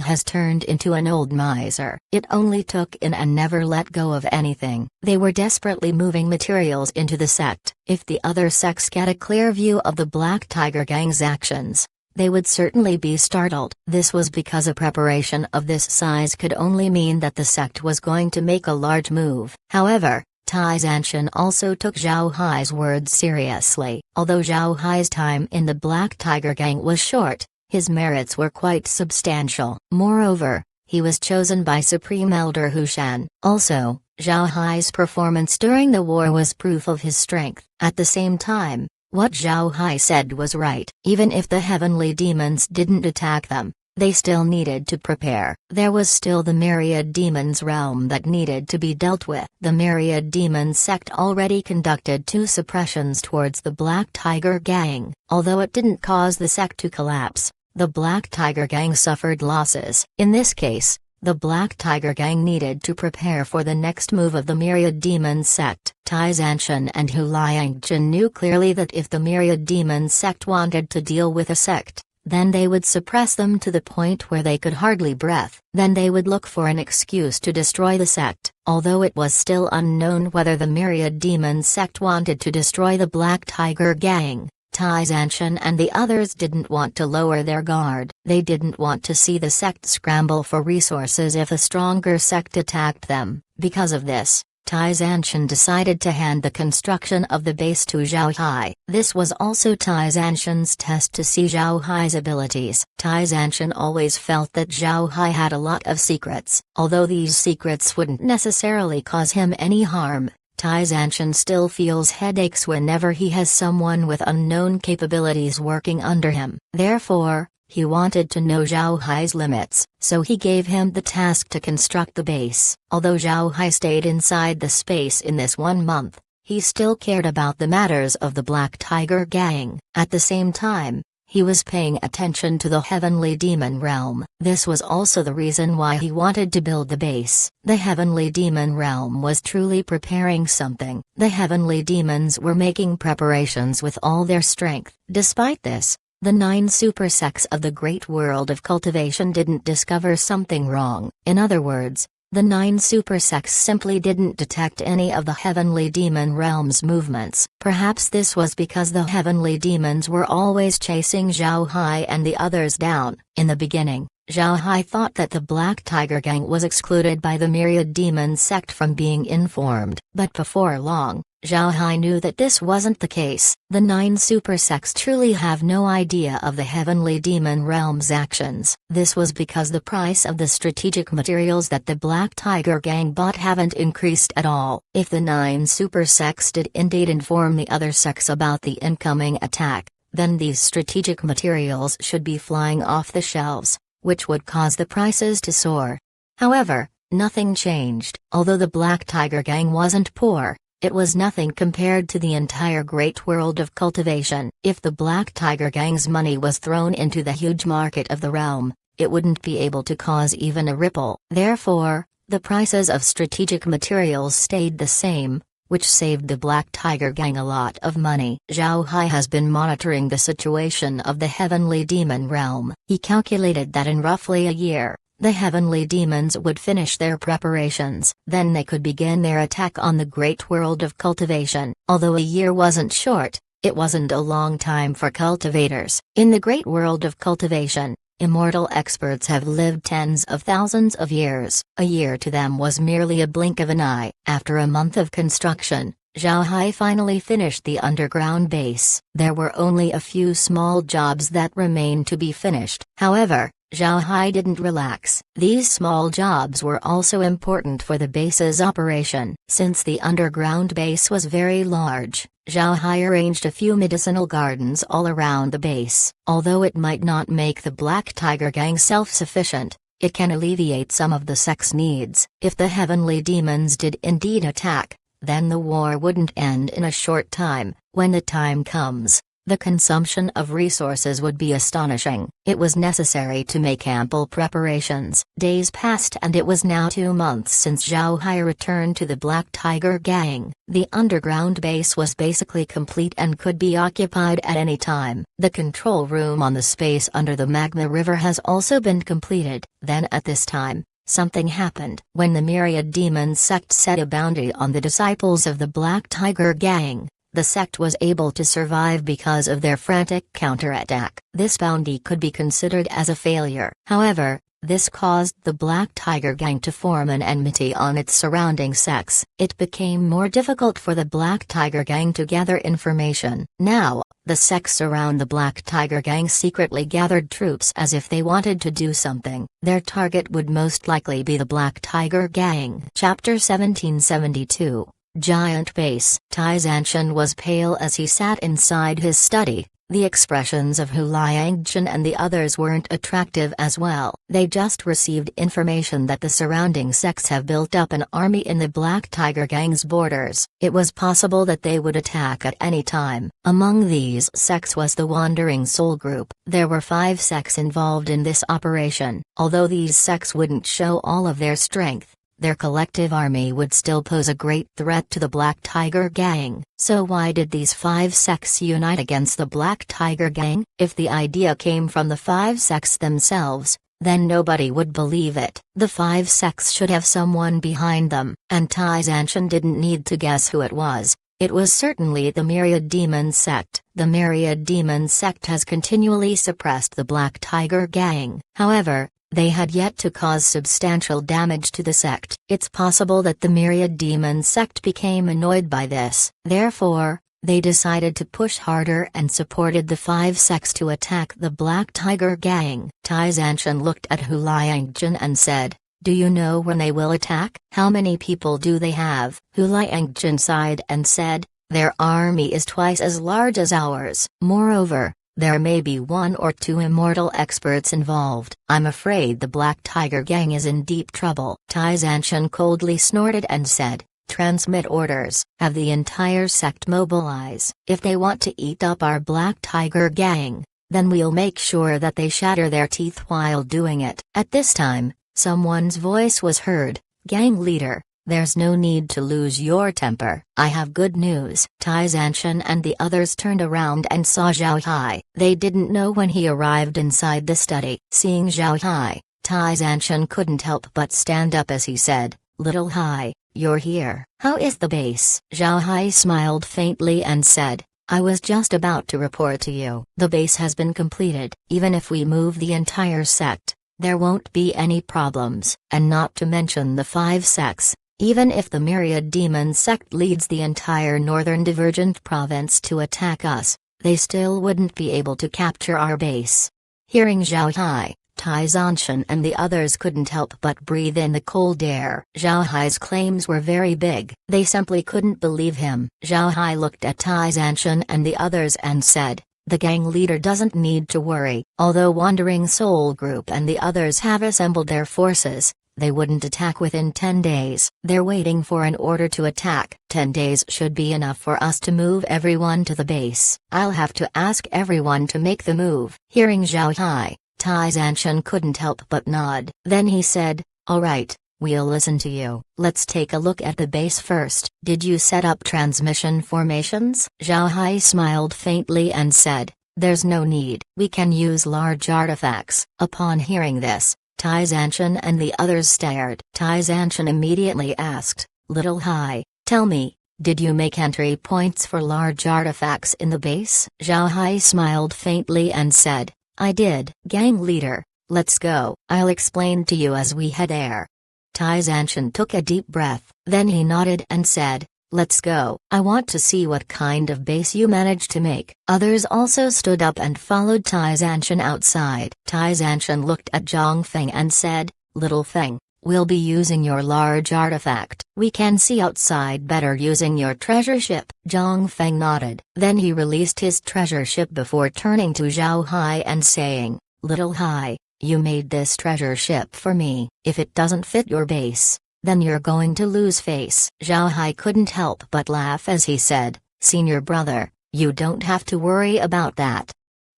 has turned into an old miser. It only took in and never let go of anything. They were desperately moving materials into the sect. If the other sects get a clear view of the Black Tiger Gang's actions, they would certainly be startled. This was because a preparation of this size could only mean that the sect was going to make a large move. However, Tai Zanshan also took Zhao Hai's words seriously. Although Zhao Hai's time in the Black Tiger Gang was short, his merits were quite substantial. Moreover, he was chosen by Supreme Elder Hu Shan. Also, Zhao Hai's performance during the war was proof of his strength. At the same time, what Zhao Hai said was right. Even if the heavenly demons didn't attack them, they still needed to prepare. There was still the Myriad Demons realm that needed to be dealt with. The Myriad Demons sect already conducted 2 suppressions towards the Black Tiger Gang. Although it didn't cause the sect to collapse, the Black Tiger Gang suffered losses. In this case, the Black Tiger Gang needed to prepare for the next move of the Myriad Demons sect. Tai Zanshan and Hu Liangjun knew clearly that if the Myriad Demons sect wanted to deal with a sect, then they would suppress them to the point where they could hardly breathe. Then they would look for an excuse to destroy the sect. Although it was still unknown whether the Myriad Demon sect wanted to destroy the Black Tiger Gang, Tai Zanshan and the others didn't want to lower their guard. They didn't want to see the sect scramble for resources if a stronger sect attacked them. Because of this, Tai Zanshan decided to hand the construction of the base to Zhao Hai. This was also Tai Zanshan's test to see Zhao Hai's abilities. Tai Zanshan always felt that Zhao Hai had a lot of secrets. Although these secrets wouldn't necessarily cause him any harm, Tai Zanshan still feels headaches whenever he has someone with unknown capabilities working under him. Therefore, he wanted to know Zhao Hai's limits, so he gave him the task to construct the base. Although Zhao Hai stayed inside the space in this 1 month, he still cared about the matters of the Black Tiger Gang. At the same time, he was paying attention to the Heavenly Demon Realm. This was also the reason why he wanted to build the base. The Heavenly Demon Realm was truly preparing something. The Heavenly Demons were making preparations with all their strength. Despite this, the 9 super sects of the great world of cultivation didn't discover something wrong. In other words, the 9 super sects simply didn't detect any of the Heavenly Demon Realm's movements. Perhaps this was because the Heavenly Demons were always chasing Zhao Hai and the others down. In the beginning, Zhao Hai thought that the Black Tiger Gang was excluded by the Myriad Demon sect from being informed. But before long, Zhao Hai knew that this wasn't the case. The 9 super sects truly have no idea of the Heavenly Demon Realm's actions. This was because the price of the strategic materials that the Black Tiger Gang bought haven't increased at all. If the 9 super sects did indeed inform the other sects about the incoming attack, then these strategic materials should be flying off the shelves, which would cause the prices to soar. However, nothing changed. Although the Black Tiger Gang wasn't poor, it was nothing compared to the entire great world of cultivation. If the Black Tiger Gang's money was thrown into the huge market of the realm, it wouldn't be able to cause even a ripple. Therefore, the prices of strategic materials stayed the same, which saved the Black Tiger Gang a lot of money. Zhao Hai has been monitoring the situation of the Heavenly Demon Realm. He calculated that in roughly a year, the Heavenly Demons would finish their preparations. Then they could begin their attack on the great world of cultivation. Although a year wasn't short, it wasn't a long time for cultivators. In the great world of cultivation, immortal experts have lived tens of thousands of years. A year to them was merely a blink of an eye. After a month of construction, Zhao Hai finally finished the underground base. There were only a few small jobs that remained to be finished. However, Zhao Hai didn't relax. These small jobs were also important for the base's operation. Since the underground base was very large, Zhao Hai arranged a few medicinal gardens all around the base. Although it might not make the Black Tiger Gang self-sufficient, it can alleviate some of the sect's needs. If the heavenly demons did indeed attack, then the war wouldn't end in a short time. When the time comes, the consumption of resources would be astonishing. It was necessary to make ample preparations. Days passed and it was now 2 months since Zhao Hai returned to the Black Tiger Gang. The underground base was basically complete and could be occupied at any time. The control room on the space under the Magma River has also been completed. Then at this time, something happened. When the Myriad Demon sect set a bounty on the disciples of the Black Tiger Gang, the sect was able to survive because of their frantic counterattack. This bounty could be considered as a failure. However, this caused the Black Tiger Gang to form an enmity on its surrounding sects. It became more difficult for the Black Tiger Gang to gather information. Now, the sects around the Black Tiger Gang secretly gathered troops as if they wanted to do something. Their target would most likely be the Black Tiger Gang. Chapter 1772. Giant Base. Tai Zanshan was pale as he sat inside his study. The expressions of Hu Liangjun and the others weren't attractive as well. They just received information that the surrounding sects have built up an army in the Black Tiger Gang's borders. It was possible that they would attack at any time. Among these sects was the Wandering Soul Group. There were 5 sects involved in this operation. Although these sects wouldn't show all of their strength, their collective army would still pose a great threat to the Black Tiger Gang. So why did these 5 sects unite against the Black Tiger Gang? If the idea came from the 5 sects themselves, then nobody would believe it. The 5 sects should have someone behind them, and Tai Zanshan didn't need to guess who it was. It was certainly the Myriad Demon sect. The Myriad Demon sect has continually suppressed the Black Tiger Gang. However, they had yet to cause substantial damage to the sect. It's possible that the Myriad Demon sect became annoyed by this. Therefore, they decided to push harder and supported the 5 sects to attack the Black Tiger Gang. Tai Zanshan looked at Hu Liangjun and said, "Do you know when they will attack? How many people do they have?" Hu Liangjun sighed and said, "Their army is twice as large as ours. Moreover, there may be 1 or 2 immortal experts involved. I'm afraid the Black Tiger Gang is in deep trouble." Tai Zanshan coldly snorted and said, "Transmit orders. Have the entire sect mobilize. If they want to eat up our Black Tiger Gang, then we'll make sure that they shatter their teeth while doing it." At this time, someone's voice was heard. "Gang leader, there's no need to lose your temper. I have good news." Tai Zanshan and the others turned around and saw Zhao Hai. They didn't know when he arrived inside the study. Seeing Zhao Hai, Tai Zanshan couldn't help but stand up as he said, "Little Hai, you're here. How is the base?" Zhao Hai smiled faintly and said, "I was just about to report to you. The base has been completed. Even if we move the entire sect, there won't be any problems. And not to mention the 5 sects. Even if the Myriad Demon sect leads the entire northern Divergent province to attack us, they still wouldn't be able to capture our base." Hearing Zhao Hai, Tai Zanshan and the others couldn't help but breathe in the cold air. Zhao Hai's claims were very big. They simply couldn't believe him. Zhao Hai looked at Tai Zanshan and the others and said, "The gang leader doesn't need to worry. Although Wandering Soul Group and the others have assembled their forces, they wouldn't attack within 10 days. They're waiting for an order to attack. 10 days should be enough for us to move everyone to the base. I'll have to ask everyone to make the move." Hearing Zhao Hai, Tai Zanshan couldn't help but nod. Then he said, "All right, we'll listen to you. Let's take a look at the base first." "Did you set up transmission formations?" Zhao Hai smiled faintly and said, "There's no need. We can use large artifacts." Upon hearing this, Tai Zanshan and the others stared. Tai Zanshan immediately asked, "Little Hai, tell me, did you make entry points for large artifacts in the base?" Zhao Hai smiled faintly and said, "I did." "Gang leader, let's go. I'll explain to you as we head there." Tai Zanshan took a deep breath, then he nodded and said, let's go. I want to see what kind of base you managed to make." Others also stood up and followed Tai Zanshan outside. Tai Zanshan looked at Zhang Feng and said, "Little Feng, we'll be using your large artifact. We can see outside better using your treasure ship." Zhang Feng nodded. Then he released his treasure ship before turning to Zhao Hai and saying, "Little Hai, you made this treasure ship for me. If it doesn't fit your base, then you're going to lose face." Zhao Hai couldn't help but laugh as he said, "Senior brother, you don't have to worry about that."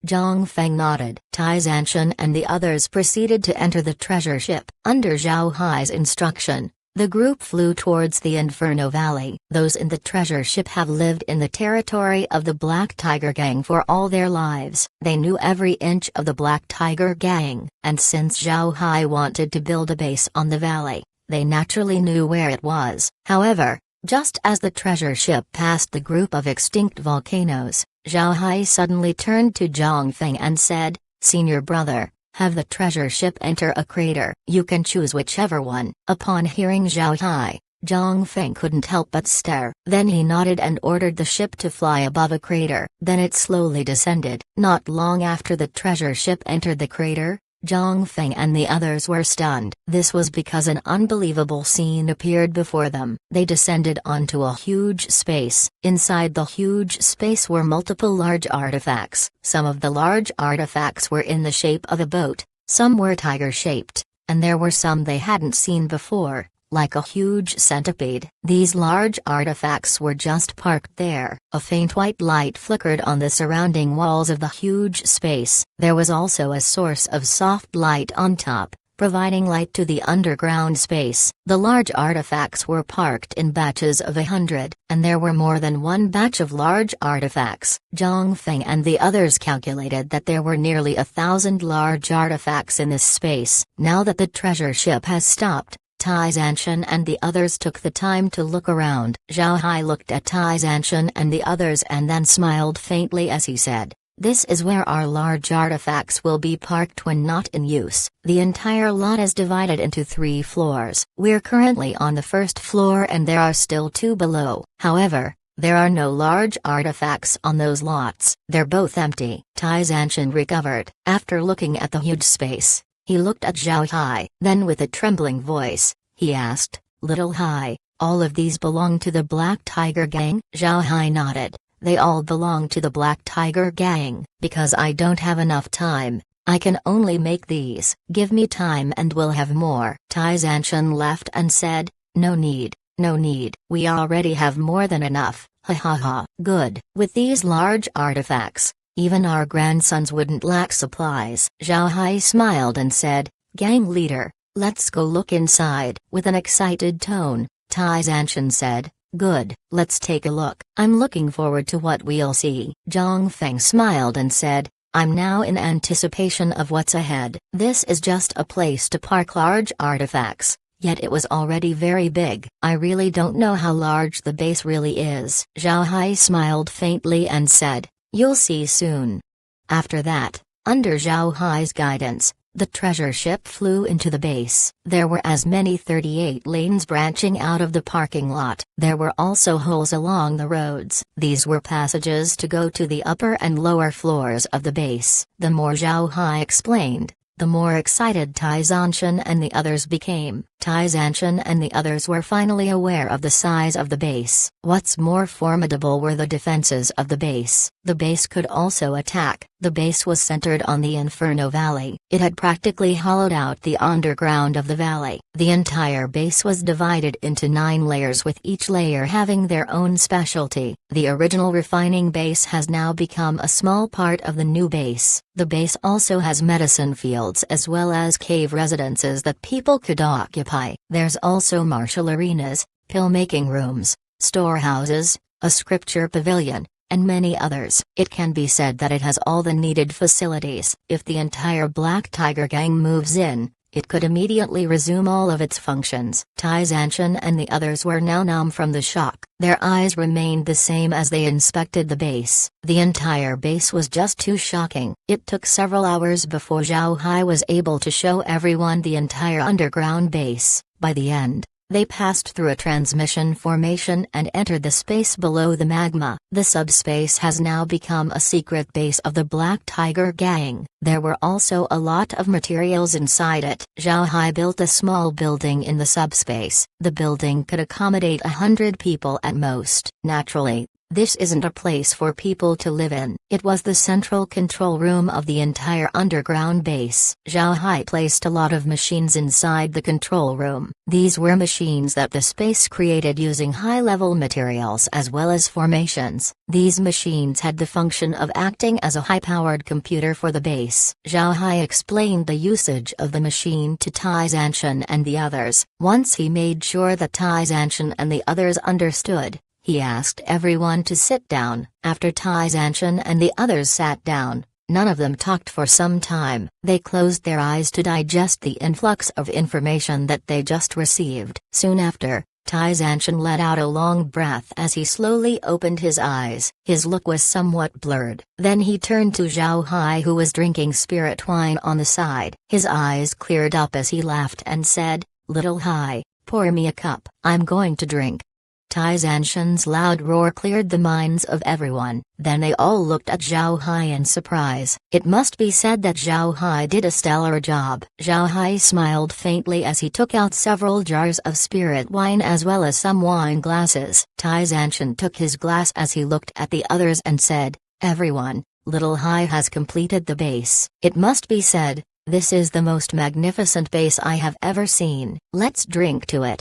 Zhang Feng nodded. Tai Zanshan and the others proceeded to enter the treasure ship. Under Zhao Hai's instruction, the group flew towards the Inferno Valley. Those in the treasure ship have lived in the territory of the Black Tiger Gang for all their lives. They knew every inch of the Black Tiger Gang, and since Zhao Hai wanted to build a base on the valley, they naturally knew where it was. However, just as the treasure ship passed the group of extinct volcanoes, Zhao Hai suddenly turned to Zhang Feng and said, "Senior brother, have the treasure ship enter a crater. You can choose whichever one." Upon hearing Zhao Hai, Zhang Feng couldn't help but stare. Then he nodded and ordered the ship to fly above a crater. Then it slowly descended. Not long after the treasure ship entered the crater, Zhang Feng and the others were stunned. This was because an unbelievable scene appeared before them. They descended onto a huge space. Inside the huge space were multiple large artifacts. Some of the large artifacts were in the shape of a boat, some were tiger-shaped, and there were some they hadn't seen before, like a huge centipede. These large artifacts were just parked there. A faint white light flickered on the surrounding walls of the huge space. There was also a source of soft light on top, providing light to the underground space. The large artifacts were parked in batches of 100, and there were more than one batch of large artifacts. Zhang Feng and the others calculated that there were nearly 1,000 large artifacts in this space. Now that the treasure ship has stopped, Tai Zanshan and the others took the time to look around. Zhao Hai looked at Tai Zanshan and the others and then smiled faintly as he said, "This is where our large artifacts will be parked when not in use." The entire lot is divided into 3 floors. We're currently on the first floor and there are still 2 below. However, there are no large artifacts on those lots. They're both empty. Tai Zanshan recovered. After looking at the huge space, he looked at Zhao Hai. Then with a trembling voice, he asked, "Little Hai, all of these belong to the Black Tiger Gang?" Zhao Hai nodded. "They all belong to the Black Tiger Gang. Because I don't have enough time, I can only make these. Give me time and we'll have more." Tai Zanshan laughed and said, "No need, no need. We already have more than enough. Ha ha ha." "Good. With these large artifacts, even our grandsons wouldn't lack supplies." Zhao Hai smiled and said, "Gang leader, let's go look inside." With an excited tone, Tai Zanshan said, "Good, let's take a look. I'm looking forward to what we'll see." Zhang Feng smiled and said, "I'm now in anticipation of what's ahead." This is just a place to park large artifacts, yet it was already very big. "I really don't know how large the base really is." Zhao Hai smiled faintly and said, "You'll see soon." After that, under Zhao Hai's guidance, the treasure ship flew into the base. There were as many 38 lanes branching out of the parking lot. There were also holes along the roads. These were passages to go to the upper and lower floors of the base. The more Zhao Hai explained, the more excited Tai Zanshan and the others became. Tai Zanshan and the others were finally aware of the size of the base. What's more formidable were the defenses of the base. The base could also attack. The base was centered on the Inferno Valley. It had practically hollowed out the underground of the valley. The entire base was divided into 9 layers, with each layer having their own specialty. The original refining base has now become a small part of the new base. The base also has medicine fields as well as cave residences that people could occupy. There's also martial arenas, pill-making rooms, storehouses, a scripture pavilion, and many others. It can be said that it has all the needed facilities. If the entire Black Tiger Gang moves in, it could immediately resume all of its functions. Tai Zanshan and the others were now numb from the shock. Their eyes remained the same as they inspected the base. The entire base was just too shocking. It took several hours before Zhao Hai was able to show everyone the entire underground base. By the end, They passed through a transmission formation and entered the space below the magma. The subspace has now become a secret base of the Black Tiger Gang. There were also a lot of materials inside it. Zhao Hai built a small building in the subspace. The building could accommodate 100 people at most. Naturally, this isn't a place for people to live in. It was the central control room of the entire underground base. Zhao Hai placed a lot of machines inside the control room. These were machines that the space created using high-level materials as well as formations. These machines had the function of acting as a high-powered computer for the base. Zhao Hai explained the usage of the machine to Tai Zanshan and the others. Once he made sure that Tai Zanshan and the others understood, he asked everyone to sit down. After Tai Zanshan and the others sat down, none of them talked for some time. They closed their eyes to digest the influx of information that they just received. Soon after, Tai Zanshan let out a long breath as he slowly opened his eyes. His look was somewhat blurred. Then he turned to Zhao Hai, who was drinking spirit wine on the side. His eyes cleared up as he laughed and said, "Little Hai, pour me a cup. I'm going to drink." Tai Zanshan's loud roar cleared the minds of everyone. Then they all looked at Zhao Hai in surprise. It must be said that Zhao Hai did a stellar job. Zhao Hai smiled faintly as he took out several jars of spirit wine as well as some wine glasses. Tai Zanshan took his glass as he looked at the others and said, "Everyone, Little Hai has completed the base. It must be said, this is the most magnificent base I have ever seen. Let's drink to it."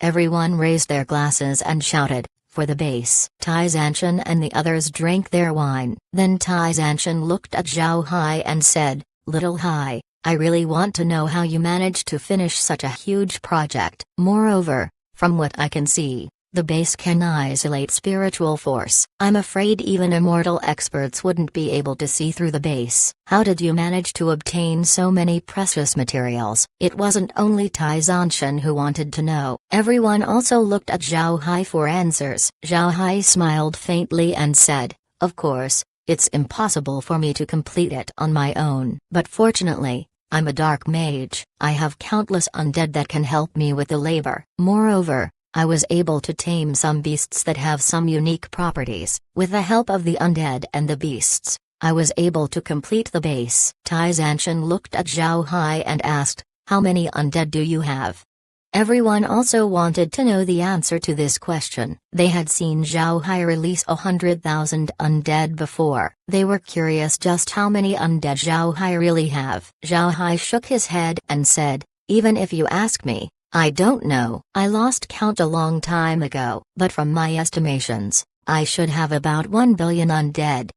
Everyone raised their glasses and shouted, "For the base." Tai Zanshan and the others drank their wine. Then Tai Zanshan looked at Zhao Hai and said, "Little Hai, I really want to know how you managed to finish such a huge project. Moreover, from what I can see, the base can isolate spiritual force. I'm afraid even immortal experts wouldn't be able to see through the base. How did you manage to obtain so many precious materials?" It wasn't only Tai Zanshan who wanted to know. Everyone also looked at Zhao Hai for answers. Zhao Hai smiled faintly and said, "Of course, it's impossible for me to complete it on my own. But fortunately, I'm a dark mage. I have countless undead that can help me with the labor. Moreover, I was able to tame some beasts that have some unique properties. With the help of the undead and the beasts, I was able to complete the base." Tai Zanshan looked at Zhao Hai and asked, "How many undead do you have?" Everyone also wanted to know the answer to this question. They had seen Zhao Hai release 100,000 undead before. They were curious just how many undead Zhao Hai really have. Zhao Hai shook his head and said, "Even if you ask me, I don't know. I lost count a long time ago. But from my estimations, I should have about 1 billion undead."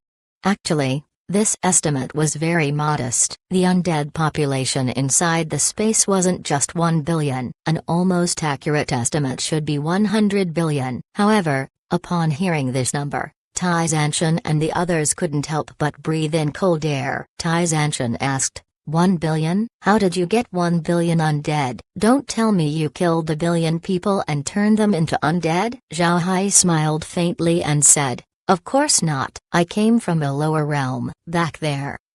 Actually, this estimate was very modest. The undead population inside the space wasn't just 1 billion. An almost accurate estimate should be 100 billion. However, upon hearing this number, Tai Zanshan and the others couldn't help but breathe in cold air. Tai Zanshan asked, 1 billion? How did you get 1 billion undead? Don't tell me you killed a billion people and turned them into undead?" Zhao Hai smiled faintly and said, "Of course not. I came from a lower realm. Back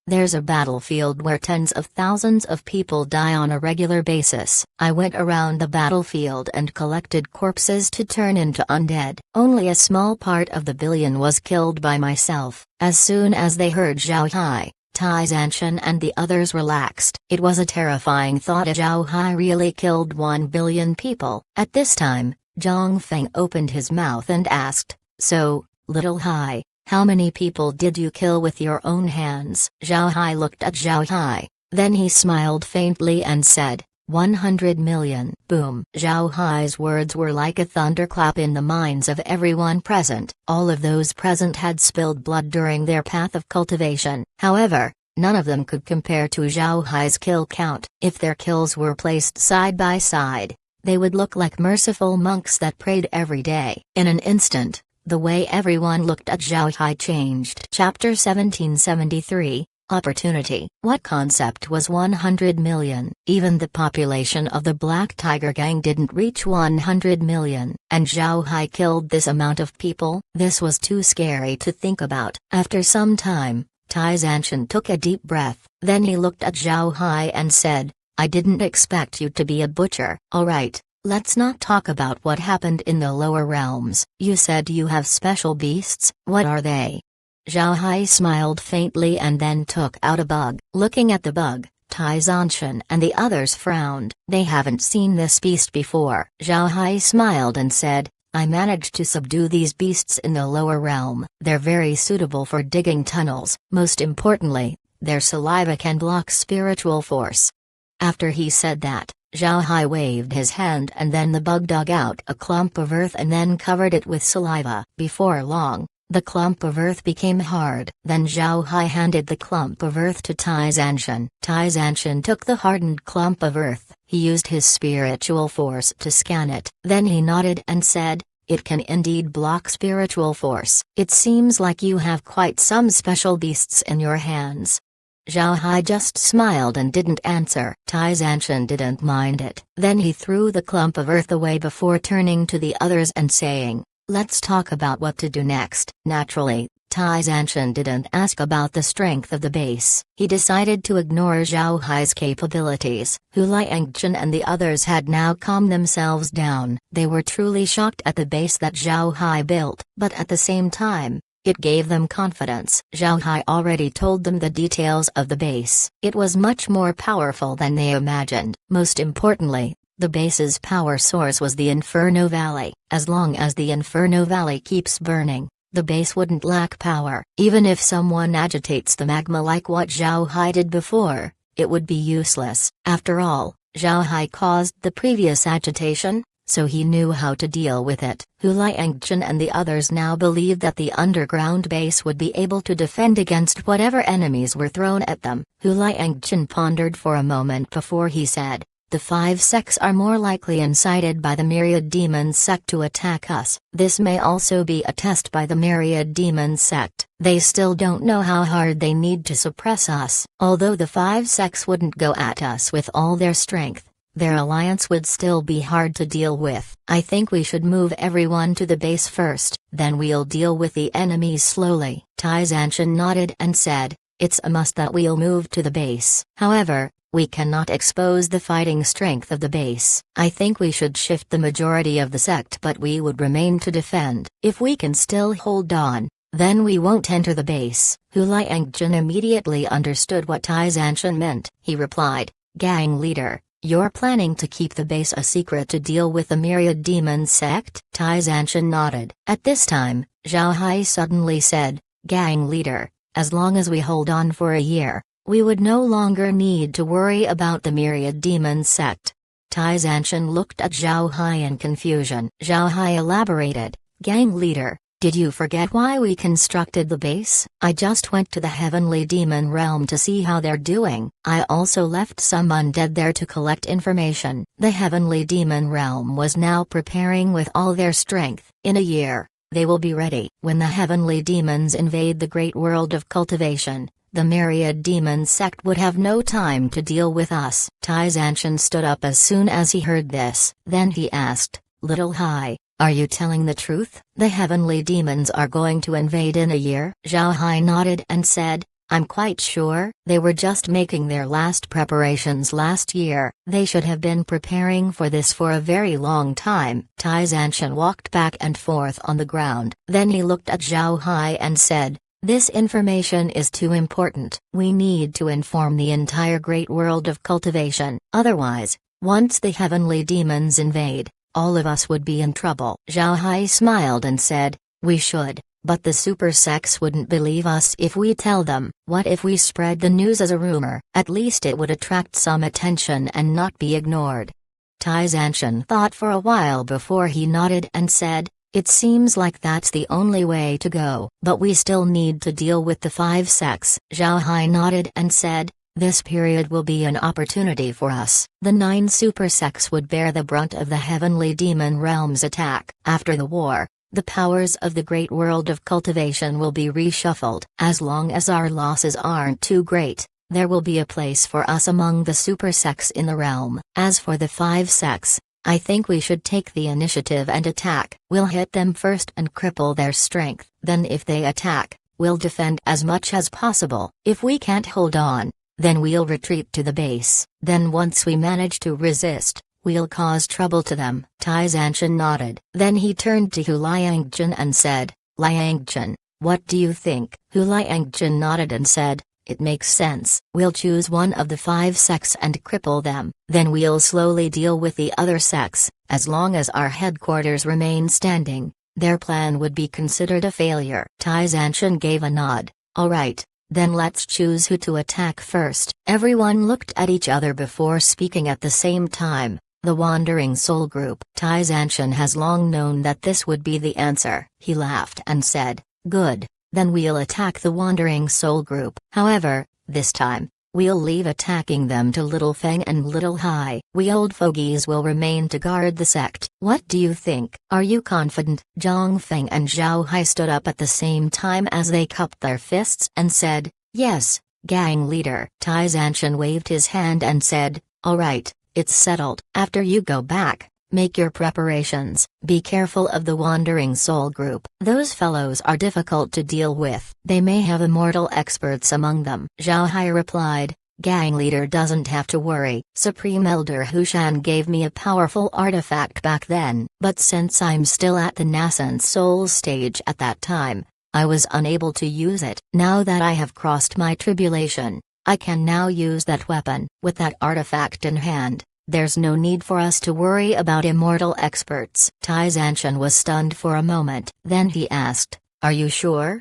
there's a battlefield where tens of thousands of people die on a regular basis. I went around the battlefield and collected corpses to turn into undead. Only a small part of the billion was killed by myself." As soon as they heard Zhao Hai, Tai Zanshan and the others relaxed. It was a terrifying thought. Zhao Hai really killed 1 billion people. At this time, Zhang Feng opened his mouth and asked, "So, Little Hai, how many people did you kill with your own hands?" Zhao Hai looked at Zhao Hai, then he smiled faintly and said, 100 million. Boom. Zhao Hai's words were like a thunderclap in the minds of everyone present. All of those present had spilled blood during their path of cultivation. However, none of them could compare to Zhao Hai's kill count. If their kills were placed side by side, they would look like merciful monks that prayed every day. In an instant, the way everyone looked at Zhao Hai changed. Chapter 1773. Opportunity. What concept was 100 million? Even the population of the Black Tiger Gang didn't reach 100 million, and Zhao Hai killed this amount of people? This was too scary to think about. After some time, Tai Zanshan took a deep breath, then he looked at Zhao Hai and said, "I didn't expect you to be a butcher." "Alright, Let's not talk about what happened in the lower realms. You said you have special beasts, what are they? Zhao Hai smiled faintly and then took out a bug. Looking at the bug, Tai Zanshan and the others frowned. They haven't seen this beast before. Zhao Hai smiled and said, I managed to subdue these beasts in the lower realm. They're very suitable for digging tunnels. Most importantly, their saliva can block spiritual force. After he said that, Zhao Hai waved his hand and then the bug dug out a clump of earth and then covered it with saliva. Before long, the clump of earth became hard. Then Zhao Hai handed the clump of earth to Tai Zanshan. Tai Zanshan took the hardened clump of earth. He used his spiritual force to scan it. Then he nodded and said, it can indeed block spiritual force. It seems like you have quite some special beasts in your hands. Zhao Hai just smiled and didn't answer. Tai Zanshan didn't mind it. Then he threw the clump of earth away before turning to the others and saying, let's talk about what to do next. Naturally, Tai Zanshan didn't ask about the strength of the base. He decided to ignore Zhao Hai's capabilities. Hu Liangchen and the others had now calmed themselves down. They were truly shocked at the base that Zhao Hai built, but at the same time, it gave them confidence. Zhao Hai already told them the details of the base. It was much more powerful than they imagined. Most importantly, the base's power source was the Inferno Valley. As long as the Inferno Valley keeps burning, the base wouldn't lack power. Even if someone agitates the magma like what Zhao Hai did before, it would be useless. After all, Zhao Hai caused the previous agitation, so he knew how to deal with it. Hu Liangchen and the others now believed that the underground base would be able to defend against whatever enemies were thrown at them. Hu Liangchen pondered for a moment before he said, the 5 sects are more likely incited by the Myriad Demon sect to attack us. This may also be a test by the Myriad Demon sect. They still don't know how hard they need to suppress us. Although the 5 sects wouldn't go at us with all their strength, their alliance would still be hard to deal with. I think we should move everyone to the base first, then we'll deal with the enemies slowly. Tai Zanshan nodded and said, it's a must that we'll move to the base. However, we cannot expose the fighting strength of the base. I think we should shift the majority of the sect, but we would remain to defend. If we can still hold on, then we won't enter the base. Hu Liangchen immediately understood what Tai Zanshan meant. He replied, gang leader, you're planning to keep the base a secret to deal with the Myriad Demon sect? Tai Zanshan nodded. At this time, Zhao Hai suddenly said, gang leader, as long as we hold on for a year, we would no longer need to worry about the Myriad Demon sect. Tai Zanshan looked at Zhao Hai in confusion. Zhao Hai elaborated, gang leader, did you forget why we constructed the base? I just went to the Heavenly Demon Realm to see how they're doing. I also left some undead there to collect information. The Heavenly Demon Realm was now preparing with all their strength. In a year, they will be ready. When the Heavenly Demons invade the great world of cultivation, the Myriad Demon sect would have no time to deal with us. Tai Zanshan stood up as soon as he heard this. Then he asked, Little Hai, are you telling the truth? The Heavenly Demons are going to invade in a year? Zhao Hai nodded and said, I'm quite sure. They were just making their last preparations last year. They should have been preparing for this for a very long time. Tai Zanshan walked back and forth on the ground. Then he looked at Zhao Hai and said, this information is too important. We need to inform the entire great world of cultivation. Otherwise, once the Heavenly Demons invade, all of us would be in trouble. Zhao Hai smiled and said, we should, but the super sects wouldn't believe us if we tell them. What if we spread the news as a rumor? At least it would attract some attention and not be ignored. Tai Zanshan thought for a while before he nodded and said, it seems like that's the only way to go. But we still need to deal with the 5 sects. Zhao Hai nodded and said, this period will be an opportunity for us. The 9 super sects would bear the brunt of the Heavenly Demon Realm's attack. After the war, the powers of the great world of cultivation will be reshuffled. As long as our losses aren't too great, there will be a place for us among the super sects in the realm. As for the 5 sects, I think we should take the initiative and attack. We'll hit them first and cripple their strength. Then if they attack, we'll defend as much as possible. If we can't hold on, then we'll retreat to the base. Then once we manage to resist, we'll cause trouble to them. Tai Zanshan nodded. Then he turned to Hu Liangjun and said, Liangjun, what do you think? Hu Liangjun nodded and said, it makes sense. We'll choose one of the 5 sects and cripple them. Then we'll slowly deal with the other sects. As long as our headquarters remain standing, their plan would be considered a failure. Tai Zanshan gave a nod. All right, then let's choose who to attack first. Everyone looked at each other before speaking at the same time. The Wandering Soul Group. Tai Zanshan has long known that this would be the answer. He laughed and said, good. Then we'll attack the Wandering Soul Group. However, this time, we'll leave attacking them to Little Feng and Little Hai. We old fogies will remain to guard the sect. What do you think? Are you confident? Zhang Feng and Zhao Hai stood up at the same time as they cupped their fists and said, yes, gang leader. Tai Zanshan waved his hand and said, all right, it's settled. After you go back, make your preparations. Be careful of the Wandering Soul Group. Those fellows are difficult to deal with. They may have immortal experts among them. Zhao Hai replied, gang leader doesn't have to worry. Supreme Elder Hushan gave me a powerful artifact back then, but since I'm still at the nascent soul stage at that time, I was unable to use it. Now that I have crossed my tribulation, I can now use that weapon. With that artifact in hand, there's no need for us to worry about immortal experts. Tai Zanshan was stunned for a moment. Then he asked, are you sure?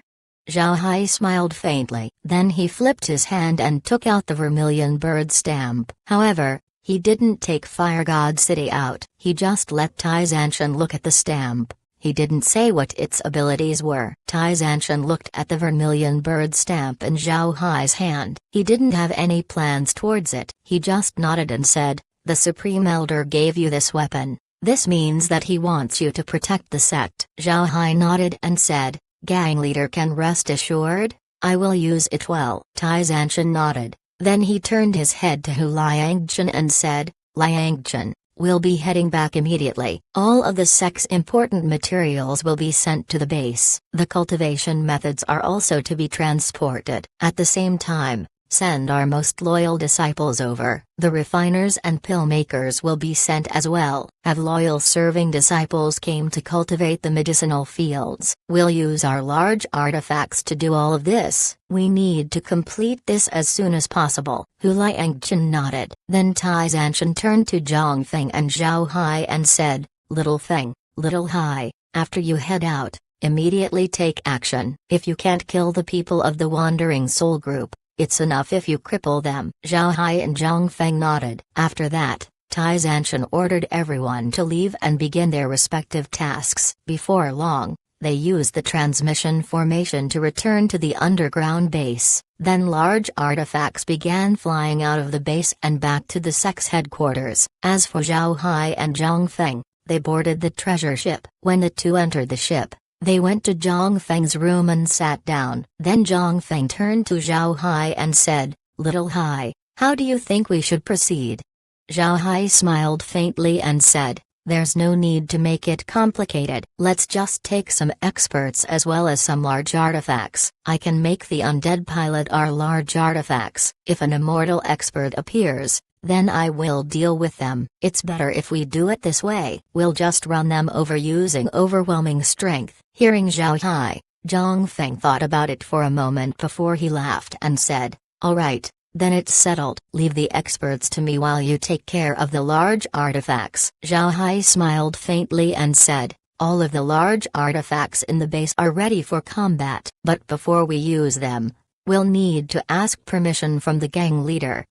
Zhao Hai smiled faintly. Then he flipped his hand and took out the Vermilion Bird stamp. However, he didn't take Fire God City out. He just let Tai Zanshan look at the stamp. He didn't say what its abilities were. Tai Zanshan looked at the Vermilion Bird stamp in Zhao Hai's hand. He didn't have any plans towards it. He just nodded and said, the Supreme Elder gave you this weapon. This means that he wants you to protect the sect. Zhao Hai nodded and said, gang leader can rest assured, I will use it well. Tai Zanshan nodded. Then he turned his head to Hu Liangjun and said, Liangjun, we'll be heading back immediately. All of the sect's important materials will be sent to the base. The cultivation methods are also to be transported. At the same time, send our most loyal disciples over. The refiners and pill makers will be sent as well. Have loyal serving disciples came to cultivate the medicinal fields. We'll use our large artifacts to do all of this. We need to complete this as soon as possible. Hu Liangjun nodded. Then Tai Zanshan turned to Zhang Feng and Zhao Hai and said, Little Feng, Little Hai, after you head out, immediately take action. If you can't kill the people of the Wandering Soul Group, it's enough if you cripple them. Zhao Hai and Zhang Feng nodded. After that, Tai Zanshan ordered everyone to leave and begin their respective tasks. Before long, they used the transmission formation to return to the underground base. Then large artifacts began flying out of the base and back to the sect's headquarters. As for Zhao Hai and Zhang Feng, they boarded the treasure ship. When the two entered the ship, they went to Zhang Feng's room and sat down. Then Zhang Feng turned to Zhao Hai and said, Little Hai, how do you think we should proceed? Zhao Hai smiled faintly and said, there's no need to make it complicated. Let's just take some experts as well as some large artifacts. I can make the undead pilot our large artifacts. If an immortal expert appears, then I will deal with them. It's better if we do it this way. We'll just run them over using overwhelming strength. Hearing Zhao Hai, Zhang Feng thought about it for a moment before he laughed and said, all right, then it's settled. Leave the experts to me while you take care of the large artifacts. Zhao Hai smiled faintly and said, all of the large artifacts in the base are ready for combat. But before we use them, we'll need to ask permission from the gang leader.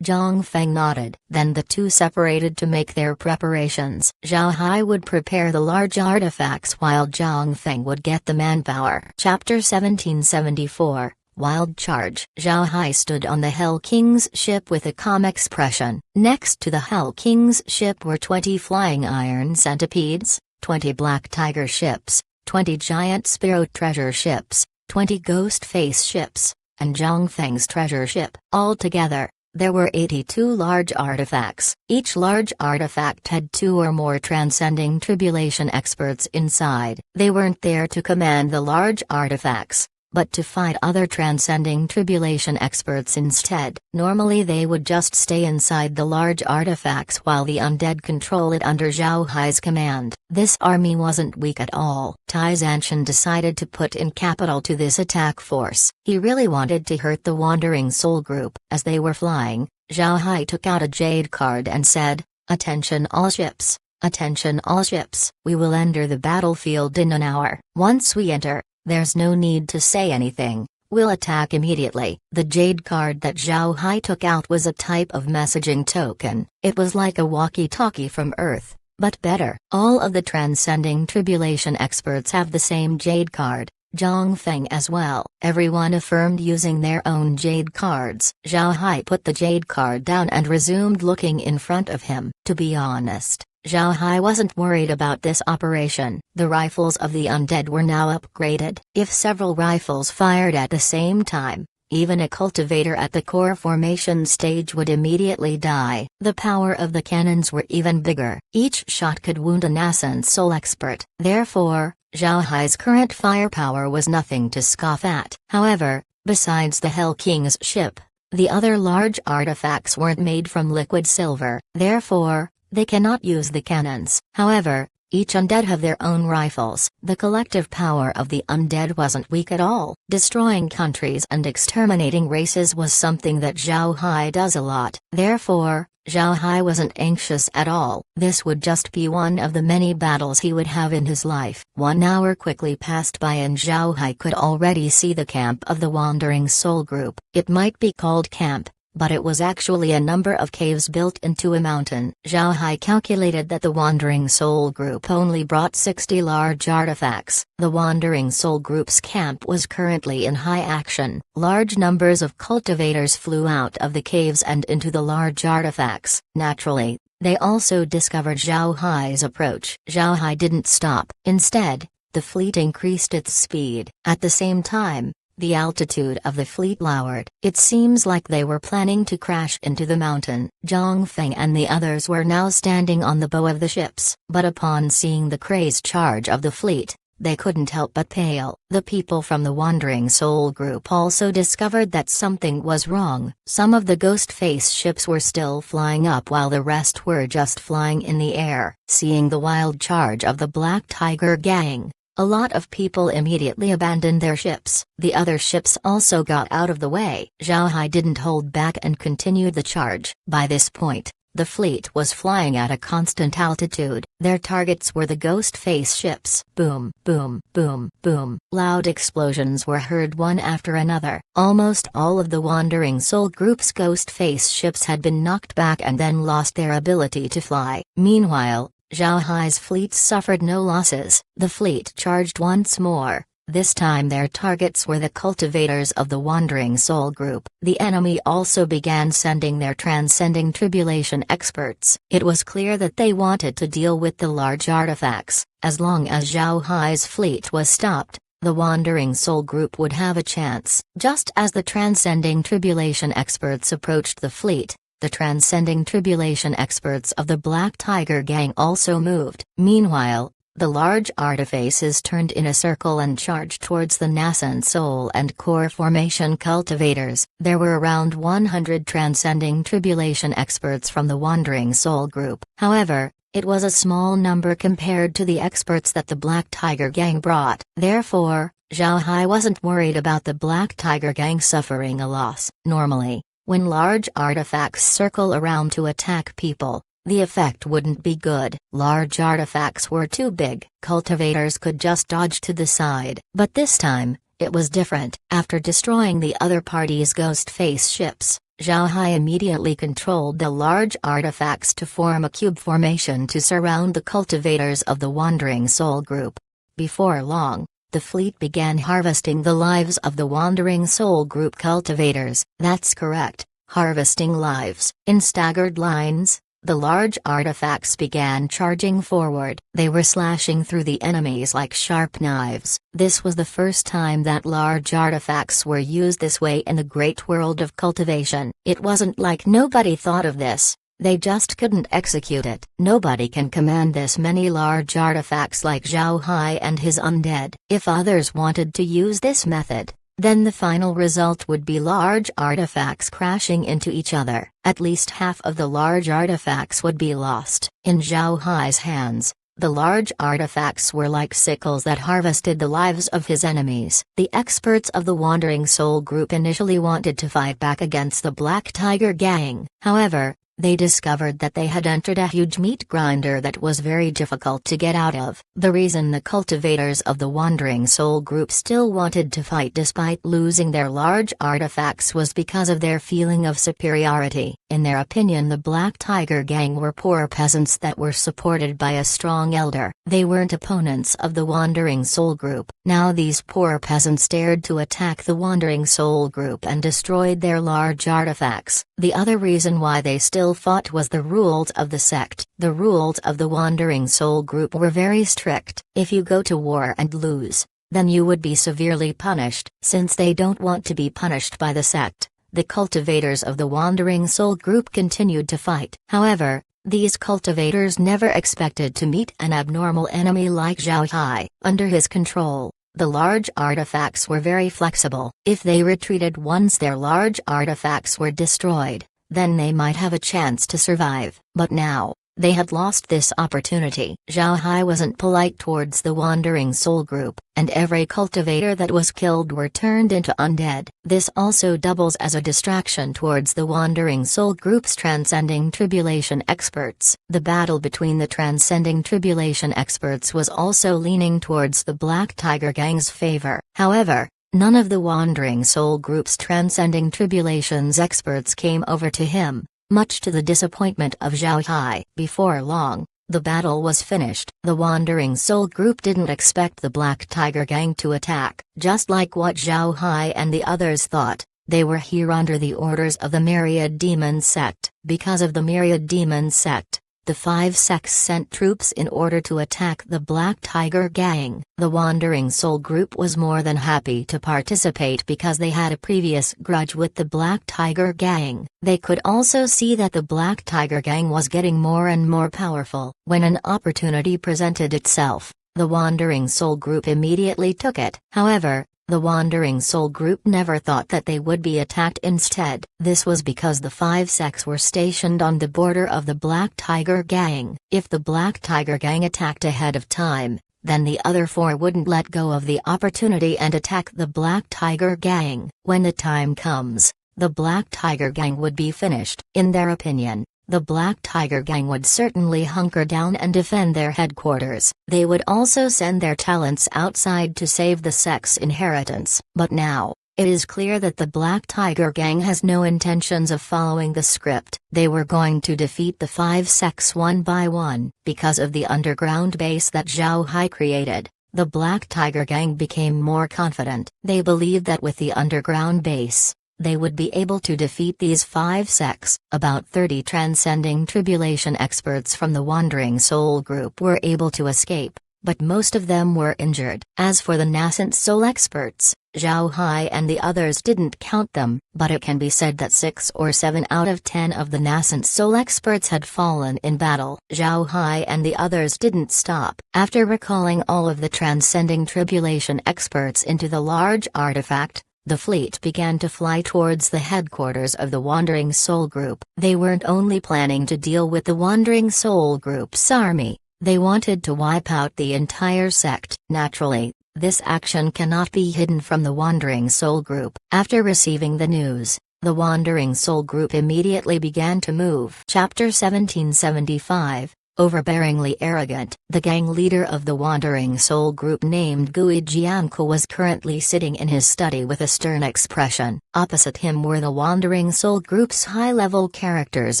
Zhang Feng nodded. Then the two separated to make their preparations. Zhao Hai would prepare the large artifacts while Zhang Feng would get the manpower. Chapter 1774, Wild Charge. Zhao Hai stood on the Hell King's ship with a calm expression. Next to the Hell King's ship were 20 flying iron centipedes, 20 black tiger ships, 20 giant Spearow treasure ships, 20 ghost face ships, and Zhang Feng's treasure ship. Altogether, there were 82 large artifacts. Each large artifact had 2 or more transcending tribulation experts inside. They weren't there to command the large artifacts, but to fight other transcending tribulation experts instead. Normally they would just stay inside the large artifacts while the undead control it under Zhao Hai's command. This army wasn't weak at all. Tai Zanshan decided to put in capital to this attack force. He really wanted to hurt the Wandering Soul Group. As they were flying, Zhao Hai took out a jade card and said, "Attention all ships. Attention all ships. We will enter the battlefield in an hour. Once we enter, there's no need to say anything. We'll attack immediately." The jade card that Zhao Hai took out was a type of messaging token. It was like a walkie-talkie from Earth, but better. All of the transcending tribulation experts have the same jade card. Zhang Feng as well. Everyone affirmed using their own jade cards. Zhao Hai put the jade card down and resumed looking in front of him. To be honest, Zhao Hai wasn't worried about this operation. The rifles of the undead were now upgraded. If several rifles fired at the same time, even a cultivator at the core formation stage would immediately die. The power of the cannons were even bigger. Each shot could wound a nascent soul expert. Therefore, Zhao Hai's current firepower was nothing to scoff at. However, besides the Hell King's ship, the other large artifacts weren't made from liquid silver. Therefore, they cannot use the cannons. However, each undead have their own rifles. The collective power of the undead wasn't weak at all. Destroying countries and exterminating races was something that Zhao Hai does a lot. Therefore, Zhao Hai wasn't anxious at all. This would just be one of the many battles he would have in his life. 1 hour quickly passed by and Zhao Hai could already see the camp of the Wandering Soul Group. It might be called camp, but it was actually a number of caves built into a mountain. Zhao Hai calculated that the Wandering Soul Group only brought 60 large artifacts. The Wandering Soul Group's camp was currently in high action. Large numbers of cultivators flew out of the caves and into the large artifacts. Naturally, they also discovered Zhao Hai's approach. Zhao Hai didn't stop. Instead, the fleet increased its speed. At the same time, the altitude of the fleet lowered. It seems like they were planning to crash into the mountain. Zhang Feng and the others were now standing on the bow of the ships. But upon seeing the crazed charge of the fleet, they couldn't help but pale. The people from the Wandering Soul Group also discovered that something was wrong. Some of the ghost face ships were still flying up while the rest were just flying in the air. Seeing the wild charge of the Black Tiger Gang, a lot of people immediately abandoned their ships. The other ships also got out of the way. Zhao Hai didn't hold back and continued the charge. By this point, the fleet was flying at a constant altitude. Their targets were the ghost face ships. Boom, boom, boom, boom. Loud explosions were heard one after another. Almost all of the Wandering Soul Group's ghost face ships had been knocked back and then lost their ability to fly. Meanwhile, Zhao Hai's fleet suffered no losses. The fleet charged once more. This time their targets were the cultivators of the Wandering Soul Group. The enemy also began sending their transcending tribulation experts. It was clear that they wanted to deal with the large artifacts. As long as Zhao Hai's fleet was stopped, the Wandering Soul Group would have a chance. Just as the transcending tribulation experts approached the fleet, the transcending tribulation experts of the Black Tiger Gang also moved. Meanwhile, the large artifaces turned in a circle and charged towards the nascent soul and core formation cultivators. There were around 100 transcending tribulation experts from the Wandering Soul Group. However, it was a small number compared to the experts that the Black Tiger Gang brought. Therefore, Zhao Hai wasn't worried about the Black Tiger Gang suffering a loss. Normally, when large artifacts circle around to attack people, the effect wouldn't be good. Large artifacts were too big. Cultivators could just dodge to the side. But this time, it was different. After destroying the other party's ghost face ships, Zhao Hai immediately controlled the large artifacts to form a cube formation to surround the cultivators of the Wandering Soul Group. Before long, the fleet began harvesting the lives of the Wandering Soul Group cultivators. That's correct, harvesting lives. In staggered lines, the large artifacts began charging forward. They were slashing through the enemies like sharp knives. This was the first time that large artifacts were used this way in the great world of cultivation. It wasn't like nobody thought of this. They just couldn't execute it. Nobody can command this many large artifacts like Zhao Hai and his undead. If others wanted to use this method, Then the final result would be large artifacts crashing into each other. At least half of the large artifacts would be lost. In Zhao Hai's hands, the large artifacts were like sickles that harvested the lives of his enemies. The experts of the Wandering Soul Group initially wanted to fight back against the Black Tiger Gang. However, they discovered that they had entered a huge meat grinder that was very difficult to get out of. The reason the cultivators of the Wandering Soul Group still wanted to fight despite losing their large artifacts was because of their feeling of superiority. In their opinion, the Black Tiger Gang were poor peasants that were supported by a strong elder. They weren't opponents of the Wandering Soul Group. Now these poor peasants dared to attack the Wandering Soul Group and destroyed their large artifacts. The other reason why they still fought was the rules of the sect. The rules of the Wandering Soul Group were very strict. If you go to war and lose, then you would be severely punished. Since they don't want to be punished by the sect, the cultivators of the Wandering Soul Group continued to fight. However, these cultivators never expected to meet an abnormal enemy like Zhao Hai. Under his control, the large artifacts were very flexible. If they retreated once their large artifacts were destroyed, then they might have a chance to survive. But now, they had lost this opportunity. Zhao Hai wasn't polite towards the Wandering Soul Group, and every cultivator that was killed were turned into undead. This also doubles as a distraction towards the Wandering Soul Group's Transcending Tribulation experts. The battle between the Transcending Tribulation experts was also leaning towards the Black Tiger Gang's favor. However, none of the Wandering Soul Group's Transcending Tribulations experts came over to him, much to the disappointment of Zhao Hai. Before long, the battle was finished. The Wandering Soul Group didn't expect the Black Tiger Gang to attack. Just like what Zhao Hai and the others thought, they were here under the orders of the Myriad Demon Sect. Because of the Myriad Demon Sect, the 5 sects sent troops in order to attack the Black Tiger Gang. The Wandering Soul Group was more than happy to participate because they had a previous grudge with the Black Tiger Gang. They could also see that the Black Tiger Gang was getting more and more powerful. When an opportunity presented itself, the Wandering Soul Group immediately took it. However, the Wandering Soul Group never thought that they would be attacked instead. This was because the 5 sects were stationed on the border of the Black Tiger Gang. If the Black Tiger Gang attacked ahead of time, then the other 4 wouldn't let go of the opportunity and attack the Black Tiger Gang. When the time comes, the Black Tiger Gang would be finished. In their opinion, the Black Tiger Gang would certainly hunker down and defend their headquarters. They would also send their talents outside to save the sect's inheritance. But now, it is clear that the Black Tiger Gang has no intentions of following the script. They were going to defeat the 5 sects one by one. Because of the underground base that Zhao Hai created, the Black Tiger Gang became more confident. They believed that with the underground base, they would be able to defeat these 5 sects. About 30 Transcending Tribulation experts from the Wandering Soul Group were able to escape, but most of them were injured. As for the Nascent Soul experts, Zhao Hai and the others didn't count them, but it can be said that 6 or 7 out of 10 of the Nascent Soul experts had fallen in battle. Zhao Hai and the others didn't stop. After recalling all of the Transcending Tribulation experts into the large artifact, the fleet began to fly towards the headquarters of the Wandering Soul Group. They weren't only planning to deal with the Wandering Soul Group's army, they wanted to wipe out the entire sect. Naturally, this action cannot be hidden from the Wandering Soul Group. After receiving the news, the Wandering Soul Group immediately began to move. Chapter 1775. Overbearingly arrogant. The gang leader of the Wandering Soul Group named Gui Jianku was currently sitting in his study with a stern expression. Opposite him were the Wandering Soul Group's high-level characters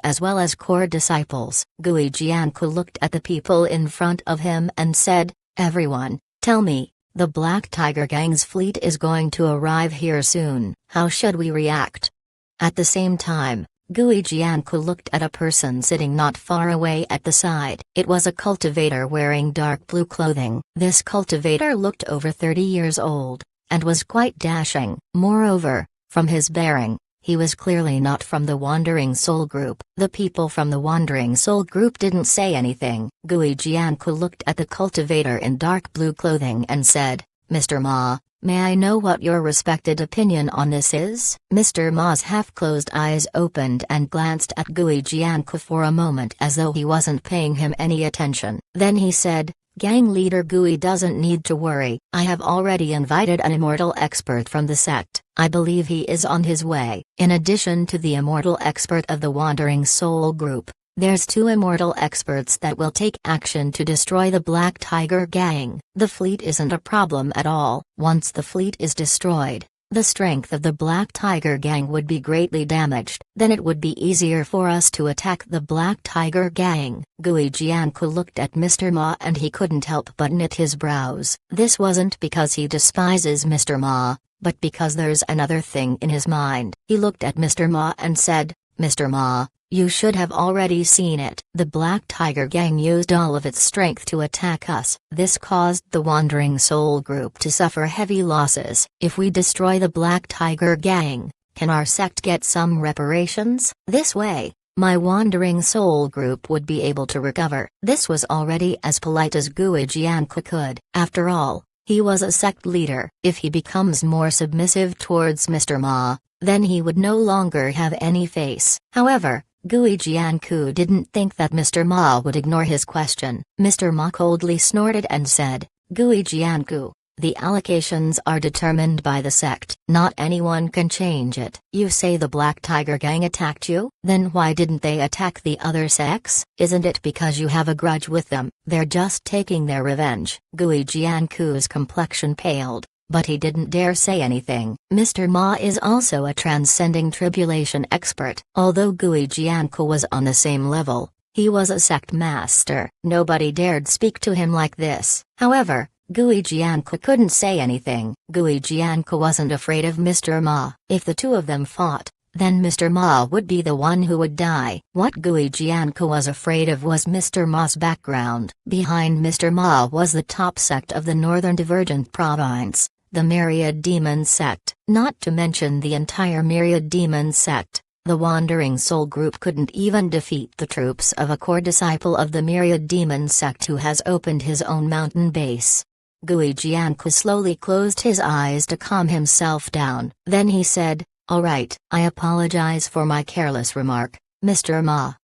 as well as core disciples. Gui Jianku looked at the people in front of him and said, "Everyone, tell me, the Black Tiger Gang's fleet is going to arrive here soon. How should we react?" At the same time, Gui Jianku looked at a person sitting not far away at the side. It was a cultivator wearing dark blue clothing. This cultivator looked over 30 years old, and was quite dashing. Moreover, from his bearing, he was clearly not from the Wandering Soul Group. The people from the Wandering Soul Group didn't say anything. Gui Jianku looked at the cultivator in dark blue clothing and said, "Mr. Ma, May I know what your respected opinion on this is? Mr. Ma's half-closed eyes opened and glanced at Gui Jianku for a moment as though he wasn't paying him any attention. Then he said, Gang leader Gui doesn't need to worry. I have already invited an immortal expert from the sect. I believe he is on his way. In addition to the immortal expert of the Wandering Soul Group, there's 2 immortal experts that will take action to destroy the Black Tiger Gang. The fleet isn't a problem at all. Once the fleet is destroyed, the strength of the Black Tiger Gang would be greatly damaged. Then it would be easier for us to attack the Black Tiger Gang. Gui Jianku looked at Mr. Ma and he couldn't help but knit his brows. This wasn't because he despises Mr. Ma, but because there's another thing in his mind. He looked at Mr. Ma and said, Mr. Ma, you should have already seen it. The Black Tiger Gang used all of its strength to attack us. This caused the Wandering Soul Group to suffer heavy losses. If we destroy the Black Tiger Gang, can our sect get some reparations? This way, my Wandering Soul Group would be able to recover. This was already as polite as Gui Jianku could. After all, he was a sect leader. If he becomes more submissive towards Mr. Ma, then he would no longer have any face. However, Gui Jianku didn't think that Mr. Ma would ignore his question. Mr. Ma coldly snorted and said, Gui Jianku, the allocations are determined by the sect. Not anyone can change it. You say the Black Tiger Gang attacked you? Then why didn't they attack the other sects? Isn't it because you have a grudge with them? They're just taking their revenge. Gui Jianku's complexion paled, but he didn't dare say anything. Mr. Ma is also a transcending tribulation expert. Although Gui Jianku was on the same level, he was a sect master. Nobody dared speak to him like this. However, Gui Jianku couldn't say anything. Gui Jianku wasn't afraid of Mr. Ma. If the 2 of them fought, then Mr. Ma would be the one who would die. What Gui Jianku was afraid of was Mr. Ma's background. Behind Mr. Ma was the top sect of the Northern Divergent Province, the Myriad Demon Sect. Not to mention the entire Myriad Demon Sect, the Wandering Soul Group couldn't even defeat the troops of a core disciple of the Myriad Demon Sect who has opened his own mountain base. Gui Jianku slowly closed his eyes to calm himself down. Then he said, All right, I apologize for my careless remark, Mr. Ma.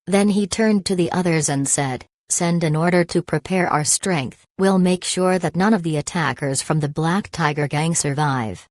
Then he turned to the others and said, Send an order to prepare our strength. We'll make sure that none of the attackers from the Black Tiger Gang survive.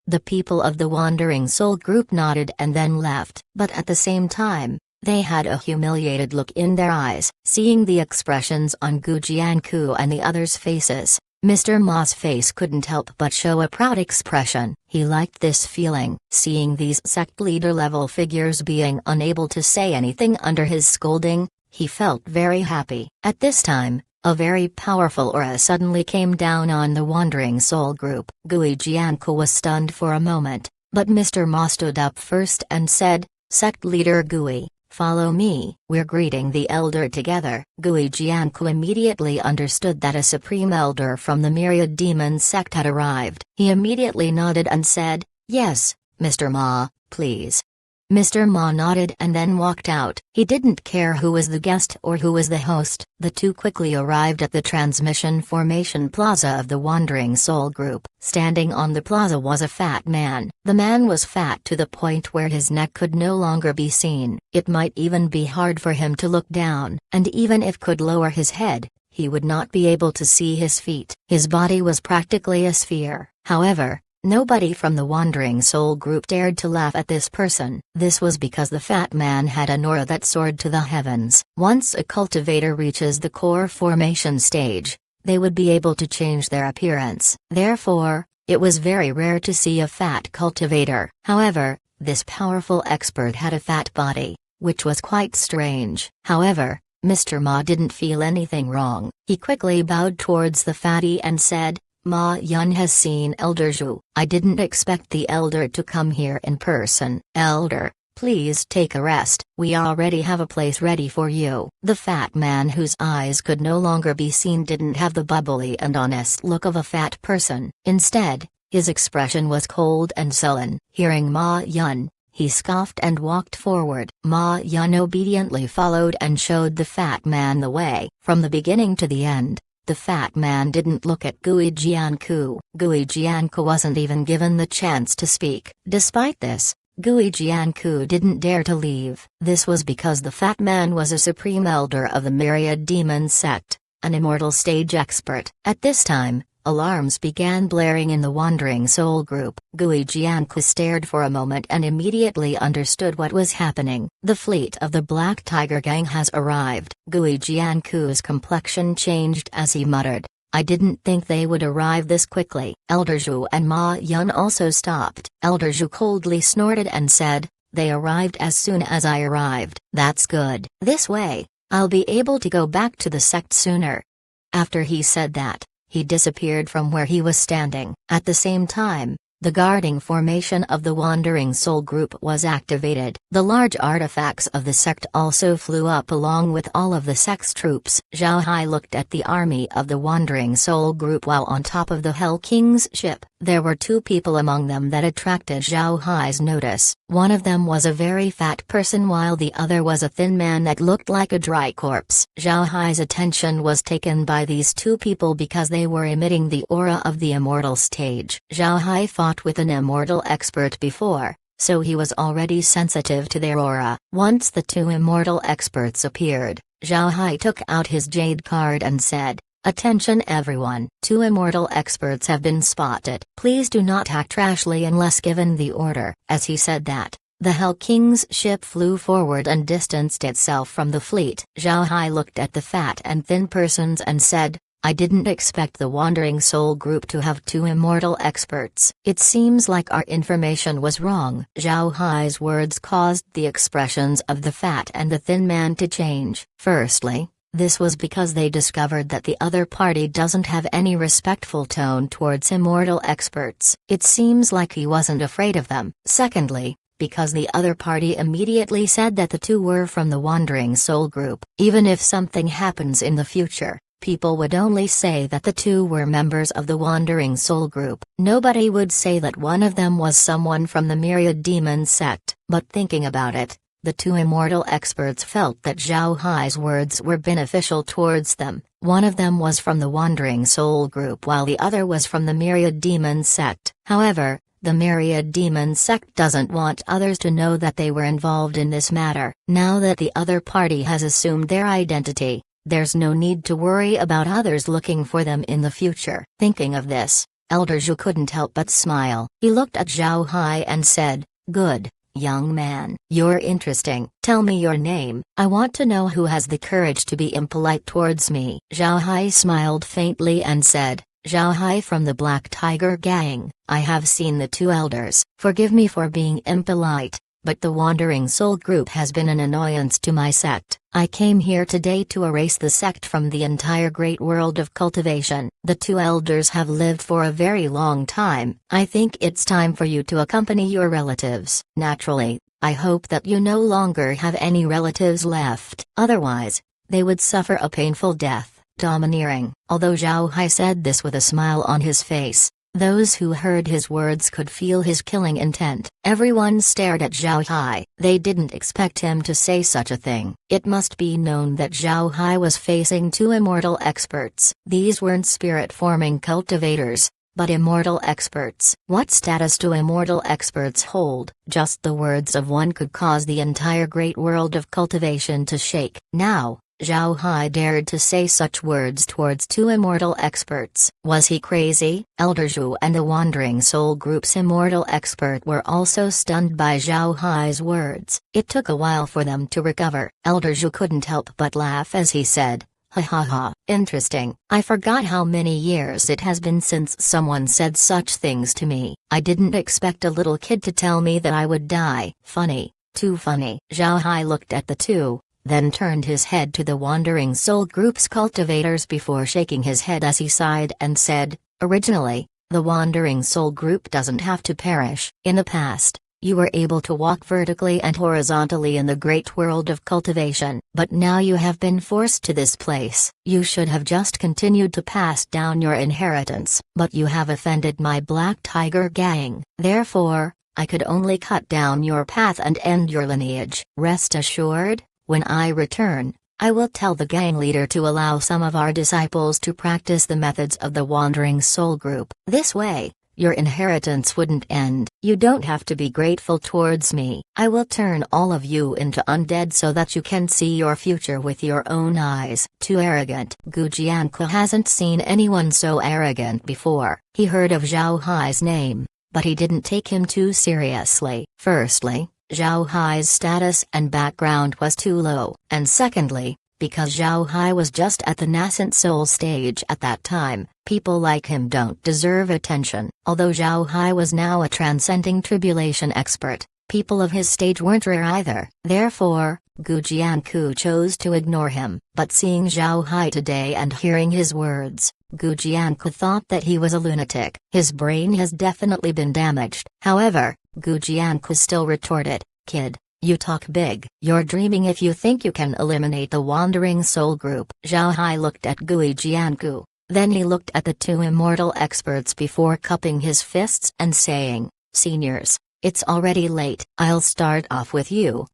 The people of the Wandering Soul Group nodded and then left. But at the same time, they had a humiliated look in their eyes. Seeing the expressions on Gui Jianku and the others' faces, Mr. Ma's face couldn't help but show a proud expression. He liked this feeling. Seeing these sect leader-level figures being unable to say anything under his scolding, he felt very happy. At this time, a very powerful aura suddenly came down on the Wandering Soul Group. Gui Jianku was stunned for a moment, but Mr. Ma stood up first and said, Sect leader Gui, follow me. We're greeting the elder together. Gui Jianku immediately understood that a supreme elder from the Myriad Demon Sect had arrived. He immediately nodded and said, Yes, Mr. Ma, please. Mr. Ma nodded and then walked out. He didn't care who was the guest or who was the host. The 2 quickly arrived at the transmission formation plaza of the Wandering Soul Group. Standing on the plaza was a fat man. The man was fat to the point where his neck could no longer be seen. It might even be hard for him to look down, and even if could lower his head, he would not be able to see his feet. His body was practically a sphere. However, nobody from the Wandering Soul Group dared to laugh at this person. This was because the fat man had an aura that soared to the heavens. Once a cultivator reaches the core formation stage, they would be able to change their appearance. Therefore, it was very rare to see a fat cultivator. However, this powerful expert had a fat body, which was quite strange. However, Mr. Ma didn't feel anything wrong. He quickly bowed towards the fatty and said, Ma Yun has seen Elder Zhu. I didn't expect the elder to come here in person. Elder, please take a rest. We already have a place ready for you. The fat man whose eyes could no longer be seen didn't have the bubbly and honest look of a fat person. Instead, his expression was cold and sullen. Hearing Ma Yun, he scoffed and walked forward. Ma Yun obediently followed and showed the fat man the way. From the beginning to the end, The fat man didn't look at Gui Jianku. Gui Jianku wasn't even given the chance to speak. Despite this, Gui Jianku didn't dare to leave. This was because the fat man was a supreme elder of the Myriad Demon sect, an immortal stage expert. At this time, alarms began blaring in the Wandering Soul group. Gui Jianku stared for a moment and immediately understood what was happening. The fleet of the Black Tiger Gang has arrived. Gui Jianku's complexion changed as he muttered, I didn't think they would arrive this quickly. Elder Zhu and Ma Yun also stopped. Elder Zhu coldly snorted and said, they arrived as soon as I arrived. That's good. This way, I'll be able to go back to the sect sooner. After he said that, he disappeared from where he was standing. At the same time, the guarding formation of the Wandering Soul group was activated. The large artifacts of the sect also flew up along with all of the sect's troops. Zhao Hai looked at the army of the Wandering Soul group while on top of the Hell King's ship. There were two people among them that attracted Zhao Hai's notice. One of them was a very fat person while the other was a thin man that looked like a dry corpse. Zhao Hai's attention was taken by these two people because they were emitting the aura of the immortal stage. Zhao Hai fought with an immortal expert before, so he was already sensitive to their aura. Once the two immortal experts appeared, Zhao Hai took out his jade card and said, attention everyone, two immortal experts have been spotted. Please do not act rashly unless given the order. As he said that, the Hell King's ship flew forward and distanced itself from the fleet. Zhao Hai looked at the fat and thin persons and said, I didn't expect the Wandering Soul group to have two immortal experts. It seems like our information was wrong. Zhao Hai's words caused the expressions of the fat and the thin man to change. Firstly, this was because they discovered that the other party doesn't have any respectful tone towards immortal experts. It seems like he wasn't afraid of them. Secondly, because the other party immediately said that the two were from the Wandering Soul group. Even if something happens in the future, people would only say that the two were members of the Wandering Soul group. Nobody would say that one of them was someone from the Myriad Demon sect. But thinking about it, the two immortal experts felt that Zhao Hai's words were beneficial towards them. One of them was from the Wandering Soul group while the other was from the Myriad Demon sect. However, the Myriad Demon sect doesn't want others to know that they were involved in this matter. Now that the other party has assumed their identity, there's no need to worry about others looking for them in the future. Thinking of this, Elder Zhu couldn't help but smile. He looked at Zhao Hai and said, good, young man. You're interesting. Tell me your name. I want to know who has the courage to be impolite towards me. Zhao Hai smiled faintly and said, Zhao Hai from the Black Tiger Gang. I have seen the two elders. Forgive me for being impolite, but the Wandering Soul group has been an annoyance to my sect. I came here today to erase the sect from the entire great world of cultivation. The two elders have lived for a very long time. I think it's time for you to accompany your relatives. Naturally, I hope that you no longer have any relatives left. Otherwise, they would suffer a painful death. Domineering. Although Zhao Hai said this with a smile on his face, those who heard his words could feel his killing intent. Everyone stared at Zhao Hai. They didn't expect him to say such a thing. It must be known that Zhao Hai was facing two immortal experts. These weren't spirit-forming cultivators, but immortal experts. What status do immortal experts hold? Just the words of one could cause the entire great world of cultivation to shake. Now, Zhao Hai dared to say such words towards two immortal experts. Was he crazy? Elder Zhu and the Wandering Soul group's immortal expert were also stunned by Zhao Hai's words. It took a while for them to recover. Elder Zhu couldn't help but laugh as he said, ha ha ha, interesting. I forgot how many years it has been since someone said such things to me. I didn't expect a little kid to tell me that I would die. Funny, too funny. Zhao Hai looked at the two, then turned his head to the Wandering Soul group's cultivators before shaking his head as he sighed and said, originally, the Wandering Soul group doesn't have to perish. In the past, you were able to walk vertically and horizontally in the great world of cultivation, but now you have been forced to this place. You should have just continued to pass down your inheritance, but you have offended my Black Tiger Gang. Therefore, I could only cut down your path and end your lineage. Rest assured, when I return, I will tell the gang leader to allow some of our disciples to practice the methods of the Wandering Soul Group. This way, your inheritance wouldn't end. You don't have to be grateful towards me. I will turn all of you into undead so that you can see your future with your own eyes. Too arrogant. Gu Jianku hasn't seen anyone so arrogant before. He heard of Zhao Hai's name, but he didn't take him too seriously. Firstly, Zhao Hai's status and background was too low. And secondly, because Zhao Hai was just at the nascent soul stage at that time, people like him don't deserve attention. Although Zhao Hai was now a transcending tribulation expert, people of his stage weren't rare either. Therefore, Gu Jianku chose to ignore him. But seeing Zhao Hai today and hearing his words, Gu Jianku thought that he was a lunatic. His brain has definitely been damaged. However, Gu Jianku still retorted, "Kid, you talk big. You're dreaming if you think you can eliminate the Wandering Soul Group." Zhao Hai looked at Gu Jianku, then he looked at the two immortal experts before cupping his fists and saying, "Seniors, it's already late. I'll start off with you."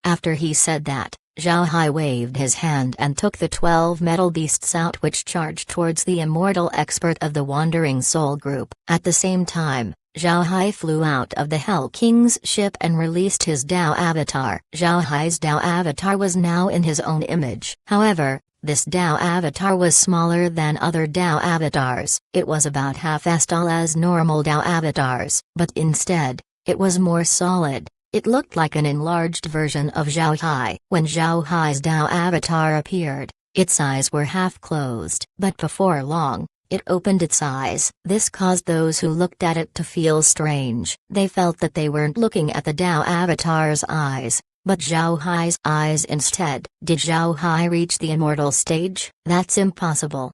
After he said that, Zhao Hai waved his hand and took the 12 metal beasts out which charged towards the immortal expert of the Wandering Soul Group. At the same time, Zhao Hai flew out of the Hell King's ship and released his Dao avatar. Zhao Hai's Dao avatar was now in his own image. However, this Dao avatar was smaller than other Dao avatars. It was about half as tall as normal Dao avatars, but instead, it was more solid. It looked like an enlarged version of Zhao Hai. When Zhao Hai's Dao avatar appeared, its eyes were half closed. But before long, it opened its eyes. This caused those who looked at it to feel strange. They felt that they weren't looking at the Dao avatar's eyes, but Zhao Hai's eyes instead. Did Zhao Hai reach the immortal stage? That's impossible.